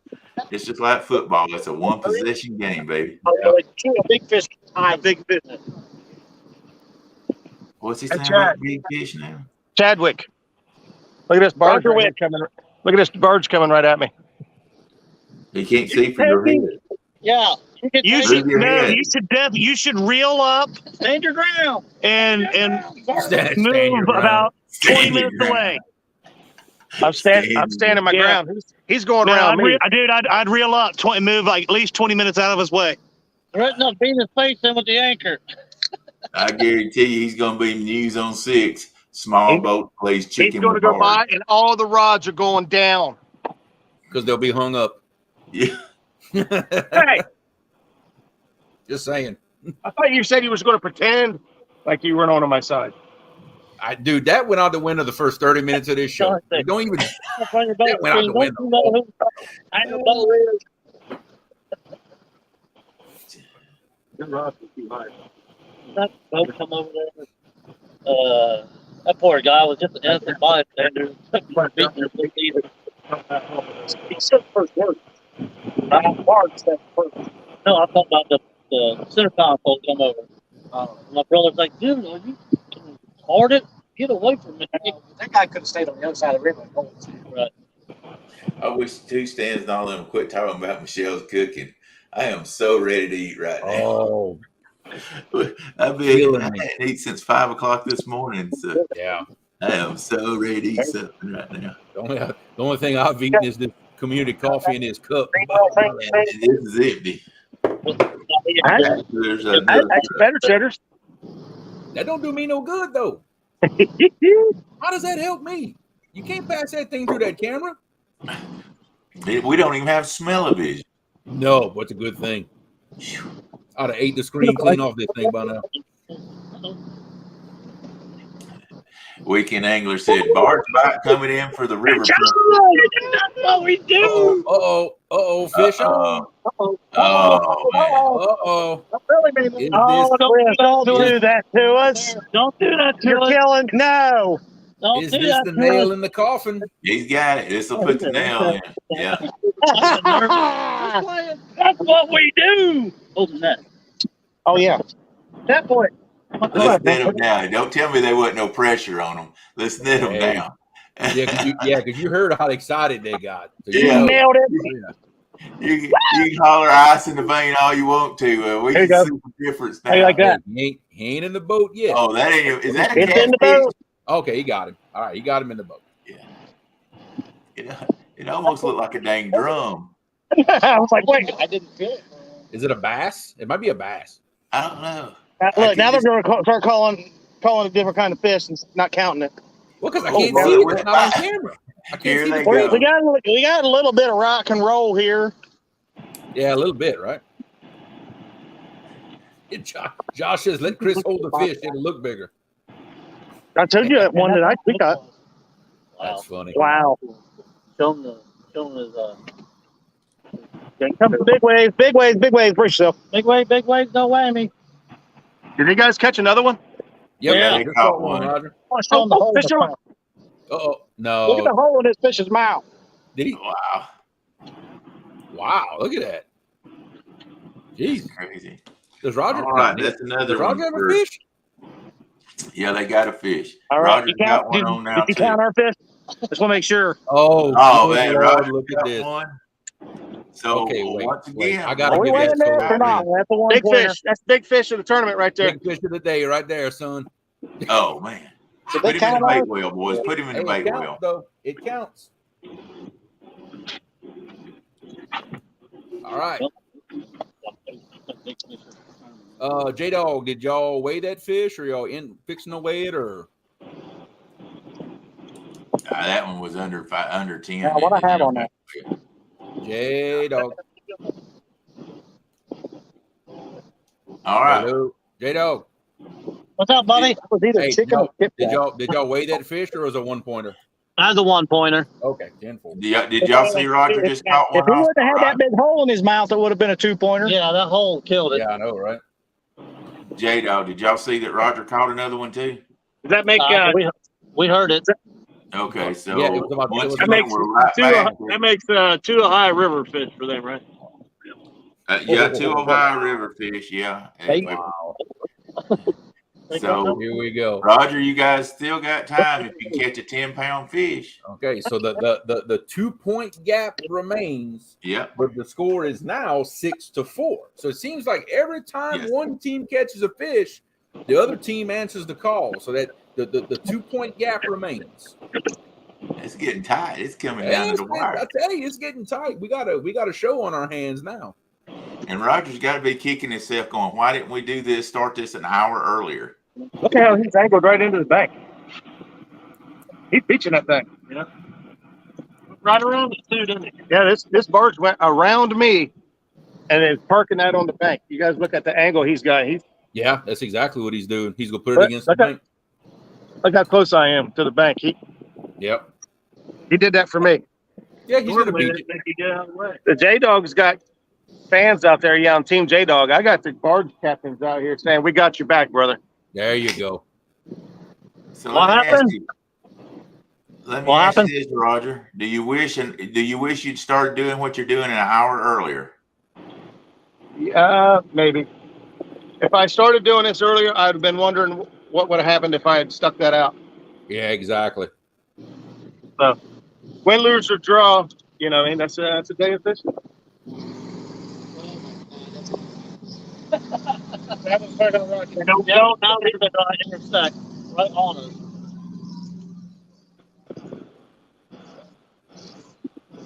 It's just like football. It's a one possession game, baby. Yeah. A big fish. A big business. What's his name? Like big fish now. Chadwick. Look at this barge coming. Look at this barge coming right at me. You can't see from your head. Yeah. You should reel up, stand your ground, and stand move about 20 minutes away. I'm standing my ground. He's going around me. I'd reel up, move like at least 20 minutes out of his way. Threaten up being his face in with the anchor. I guarantee you, he's going to be news on 6. Small boat plays chicken. He's going to go by, and all the rods are going down because they'll be hung up. Yeah. Hey, just saying. I thought you said he was going to pretend like you weren't on my side. Dude, that went out the window the first 30 minutes of this show. You don't even. That went out the window. I know that boat come over there. That poor guy was just an innocent bystander. He said first word. Barge said first. No, I'm talking about the center console come over. My brother's like, dude, are you retarded? Get away from me. That guy could have stayed on the other side of the river. Right. I wish 2 stands and all of them quit talking about Michelle's cooking. I am so ready to eat right now. Oh. I hadn't eaten since 5 o'clock this morning. So yeah, I am so ready to eat something right now. The only thing I've eaten is this community coffee in this cup. This is empty. There's better cheddars. That don't do me no good though. How does that help me? You can't pass that thing through that camera. We don't even have smell-o-vision. No, what's a good thing? I'd have ate the screen clean off this thing by now. Weekend Angler said, Barge bite coming in for the river. That's what we do. Uh-oh, fish. Don't do that to us. Don't do that to You're us. killing. No. Don't Is do this that the to nail us. in the coffin? He's got it. This will put the nail in. Yeah. That's what we do. Hold the net. Oh, yeah. That boy. Let's net them down. Don't tell me there wasn't no pressure on them. Let's net them down. Because you heard how excited they got. So yeah. Nailed it. You can holler ice in the vein all you want to. We can see the difference now. How you like that? He ain't in the boat yet. Oh, that ain't. Is that a It's in the catfish? boat. Okay, he got him. All right, he got him in the boat. Yeah. It almost looked like a dang drum. I was like, wait. I didn't feel it. Is it a bass? It might be a bass. I don't know. Look, now they're going to start calling a different kind of fish and not counting it. Well, because I can't see it. It's not on camera. I can't Here see they the go. camera. We got a little bit of rock and roll here. Yeah, a little bit, right? Josh says, let Chris hold the fish. It'll look bigger. I told you that one that we got. That's funny. Wow. Show him his Big waves, brace yourself. big waves, no whammy. Did you guys catch another one? Yep, Yeah, they just caught caught one. Roger. Show them the whole fish on. Oh no! Look at the hole in this fish's mouth. Did he? Wow. Wow! Look at that. Jeez, That's crazy. Does Roger? All right, that's another does Roger one. have a fish? Yeah, they got a fish. All right, Roger's got one on now did you too. count our fish? Just want to make sure. Oh, man, Lord, Roger look got at this. one. So Okay, once again, I gotta Are we give winning that this score or not? three. That's the one Big pointer. fish. That's big fish of the tournament right there. Big fish of the day, right there, son. Oh man, Did put they him in count the bait ours? well, boys. Put him in the Hey, bait it counts, well. though. It counts. All right. J Dog, did y'all weigh that fish, or y'all fixing to weigh it, or? That one was under 10. Now, what I have on that? J Dog. All right. Hello, J Dog. What's up, buddy? That was either Hey, chicken or did kipjack. y'all weigh that fish, or was it a 1-pointer? That's a 1-pointer. Okay, 10-4. Did y'all see Roger just caught If one he off? would have had that big hole in his mouth, it would have been a 2-pointer. Yeah, that hole killed it. Yeah, I know, right? J-Dog, did y'all see that Roger caught another one too? Does that make We heard it. Okay, so Yeah, it was about- once it was again, makes we're right back. that makes 2 Ohio River fish for them, right? Yeah, 2 Ohio River fish. Yeah. Wow. So Here we go. Roger, you guys still got time if you catch a 10-pound fish. Okay, so the 2-point gap remains. Yep. But the score is now 6-4. So it seems like every time one team catches a fish, the other team answers the call. So that the 2-point gap remains. It's getting tight. It's coming down to the wire. I tell you, it's getting tight. We got a show on our hands now. And Roger's got to be kicking himself, going, "Why didn't we do this? Start this an hour earlier." Look at how he's angled right into the bank. He's beaching that thing. Yeah. Right around it too, didn't it? Yeah, this barge went around me and then parking that on the bank. You guys look at the angle he's got. Yeah, that's exactly what he's doing. He's gonna put it against the bank. Look how close I am to the bank. He did that for me. Yeah, he's gonna beat it. The J Dog's got fans out there yelling Team J Dog. I got the barge captains out here saying, "We got your back, brother." There you go. So What happened? Let me ask you this, Roger. Do you wish you'd start doing what you're doing an hour earlier? Yeah, maybe. If I started doing this earlier, I'd have been wondering what would have happened if I had stuck that out. Yeah, exactly. So, win, lose, or draw, I mean, that's a day of fishing. That was better than Roger. No, now we're going to intersect right on us.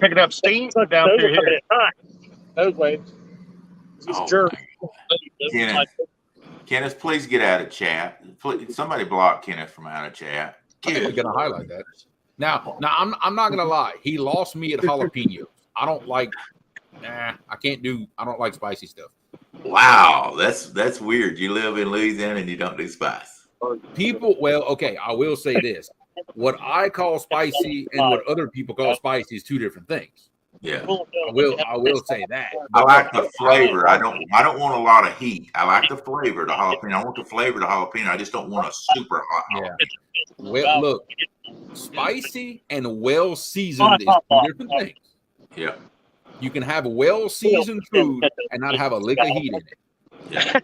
Picking up steam down through here. Those waves. He's a jerk. Kenneth, please get out of chat. Please, somebody block Kenneth from out of chat. I think we're gonna highlight that. Now, I'm not gonna lie. He lost me at jalapenos. I don't like. I don't like spicy stuff. Wow, that's weird. You live in Louisiana and you don't do spice. Okay, I will say this. What I call spicy and what other people call spicy is two different things. Yeah, I will say that. I like the flavor. I don't want a lot of heat. I like the flavor of the jalapeno. I want the flavor of the jalapeno. I just don't want a super hot jalapeno. Well, look, spicy and well seasoned is two different things. Yeah. You can have well seasoned food and not have a lick of heat in it. Yeah.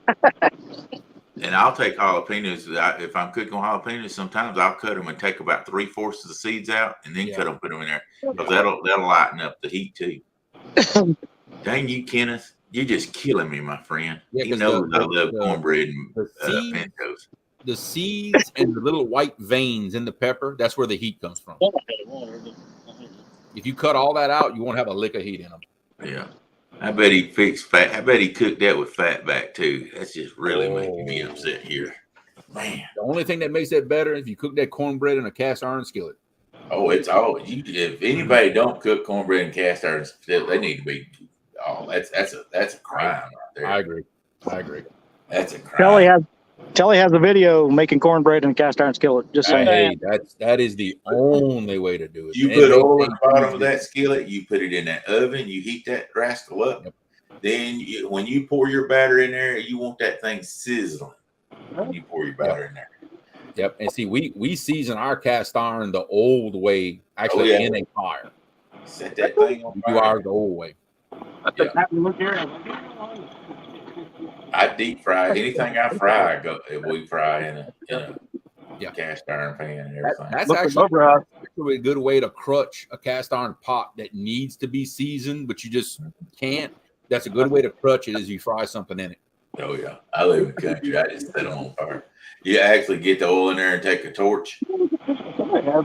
And I'll take jalapenos. If I'm cooking jalapenos, sometimes I'll cut them and take about 3/4 of the seeds out, and then put them in there, because that'll lighten up the heat too. Dang you, Kenneth! You're just killing me, my friend. Yeah, you know I love cornbred and pintos. The seeds and the little white veins in the pepper, that's where the heat comes from. If you cut all that out, you won't have a lick of heat in them. Yeah. I bet he fixed fat. I bet he cooked that with fat back too. That's just really making me upset here. Man. The only thing that makes that better is if you cook that cornbread in a cast iron skillet. Oh, it's always if anybody don't cook cornbread in cast iron, they need to be. Oh, that's a crime right there. I agree. That's a crime. Telly has a video making cornbread in a cast iron skillet. Just saying. Hey, that is the only way to do it. You put oil in the bottom of that skillet. You put it in that oven. You heat that rascal up. Yep. Then when you pour your batter in there, you want that thing sizzling. When you pour your batter in there, Yep. And see, we season our cast iron the old way, actually in a fire. Set that thing on We fire. do ours the old way. I deep fry anything I fry. We fry in a cast iron pan and everything. That's actually a good way to crutch a cast iron pot that needs to be seasoned, but you just can't. That's a good way to crutch it, is you fry something in it. Oh yeah, I live in the country. I just set them on fire. You actually get the oil in there and take a torch. Still like that.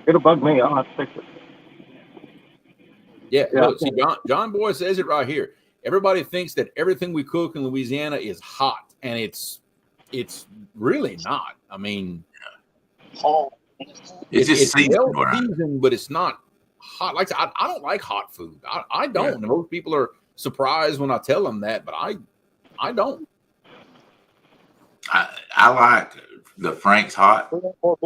It'll bug me. I'll have to fix it. Yeah. Look, see, John Boy says it right here. Everybody thinks that everything we cook in Louisiana is hot, and it's really not. I mean, it's just seasoned, well seasoned, but it's not hot. Like I don't like hot food. I don't. And most people are surprised when I tell them that, but I don't. I like the Frank's hot sauce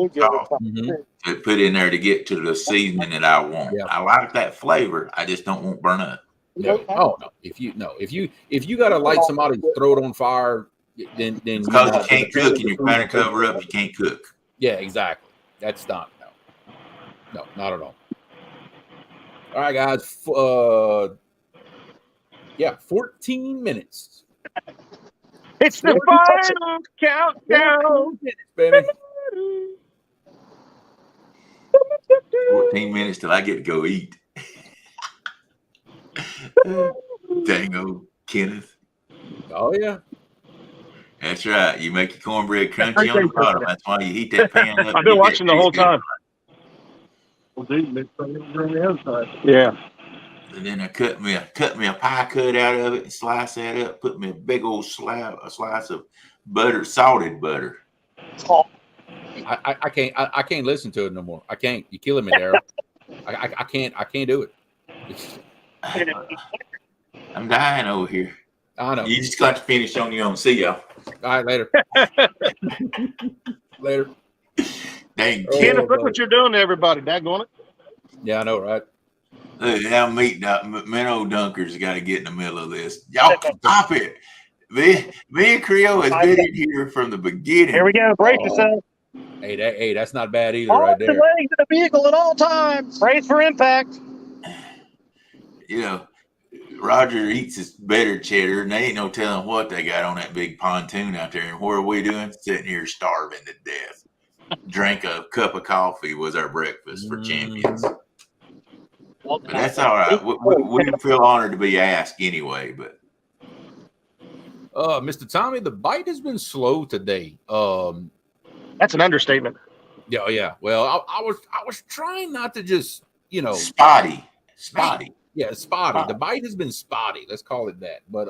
to put in there to get to the seasoning that I want. Yeah. I like that flavor. I just don't want burn up. No. Oh no. If you gotta light somebody's throat on fire, then because you can't cook and you're trying to cover up, you can't cook. Yeah, exactly. That's not no, not at all. All right, guys. 14 minutes. It's the final countdown, baby. 14 minutes till I get to go eat. Dang old Kenneth. Oh yeah. That's right. You make your cornbread crunchy on the bottom. That's why you heat that pan up. I've been watching the whole time. Yeah. And then I cut me a pie cut out of it and slice that up. Put me a big old slice of butter, salted butter. I can't listen to it no more. I can't. You're killing me, Daryl. I can't do it. I'm dying over here. I know. You just got to finish on your own. See y'all. All right, later. Later. Dang. Kenneth, look what you're doing to everybody. Daggone it. Yeah, I know, right? I'm meeting up. Minnow Dunkers got to get in the middle of this. Y'all stop it. Me and Creo has been in here from the beginning. Here we go. Brace yourself. Hey, that's not bad either, All right there. the legs of the vehicle at all times. Brace for impact. You know, Roger eats his better cheddar, and they ain't no telling what they got on that big pontoon out there. And what are we doing? Sitting here starving to death. Drank a cup of coffee was our breakfast for champions. But that's all right. We feel honored to be asked anyway. But Mr. Tommy, the bite has been slow today. That's an understatement. Yeah. Well, I was trying not to just spotty. Yeah, spotty. The bite has been spotty. Let's call it that. But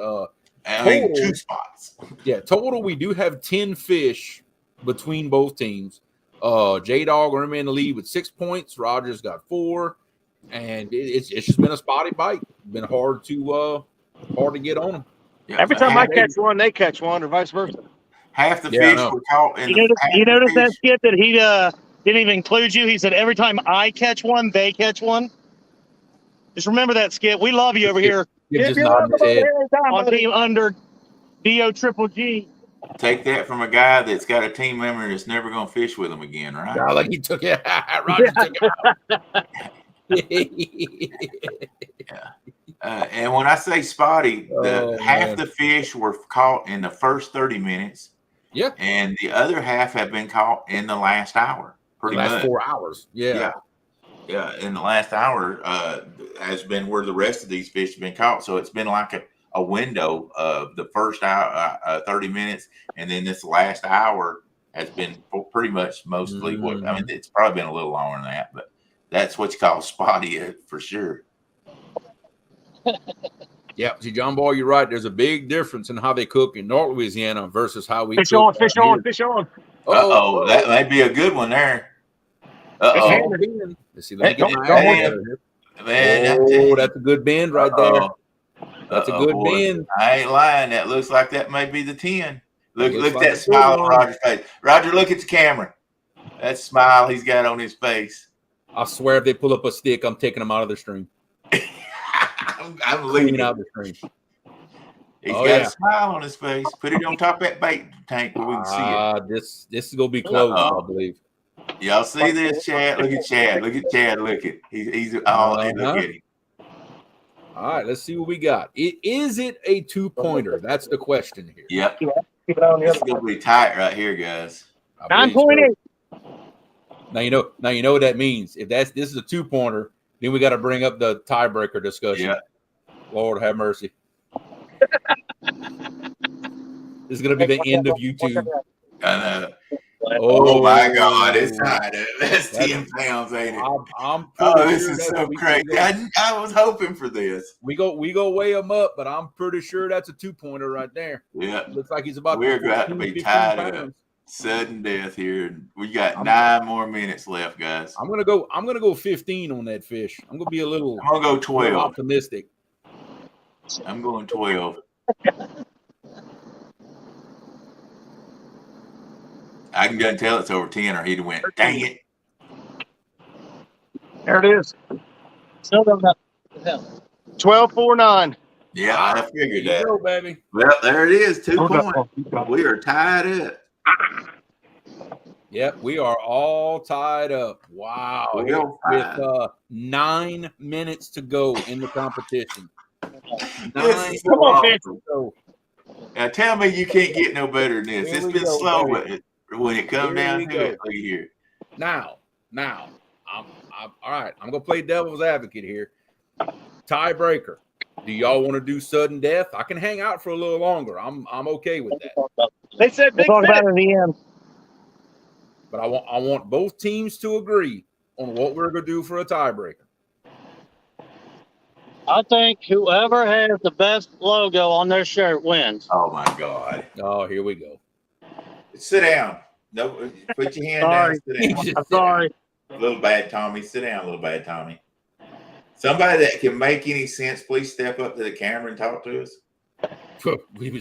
I mean, 2 spots. Yeah, total we do have 10 fish between both teams. J-Dog are in the lead with 6 points. Roger's got 4, and it's just been a spotty bite. Been hard to get on them. Yeah, every time I catch one, they catch one, or vice versa. Half the fish were caught in you notice that, Skip, that he didn't even include you? He said every time I catch one, they catch one. Just remember that, Skip. We love you over here. Just nodding his head. On team under DO Triple G. Take that from a guy that's got a team member that's never going to fish with him again, right? Yeah, like he took it. Roger took it out. And when I say spotty, half the fish were caught in the first 30 minutes. Yeah. And the other half have been caught in the last hour. Pretty much. 4 hours. Yeah. In the last hour has been where the rest of these fish have been caught. So it's been like a window of the first hour, 30 minutes, and then this last hour has been pretty much mostly what I mean. It's probably been a little longer than that, but that's what you call spotty for sure. Yeah, see, John Boy, you're right. There's a big difference in how they cook in North Louisiana versus how we fish cook. Fish on. That might be a good one there. Let's see, let me get my here. Man, that's a good bend right there. That's a good bend. I ain't lying. That looks like that may be the 10. Look at that smile on Roger's face. Roger, look at the camera. That smile he's got on his face. I swear if they pull up a stick, I'm taking them out of the stream. I'm leaving out of the stream. He's got a smile on his face. Put it on top of that bait tank where we can see it. This is gonna be close, I believe. Y'all see this, Chad? Look at Chad. Look at Chad. Look at he's all look at him. All right, let's see what we got. Is it a 2-pointer? That's the question here. Yep. It's gonna be tight right here, guys. 9.8. Now you know what that means. If this is a 2-pointer, then we got to bring up the tiebreaker discussion. Yeah. Lord have mercy. This is gonna be the end of YouTube. I know. Oh my God, it's tied up. That's 10 pounds, ain't it? This is so crazy. I was hoping for this. We go weigh him up, but I'm pretty sure that's a 2-pointer right there. Yeah. Looks like he's about We're going to be tied up. Sudden death here. We got 9 more minutes left, guys. I'm gonna go 15 on that fish. I'm gonna be I'm gonna go 12. Optimistic. I'm going 12. I can go and tell it's over 10 or he'd went, dang it. There it is. Still don't know. 12.49. Yeah, I figured that. Go, baby. Well, there it is. 2 points. We are tied up. Yep, we are all tied up. Wow. With 9 minutes to go in the competition. 9 Come on, man. Now tell me you can't get no better than this. It's been slow with it. When it comes down to it, look here. Now, I'm all right. I'm gonna play devil's advocate here. Tiebreaker. Do y'all want to do sudden death? I can hang out for a little longer. I'm okay with that. They said big we'll talk about it at the end. But I want both teams to agree on what we're gonna do for a tiebreaker. I think whoever has the best logo on their shirt wins. Oh my God. Oh, here we go. Sit down. No, put your hand down. Sit down. I'm sorry. Little bad Tommy. Sit down, little bad Tommy. Somebody that can make any sense, please step up to the camera and talk to us.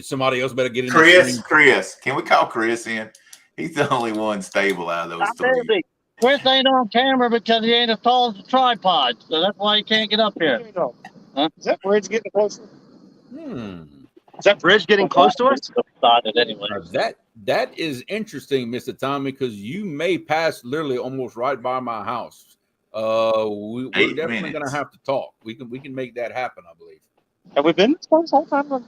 Somebody else better get in. Chris. Can we call Chris in? He's the only one stable out of those three. Chris ain't on camera because he ain't as tall as the tripod, so that's why he can't get up here. Huh? Is that bridge getting closer? Is that bridge getting close to us? Anyway. That is interesting, Mr. Tommy, because you may pass literally almost right by my house. We're definitely going to have to talk. We can make that happen, I believe. Have we been this close all the time?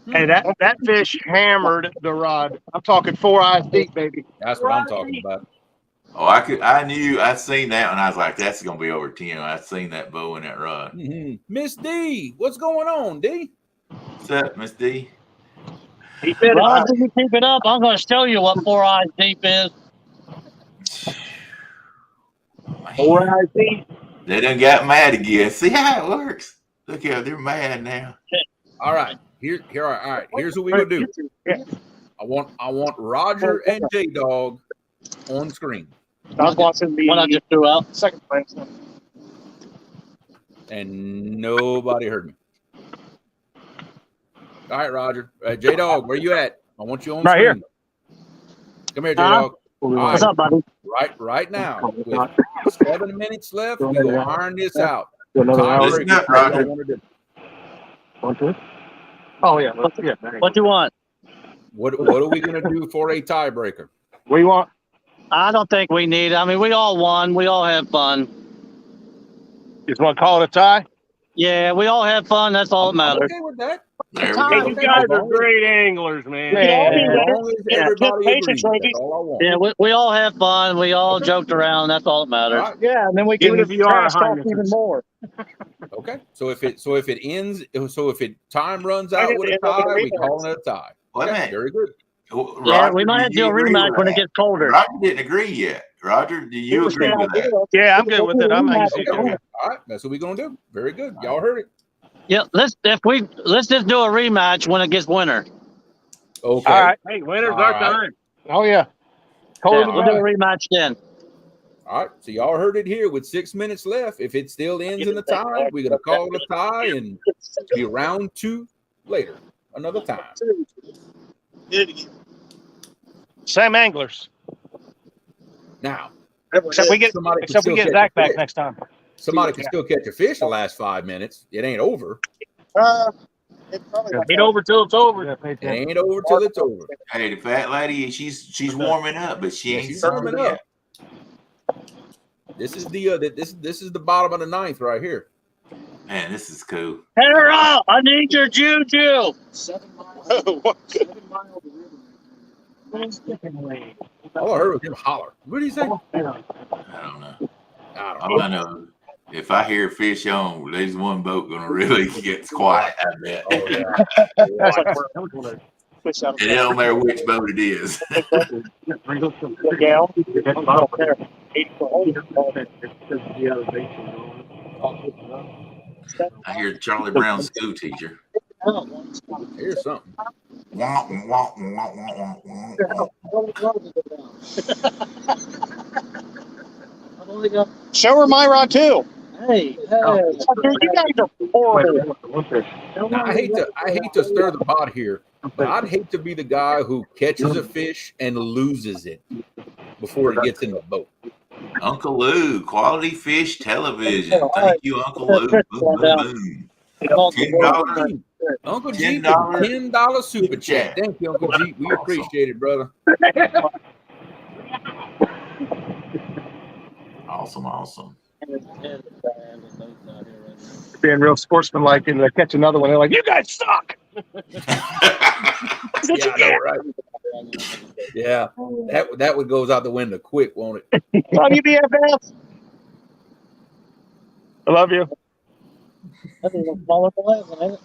Hey, that fish hammered the rod. I'm talking 4 eyes deep, baby. That's what I'm talking about. Oh, I seen that, and I was like, that's going to be over 10. I seen that bow in that rod. Miss D, what's going on, D? What's up, Miss D? Rod, if you keep it up, I'm going to show you what 4 eyes deep is. 4 eyes deep. They done got mad again. See how it works. Look how they're mad now. All right. All right. Here's what we're gonna do. I want Roger and J Dog on screen. I was watching the one I just threw out. Second place. And nobody heard me. All right, Roger. J Dog, where you at? I want you on right screen. Here. Come here, J Dog. What's up, buddy? Right now, with 7 minutes left, we will iron this out. Listen up, Roger. Oh yeah. What you want? What are we gonna do for a tiebreaker? What do you want? I don't think we need it. I mean, we all won. We all have fun. Just want to call it a tie? Yeah, we all have fun. That's all that matters. Okay with that. There we Hey, go. you guys are great anglers, man. As long as everybody agrees, that's all I want. Yeah, we all have fun. We all joked around. That's all that matters. Right. Yeah, and then we Even can if you are trash talk behind even us. more. Okay. So if it time runs out with a tie, we call it a tie. Wait a Okay, minute. very good. Yeah, we might have to do a rematch when it gets colder. Roger didn't agree yet. Roger, do you agree with that? Yeah, I'm good with it. I'm easy. Okay. All right, that's what we're gonna do. Very good. Y'all heard it. Yeah, let's just do a rematch when it gets winter. Okay. All right. Hey, winter's our time. Oh yeah. Yeah, we'll do a rematch then. All right. So y'all heard it here with 6 minutes left. If it still ends in a tie, we're gonna call it a tie and be round 2 later. Another time. Same anglers. Now, Except we get Zach back next time. somebody can still catch a fish the last 5 minutes. It ain't over. Ain't over till it's over. It ain't over till it's over. Hey, the fat lady, she's warming up, but she ain't she's sung warming yet. up. This is the this is the bottom of the ninth right here. Man, this is cool. Harold, I need your juju. 7 miles. Oh, 7 miles of river. All I heard was him holler. What did he say? I don't know. All I know, if I hear fish on, there's one boat gonna really get quiet. I bet. Oh yeah. That's like we're fish out of It don't matter which boat it is. the gal. I hear Charlie Brown's school teacher. Here's something. Wah, wah, wah, wah, wah, wah. Show her my rod too. Hey, Dude, you guys are horrible. Now, I hate to stir the pot here, but I'd hate to be the guy who catches a fish and loses it before it gets in the boat. Uncle Lou, Quality Fish Television. Thank you, Uncle Lou. Boom, boom, boom. $10. Uncle G, $10 $10 super chat. Thank you, Uncle G. We appreciate it, brother. Awesome. Being real sportsmanlike and they catch another one, they're like, "You guys suck." Yeah, I know, right? Yeah, that one goes out the window quick, won't it? Love you, BFF. I love you. That's even smaller than that one, isn't it?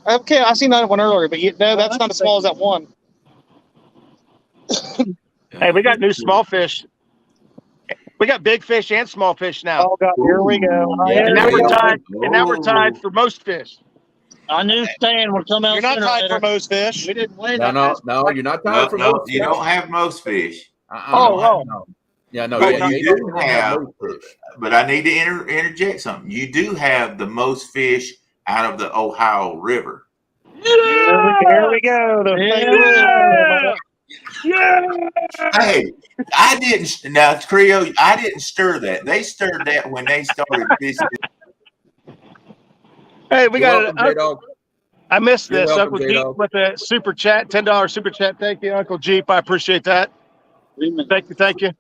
Okay, I seen that one earlier, but no, that's not as small as that one. Hey, we got new small fish. We got big fish and small fish now. Oh God, here we go. Yeah, and now we're yeah. tied. And now we're tied for most fish. I knew Stan would come out. You're not sooner or tied later. for most fish. We didn't win. No, you're not tied for No, most you fish. don't have most fish. No. Yeah, no. But Yeah, you Jay do don't have, most fish. but I need to interject something. You do have the most fish out of the Ohio River. Here we go. Hey, I didn't. Now, Creole, I didn't stir that. They stirred that when they started fishing. Hey, we You're got welcome, J-Dog. I missed You're this. welcome, Uncle Jeep J-Dog. with a super chat, $10 super chat. Thank you, Uncle Jeep. I appreciate that. Thank you.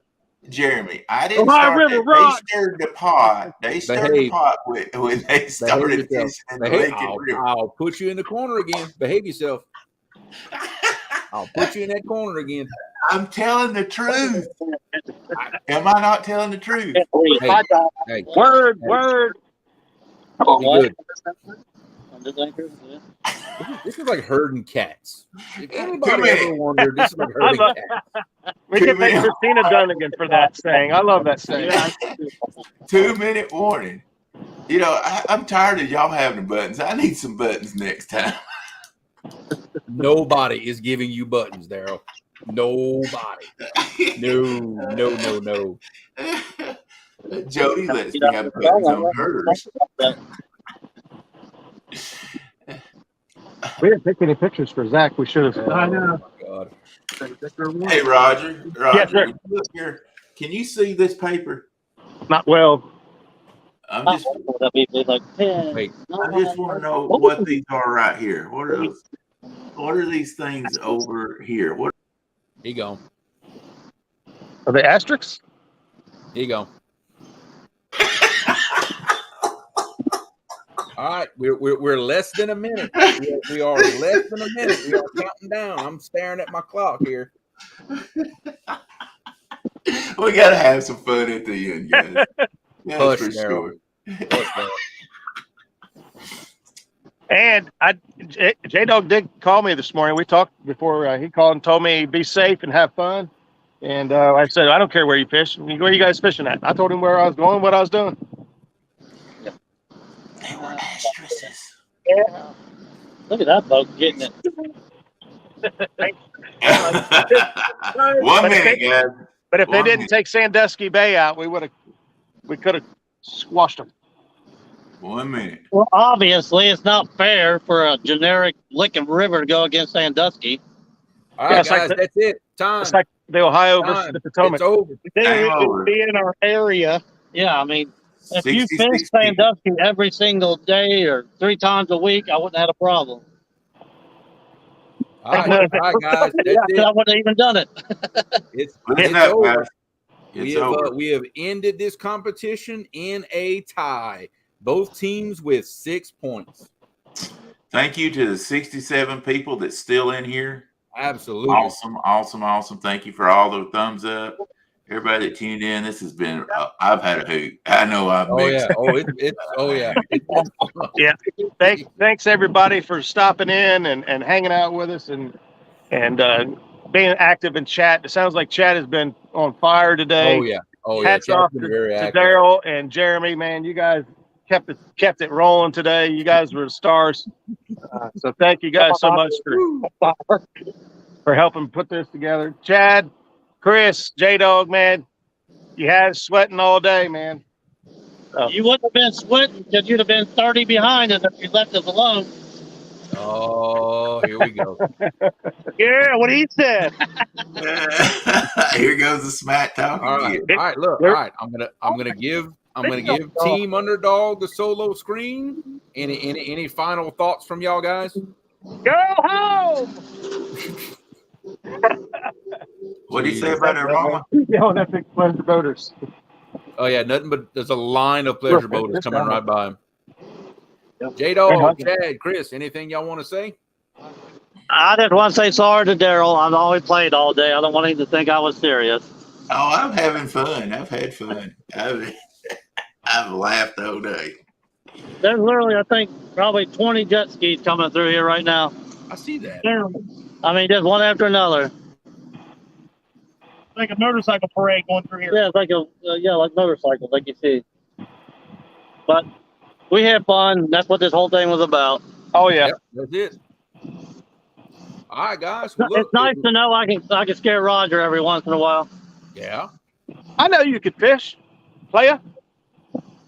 Jeremy, I didn't Ohio start River that. rock. They stirred the pot. They stirred the pot when they started Behave fishing in the yourself. Lincoln River. I'll put you in the corner again. Behave yourself. I'll put you in that corner again. I'm telling the truth. Am I not telling the truth? Hey, Word. be good. Yeah. This is like herding cats. If anybody ever wondered, this is like herding cats. We can thank Christina Dunnigan for that saying. I love that saying. 2-minute warning. You know, I'm tired of y'all having the buttons. I need some buttons next time. Nobody is giving you buttons, Daryl. Nobody. No. Jody lets me have buttons on hers. We didn't take any pictures for Zach. We should have. I know. God. Hey, Roger. Yes, sir. Look here. Can you see this paper? Not well. I'm just. Like 10. Wait. I just want to know what these are right here. What are those? What are these things over here? What? Here you go. Are they asterisks? Here you go. All right, we're less than a minute. We are less than a minute. We are counting down. I'm staring at my clock here. We gotta have some fun at the end, guys. That's Push, for Daryl. sure. And J-Dog did call me this morning. We talked before he called and told me be safe and have fun. And I said, I don't care where you fish. Where are you guys fishing at? I told him where I was going, what I was doing. They were asterisks. Yeah. Look at that boat getting it. 1 minute, guys. But if they didn't take Sandusky Bay out, we could have squashed them. 1 minute. Well, obviously, it's not fair for a generic Licking River to go against Sandusky. All right, guys, that's it. Time. It's like the Ohio versus the Potomac. It's over. They would be in our area. Yeah, I mean, if you 66 fish Sandusky every single day or 3 times a week, I wouldn't have a problem. All right, guys. That's it. I wouldn't have even done it. It's up, over. guys. It's over. We have ended this competition in a tie. Both teams with 6 points. Thank you to the 67 people that's still in here. Absolutely. Awesome. Thank you for all the thumbs up. Everybody that tuned in, this has been, I've had a hoot. I know I've mixed. Yeah. Thanks everybody for stopping in and hanging out with us and being active in chat. It sounds like chat has been on fire today. Hats off to Daryl and Jeremy, man. You guys kept it rolling today. You guys were the stars. So thank you guys so much for helping put this together. Chad, Chris, J-Dog, man, you had us sweating all day, man. You wouldn't have been sweating because you'd have been 30 behind us if you left us alone. Oh, here we go. Yeah, what he said. Here goes the smack talk. All right, look. All right, I'm gonna give Team Underdog the solo screen. Any final thoughts from y'all guys? Go home. What do you say about it, Rama? Yeah, that's big pleasure boaters. Oh yeah, nothing but there's a line of pleasure boaters coming right by him. J-Dog, Chad, Chris, anything y'all want to say? I just want to say sorry to Daryl. I've always played all day. I don't want him to think I was serious. Oh, I'm having fun. I've had fun. I've laughed all day. There's literally, I think, probably 20 jet skis coming through here right now. I see that. I mean, just one after another. Like a motorcycle parade going through here. Yeah, it's like like motorcycles, like you see. But we had fun. That's what this whole thing was about. Oh yeah, that's it. All right, guys. Well, it's nice to know I can scare Roger every once in a while. Yeah. I know you could fish, playa.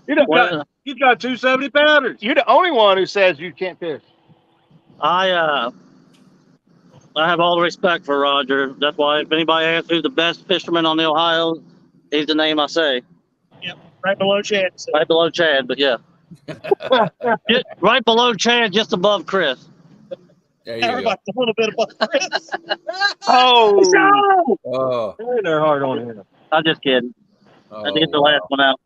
You got 270 pounders. You're the only one who says you can't fish. I have all the respect for Roger. That's why if anybody asks who's the best fisherman on the Ohio, he's the name I say. Yep, right below Chad. Right below Chad, but yeah. Right below Chad, just above Chris. Everybody's a little bit above Chris. Oh. They're hard on him. I'm just kidding. I had to get the last one out.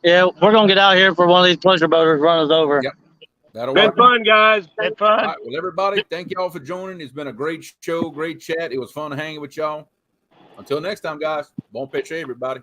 Yeah, we're gonna get out here for one of these pleasure boaters run us over. Yep. That'll Been work. fun, guys. Been fun. All right, well, everybody, thank y'all for joining. It's been a great show, great chat. It was fun hanging with y'all. Until next time, guys. Bon pêcher, everybody.